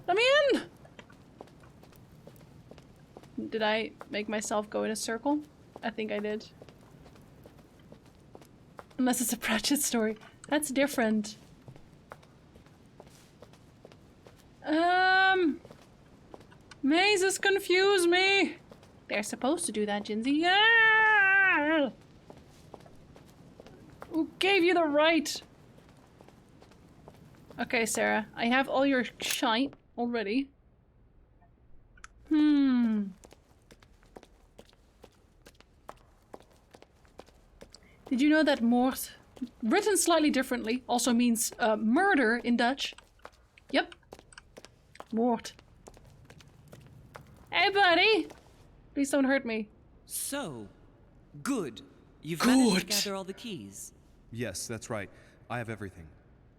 Let me in! Did I make myself go in a circle? I think I did. Unless it's a Pratchett story. That's different. Mazes confuse me! They're supposed to do that, Jinzy. Yeah! Who gave you the right? Okay, Sarah. I have all your shite already. Did you know that moord, written slightly differently, also means murder in Dutch? Yep. Moord. Hey, buddy! Please don't hurt me. So, good. You've managed to gather all the keys. Yes, that's right. I have everything.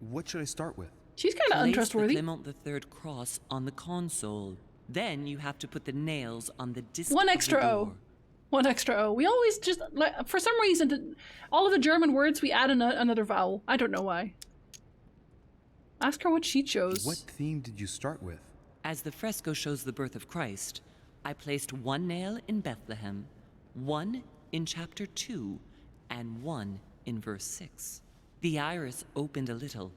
What should I start with? She's kind of untrustworthy. Place the Clement III cross on the console. Then you have to put the nails on the disc. One extra O. One extra O. We always just, like, for some reason, all of the German words, we add another vowel. I don't know why. Ask her what she chose. What theme did you start with? As the fresco shows the birth of Christ, I placed one nail in Bethlehem, one in chapter 2, and one in verse 6. The iris opened a little.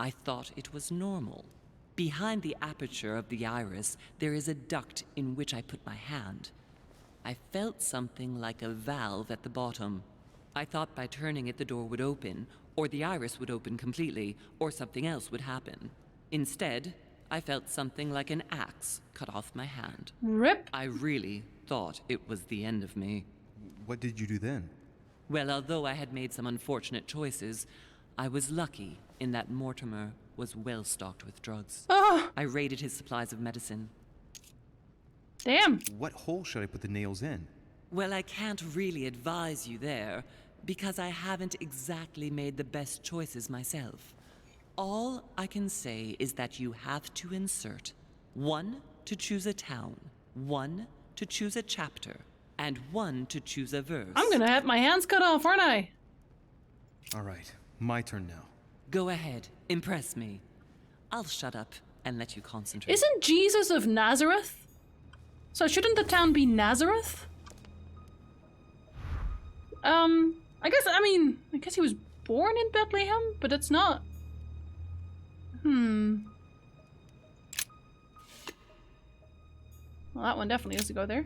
I thought it was normal. Behind the aperture of the iris, there is a duct in which I put my hand. I felt something like a valve at the bottom. I thought by turning it the door would open, or the iris would open completely, or something else would happen. Instead, I felt something like an axe cut off my hand. Rip! I really thought it was the end of me. What did you do then? Well, although I had made some unfortunate choices, I was lucky in that Mortimer was well stocked with drugs. Oh. I raided his supplies of medicine. Damn. What hole should I put the nails in? Well, I can't really advise you there, because I haven't exactly made the best choices myself. All I can say is that you have to insert 1 to choose a town, 1 to choose a chapter, and 1 to choose a verse. I'm gonna have my hands cut off, aren't I? All right, my turn now. Go ahead, impress me. I'll shut up and let you concentrate. Isn't Jesus of Nazareth? So shouldn't the town be Nazareth? I guess he was born in Bethlehem, but it's not. Well, that one definitely has to go there.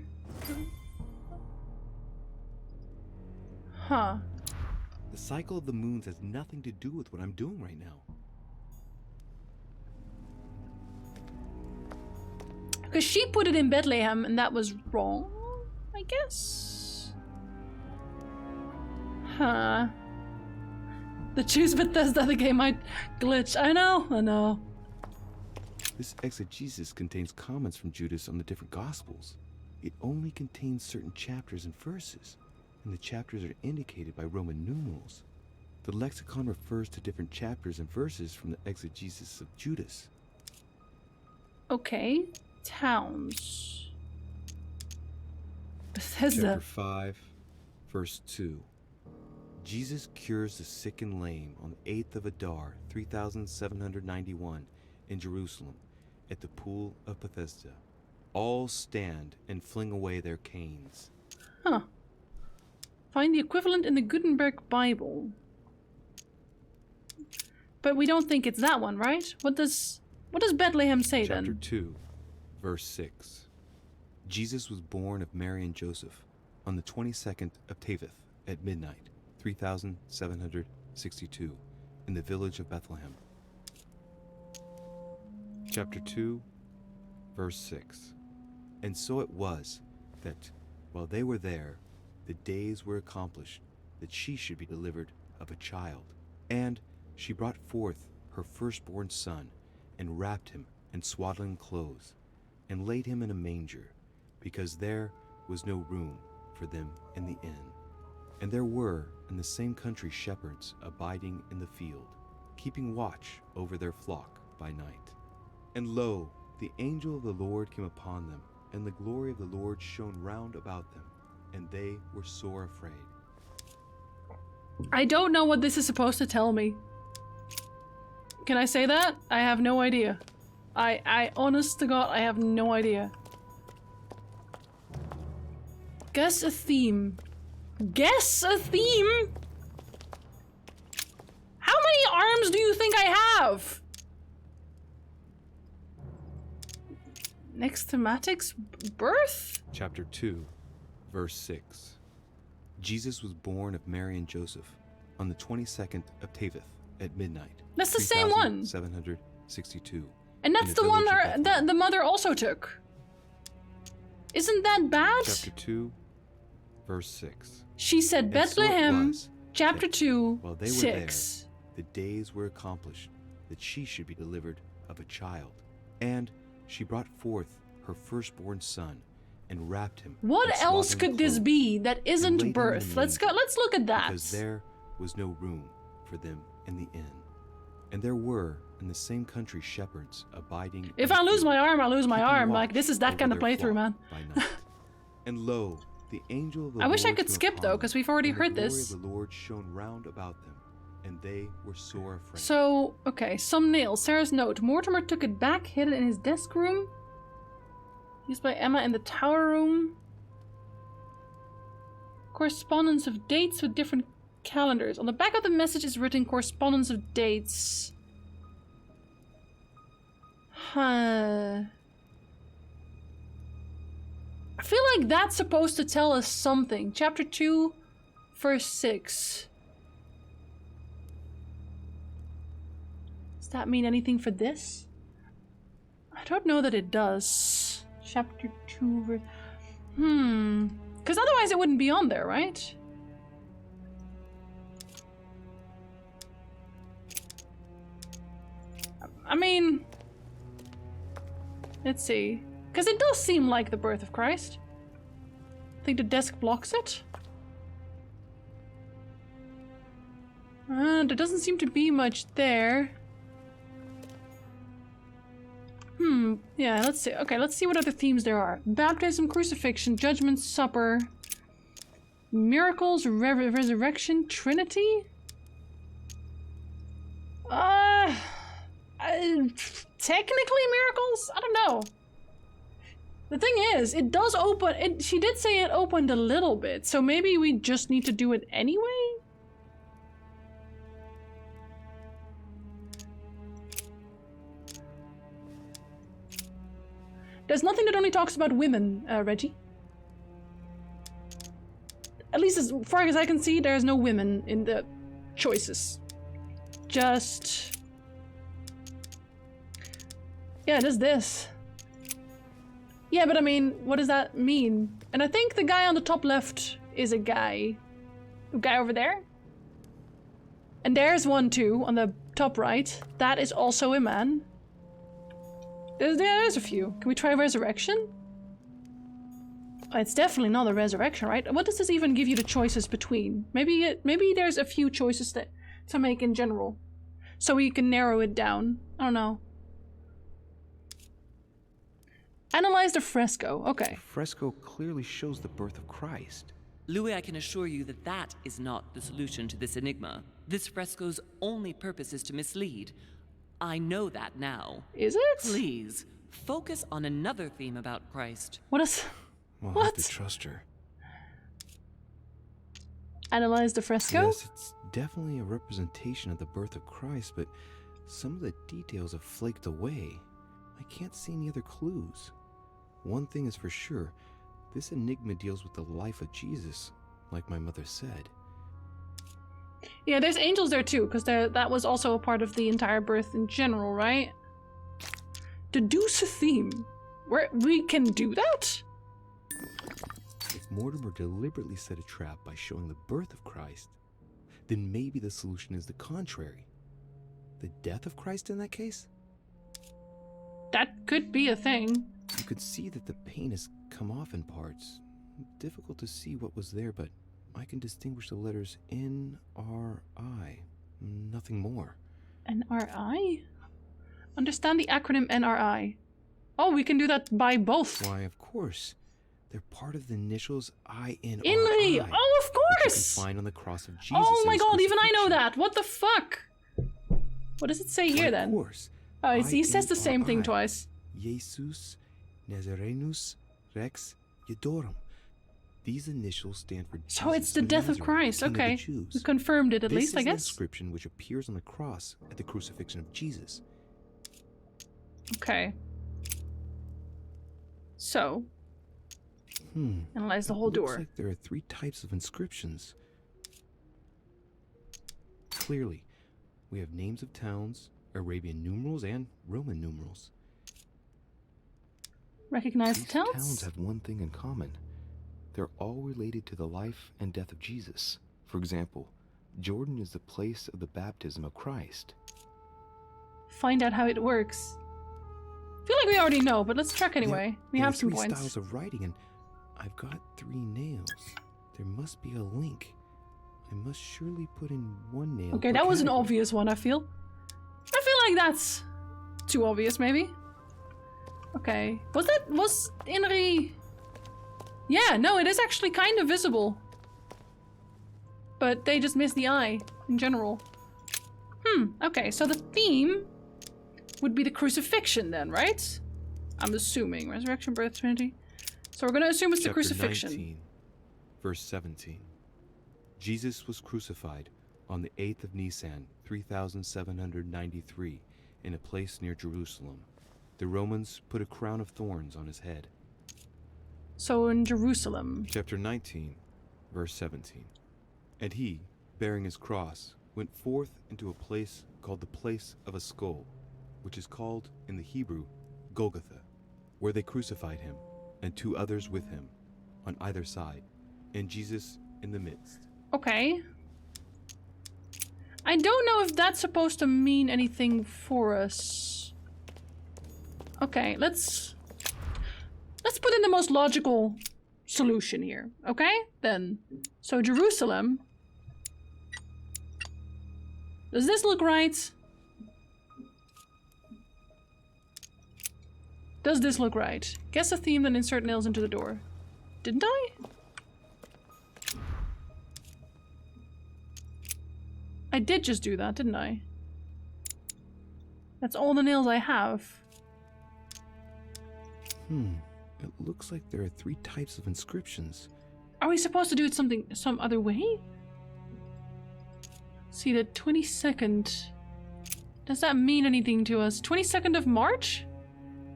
Huh. The cycle of the moons has nothing to do with what I'm doing right now. Because she put it in Bethlehem, and that was wrong, I guess. Huh. The choose Bethesda, the game might glitch. I know. This exegesis contains comments from Judas on the different Gospels. It only contains certain chapters and verses, and the chapters are indicated by Roman numerals. The lexicon refers to different chapters and verses from the exegesis of Judas. Okay. Towns. Bethesda. Chapter 5, verse 2. Jesus cures the sick and lame on the 8th of Adar, 3791, in Jerusalem, at the pool of Bethesda. All stand and fling away their canes. Huh. Find the equivalent in the Gutenberg Bible. But we don't think it's that one, right? What does Bethlehem say then? Chapter 2, verse 6. Jesus was born of Mary and Joseph on the 22nd of Teveth at midnight, 3762, in the village of Bethlehem. Chapter 2, verse 6. And so it was that, while they were there, the days were accomplished that she should be delivered of a child. And she brought forth her firstborn son, and wrapped him in swaddling clothes, and laid him in a manger, because there was no room for them in the inn. And there were in the same country shepherds abiding in the field, keeping watch over their flock by night. And lo, the angel of the Lord came upon them, and the glory of the Lord shone round about them, and they were sore afraid. I don't know what this is supposed to tell me. Can I say that? I have no idea. I honest to God, I have no idea. Guess a theme. Guess a theme? How many arms do you think I have? Next thematics, birth? Chapter 2, verse 6. Jesus was born of Mary and Joseph on the 22nd of Teveth at midnight. That's the same one. 762. And that's the one that the mother also took. Isn't that bad? Chapter 2, verse 6. She said Bethlehem, chapter 2, while they were 6. There, the days were accomplished that she should be delivered of a child. And she brought forth her firstborn son and wrapped him. What else could this be that isn't birth? Let's look at that. Because there was no room for them in the inn. And there were in the same country shepherds abiding. If I lose my arm, I lose my arm. Like, this is that kind of playthrough, man. And lo, the angel of the I wish I Lord could came skip upon though, them, because we've already and heard the glory this. of the Lord shone round about them, and they were sore afraid. So, okay, some nails. Sarah's note. Mortimer took it back, hid it in his desk room. Used by Emma in the tower room. Correspondence of dates with different calendars. On the back of the message is written correspondence of dates. Huh. I feel like that's supposed to tell us something. Chapter 2, verse 6. Does that mean anything for this? I don't know that it does. Chapter 2, verse... Because otherwise it wouldn't be on there, right? I mean... Let's see. Because it does seem like the birth of Christ. I think the desk blocks it. There doesn't seem to be much there. Yeah, let's see. Okay, let's see what other themes there are. Baptism, crucifixion, judgment, supper, miracles, resurrection, Trinity? Technically miracles? I don't know. The thing is, it does open... she did say it opened a little bit, so maybe we just need to do it anyway? There's nothing that only talks about women, Reggie. At least as far as I can see, there's no women in the choices. Just... yeah, just this. Yeah, but I mean, what does that mean? And I think the guy on the top left is a guy. The guy over there. And there's one too, on the top right. That is also a man. There's a few. Can we try resurrection? Oh, it's definitely not a resurrection, right? What does this even give you the choices between? Maybe there's a few choices to make in general. So we can narrow it down. I don't know. Analyze the fresco. Okay. The fresco clearly shows the birth of Christ. Louis, I can assure you that that is not the solution to this enigma. This fresco's only purpose is to mislead. I know that now. Is it? Please, focus on another theme about Christ. What is... We'll have to trust her. Analyze the fresco? Yes, it's definitely a representation of the birth of Christ, but some of the details have flaked away. I can't see any other clues. One thing is for sure, this enigma deals with the life of Jesus, like my mother said. Yeah, there's angels there too, because that was also a part of the entire birth in general, right? Deduce a theme. We can do that? If Mortimer deliberately set a trap by showing the birth of Christ, then maybe the solution is the contrary. The death of Christ in that case? That could be a thing. You could see that the paint has come off in parts. Difficult to see what was there, but I can distinguish the letters N-R-I. Nothing more. NRI? Understand the acronym NRI. Oh, we can do that by both. Why, of course. They're part of the initials INRI. Inri! Oh, of course! Which you can find on the cross of Jesus. Oh my and his god, even I know crucifixion. that! What the fuck? What does it say here then? Of course. Oh, he says the same thing twice. Jesus Nazarenus Rex Eudorum. These initials stand for Jesus. So it's the death of Christ, okay. We confirmed it at least, I This is guess. the inscription which appears on the cross at the crucifixion of Jesus. Okay. So. Analyze the whole door. Looks like there are 3 types of inscriptions. Clearly, we have names of towns, Arabian numerals, and Roman numerals. Recognize the These towns? towns have one thing in common. They're all related to the life and death of Jesus. For example, Jordan is the place of the baptism of Christ. Find out how it works. I feel like we already know, but let's check anyway. We There have are some 3 points. styles of writing, and I've got 3 nails. There must be a link. I must surely put in 1 nail. Okay, per that was an category. obvious one, I feel. I feel like that's too obvious, maybe. Okay. Was Inri... Yeah, no, it is actually kind of visible. But they just missed the eye, in general. Okay, so the theme would be the crucifixion then, right? I'm assuming. Resurrection, birth, Trinity. So we're gonna assume it's the Chapter crucifixion. 19, verse 17. Jesus was crucified on the 8th of Nisan, 3793, in a place near Jerusalem. The Romans put a crown of thorns on his head. So in Jerusalem. Chapter 19, verse 17. And he, bearing his cross, went forth into a place called the place of a skull, which is called in the Hebrew Golgotha, where they crucified him, and 2 others with him, on either side, and Jesus in the midst. Okay. I don't know if that's supposed to mean anything for us. Okay, let's put in the most logical solution here, okay? Then, so Jerusalem. Does this look right? Does this look right? Guess a theme, then insert nails into the door. Didn't I? I did just do that, didn't I? That's all the nails I have. It looks like there are 3 types of inscriptions. Are we supposed to do it some other way? See, the 22nd. Does that mean anything to us? 22nd of March?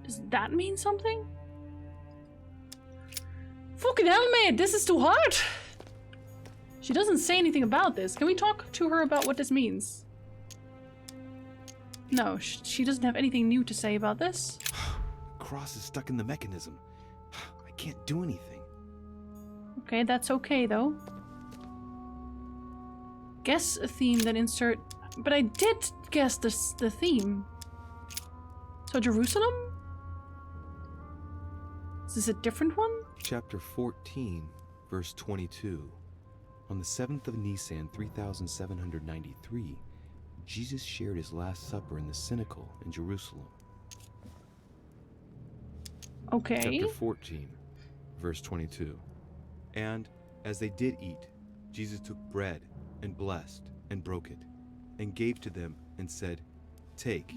Does that mean something? Fucking hell, mate, this is too hard! She doesn't say anything about this. Can we talk to her about what this means? No, she doesn't have anything new to say about this. The cross is stuck in the mechanism. I can't do anything. Okay, that's okay though. Guess a theme, then insert... But I did guess the theme. So Jerusalem? Is this a different one? Chapter 14, verse 22. On the 7th of Nisan, 3793, Jesus shared his Last Supper in the Cenacle in Jerusalem. Okay. Chapter 14, verse 22. And as they did eat, Jesus took bread and blessed and broke it, and gave to them and said, "Take,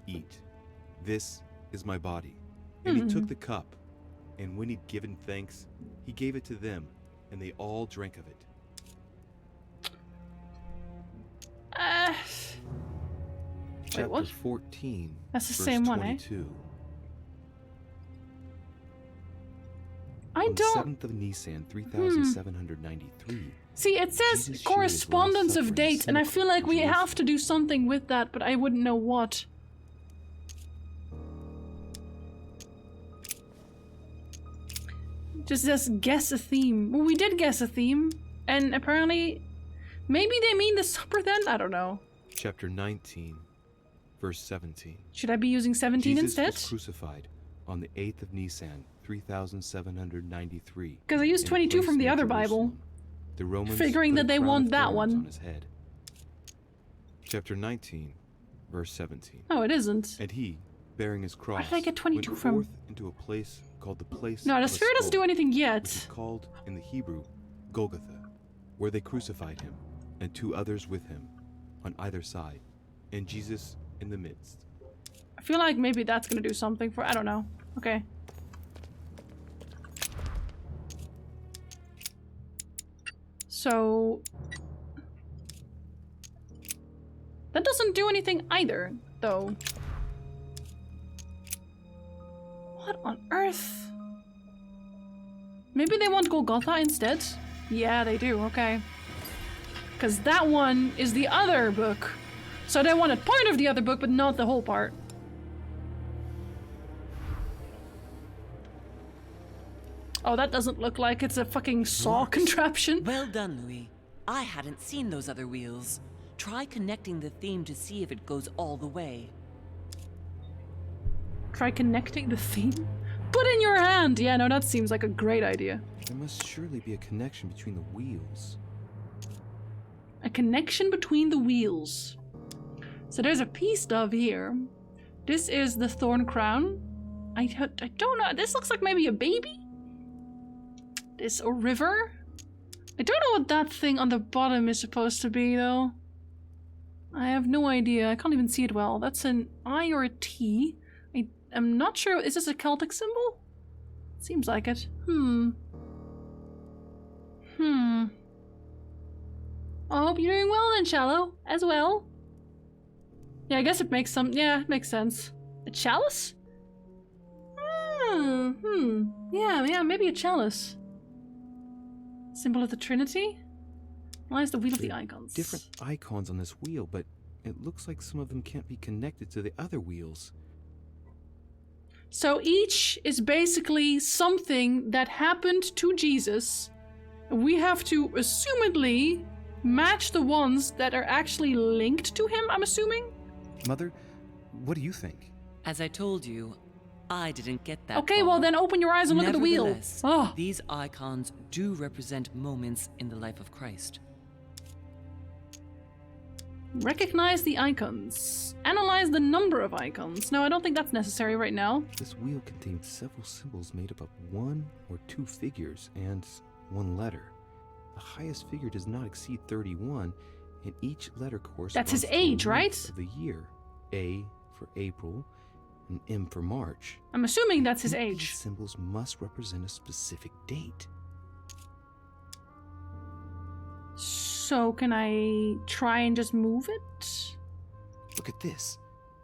eat. This is my body." And he took the cup, and when he'd given thanks, he gave it to them, and they all drank of it. Chapter what? 14, That's the verse same one, 22. I On don't... the 7th of Nisan, 3793. See, it says Jesus shared his correspondence Last of Supper in the date, and I Cenacle feel like in we Jerusalem. have to do something with that, but I wouldn't know what. Just guess a theme. Well, we did guess a theme, and apparently... Maybe they mean the supper then? I don't know. Chapter 19, verse 17. Should I be using 17 Jesus instead? was crucified on the 8th of Nisan, 3793. Because I used in a 22 place from the near other Bible. Jerusalem. The Romans Figuring put that a they crown want of that thorns one. on his head. Chapter 19, verse 17. Oh, it isn't. And he, bearing his cross, Where did I get 22 went from? forth into a place called the place No, the of a sphere doesn't do skull, anything which yet. is called in the Hebrew Golgotha, where they crucified him, and 2 others with him, on either side, and Jesus in the midst. I feel like maybe that's gonna do something for. I don't know. Okay. So that doesn't do anything either, though. What on earth? Maybe they want Golgotha instead? Yeah, they do, okay. Because that one is the other book. So they wanted part of the other book, but not the whole part. Oh, that doesn't look like it's a fucking saw contraption. Well done, Louis. I hadn't seen those other wheels. Try connecting the theme to see if it goes all the way. Try connecting the theme? Put in your hand! Yeah, no, that seems like a great idea. There must surely be a connection between the wheels. A connection between the wheels. So there's a peace dove here. This is the thorn crown. I don't know. This looks like maybe a baby? This a river? I don't know what that thing on the bottom is supposed to be, though. I have no idea. I can't even see it well. That's an I or a T. I'm not sure. Is this a Celtic symbol? Seems like it. I hope you're doing well then, Shallow, as well. Yeah, I guess it makes some. Yeah, it makes sense. A chalice? Yeah, maybe a chalice. Symbol of the Trinity? Lies the wheel of the icons. Different icons on this wheel, but it looks like some of them can't be connected to the other wheels. So each is basically something that happened to Jesus. We have to, assumedly, match the ones that are actually linked to him, I'm assuming? Mother, what do you think? As I told you, I didn't get that Okay, far. well then open your eyes and look at the wheel. Nevertheless, Oh. These icons do represent moments in the life of Christ. Recognize the icons. Analyze the number of icons. No, I don't think that's necessary right now. This wheel contains several symbols made up of 1 or 2 figures and 1 letter. The highest figure does not exceed 31, and each letter corresponds That's his to age, a month right? of the year. A for April, and M for March. I'm assuming that's his These age. symbols must represent a specific date. So can I try and just move it? Look at this.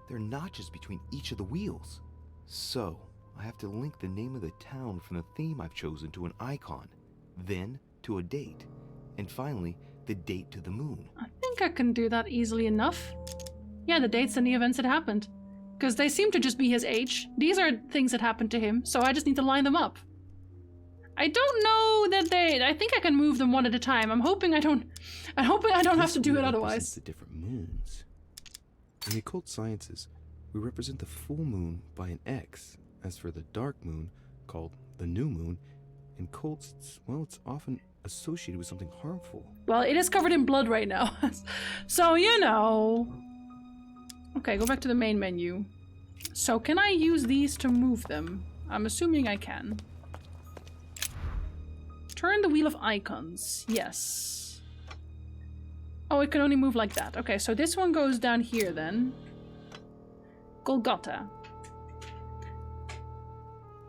There are notches between each of the wheels. So, I have to link the name of the town from the theme I've chosen to an icon, then to a date, and finally, the date to the moon. I think I can do that easily enough. Yeah, the dates and the events that happened. Because they seem to just be his age. These are things that happened to him, so I just need to line them up. I don't know that I think I can move them one at a time. I'm hoping I don't have to do it otherwise. The different moons. In the occult sciences, we represent the full moon by an X. As for the dark moon, called the new moon, in cults, it's often associated with something harmful. Well, it is covered in blood right now. So, you know. Okay, go back to the main menu. So, can I use these to move them? I'm assuming I can. Turn the wheel of icons. Yes. Oh, it can only move like that. Okay, so this one goes down here then. Golgotha.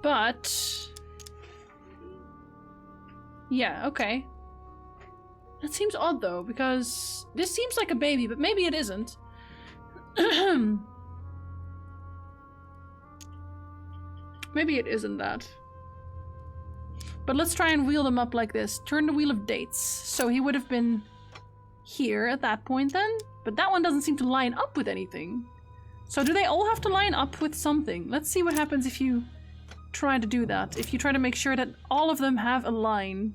But... yeah, okay. That seems odd though, because this seems like a baby, but maybe it isn't. Maybe it isn't that. But let's try and wheel them up like this. Turn the wheel of dates. So he would have been here at that point then. But that one doesn't seem to line up with anything. So do they all have to line up with something? Let's see what happens if you try to do that. If you try to make sure that all of them have a line.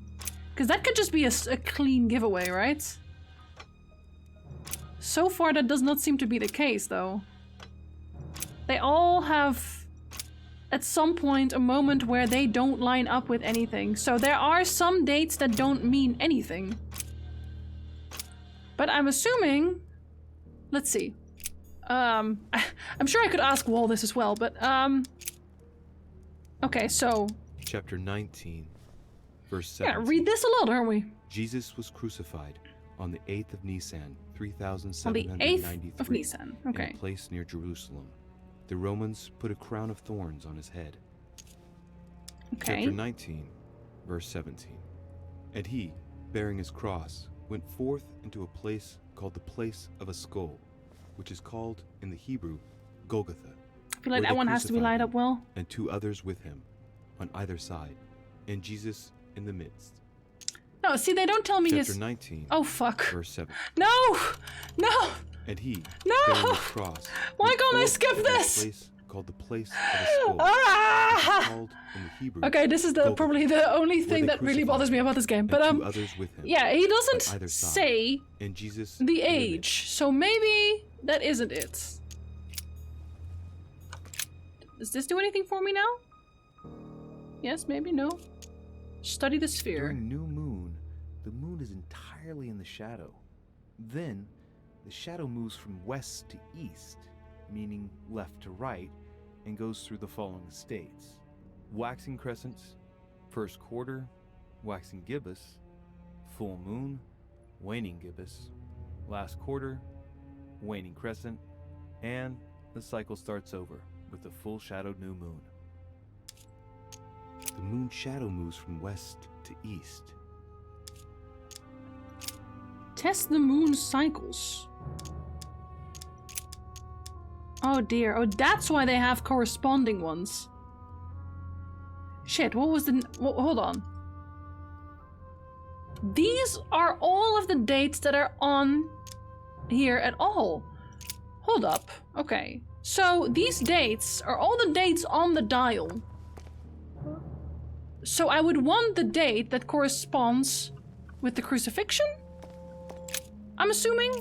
Because that could just be a clean giveaway, right? So far that does not seem to be the case though. They all have at some point a moment where they don't line up with anything. So there are some dates that don't mean anything. But I'm assuming... let's see. I'm sure I could ask Wall this as well, but okay, so Chapter 19, verse 7. yeah, read this aloud, aren't we? Jesus was crucified on the 8th of Nisan, On the 8th 3793, of Nisan. in Okay. a place near Jerusalem. The Romans put a crown of thorns on his head. Okay. Chapter 19, verse 17. And he, bearing his cross, went forth into a place called the place of a skull, which is called in the Hebrew Golgotha. I feel like that one has to be lined up well. And 2 others with him, on either side, and Jesus in the midst. No, see, they don't tell me Chapter his. 19, Oh fuck. verse 7. No! No! And he, No! bearing his cross, Why went can't I forth skip into a this? place called the place of a skull, which is Ah! called in the Hebrew Okay, this is Golgotha, probably the only where thing they that really crucified bothers me about this game. him, But and 2 others with him, yeah, he on doesn't either side, say and Jesus the in age, so maybe that isn't it. Does this do anything for me now? Yes, maybe, no. Study the sphere. During new moon, the moon is entirely in the shadow. Then, the shadow moves from west to east, meaning left to right, and goes through the following states: waxing crescents, first quarter, waxing gibbous, full moon, waning gibbous, last quarter, waning crescent, and the cycle starts over with the full shadowed new moon. The moon shadow moves from west to east. Test the moon's cycles. Oh dear. Oh, that's why they have corresponding ones. Shit, what was the... hold on. These are all of the dates that are on here at all. Hold up. Okay. So these dates are all the dates on the dial. So I would want the date that corresponds with the crucifixion? I'm assuming.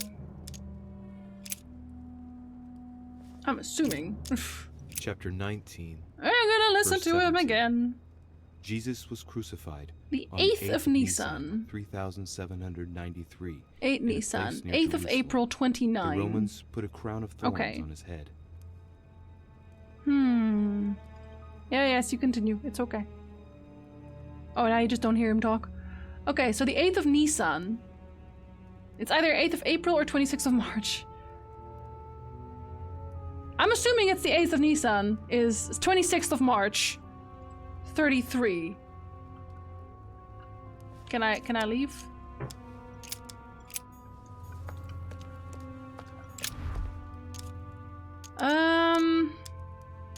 Chapter 19. I'm gonna listen verse to him 17. again. Jesus was crucified The on 8th of Nisan, Nisan. 3793. 8 in a Nisan. place near 8th of Jerusalem. April 29. The Romans put a crown of thorns Okay. on his head. Yeah, yes, you continue. It's okay. Oh, now you just don't hear him talk. Okay, so the 8th of Nisan. It's either 8th of April or 26th of March. I'm assuming it's the 8th of Nisan is 26th of March. 33. Can I leave?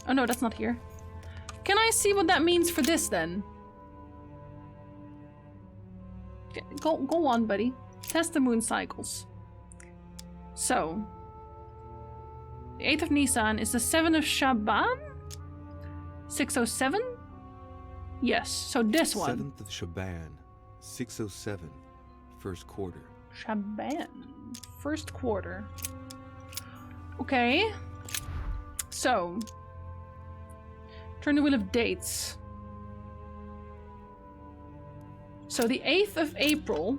Oh no, that's not here. Can I see what that means for this then? Okay, go on, buddy. Test the moon cycles. So, the 8th of Nisan is the 7th of Shaban? 607? Yes, so this one. 7th of Shaban, 607, first quarter. Shaban. First quarter. Okay. So. Turn the wheel of dates. So the 8th of April.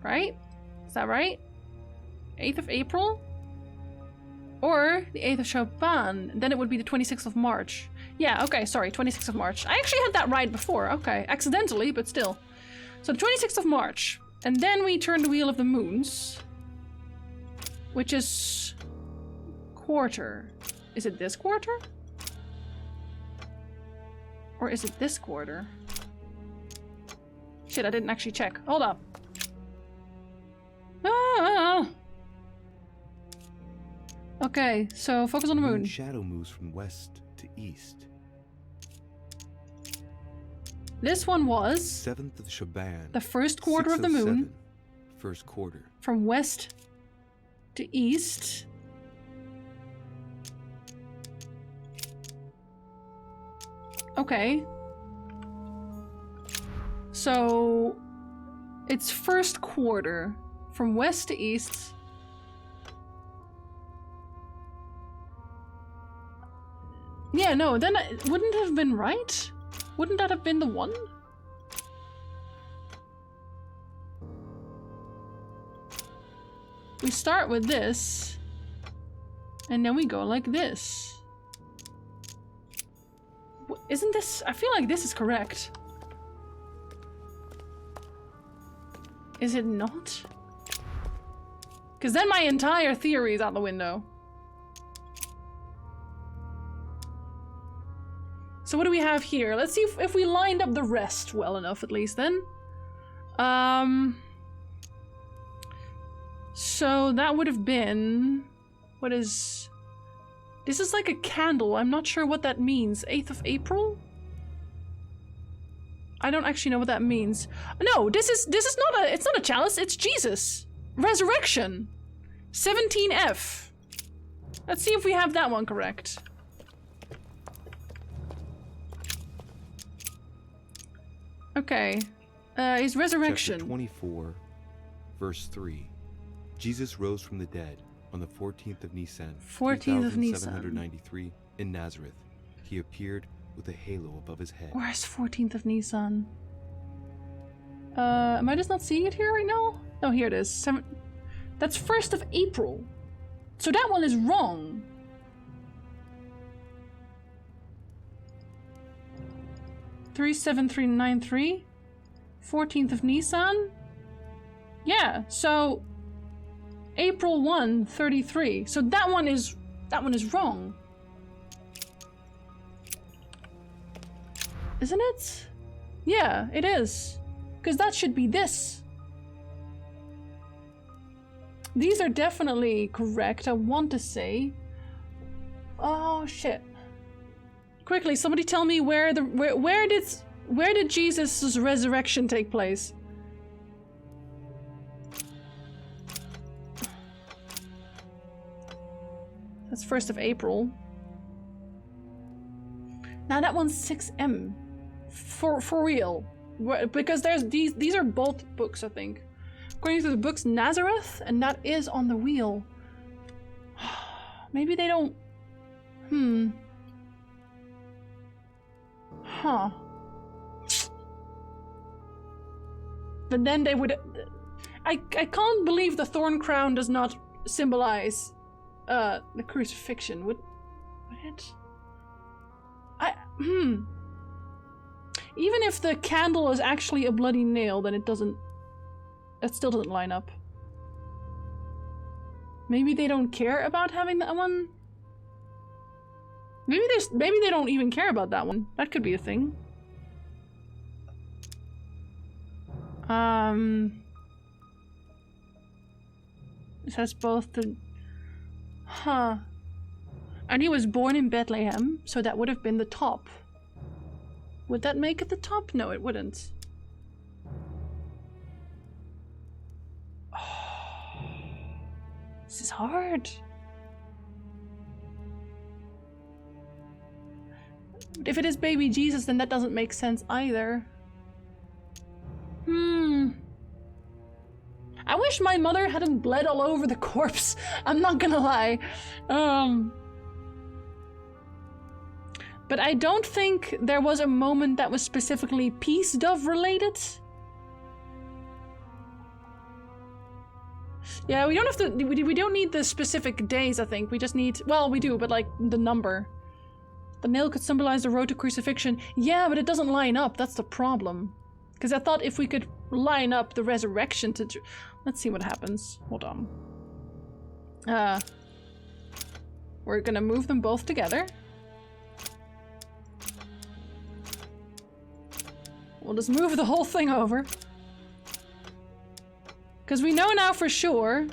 Right? Is that right? 8th of April? Or the 8th of Shaban. Then it would be the 26th of March. Yeah, okay, sorry, 26th of March. I actually had that right before. Okay, accidentally, but still. So the 26th of March. And then we turn the wheel of the moons. Which is... quarter. Is it this quarter? Or is it this quarter? Shit, I didn't actually check. Hold up. Ah! Okay, so focus on the moon. Shadow moves from west to east. This one was 7th of Shaban. the first quarter of the moon. 607, first quarter. From west to east. Okay. So it's first quarter from west to east. Yeah, no, then wouldn't it have been right? Wouldn't that have been the one? we start with this, and then we go like this. Isn't this... I feel like this is correct. Is it not? Because then my entire theory is out the window. So what do we have here? Let's see if we lined up the rest well enough, at least, then. So that would have been... What is... This is like a candle. I'm not sure what that means. 8th of April? I don't actually know what that means. No, this is not a... It's not a chalice. It's Jesus. Resurrection. 17F. Let's see if we have that one correct. Okay. His resurrection. Chapter 24, verse 3. Jesus rose from the dead on the 14th of Nisan, 14th of Nisan. 3793, in Nazareth. He appeared with a halo above his head. Where's 14th of Nisan? Am I just not seeing it here right now? No, here it is. That's 1st of April. So that one is wrong. (37393), 14th of Nisan. Yeah, so April 1, 33. So that one is wrong. Isn't it? Yeah, it is. Because that should be this. These are definitely correct, I want to say. Oh shit. Quickly, somebody tell me where did Jesus' resurrection take place? That's 1st of April. Now that one's 6M. For real. Because there's these are both books, I think. According to the books, Nazareth, and that is on the wheel. Maybe they don't... Huh. But then they would... I can't believe the thorn crown does not symbolize the crucifixion. Would it? Even if the candle is actually a bloody nail, then it doesn't... That still doesn't line up. Maybe they don't care about having that one? Maybe they don't even care about that one. That could be a thing. It has both the... Huh. And he was born in Bethlehem, so that would have been the top. Would that make it the top? No, it wouldn't. Oh, this is hard. If it is baby Jesus, then that doesn't make sense either. I wish my mother hadn't bled all over the corpse. I'm not gonna lie. But I don't think there was a moment that was specifically peace dove related. Yeah, we don't have to. We don't need the specific days. I think we just need. Well, we do, but like the number. The nail could symbolize the road to crucifixion. Yeah, but it doesn't line up. That's the problem. Because I thought if we could line up the resurrection to... Let's see what happens. Hold on. We're gonna move them both together. We'll just move the whole thing over. Because we know now for sure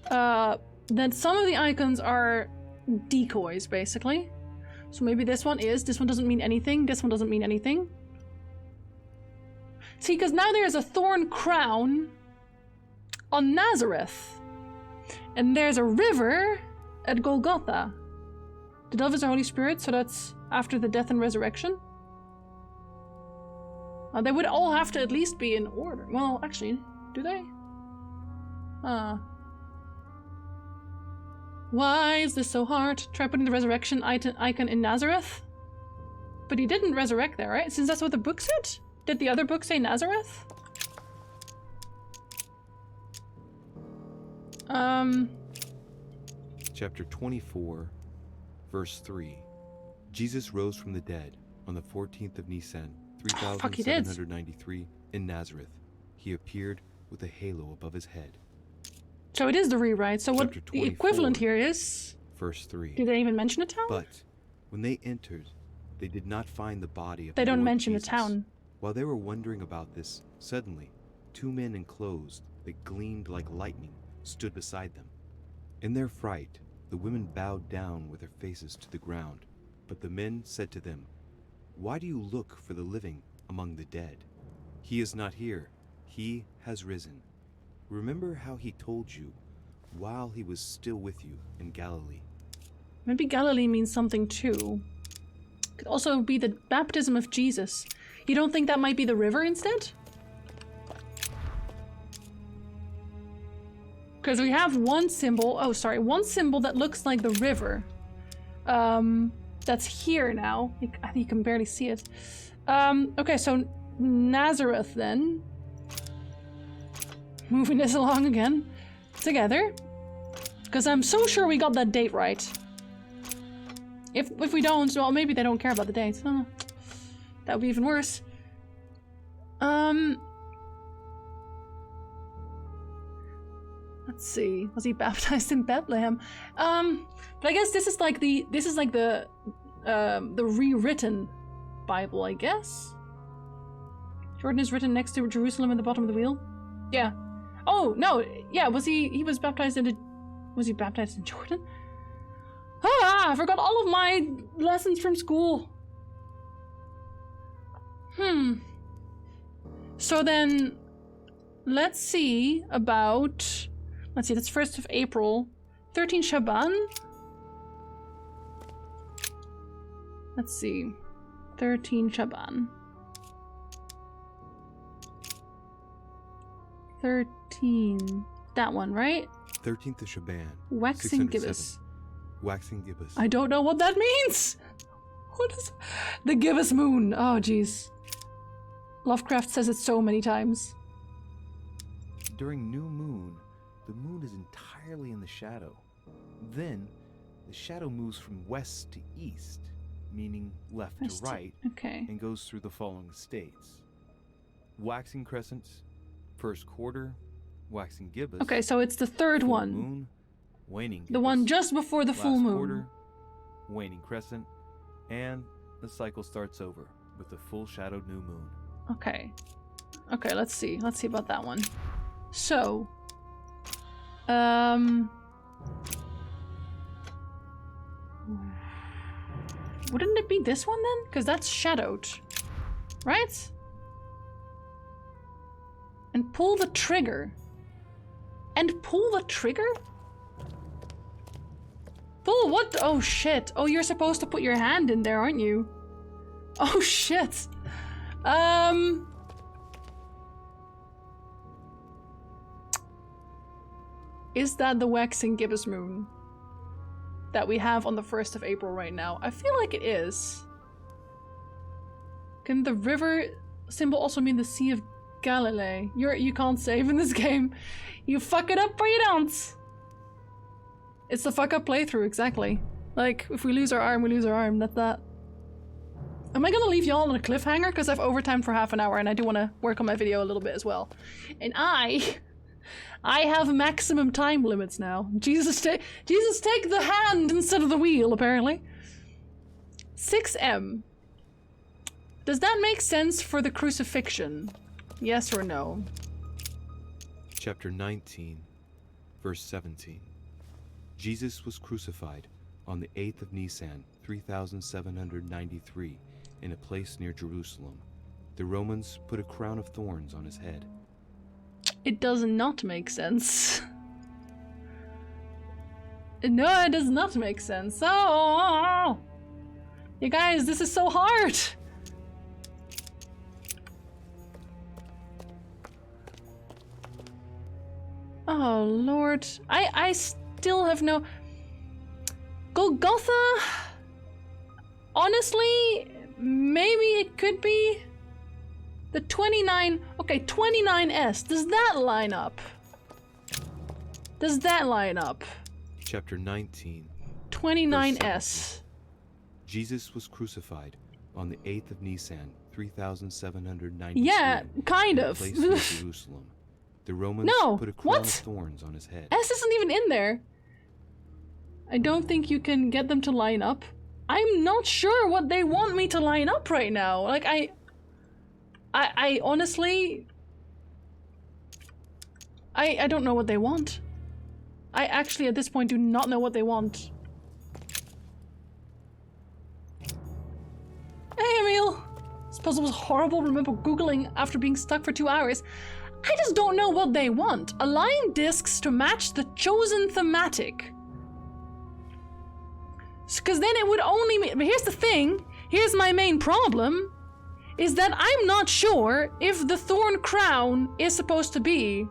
that some of the icons are decoys, basically. So maybe this one is. This one doesn't mean anything. This one doesn't mean anything. See, because now there's a thorn crown on Nazareth. And there's a river at Golgotha. The dove is the Holy Spirit, so that's after the death and resurrection. They would all have to at least be in order. Well, actually, do they? Why is this so hard? Try putting the resurrection icon in Nazareth? But he didn't resurrect there, right? Since that's what the book said? Did the other book say Nazareth? Chapter 24, verse 3. Jesus rose from the dead on the 14th of Nisan, 3793, in Nazareth. He appeared with a halo above his head. So it is the rewrite. So what the equivalent here is... Verse 3. Do they even mention a town? But when they entered, they did not find the body of They the don't Lord mention Jesus. a town. While they were wondering about this, suddenly, 2 men in clothes that gleamed like lightning stood beside them. In their fright, the women bowed down with their faces to the ground. But the men said to them, "Why do you look for the living among the dead? He is not here. He has risen. Remember how he told you while he was still with you in Galilee." Maybe Galilee means something too. Could also be the baptism of Jesus. You don't think that might be the river instead? Because we have one symbol, one symbol that looks like the river. That's here now. I think you can barely see it. Okay, so Nazareth then. Moving this along again. Together. Because I'm so sure we got that date right. If we don't, well, maybe they don't care about the dates. That would be even worse. Let's see. Was he baptized in Bethlehem? But I guess this is like the rewritten Bible, I guess. Jordan is written next to Jerusalem at the bottom of the wheel. Yeah. Oh no. Yeah. Was he was baptized in Jordan? Ah, I forgot all of my lessons from school. So then, let's see about... Let's see, that's 1st of April. 13 Shaban? Let's see. 13 Shaban. 13. That one, right? 13th of Shaban. Waxing 607. gibbous. Waxing gibbous. I don't know what that means! What is... The gibbous moon. Oh, jeez. Lovecraft says it so many times. During new moon, the moon is entirely in the shadow. Then, the shadow moves from west to east, meaning left West to to- right, okay. and goes through the following states. Waxing crescents, first quarter, waxing gibbous. Okay, so it's the third full one. Moon, waning gibbous, The one just before the full last moon. quarter, waning crescent, and the cycle starts over with the full shadowed new moon. Okay. Okay, let's see. Let's see about that one. So, wouldn't it be this one then? Because that's shadowed, right? And pull the trigger. And pull the trigger? Pull what? Oh shit. Oh, you're supposed to put your hand in there, aren't you? Oh shit. Is that the waxing gibbous moon that we have on the 1st of April right now? I feel like it is. Can the river symbol also mean the Sea of Galilee? You can't save in this game. You fuck it up or you don't. It's the fuck up playthrough, exactly. Like, if we lose our arm, we lose our arm. That's that. Am I gonna leave y'all on a cliffhanger? Because I've overtimed for half an hour and I do want to work on my video a little bit as well. And I have maximum time limits now. Jesus take the hand instead of the wheel, apparently. 6M. Does that make sense for the crucifixion? Yes or no? Chapter 19, verse 17. Jesus was crucified on the 8th of Nisan, 3793, in a place near Jerusalem. The Romans put a crown of thorns on his head. It does not make sense. No, it does not make sense. Oh, you guys, this is so hard. Oh Lord, I still have no... Golgotha? Honestly, maybe it could be the 29... Okay, 29S. Does that line up? does that line up? Chapter 19. 29S. Jesus was crucified on the 8th of Nisan, 3793. Yeah, kind of. In a place near Jerusalem. The Romans put a crown of thorns on his head. S isn't even in there. I don't think you can get them to line up. I'm not sure what they want me to line up right now. Like, I honestly... I don't know what they want. I actually, at this point, do not know what they want. Hey, Emil! This puzzle was horrible. Remember Googling after being stuck for 2 hours. I just don't know what they want. Align discs to match the chosen thematic. Because then it would only... But here's the thing. Here's my main problem. Is that I'm not sure if the thorn crown is supposed to be...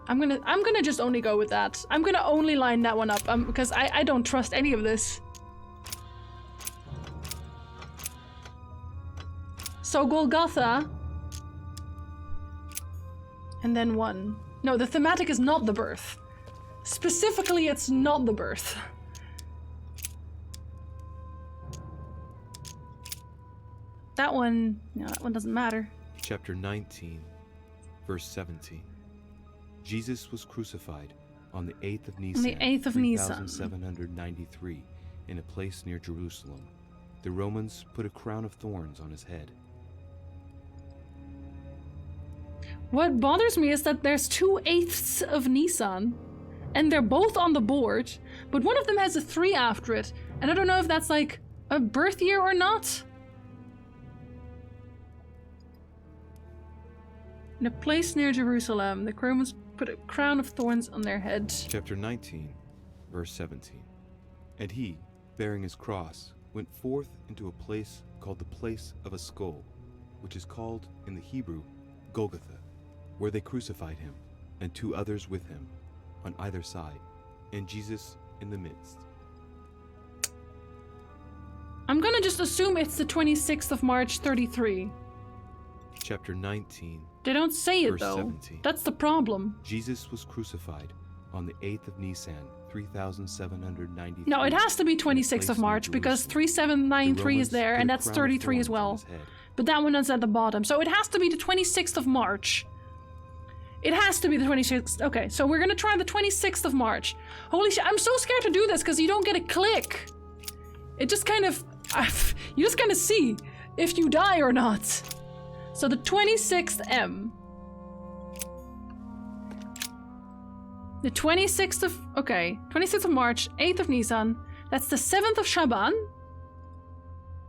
I'm gonna just only go with that. I'm gonna only line that one up because I don't trust any of this. So Golgotha. And then 1. No, the thematic is not the birth. Specifically, it's not the birth. That one, no, that one doesn't matter. Chapter 19, verse 17. Jesus was crucified on the 8th of Nisan, 3793, in a place near Jerusalem. The Romans put a crown of thorns on his head. What bothers me is that there's 2 8ths of Nisan, and they're both on the board, but one of them has a 3 after it, and I don't know if that's like a birth year or not. In a place near Jerusalem, the Romans put a crown of thorns on their head. Chapter 19, verse 17. And he, bearing his cross, went forth into a place called the Place of a Skull, which is called in the Hebrew Golgotha, where they crucified him, and 2 others with him, on either side, and Jesus in the midst. I'm gonna just assume it's the 26th of March 33. Chapter 19. They don't say it, verse though. 17. That's the problem. Jesus was crucified on the 8th of Nisan, 3793. No, it has to be 26th of March because 3793 is there, and that's 33 as well. But that one is at the bottom. So it has to be the 26th of March. It has to be the 26th. Okay, so we're gonna try the 26th of March. Holy shit, I'm so scared to do this because you don't get a click. It just kind of... you just kind of see if you die or not. So the 26th M. The 26th of... Okay, 26th of March, 8th of Nisan. That's the 7th of Shaban.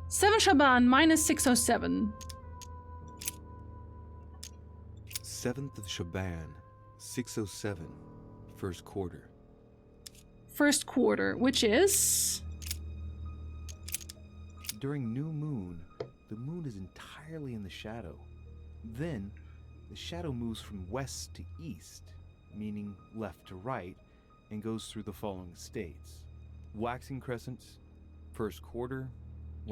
7 Shaban minus 607. 7th of Shaban, 607, first quarter. First quarter, which is... During new moon, the moon is entirely in the shadow. Then, the shadow moves from west to east, meaning left to right, and goes through the following states. Waxing crescents, first quarter.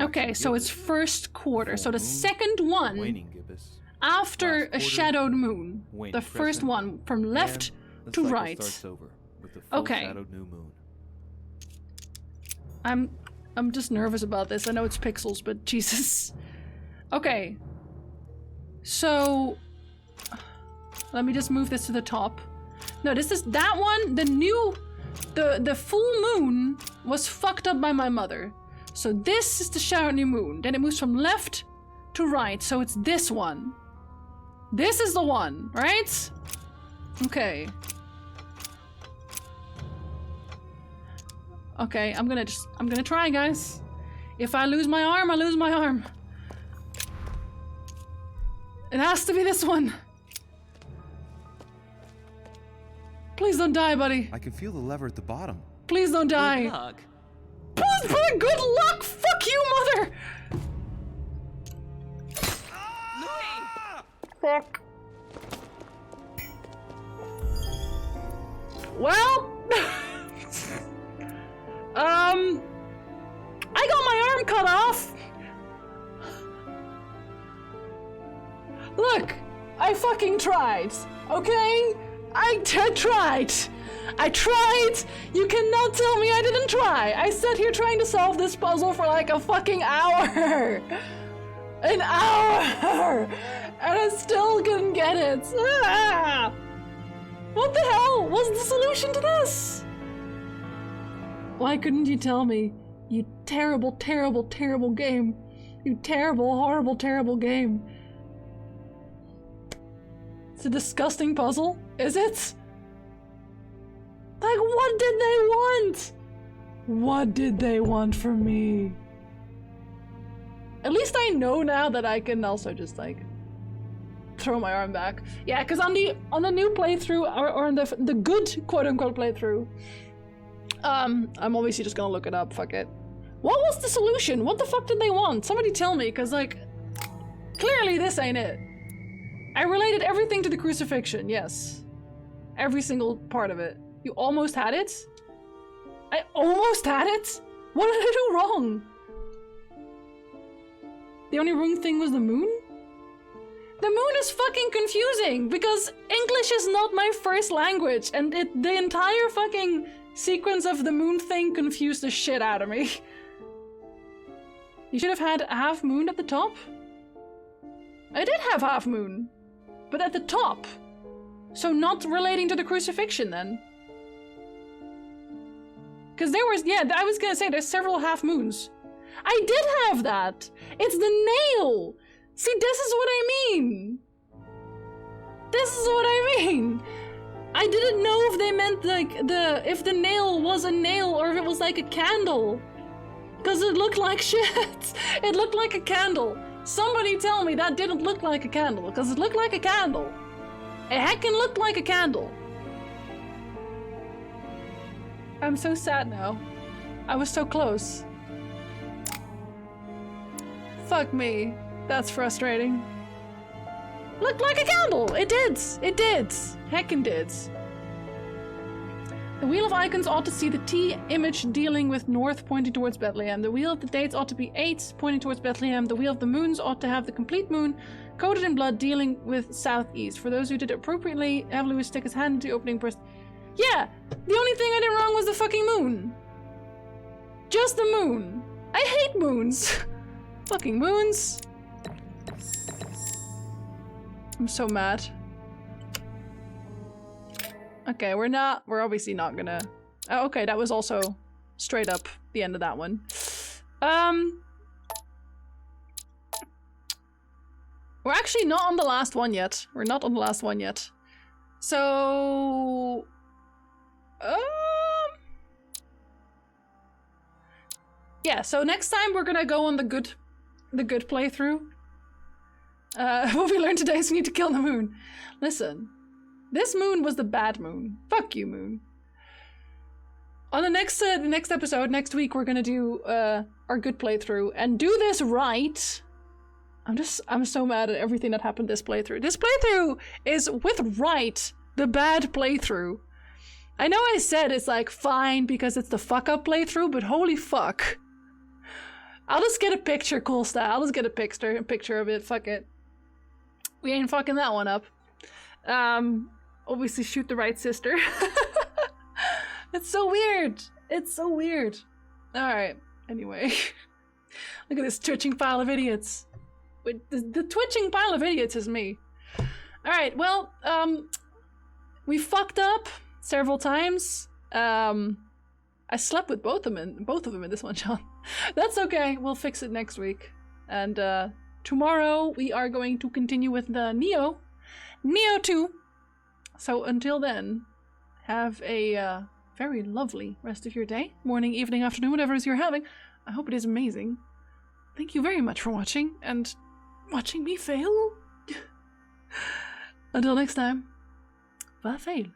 Okay, so it's first quarter. So the second one waning gibbous, after a shadowed moon. waning The first crescent, one from left and the to cycle right. starts over with the full Okay. shadowed new moon. I'm just nervous about this. I know it's pixels, but Jesus. Okay. So let me just move this to the top. No, this is that one. The full moon was fucked up by my mother. So this is the shadowed new moon. Then it moves from left to right. So it's this one. This is the one, right? Okay. Okay, I'm gonna try, guys. If I lose my arm, I lose my arm. It has to be this one. Please don't die, buddy. I can feel the lever at the bottom. Please don't die. Good luck. Please put good luck. Fuck you, mother. Fuck. Well, I got my arm cut off. Look, I fucking tried, okay? I tried! I tried! You cannot tell me I didn't try! I sat here trying to solve this puzzle for like a fucking hour! An hour! And I still couldn't get it! Ah! What the hell was the solution to this? Why couldn't you tell me? You terrible, terrible, terrible game. You terrible, horrible, terrible game. It's a disgusting puzzle, is it? Like, what did they want? What did they want from me? At least I know now that I can also just, like, throw my arm back. Yeah, because on the new playthrough, or on the good quote-unquote playthrough, I'm obviously just gonna look it up, fuck it. What was the solution? What the fuck did they want? Somebody tell me, because, like, clearly this ain't it. I related everything to the crucifixion, yes. Every single part of it. You almost had it? I almost had it? What did I do wrong? The only wrong thing was the moon? The moon is fucking confusing because English is not my first language and the entire fucking sequence of the moon thing confused the shit out of me. You should have had a half moon at the top? I did have half moon, but at the top. So not relating to the crucifixion then. Because there was, yeah, I was gonna say there's several half moons. I did have that! It's the nail! See, this is what I mean! This is what I mean! I didn't know if they meant like if the nail was a nail or if it was like a candle. Because it looked like shit! It looked like a candle. Somebody tell me that didn't look like a candle, because it looked like a candle. It heckin' looked like a candle. I'm so sad now. I was so close. Fuck me. That's frustrating. Looked like a candle! It did! It did! Heckin' did. The Wheel of Icons ought to see the T image dealing with north pointing towards Bethlehem. The Wheel of the Dates ought to be 8 pointing towards Bethlehem. The Wheel of the Moons ought to have the complete moon coated in blood dealing with southeast. For those who did it appropriately, have Lewis stick his hand into the opening burst. Yeah! The only thing I did wrong was the fucking moon. Just the moon. I hate moons. Fucking moons. I'm so mad. Okay, we're obviously not gonna... Oh, okay, that was also straight up the end of that one. We're actually not on the last one yet. We're not on the last one yet. So... yeah, so next time we're gonna go on the good playthrough. What we learned today is we need to kill the moon. Listen, this moon was the bad moon. Fuck you, moon. On the next episode, next week, we're gonna do our good playthrough and do this right. I'm so mad at everything that happened this playthrough. This playthrough is with right the bad playthrough. I know I said it's like fine because it's the fuck up playthrough, but holy fuck. I'll just get a picture, cool style. I'll just get a picture of it. Fuck it. We ain't fucking that one up. Obviously shoot the right sister. It's so weird. It's so weird. Alright, anyway. Look at this twitching pile of idiots. The twitching pile of idiots is me. Alright, well, we fucked up several times. I slept with both of them in this one, John. That's okay. We'll fix it next week. And tomorrow we are going to continue with the Neo 2. So until then, have a very lovely rest of your day, morning, evening, afternoon, whatever it is you're having. I hope it is amazing. Thank you very much for watching and watching me fail. Until next time, farewell.